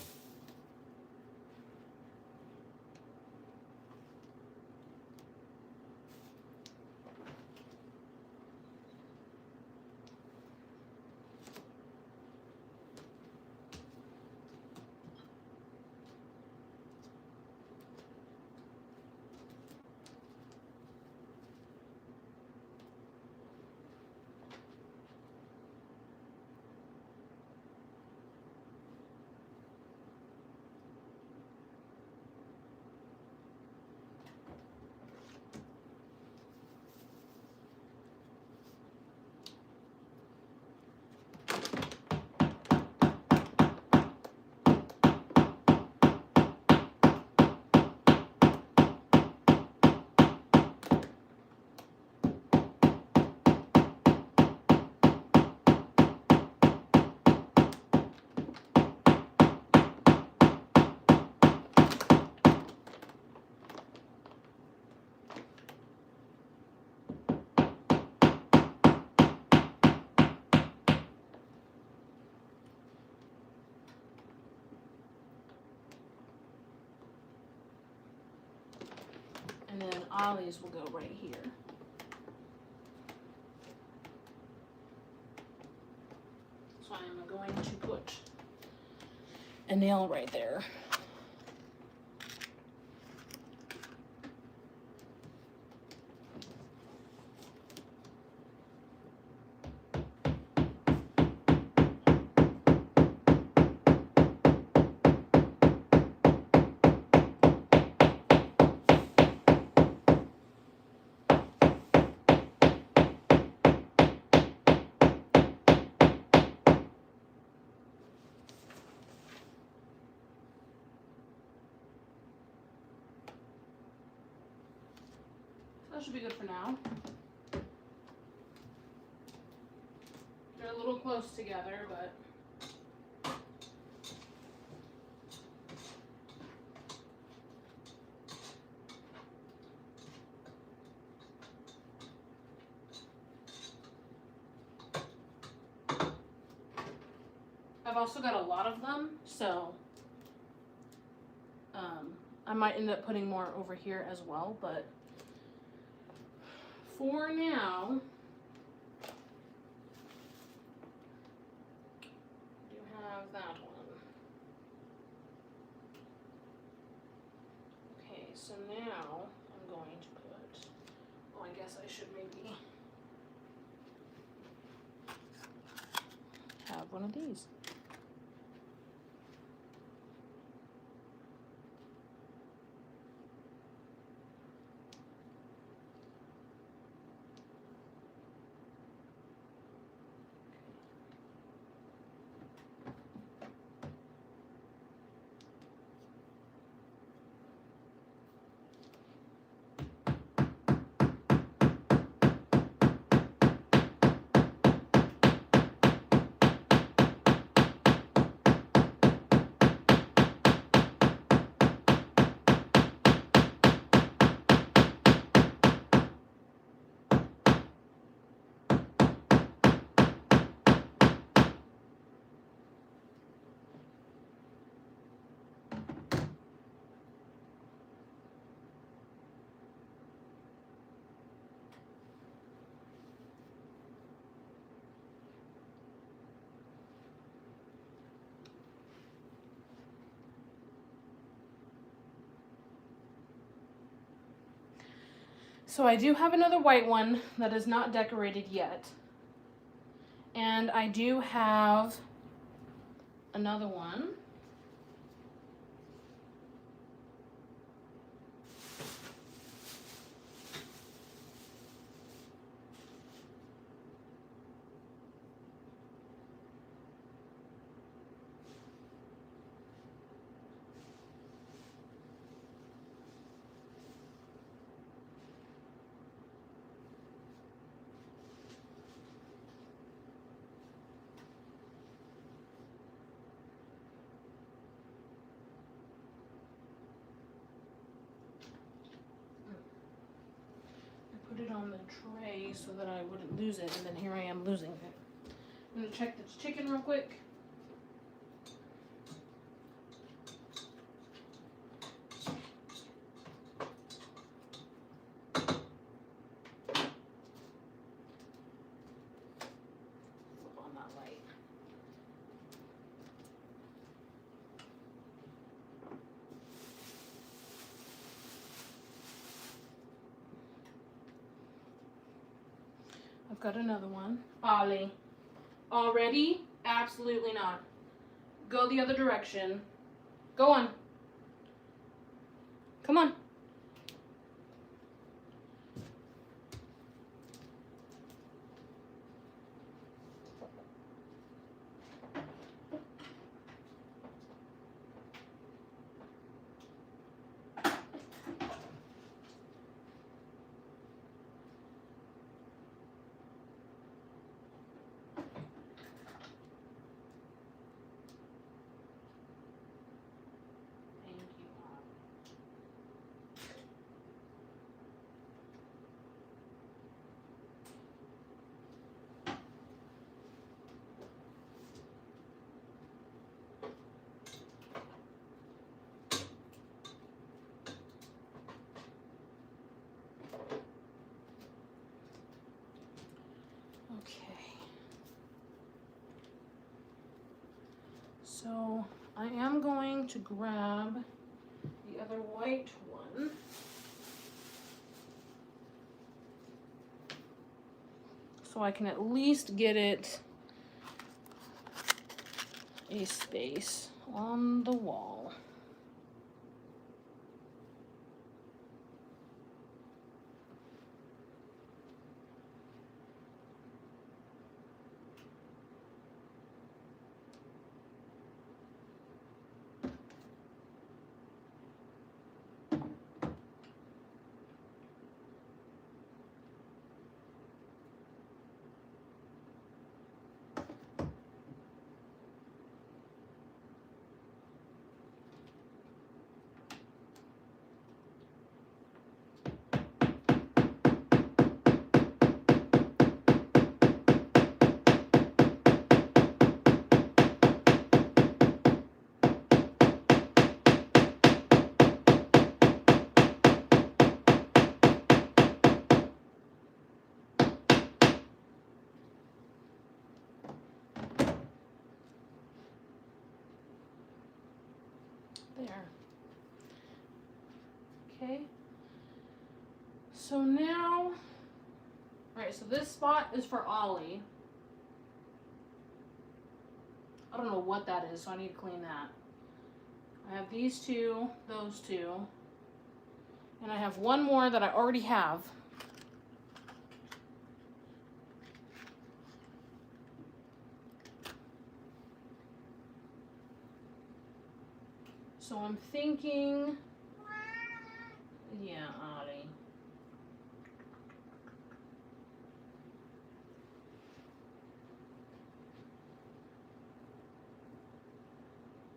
And then Ollie's will go right here. So I'm going to put a nail right there. That should be good for now. They're a little close together, but I've also got a lot of them, so I might end up putting more over here as well, but for now, I do have that one. Okay, so now I'm going to put, oh, I guess I should maybe have one of these. So I do have another white one that is not decorated yet. And I do have another one. Put it on the tray so that I wouldn't lose it, and then here I am losing it. I'm gonna check this chicken real quick. Flip on that light. I've got another one. Ollie. Already? Absolutely not. Go the other direction. Go on. Come on. Thank you, Ollie. So I am going to grab the other white one. So I can at least get it a space on the wall. There. Okay. So now, right, so this spot is for Ollie. I don't know what that is, so I need to clean that. I have these two, those two, and I have one more that I already have. So I'm thinking, yeah, Ollie.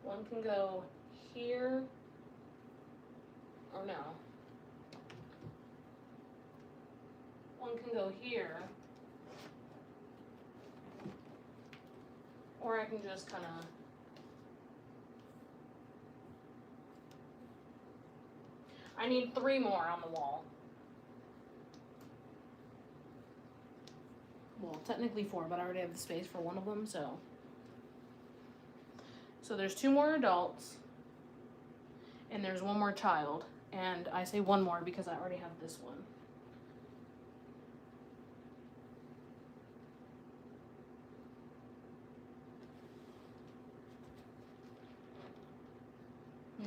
One can go here, or no. One can go here. Or I can just kind of, I need 3 more on the wall. Well, technically 4, but I already have the space for one of them, so. So there's 2 more adults, and there's 1 more child. And I say 1 more because I already have this one.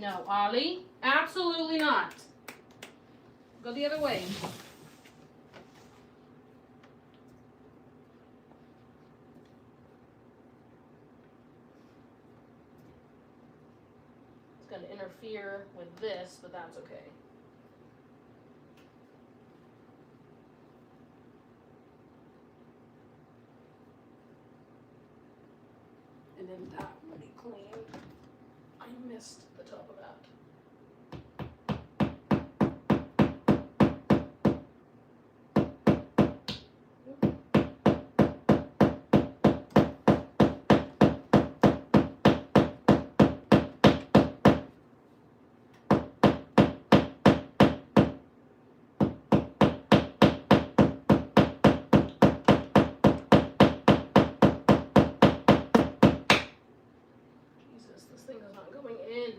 No, Ollie, absolutely not. Go the other way. It's going to interfere with this, but that's okay. And then that will be clean. I missed the top of that. Jesus, this thing is not going in.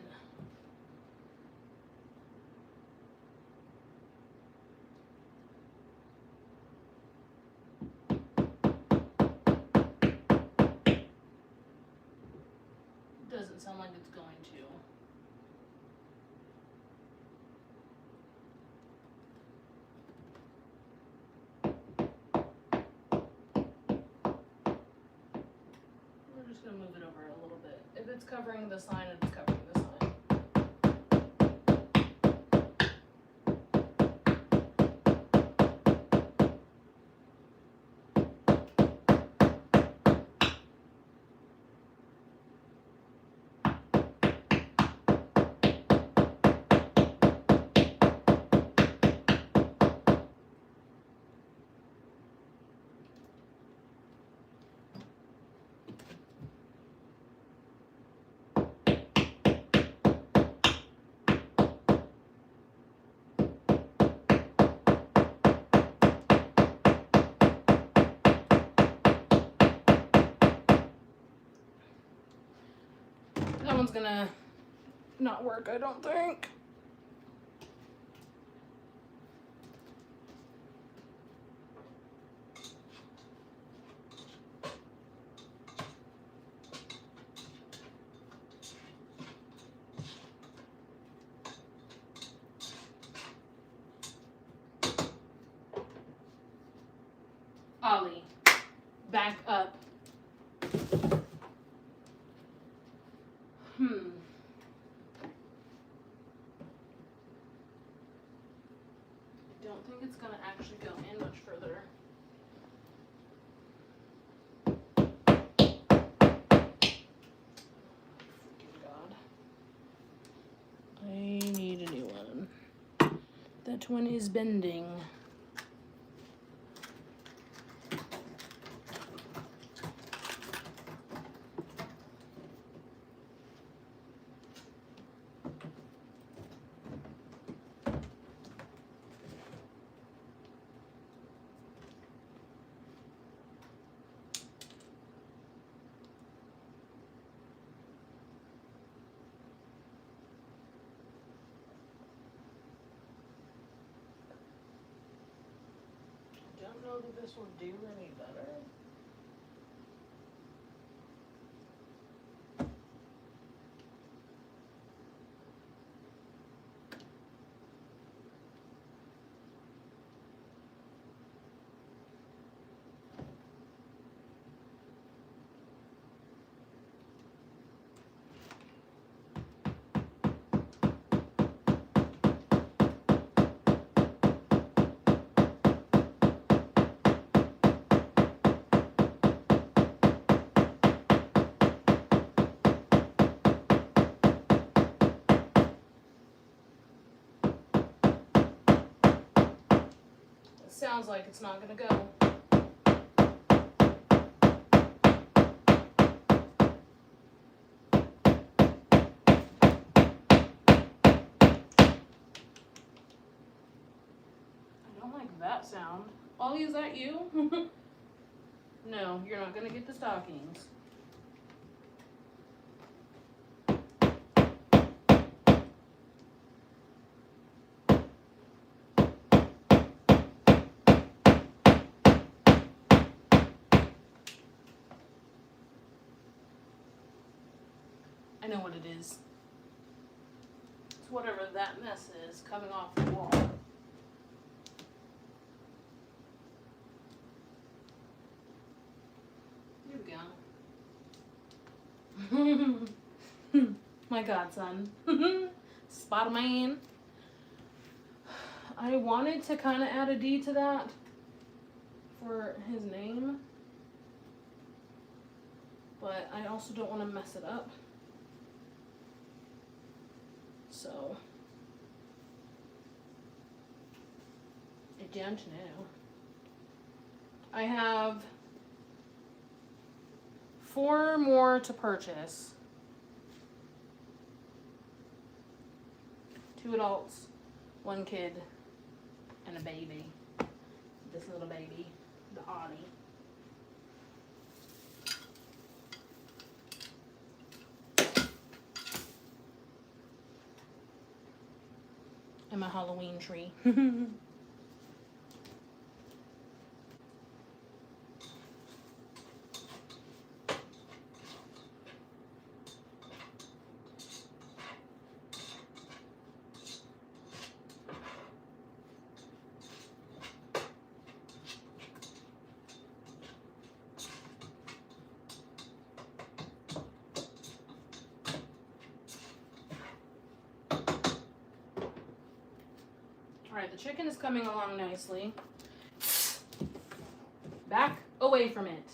Doesn't sound like it's going to. We're just gonna move it over a little bit. If it's covering the sign, it's covering the sign. one's gonna not work, I don't think. Ollie, back up. I don't think it's gonna actually go in much further. Freaking God. I need a new one. That one is bending. I don't know that this will do any better. Sounds like it's not gonna go. I don't like that sound. Ollie, is that you? No, you're not gonna get the stockings. I know what it is. It's whatever that mess is coming off the wall. Here we go. My godson. Spider-Man. I wanted to kind of add a D to that for his name, but I also don't want to mess it up. So, I don't know. I have 4 more to purchase. 2 adults, 1 kid, and a baby. This little baby, the Audie. And my Halloween tree. Alright, the chicken is coming along nicely. Back away from it.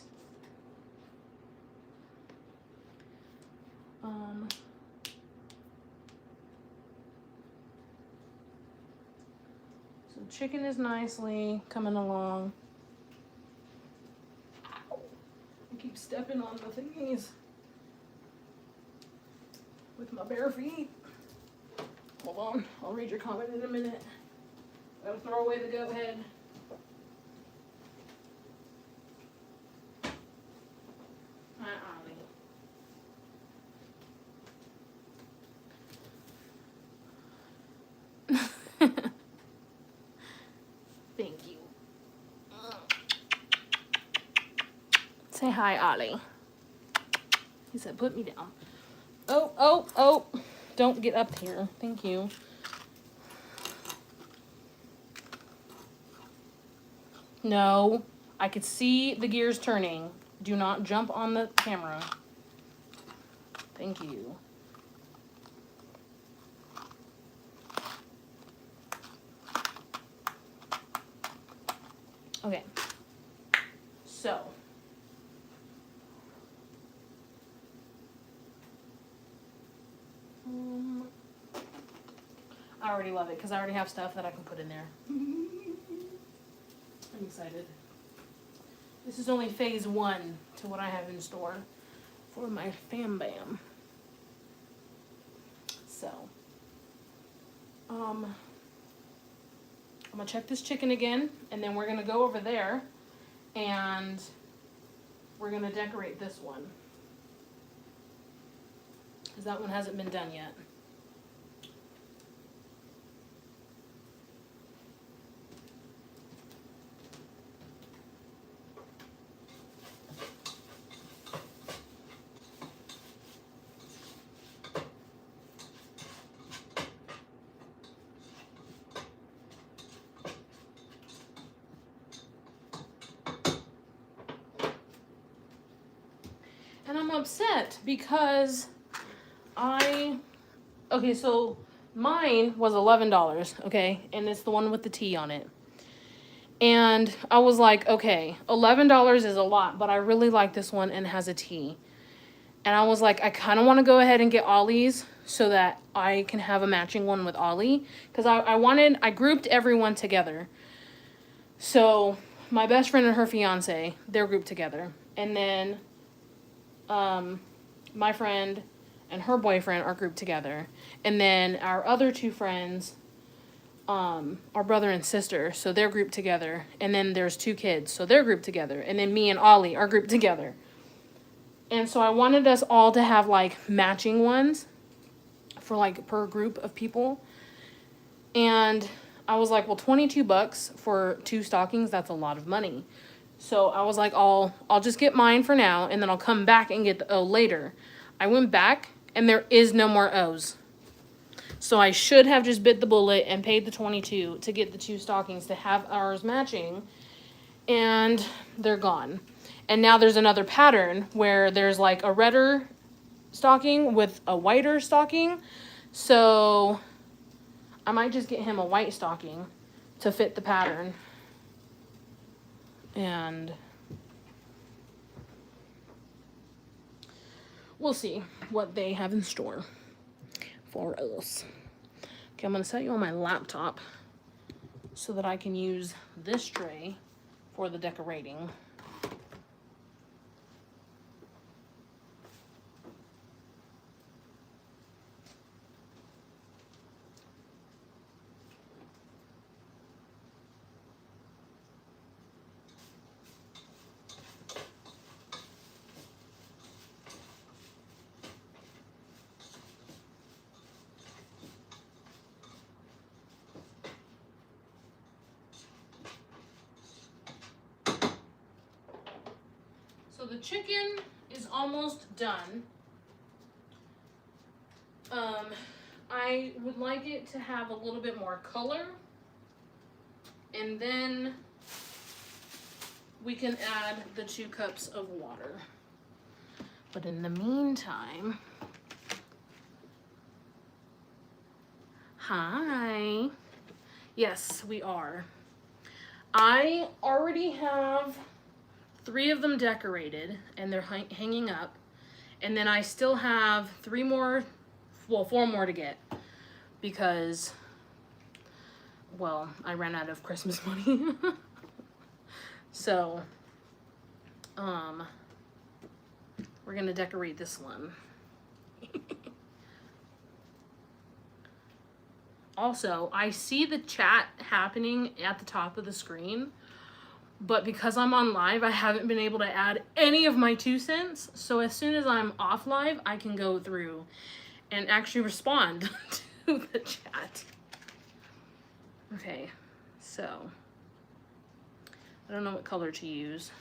So chicken is nicely coming along. Ow. I keep stepping on the thingies with my bare feet. Hold on, I'll read your comment in a minute. Gotta throw away the goat head. Hi, Ollie. Say hi, Ollie. He said, put me down. Oh, oh, oh. Don't get up here. Thank you. No. I could see the gears turning. Do not jump on the camera. Thank you. Okay. So. I already love it because I already have stuff that I can put in there. I'm excited. This is only phase 1 to what I have in store for my Fam Bam. So, I'm gonna check this chicken again, and then we're gonna go over there, and we're gonna decorate this one, because that one hasn't been done yet. And I'm upset because okay, so mine was $11, okay, and it's the one with the T on it. And I was like, okay, $11 is a lot, but I really like this one and it has a T. And I was like, I kind of want to go ahead and get Ollie's so that I can have a matching one with Ollie. Because I grouped everyone together. So my best friend and her fiance, they're grouped together. And then my friend and her boyfriend are grouped together. And then our other 2 friends are brother and sister, so they're grouped together. And then there's 2 kids, so they're grouped together. And then me and Ollie are grouped together. And so I wanted us all to have like matching ones for like per group of people. And I was like, well, $22 for 2 stockings, that's a lot of money. So I was like, I'll just get mine for now, and then I'll come back and get the O later. I went back, and there is no more O's. So I should have just bit the bullet and paid the $22 to get the 2 stockings to have ours matching, and they're gone. And now there's another pattern where there's like a redder stocking with a whiter stocking. So I might just get him a white stocking to fit the pattern. And we'll see what they have in store for us. Okay, I'm going to set you on my laptop so that I can use this tray for the decorating. So the chicken is almost done. I would like it to have a little bit more color. And then we can add the 2 cups of water. But in the meantime, hi. Yes, we are. I already have 3 of them decorated, and they're hanging up. And then I still have 4 more to get, because, well, I ran out of Christmas money. So, we're gonna decorate this one. Also, I see the chat happening at the top of the screen, but because I'm on live, I haven't been able to add any of my 2 cents. So as soon as I'm off live, I can go through and actually respond to the chat. Okay, so I don't know what color to use.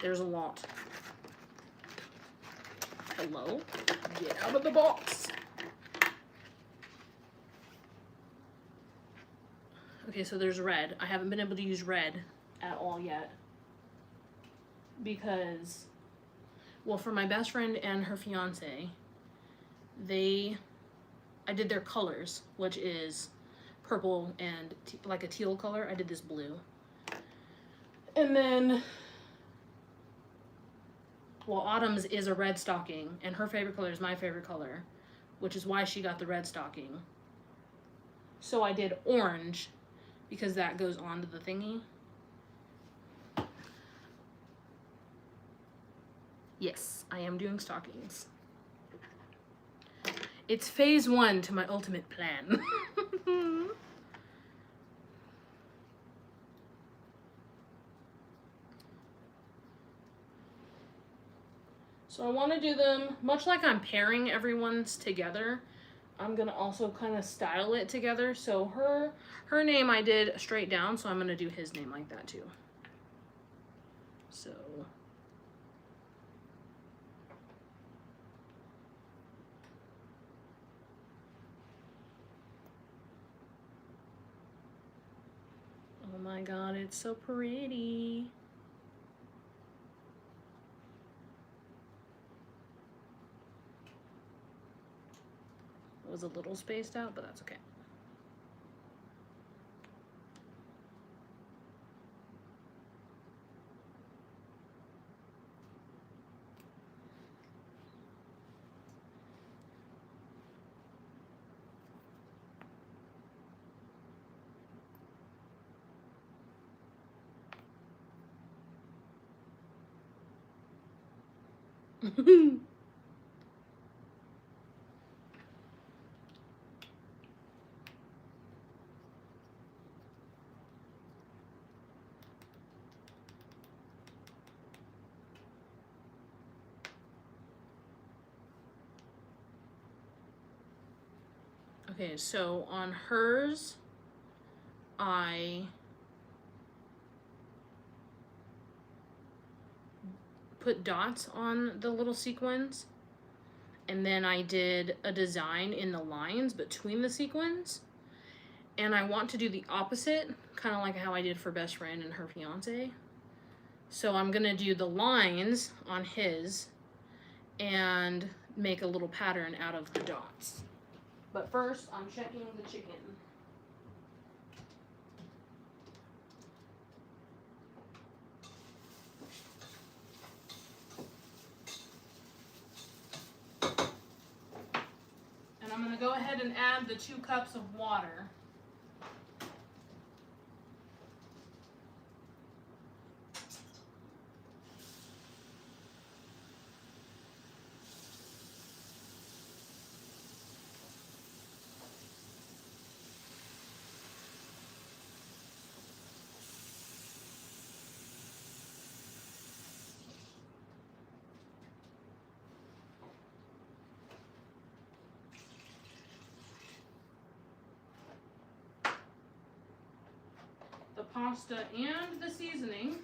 There's a lot. Hello? Get out of the box. Okay, so there's red. I haven't been able to use red at all yet. Because, well, for my best friend and her fiance, I did their colors, which is purple and like a teal color. I did this blue. And then, well, Autumn's is a red stocking, and her favorite color is my favorite color, which is why she got the red stocking. So I did orange, because that goes onto the thingy. Yes, I am doing stockings. It's phase 1 to my ultimate plan. So I want to do them, much like I'm pairing everyone's together, I'm going to also kind of style it together. So her name I did straight down, so I'm going to do his name like that too. So... oh my god, it's so pretty. It was a little spaced out, but that's okay. Okay, so on hers, I put dots on the little sequins, and then I did a design in the lines between the sequins, and I want to do the opposite, kind of like how I did for best friend and her fiance. So I'm gonna do the lines on his and make a little pattern out of the dots. But first, I'm checking the chicken. And I'm going to go ahead and add the 2 cups of water. The pasta and the seasoning.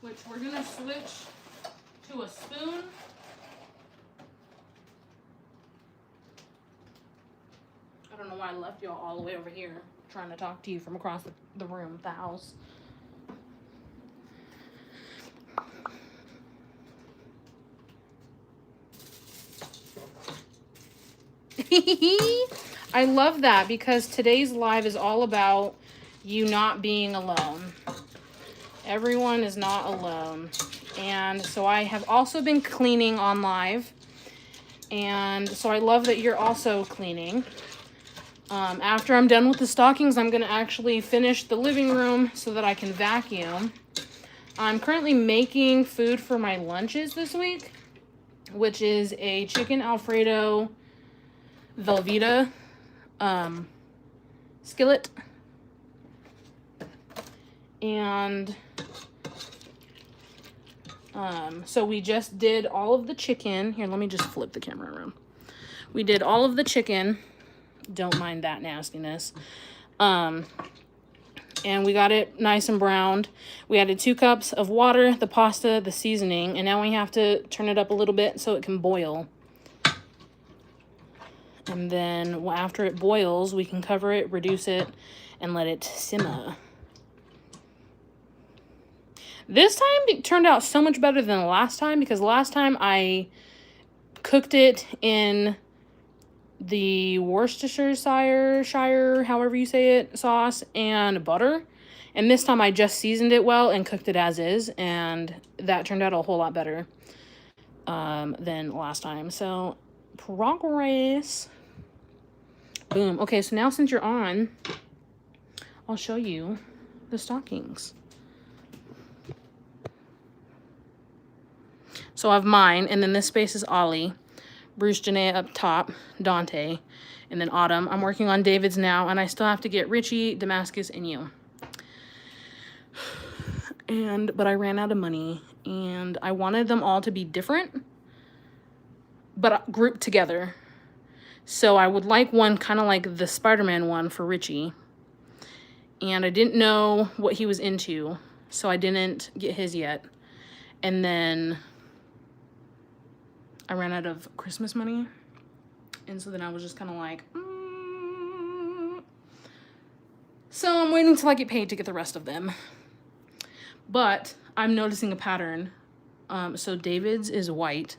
Which we're going to switch to a spoon. I don't know why I left y'all all the way over here trying to talk to you from across the room, the house. I love that because today's live is all about you not being alone. Everyone is not alone. And so I have also been cleaning on live. And so I love that you're also cleaning. After I'm done with the stockings, I'm going to actually finish the living room so that I can vacuum. I'm currently making food for my lunches this week, which is a chicken Alfredo Velveeta skillet. And so we just did all of the chicken. Here, let me just flip the camera around. We did all of the chicken. Don't mind that nastiness. And we got it nice and browned. We added 2 cups of water, the pasta, the seasoning, and now we have to turn it up a little bit so it can boil. And then after it boils, we can cover it, reduce it, and let it simmer. This time it turned out so much better than the last time, because last time I cooked it in the Worcestershire, however you say it, sauce and butter. And this time I just seasoned it well and cooked it as is, and that turned out a whole lot better than last time. So, progress. Boom. Okay, so now since you're on, I'll show you the stockings. So I have mine, and then this space is Ollie. Bruce, Janae up top, Dante, and then Autumn. I'm working on David's now, and I still have to get Richie, Damascus, and you. But I ran out of money, and I wanted them all to be different, but grouped together. So I would like one kind of like the Spider-Man one for Richie. And I didn't know what he was into, so I didn't get his yet. And then I ran out of Christmas money, and so then I was just kind of like, So I'm waiting till I get paid to get the rest of them. But I'm noticing a pattern. So David's is white,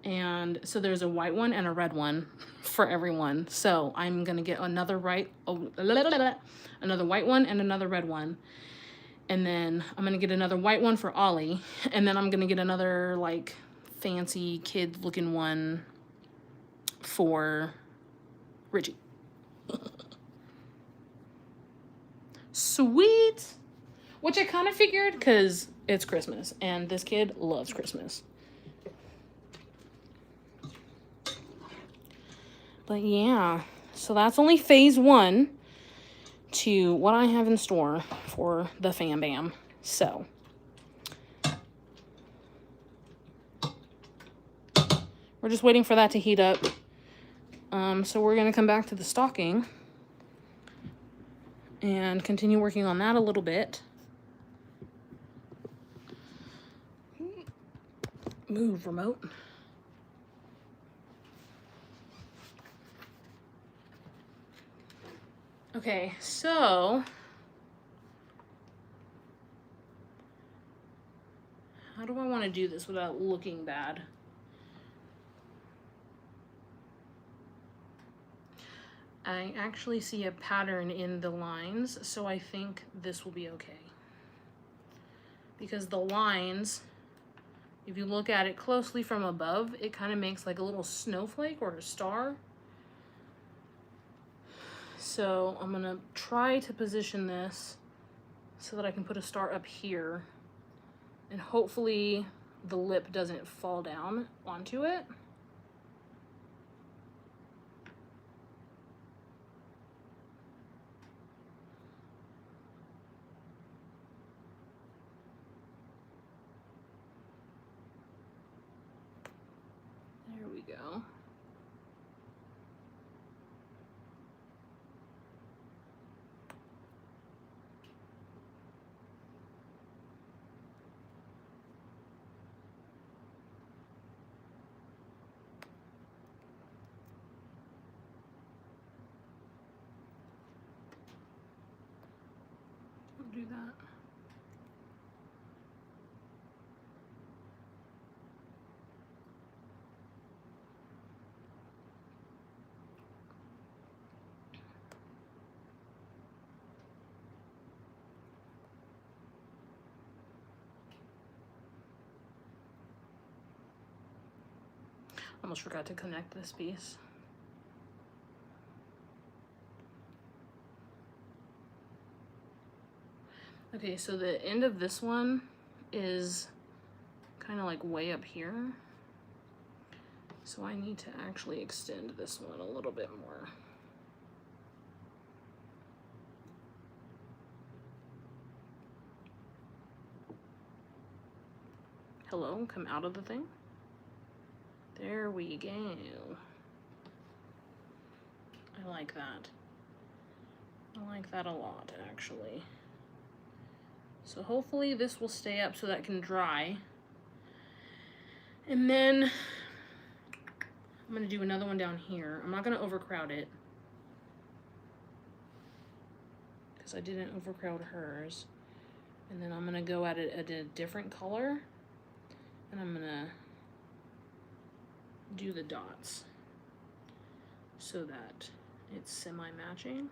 and so there's a white one and a red one for everyone. So I'm gonna get another white one and another red one. And then I'm going to get another white one for Ollie. And then I'm going to get another, like, fancy kid-looking one for Richie. Sweet! Which I kind of figured, because it's Christmas. And this kid loves Christmas. But, yeah. So that's only phase 1 to what I have in store for the Fam Bam. So we're just waiting for that to heat up. So we're gonna come back to the stocking and continue working on that a little bit. Move, remote. Okay, so how do I want to do this without looking bad? I actually see a pattern in the lines, so I think this will be okay. Because the lines, if you look at it closely from above, it kind of makes like a little snowflake or a star. So I'm gonna try to position this so that I can put a star up here, and hopefully the lip doesn't fall down onto it. There we go. Do that. Almost forgot to connect this piece. Okay, so the end of this one is kind of like way up here. So I need to actually extend this one a little bit more. Hello, come out of the thing. There we go. I like that. I like that a lot, actually. So hopefully this will stay up so that it can dry. And then I'm gonna do another one down here. I'm not gonna overcrowd it, because I didn't overcrowd hers. And then I'm gonna go at it at a different color, and I'm gonna do the dots so that it's semi-matching.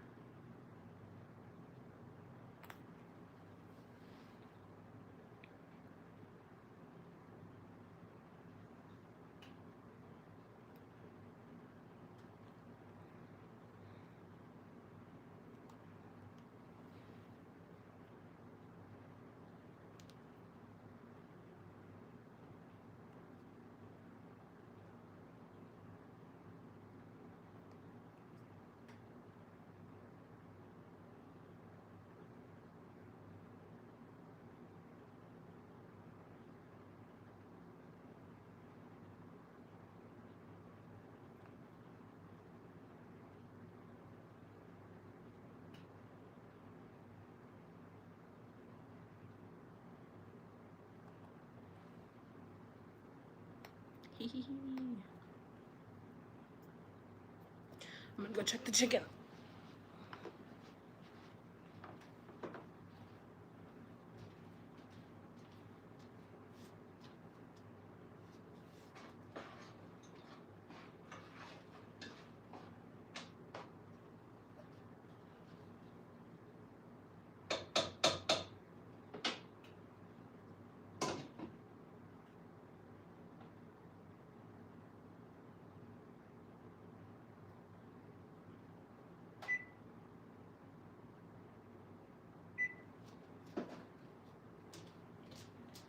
I'm gonna go check the chicken.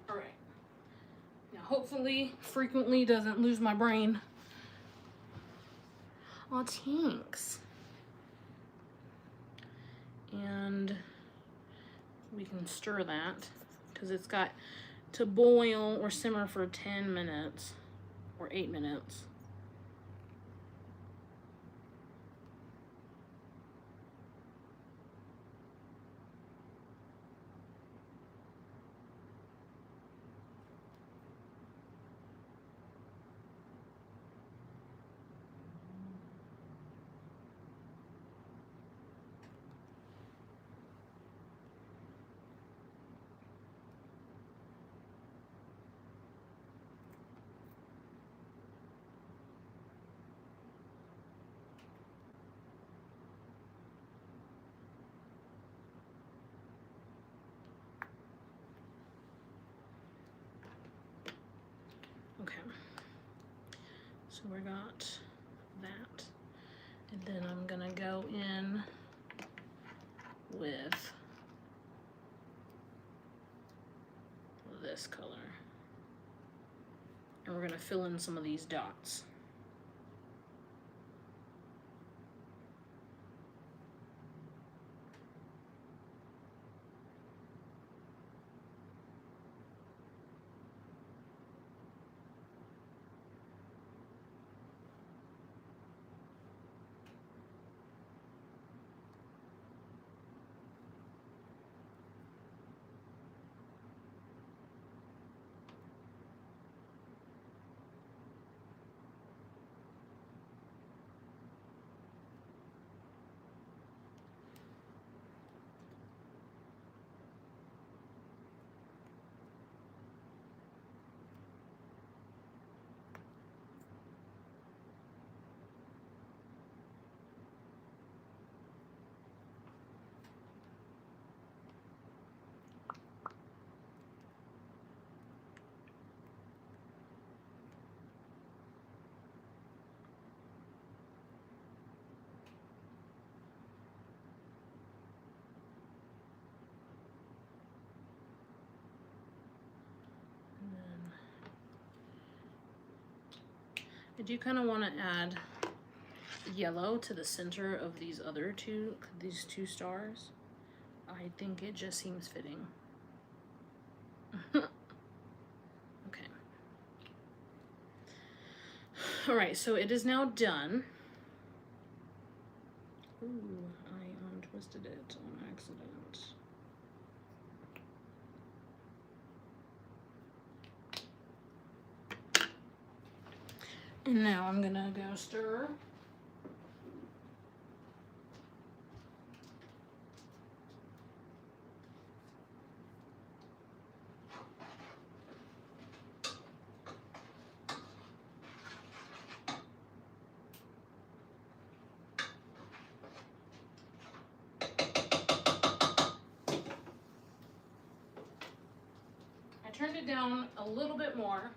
Alright. Now hopefully, frequently doesn't lose my brain. Aw, thanks. And we can stir that, because it's got to boil or simmer for 10 minutes or 8 minutes. Okay, so we got that, and then I'm gonna go in with this color, and we're gonna fill in some of these dots. I do kind of want to add yellow to the center of these two stars. I think it just seems fitting. Okay. All right, so it is now done. Ooh, I untwisted it on accident. And now I'm gonna go stir. I turned it down a little bit more.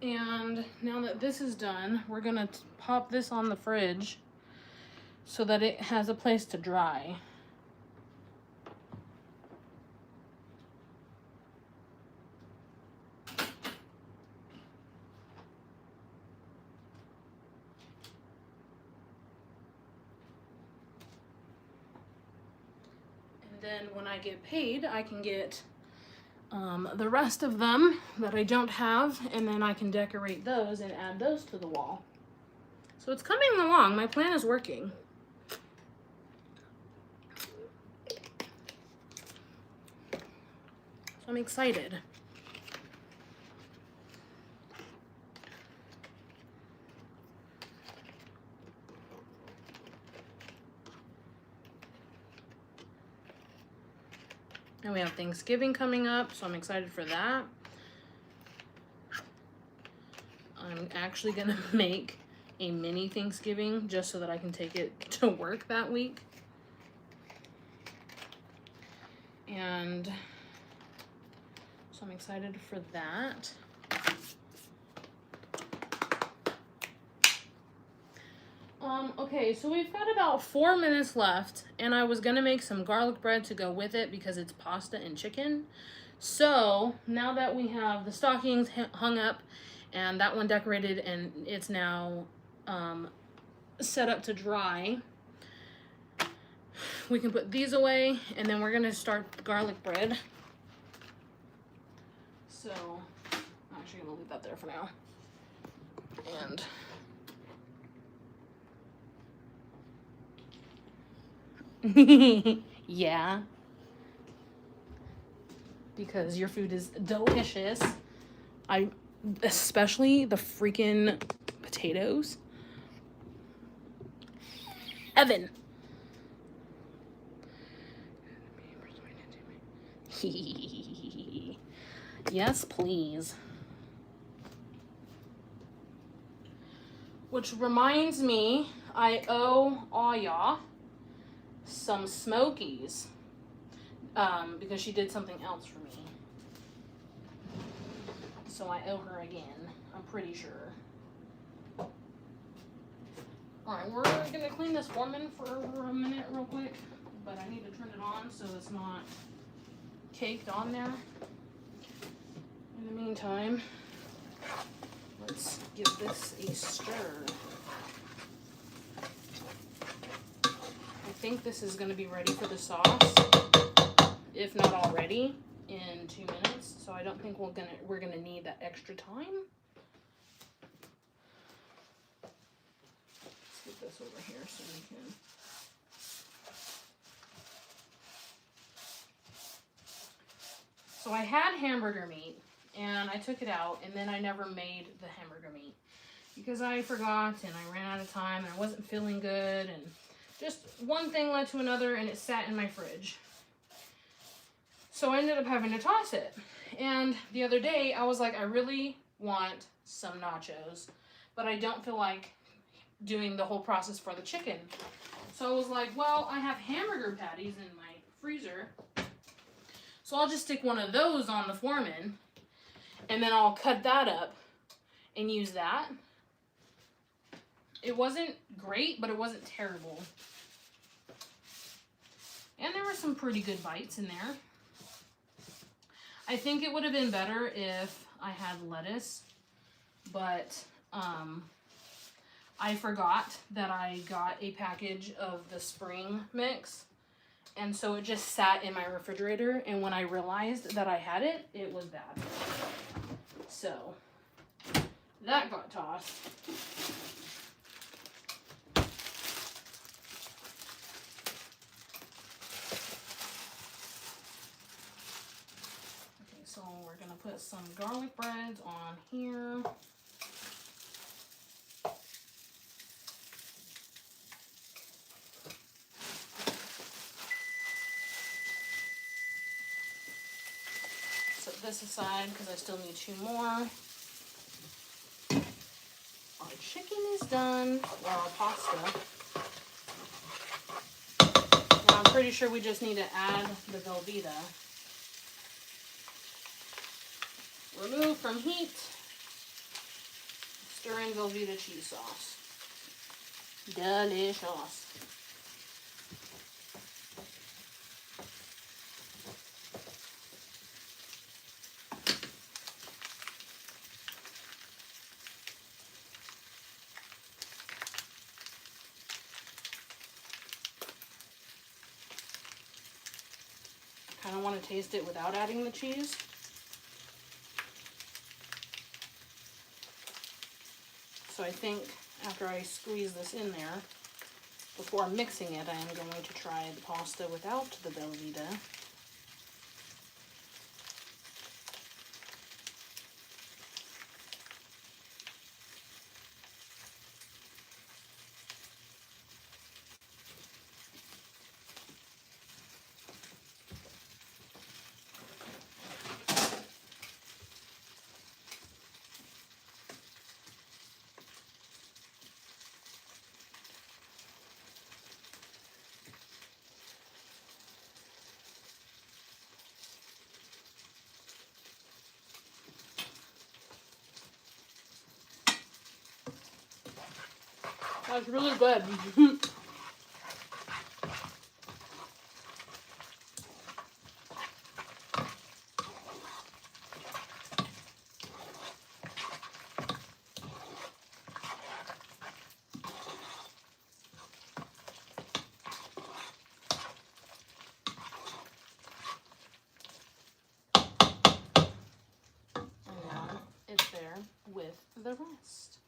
And now that this is done, we're gonna pop this on the fridge so that it has a place to dry. And then when I get paid, I can get the rest of them that I don't have, and then I can decorate those and add those to the wall. So it's coming along. My plan is working. So I'm excited. And we have Thanksgiving coming up, so I'm excited for that. I'm actually gonna make a mini Thanksgiving just so that I can take it to work that week. And so I'm excited for that. Okay, so we've got about 4 minutes left, and I was gonna make some garlic bread to go with it because it's pasta and chicken. So now that we have the stockings hung up and that one decorated and it's now set up to dry, we can put these away, and then we're gonna start the garlic bread. So I'm actually gonna leave that there for now. And yeah, because your food is delicious. Especially the freaking potatoes. Evan. Yes, please. Which reminds me, I owe Aya some Smokies because she did something else for me. So I owe her again, I'm pretty sure. Alright, we're gonna clean this foreman for a minute real quick, but I need to turn it on so it's not caked on there. In the meantime, let's give this a stir. I think this is gonna be ready for the sauce, if not already, in 2 minutes. So I don't think we're gonna need that extra time. Let's get this over here so we can. So I had hamburger meat and I took it out, and then I never made the hamburger meat because I forgot and I ran out of time and I wasn't feeling good, and just one thing led to another and it sat in my fridge. So I ended up having to toss it. And the other day I was like, I really want some nachos, but I don't feel like doing the whole process for the chicken. So I was like, well, I have hamburger patties in my freezer, so I'll just stick one of those on the foreman, and then I'll cut that up and use that. It wasn't great, but it wasn't terrible. And there were some pretty good bites in there. I think it would have been better if I had lettuce but I forgot that I got a package of the spring mix, and so it just sat in my refrigerator, and when I realized that I had it, it was bad. So that got tossed. Okay, so we're gonna put some garlic breads on here. Set this aside because I still need 2 more. Our chicken is done, or our pasta. Now I'm pretty sure we just need to add the Velveeta. Remove from heat. Stir in Velveeta cheese sauce. Delicious. Kind of want to taste it without adding the cheese. So I think after I squeeze this in there, before mixing it, I am going to try the pasta without the Velveeta. That's really good. And now it's there with the rest.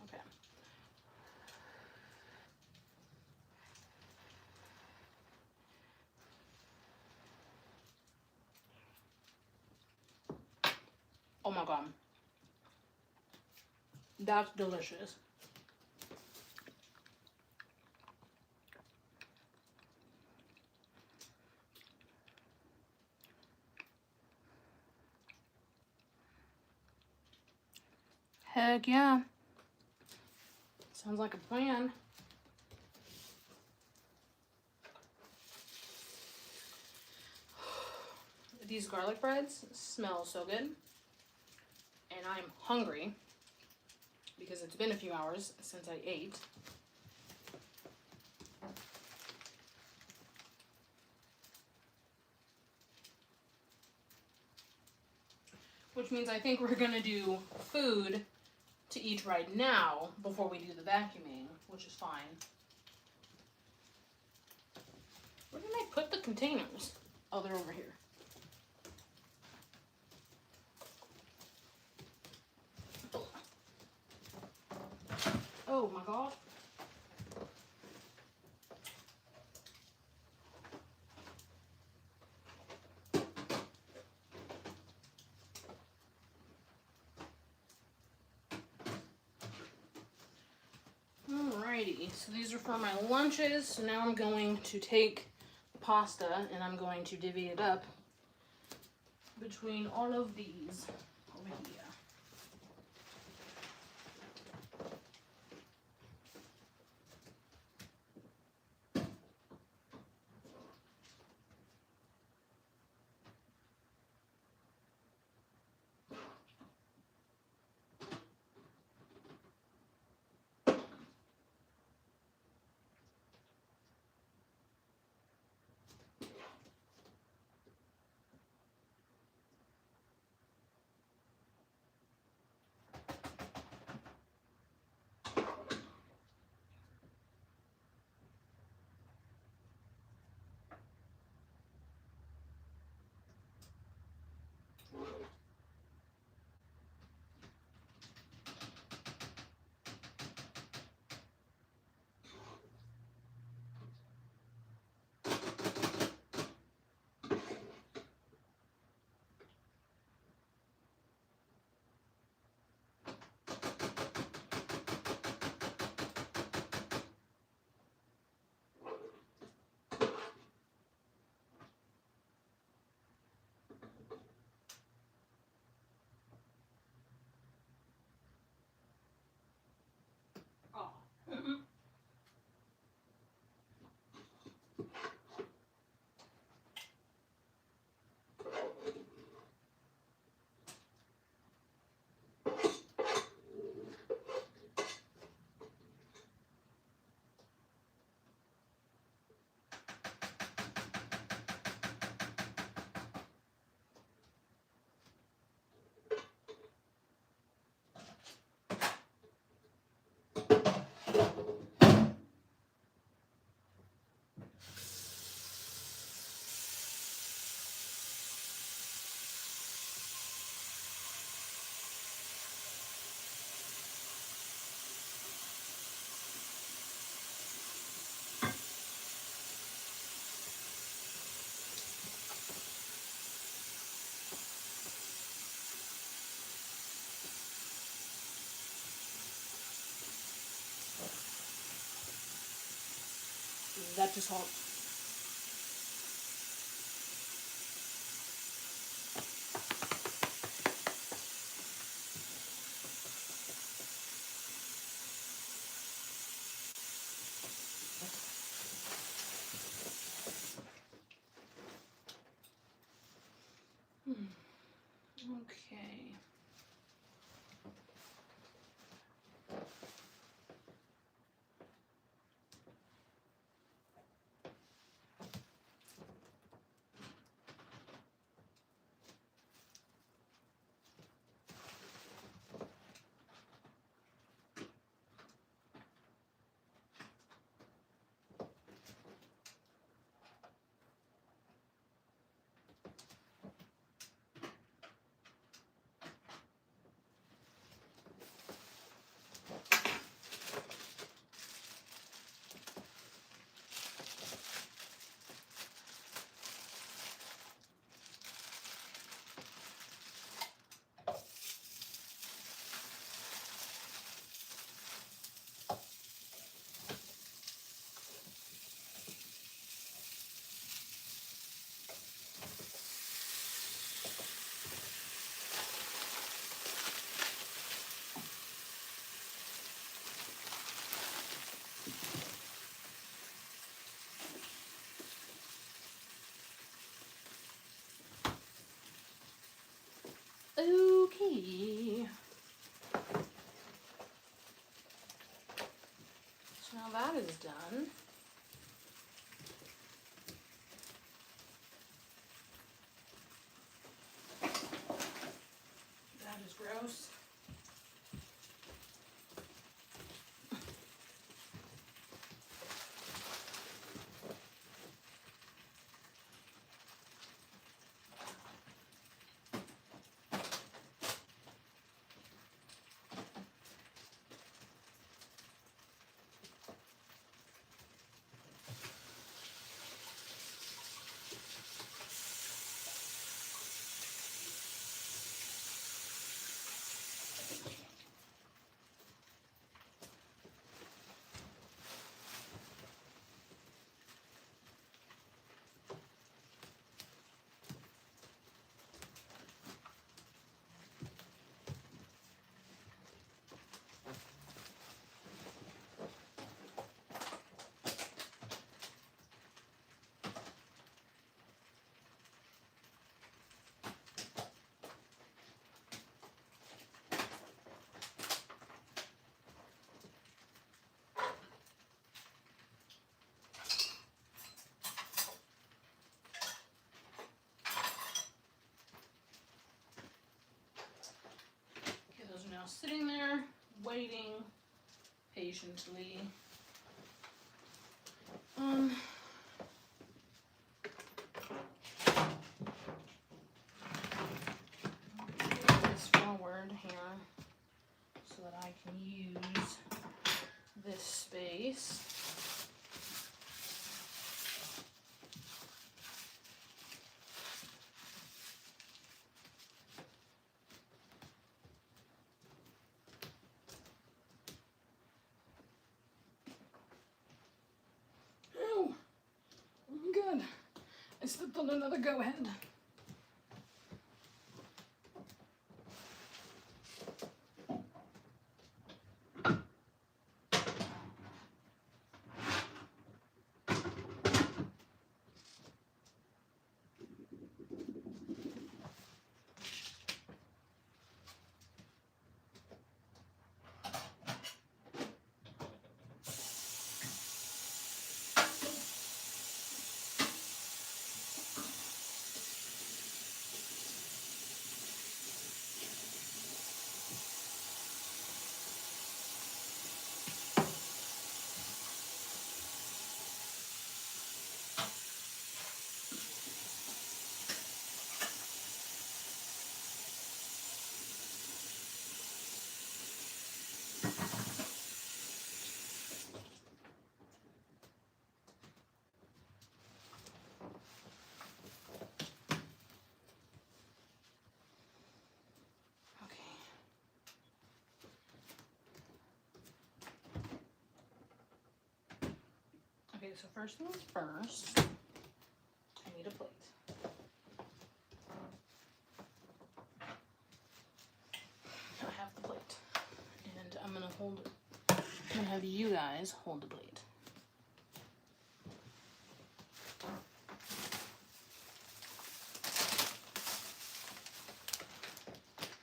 Okay. Oh my god. That's delicious. Heck yeah. Sounds like a plan. These garlic breads smell so good. And I'm hungry because it's been a few hours since I ate. Which means I think we're gonna do food to eat right now before we do the vacuuming, which is fine. Where did I put the containers? Oh, they're over here. Oh my god. Alrighty, so these are for my lunches. So now I'm going to take pasta and I'm going to divvy it up between all of these over here. that to salt. Okay. Okay. So now that is done. That is gross. Okay, those are now sitting there, waiting patiently. Move this forward here so that I can use this space. Oh, good. I slipped on another go-ahead. Okay, so first things first, I need a plate. I have the plate, and I'm gonna have you guys hold the plate.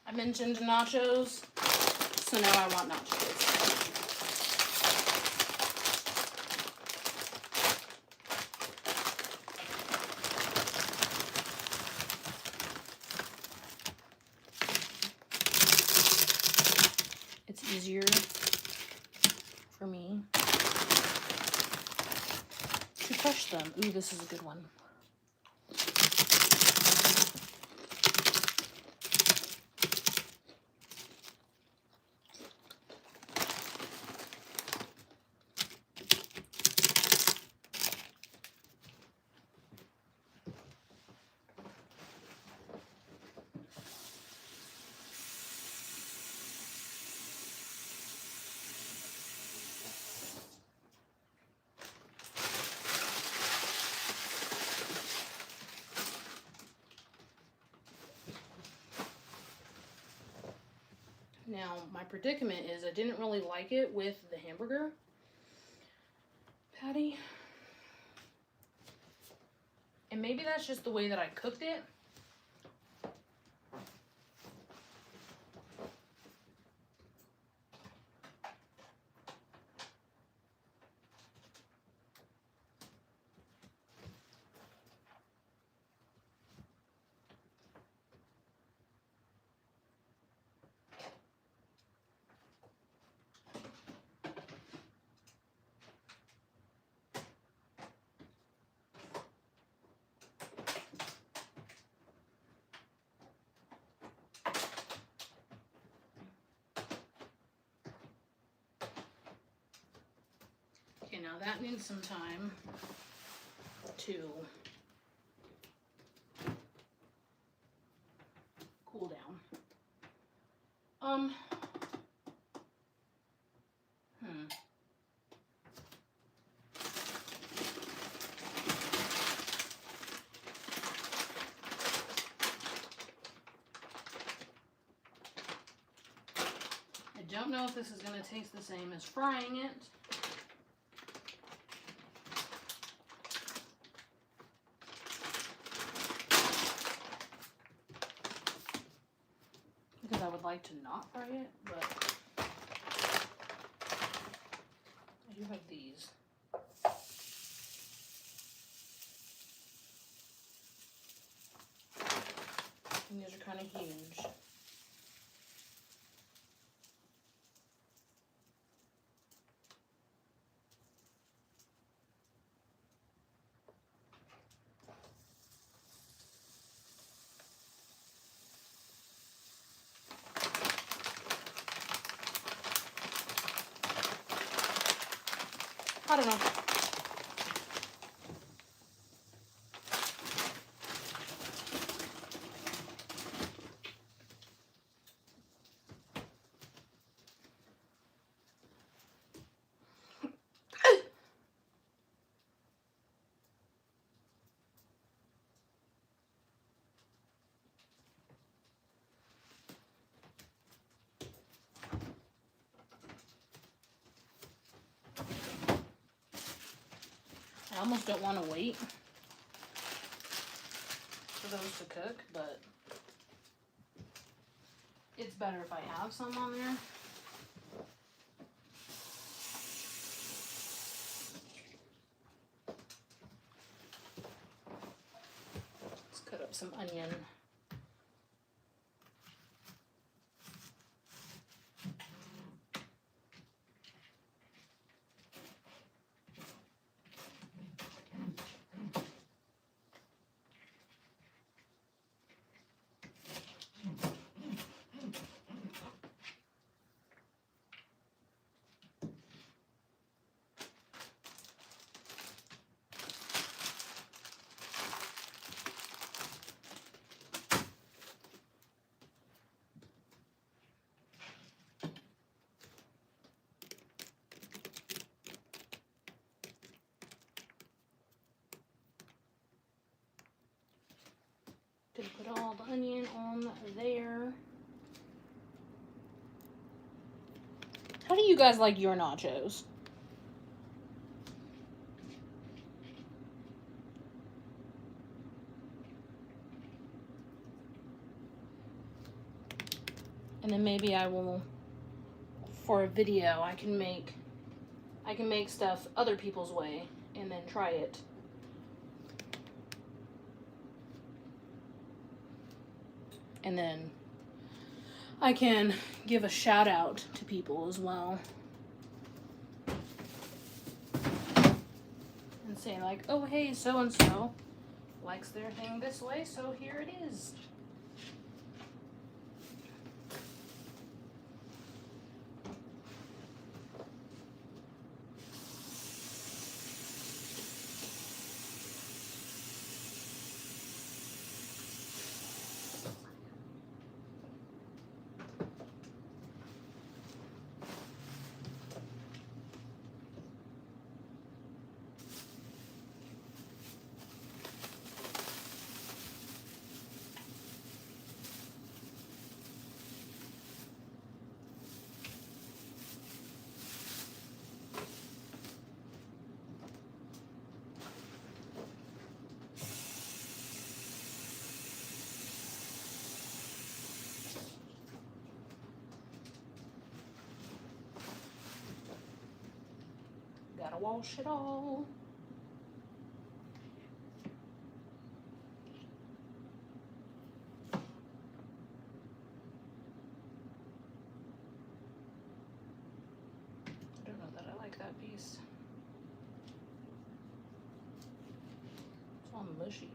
I mentioned nachos, so now I want nachos. It's easier for me to crush them. Ooh, this is a good one. Now, my predicament is I didn't really like it with the hamburger patty. And maybe that's just the way that I cooked it. Okay, now that needs some time to cool down. I don't know if this is going to taste the same as frying it. Because I would like to not fry it, but I do have these. And these are kind of huge. I don't know. I almost don't want to wait for those to cook, but it's better if I have some on there. Let's cut up some onion. Gonna put all the onion on there. How do you guys like your nachos? And then maybe I will, for a video, I can make stuff other people's way and then try it. And then I can give a shout out to people as well. And say like, oh hey, so and so likes their thing this way, so here it is. Gotta wash it all. I don't know that I like that piece. It's all mushy.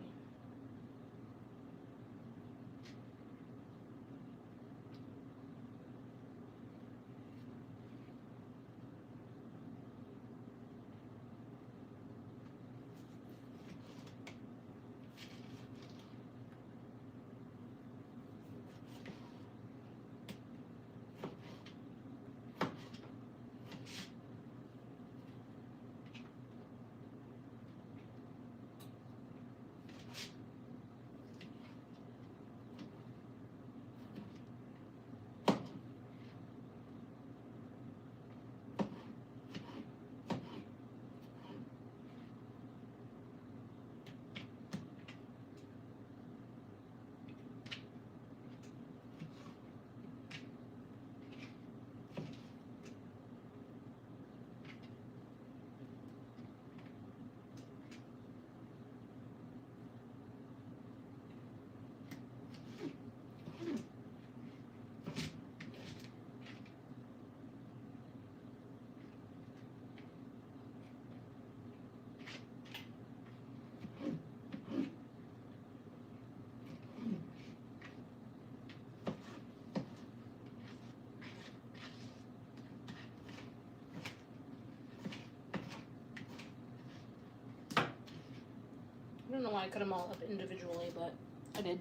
I don't know why I cut them all up individually, but I did.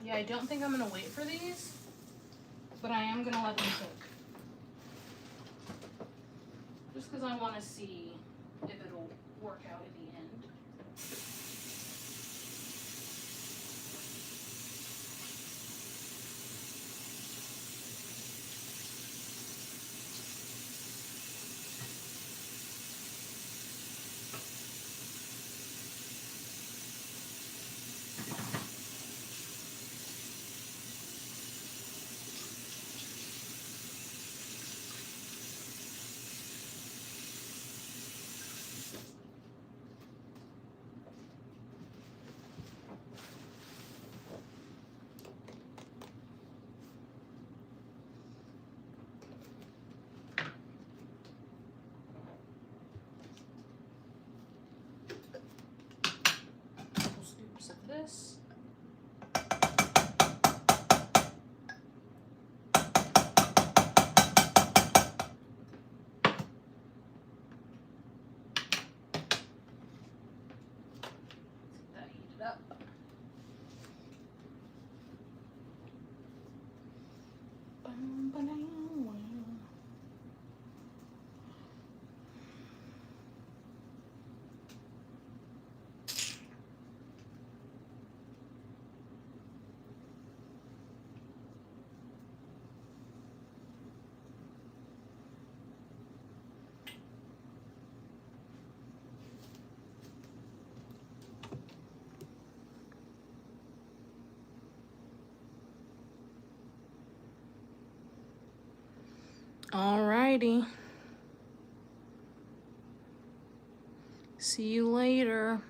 Yeah, I don't think I'm gonna wait for these, but I am gonna let them cook. Just because I want to see if it'll work out in the end. Couple scoops of this. That heated up. Alrighty. See you later.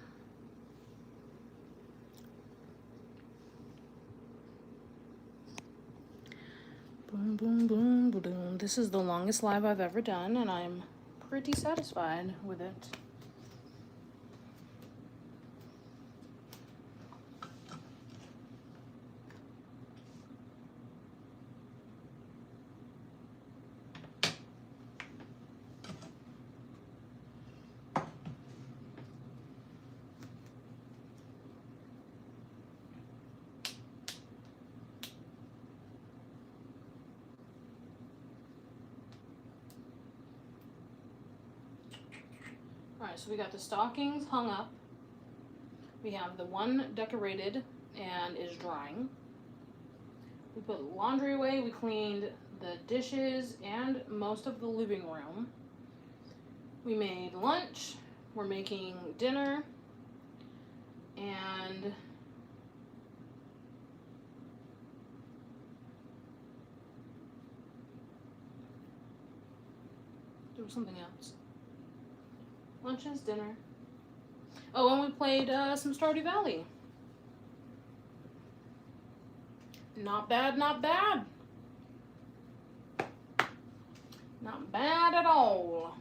Boom, boom, boom, boom. This is the longest live I've ever done, and I'm pretty satisfied with it. Alright, so we got the stockings hung up. We have the one decorated and is drying. We put laundry away. We cleaned the dishes and most of the living room. We made lunch. We're making dinner. And there was something else. Lunches, dinner. Oh, and we played some Stardew Valley. Not bad, not bad. Not bad at all.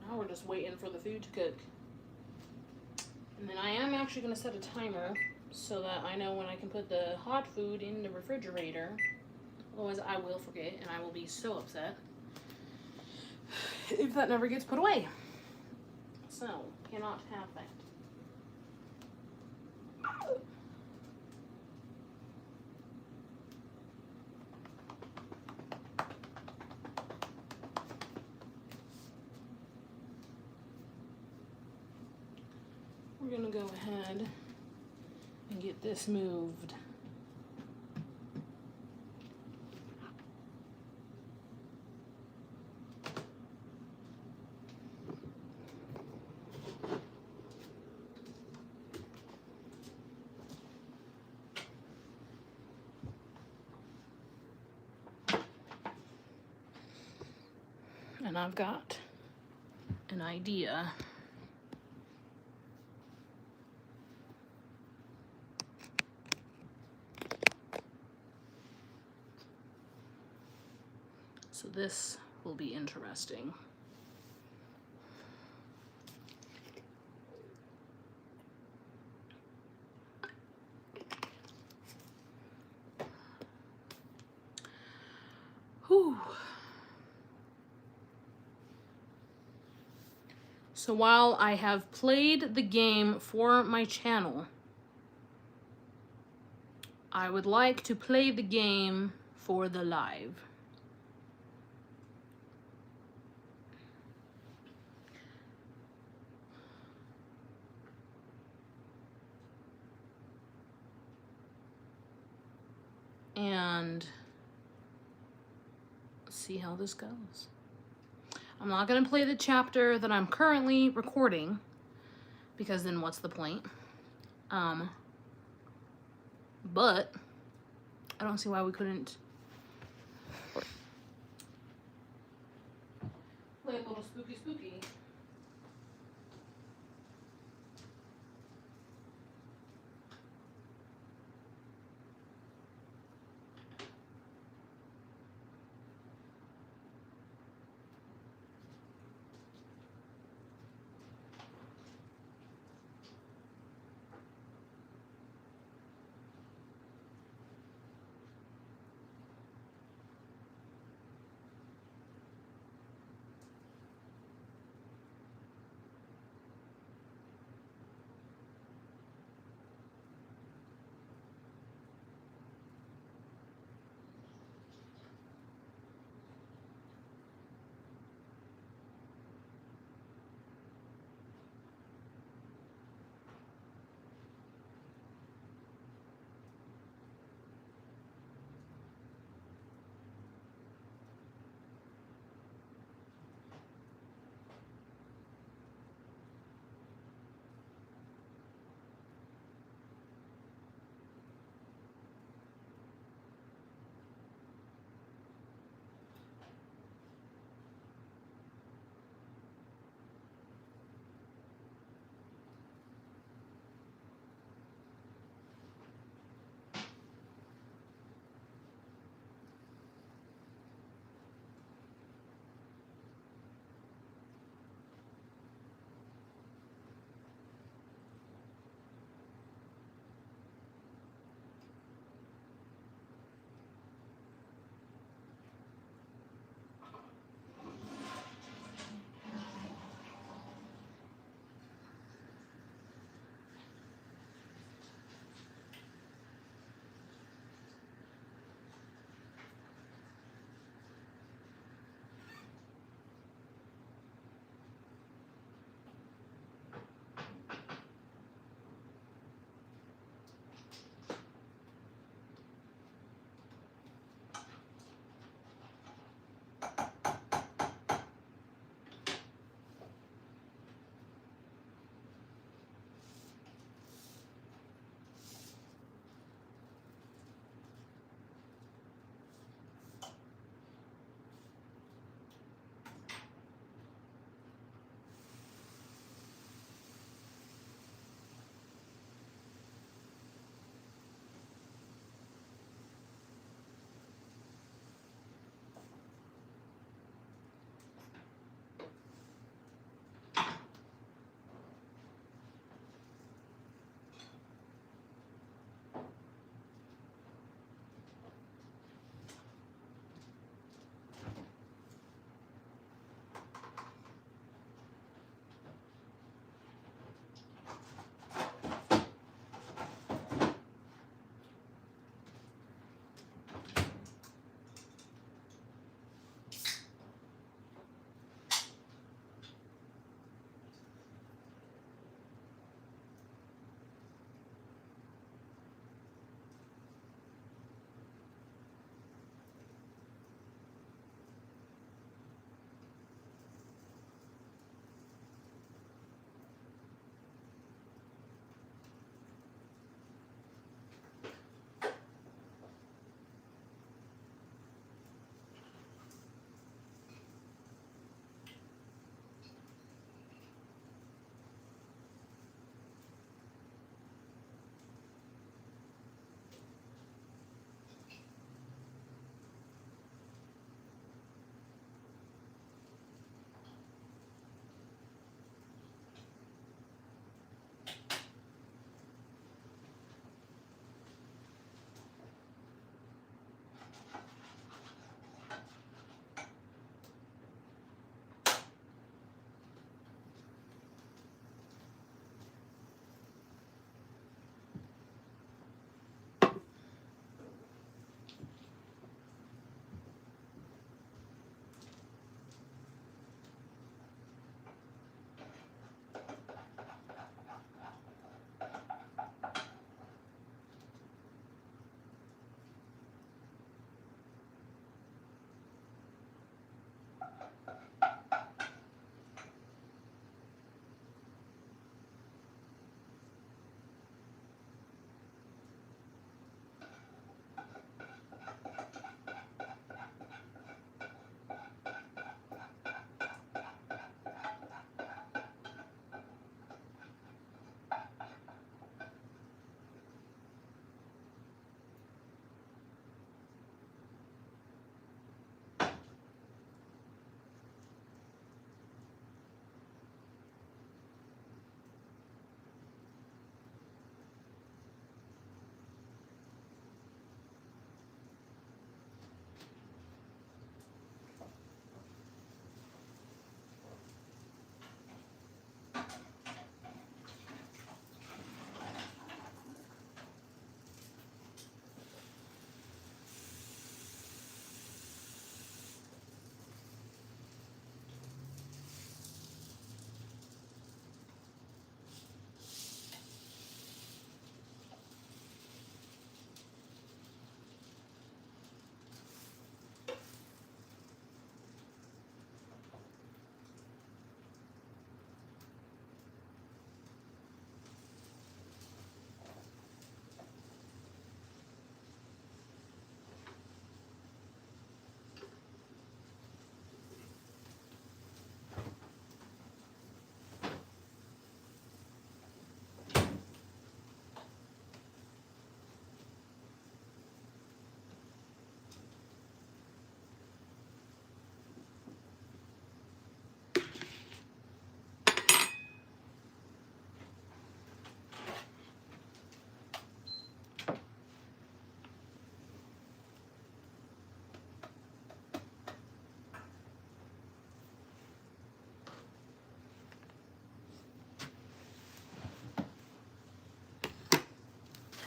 Now we're just waiting for the food to cook. And then I am actually going to set a timer so that I know when I can put the hot food in the refrigerator. Otherwise I will forget and I will be so upset if that never gets put away. So, cannot have that. We're gonna go ahead and get this moved. And I've got an idea. So this will be interesting. Whew. So while I have played the game for my channel, I would like to play the game for the live. And see how this goes. I'm not going to play the chapter that I'm currently recording, because then what's the point? But I don't see why we couldn't play a little spooky spooky.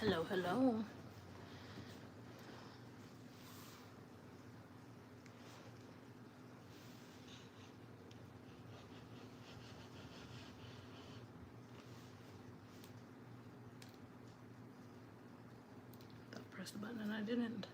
Hello, hello. I pressed the button and I didn't.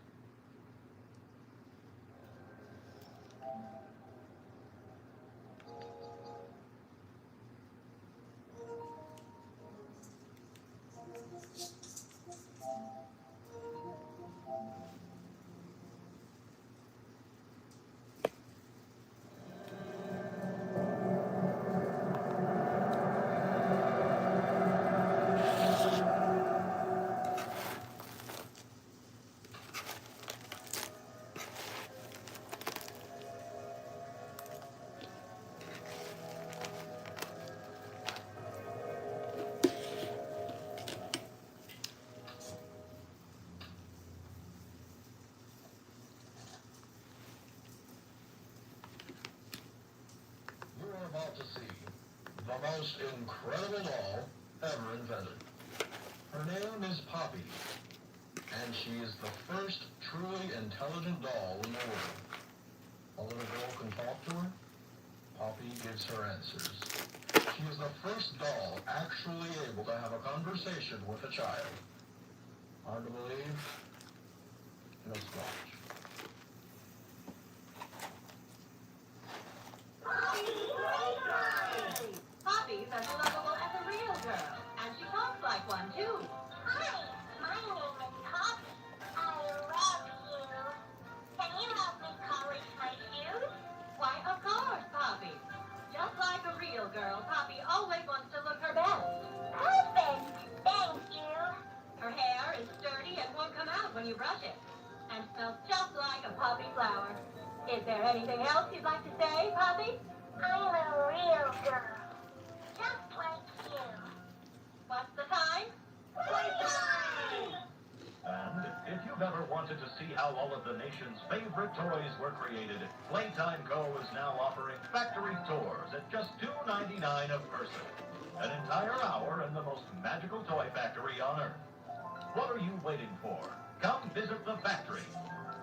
You're about to see the most incredible doll ever invented. Her name is Poppy, and she is the first truly intelligent doll in the world. A little girl can talk to her. Poppy gives her answers. She is the first doll actually able to have a conversation with a child. Hard to believe? Just watch. Poppy's as lovable as a real girl, and she talks like one too. Hi, my name is Poppy. I love you. Can you help me polish my shoes? Why, of course, Poppy. Just like a real girl, Poppy always wants to look her best. Perfect. Thank you. Her hair is sturdy and won't come out when you brush it, and smells just like a poppy flower. Is there anything else you'd like to say, Poppy? I'm a real girl. Just like you. What's the time? Playtime! And if you've ever wanted to see how all of the nation's favorite toys were created, Playtime Co. is now offering factory tours at just $2.99 a person. An entire hour in the most magical toy factory on Earth. What are you waiting for? Come visit the factory.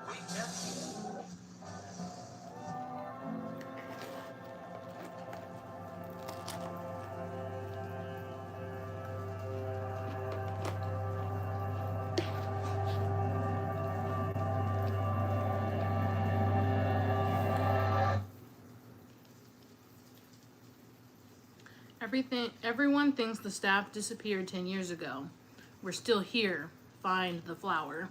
We can't... Everyone thinks the staff disappeared 10 years ago. We're still here. Find the flower.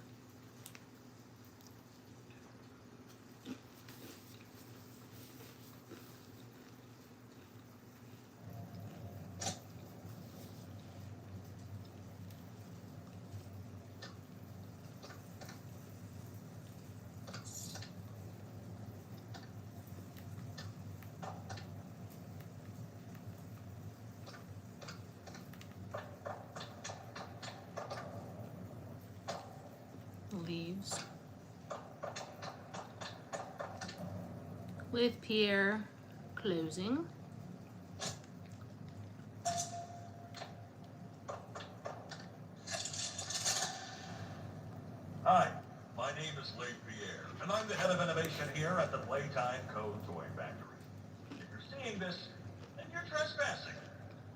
Leaves. With Pierre closing. Hi, my name is Leigh Pierre, and I'm the head of innovation here at the Playtime Co. Toy Factory. If you're seeing this, then you're trespassing.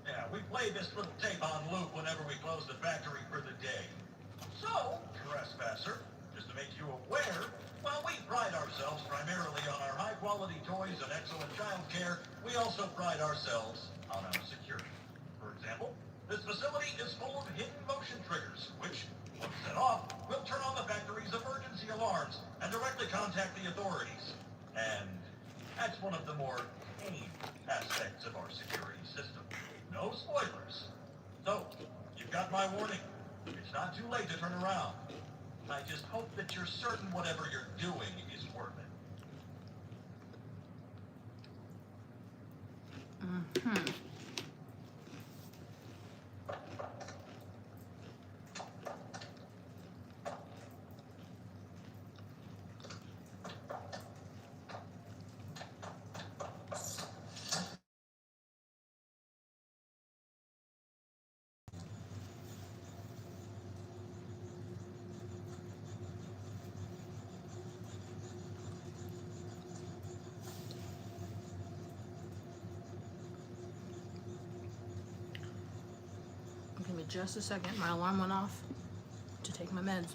Yeah, we play this little tape on loop whenever we close the factory for the day. So, trespasser, just to make you aware, while we pride ourselves primarily on our high-quality toys and excellent child care, we also pride ourselves on our security. For example, this facility is full of hidden motion triggers, which, once set off, will turn on the factory's emergency alarms and directly contact the authorities. And that's one of the more tame aspects of our security system. No spoilers. So, you've got my warning. It's not too late to turn around. I just hope that you're certain whatever you're doing is worth it. Mm-hmm. me just a second. My alarm went off to take my meds.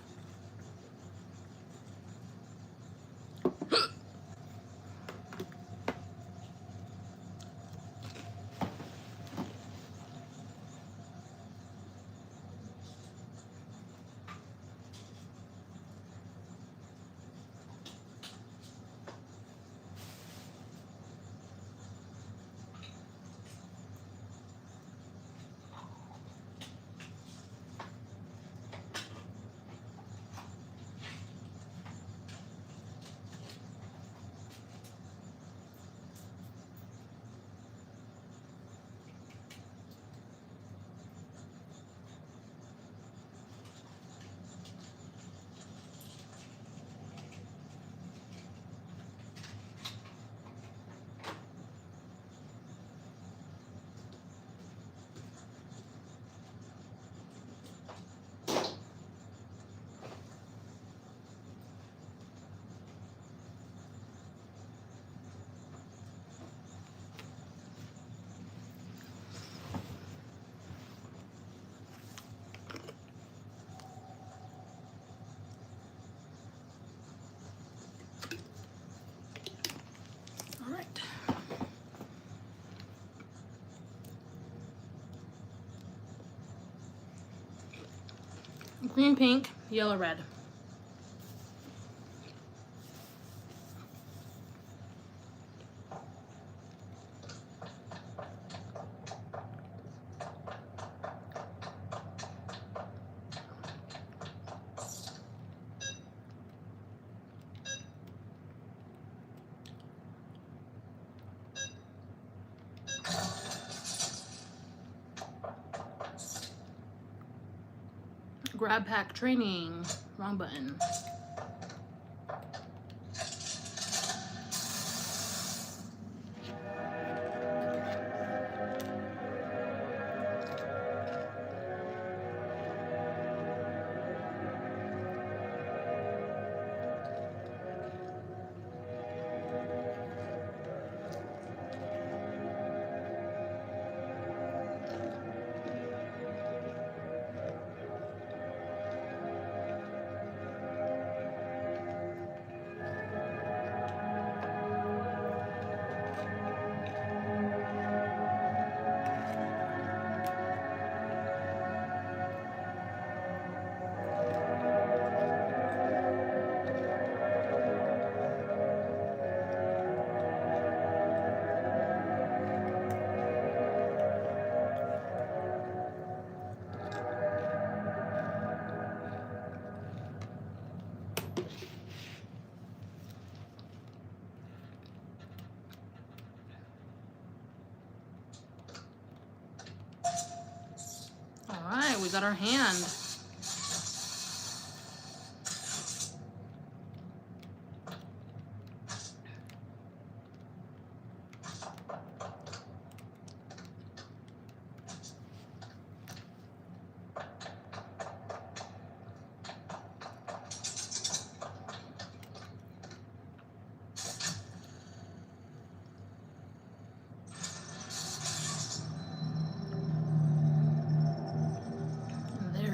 All right. Green, pink, yellow, red. Grab pack training. Wrong button. All right, we got our hand.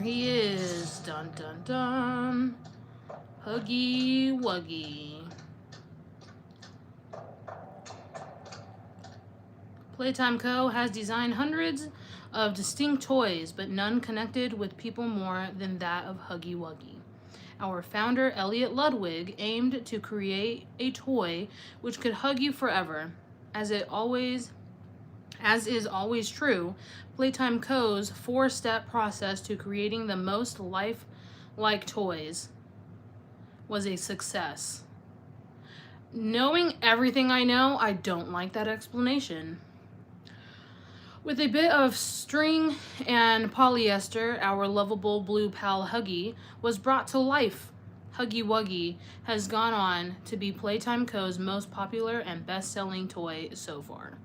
He is. Dun dun dun. Huggy Wuggy. Playtime Co. has designed hundreds of distinct toys, but none connected with people more than that of Huggy Wuggy. Our founder, Elliot Ludwig, aimed to create a toy which could hug you forever. As is always true, Playtime Co.'s 4-step process to creating the most life-like toys was a success. Knowing everything I know, I don't like that explanation. With a bit of string and polyester, our lovable blue pal Huggy was brought to life. Huggy Wuggy has gone on to be Playtime Co.'s most popular and best-selling toy so far.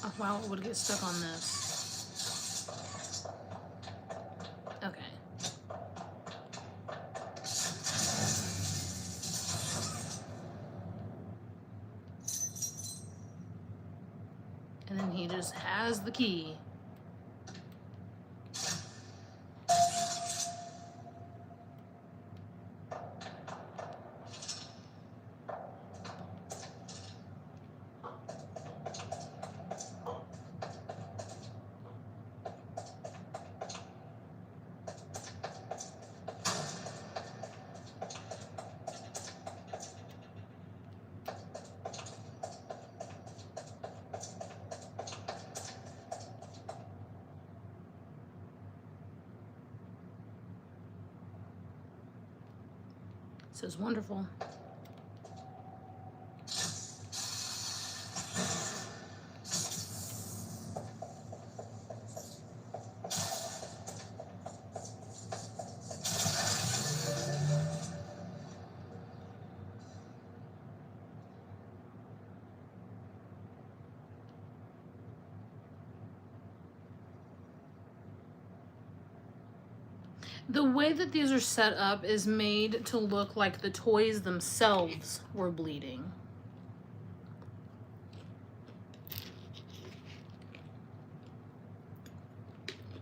Oh, wow, it would get stuck on this. Okay. And then he just has the key. It says wonderful. The way that these are set up is made to look like the toys themselves were bleeding.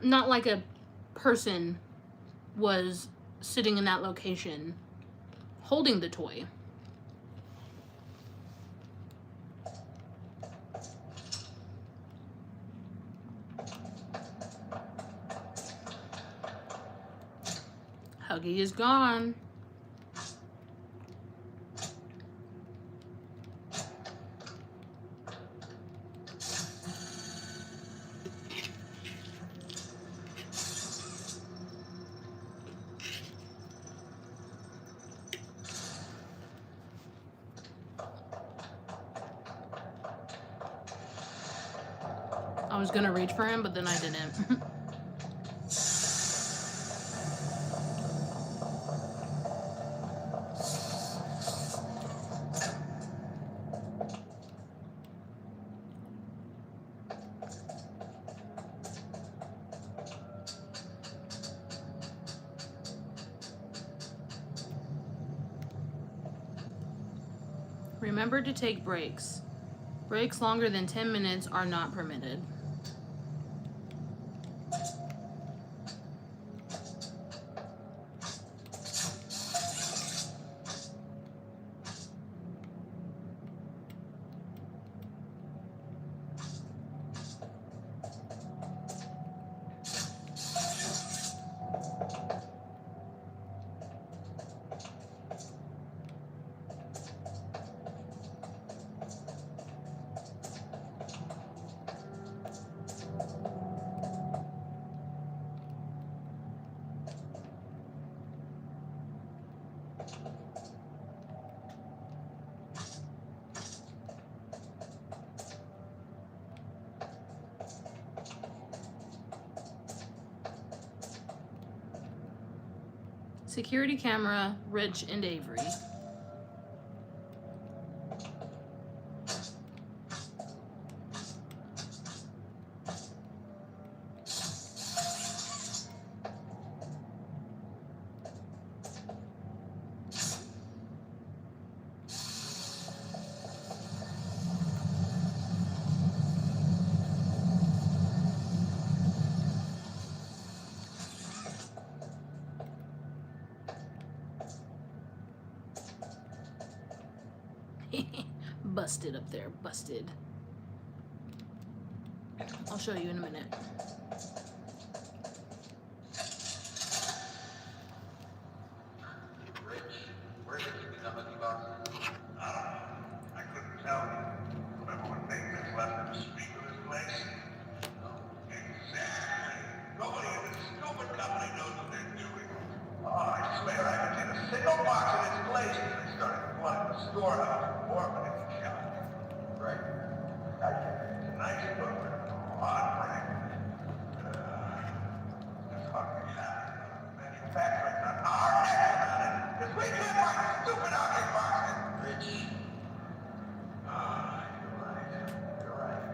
Not like a person was sitting in that location holding the toy. Huggy is gone. I was gonna reach for him, but then I didn't. Remember to take breaks. Breaks longer than 10 minutes are not permitted. Security camera, Rich and Avery. Busted up there, busted. I'll show you in a minute. Rich, where did you become a boss? I couldn't tell you. Remember when Nathan left to speak of this place? No. Exactly. Nobody in this stupid company knows what they're doing. Oh, I swear I haven't seen a single box in this place since they started flooding the storehouse, orphanage, and shop. Right. Nice book. Odd break. It's fucking happening. Manufacturing on our neck on it. Because we can't find stupid object boxes. Rich. You're right. You're right.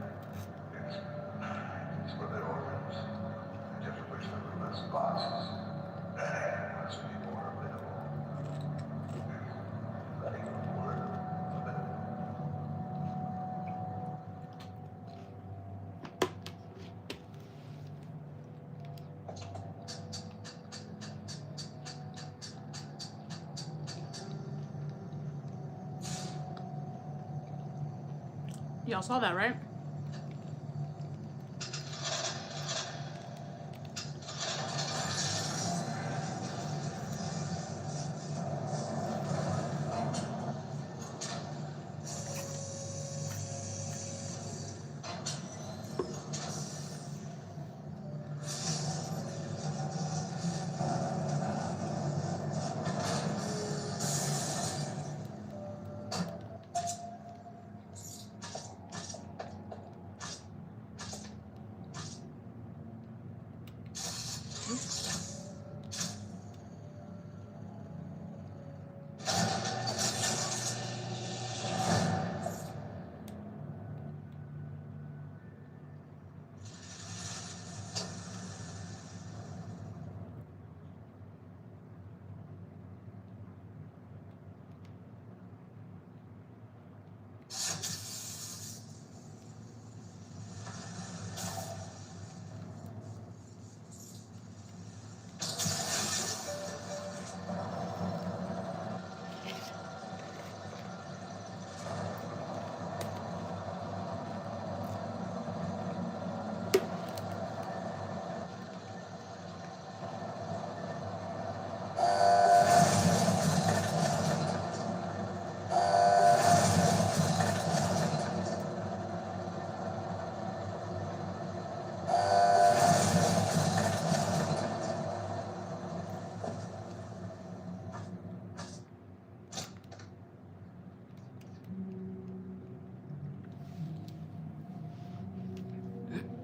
boxes. Must be more available. Ready for a minute. Y'all saw that, right?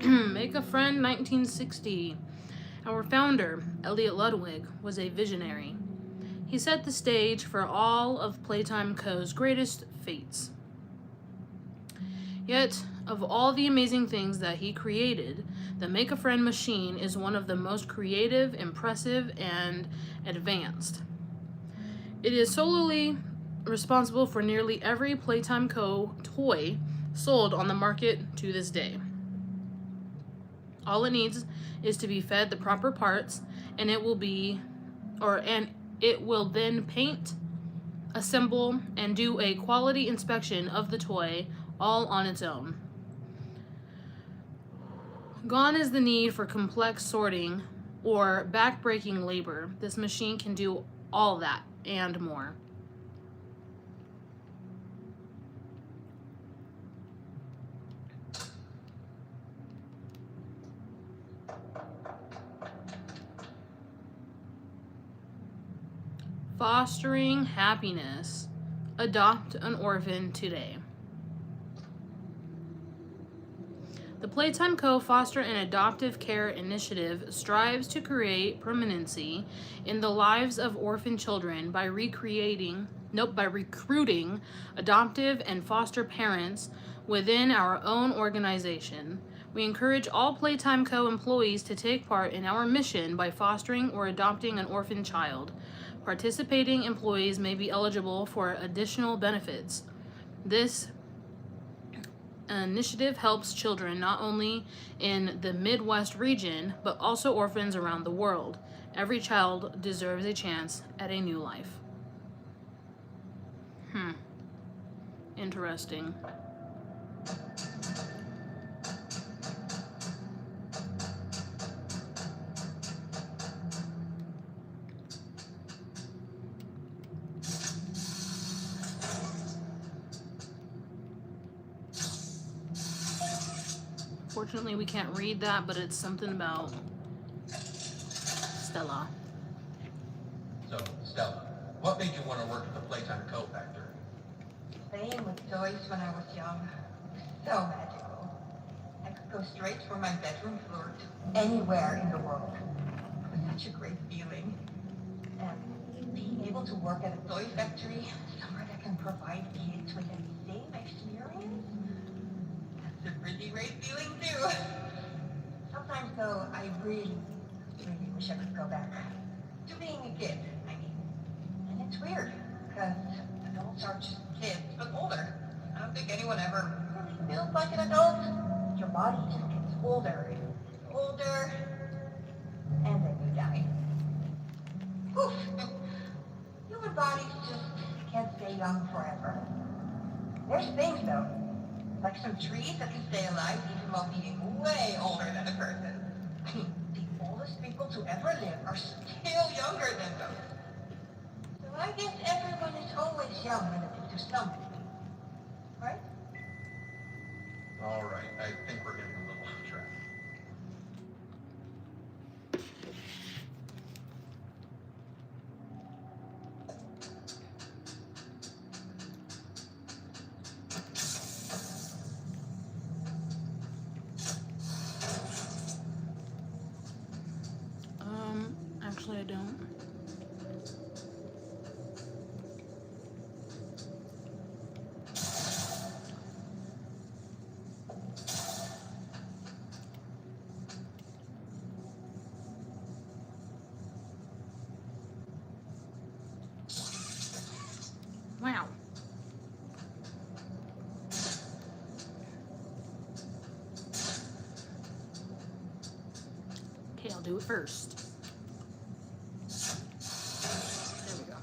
Make a Friend 1960. Our founder, Elliot Ludwig, was a visionary. He set the stage for all of Playtime Co.'s greatest feats. Yet, of all the amazing things that he created, the Make a Friend machine is one of the most creative, impressive, and advanced. It is solely responsible for nearly every Playtime Co. toy sold on the market to this day. All it needs is to be fed the proper parts, and it will then paint, assemble, and do a quality inspection of the toy all on its own. Gone is the need for complex sorting or back-breaking labor. This machine can do all that and more. Fostering happiness. Adopt an orphan today. The Playtime Co. Foster and Adoptive Care Initiative strives to create permanency in the lives of orphan children by recruiting adoptive and foster parents within our own organization. We encourage all Playtime Co. employees to take part in our mission by fostering or adopting an orphan child. Participating employees may be eligible for additional benefits. This initiative helps children not only in the Midwest region, but also orphans around the world. Every child deserves a chance at a new life. Interesting. Fortunately, we can't read that, but it's something about Stella. So, Stella, what made you want to work at the Playtime Co. factory? Playing with toys when I was young was so magical. I could go straight from my bedroom floor to anywhere in the world. It was such a great feeling. And being able to work at a toy factory, somewhere that can provide kids with that same experience, that's a pretty great feeling too. Sometimes though, I really wish I could back to being a kid, I mean. And it's weird, because adults are just kids, but older. I don't think anyone ever really feels like an adult. Your body just gets older and older, and then you die. Poof! Human bodies just can't stay young forever. There's things, though, like some trees that can stay alive even while being way older than a person. I mean, the oldest people to ever live are still younger than them. So I guess everyone is always young relative to something. Right? All right, I think we're getting a little off track. Actually, I don't. Wow. Okay, I'll do it first. There we go.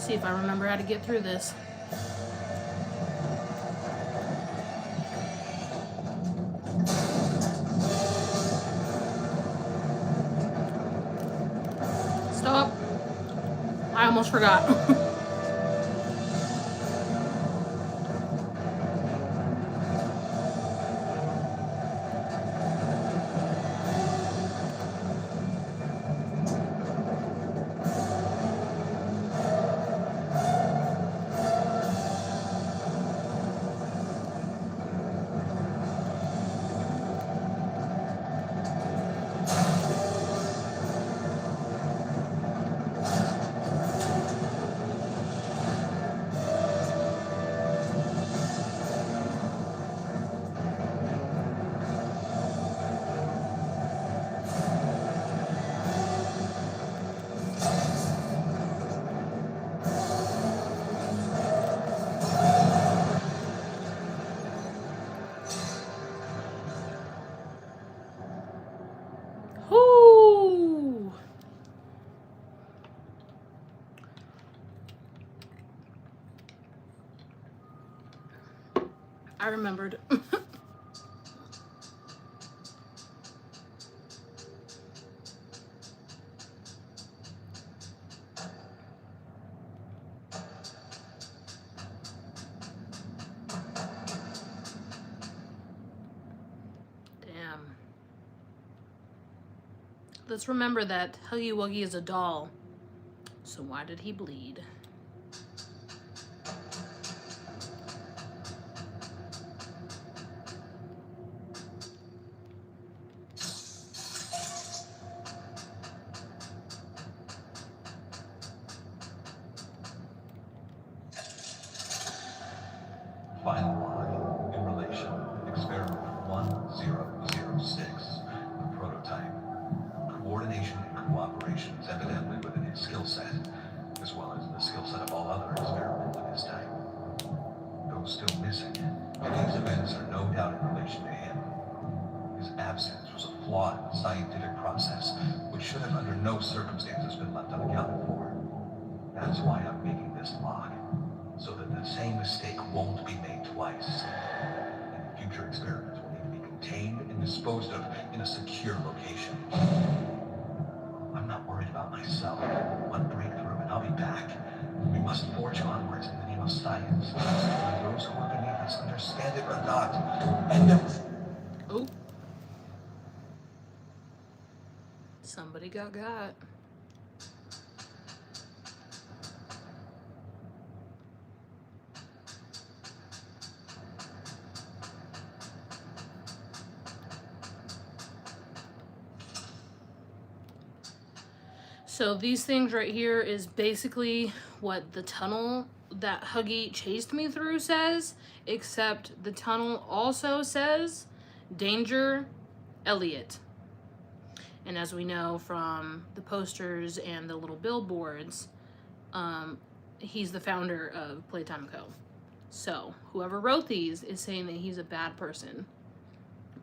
See if I remember how to get through this. Stop. I almost forgot. Whoo! I remembered. Damn. Let's remember that Huggy Wuggy is a doll. So why did he bleed? Final log in relation to experiment 1006, the prototype. Coordination and cooperation is evidently within his skill set, as well as the skill set of all other experiments of his type. Those still missing, and these events are no doubt in relation to him. His absence was a flawed scientific process, which should have under no circumstances been left unaccounted for. That's why I'm making this log, so that the same mistake won't be made twice. And future experiments will need to be contained and disposed of in a secure location. I'm not worried about myself. One breakthrough and I'll be back. We must forge onwards in the name of science. Whether those who are beneath us understand it or not. Oh. Somebody got. So these things right here is basically what the tunnel that Huggy chased me through says, except the tunnel also says Danger Elliot. And as we know from the posters and the little billboards, he's the founder of Playtime Co. So whoever wrote these is saying that he's a bad person.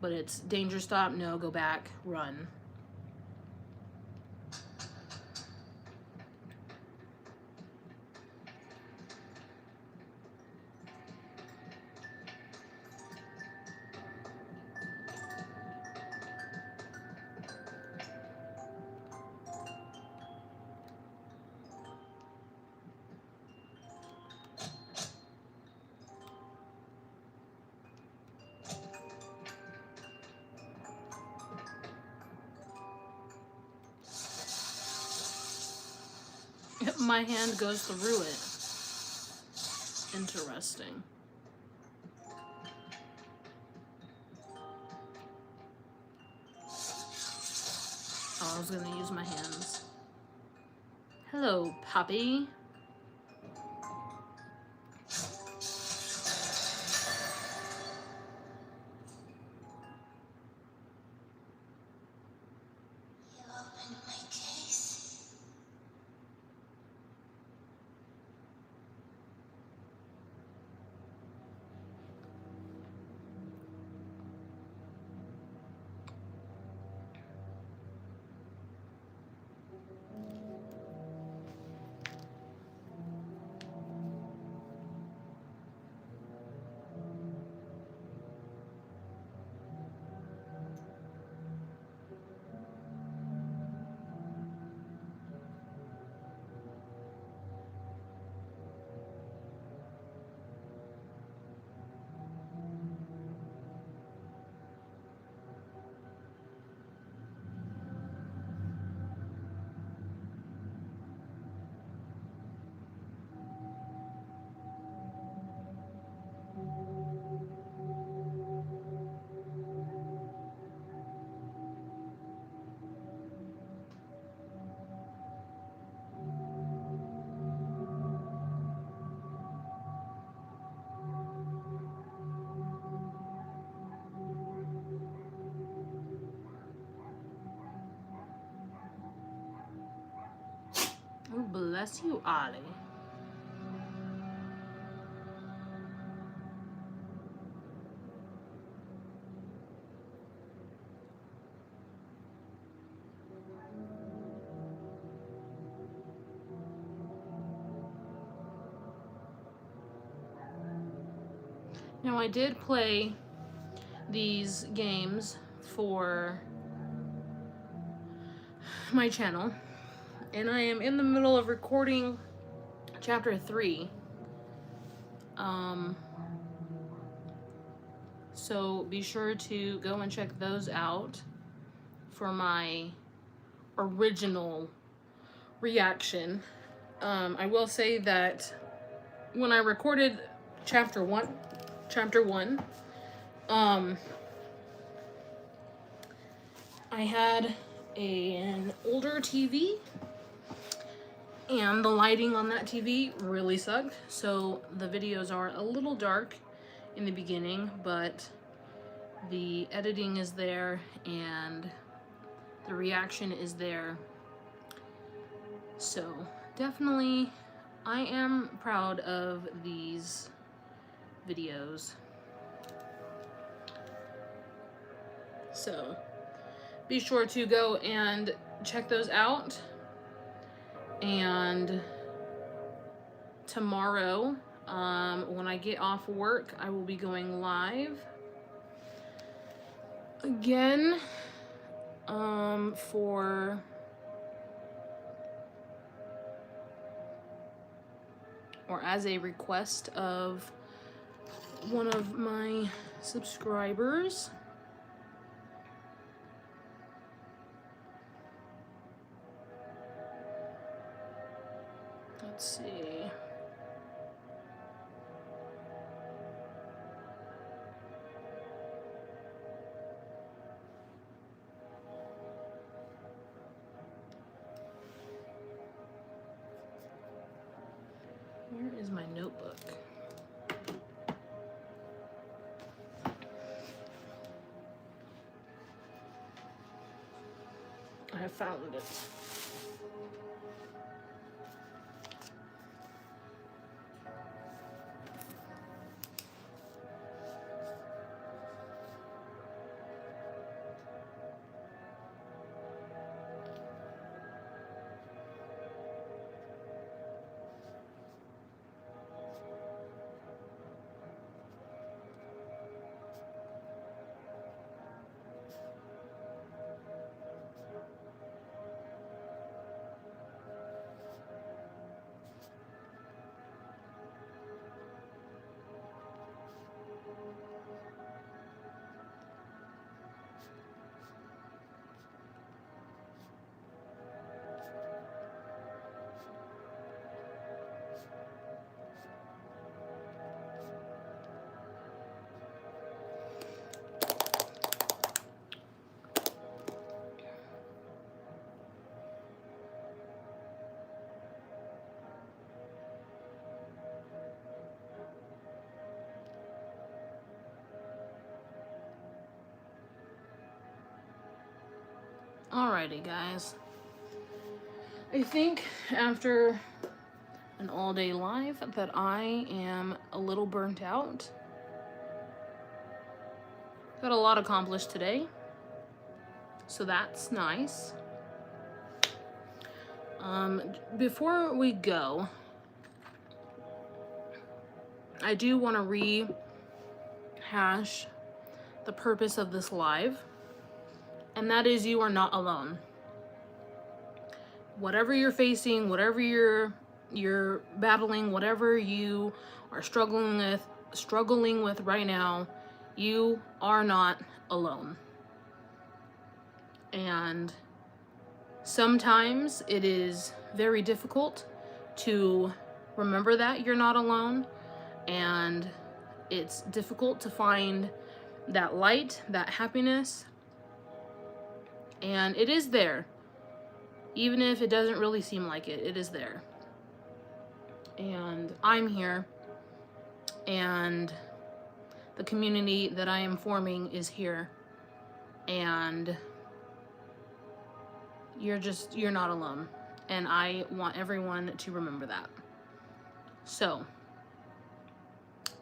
But it's danger, stop, no, go back, run. My hand goes through it. Interesting. Oh, I was gonna use my hands. Hello, Poppy. Oh, bless you, Ollie. Now, I did play these games for my channel, and I am in the middle of recording chapter 3. So be sure to go and check those out for my original reaction. I will say that when I recorded chapter 1, I had an older TV, and the lighting on that TV really sucked, so the videos are a little dark in the beginning, but the editing is there and the reaction is there. So definitely I am proud of these videos. So be sure to go and check those out. And tomorrow, when I get off work, I will be going live again for or as a request of one of my subscribers. Let's see. Where is my notebook? I have found it. Alrighty, guys. I think after an all-day live that I am a little burnt out. Got a lot accomplished today, so that's nice. Before we go, I do want to rehash the purpose of this live. And that is, you are not alone. Whatever you're facing, whatever you're battling, whatever you are struggling with right now, you are not alone. And sometimes it is very difficult to remember that you're not alone, and it's difficult to find that light, that happiness. And it is there. Even if it doesn't really seem like it, it is there. And I'm here. And the community that I am forming is here. And you're not alone. And I want everyone to remember that. So,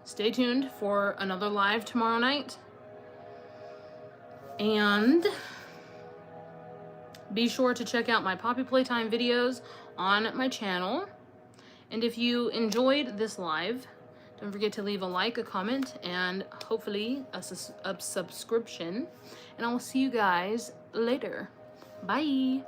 stay tuned for another live tomorrow night. And be sure to check out my Poppy Playtime videos on my channel. And if you enjoyed this live, don't forget to leave a like, a comment, and hopefully a subscription. And I will see you guys later. Bye.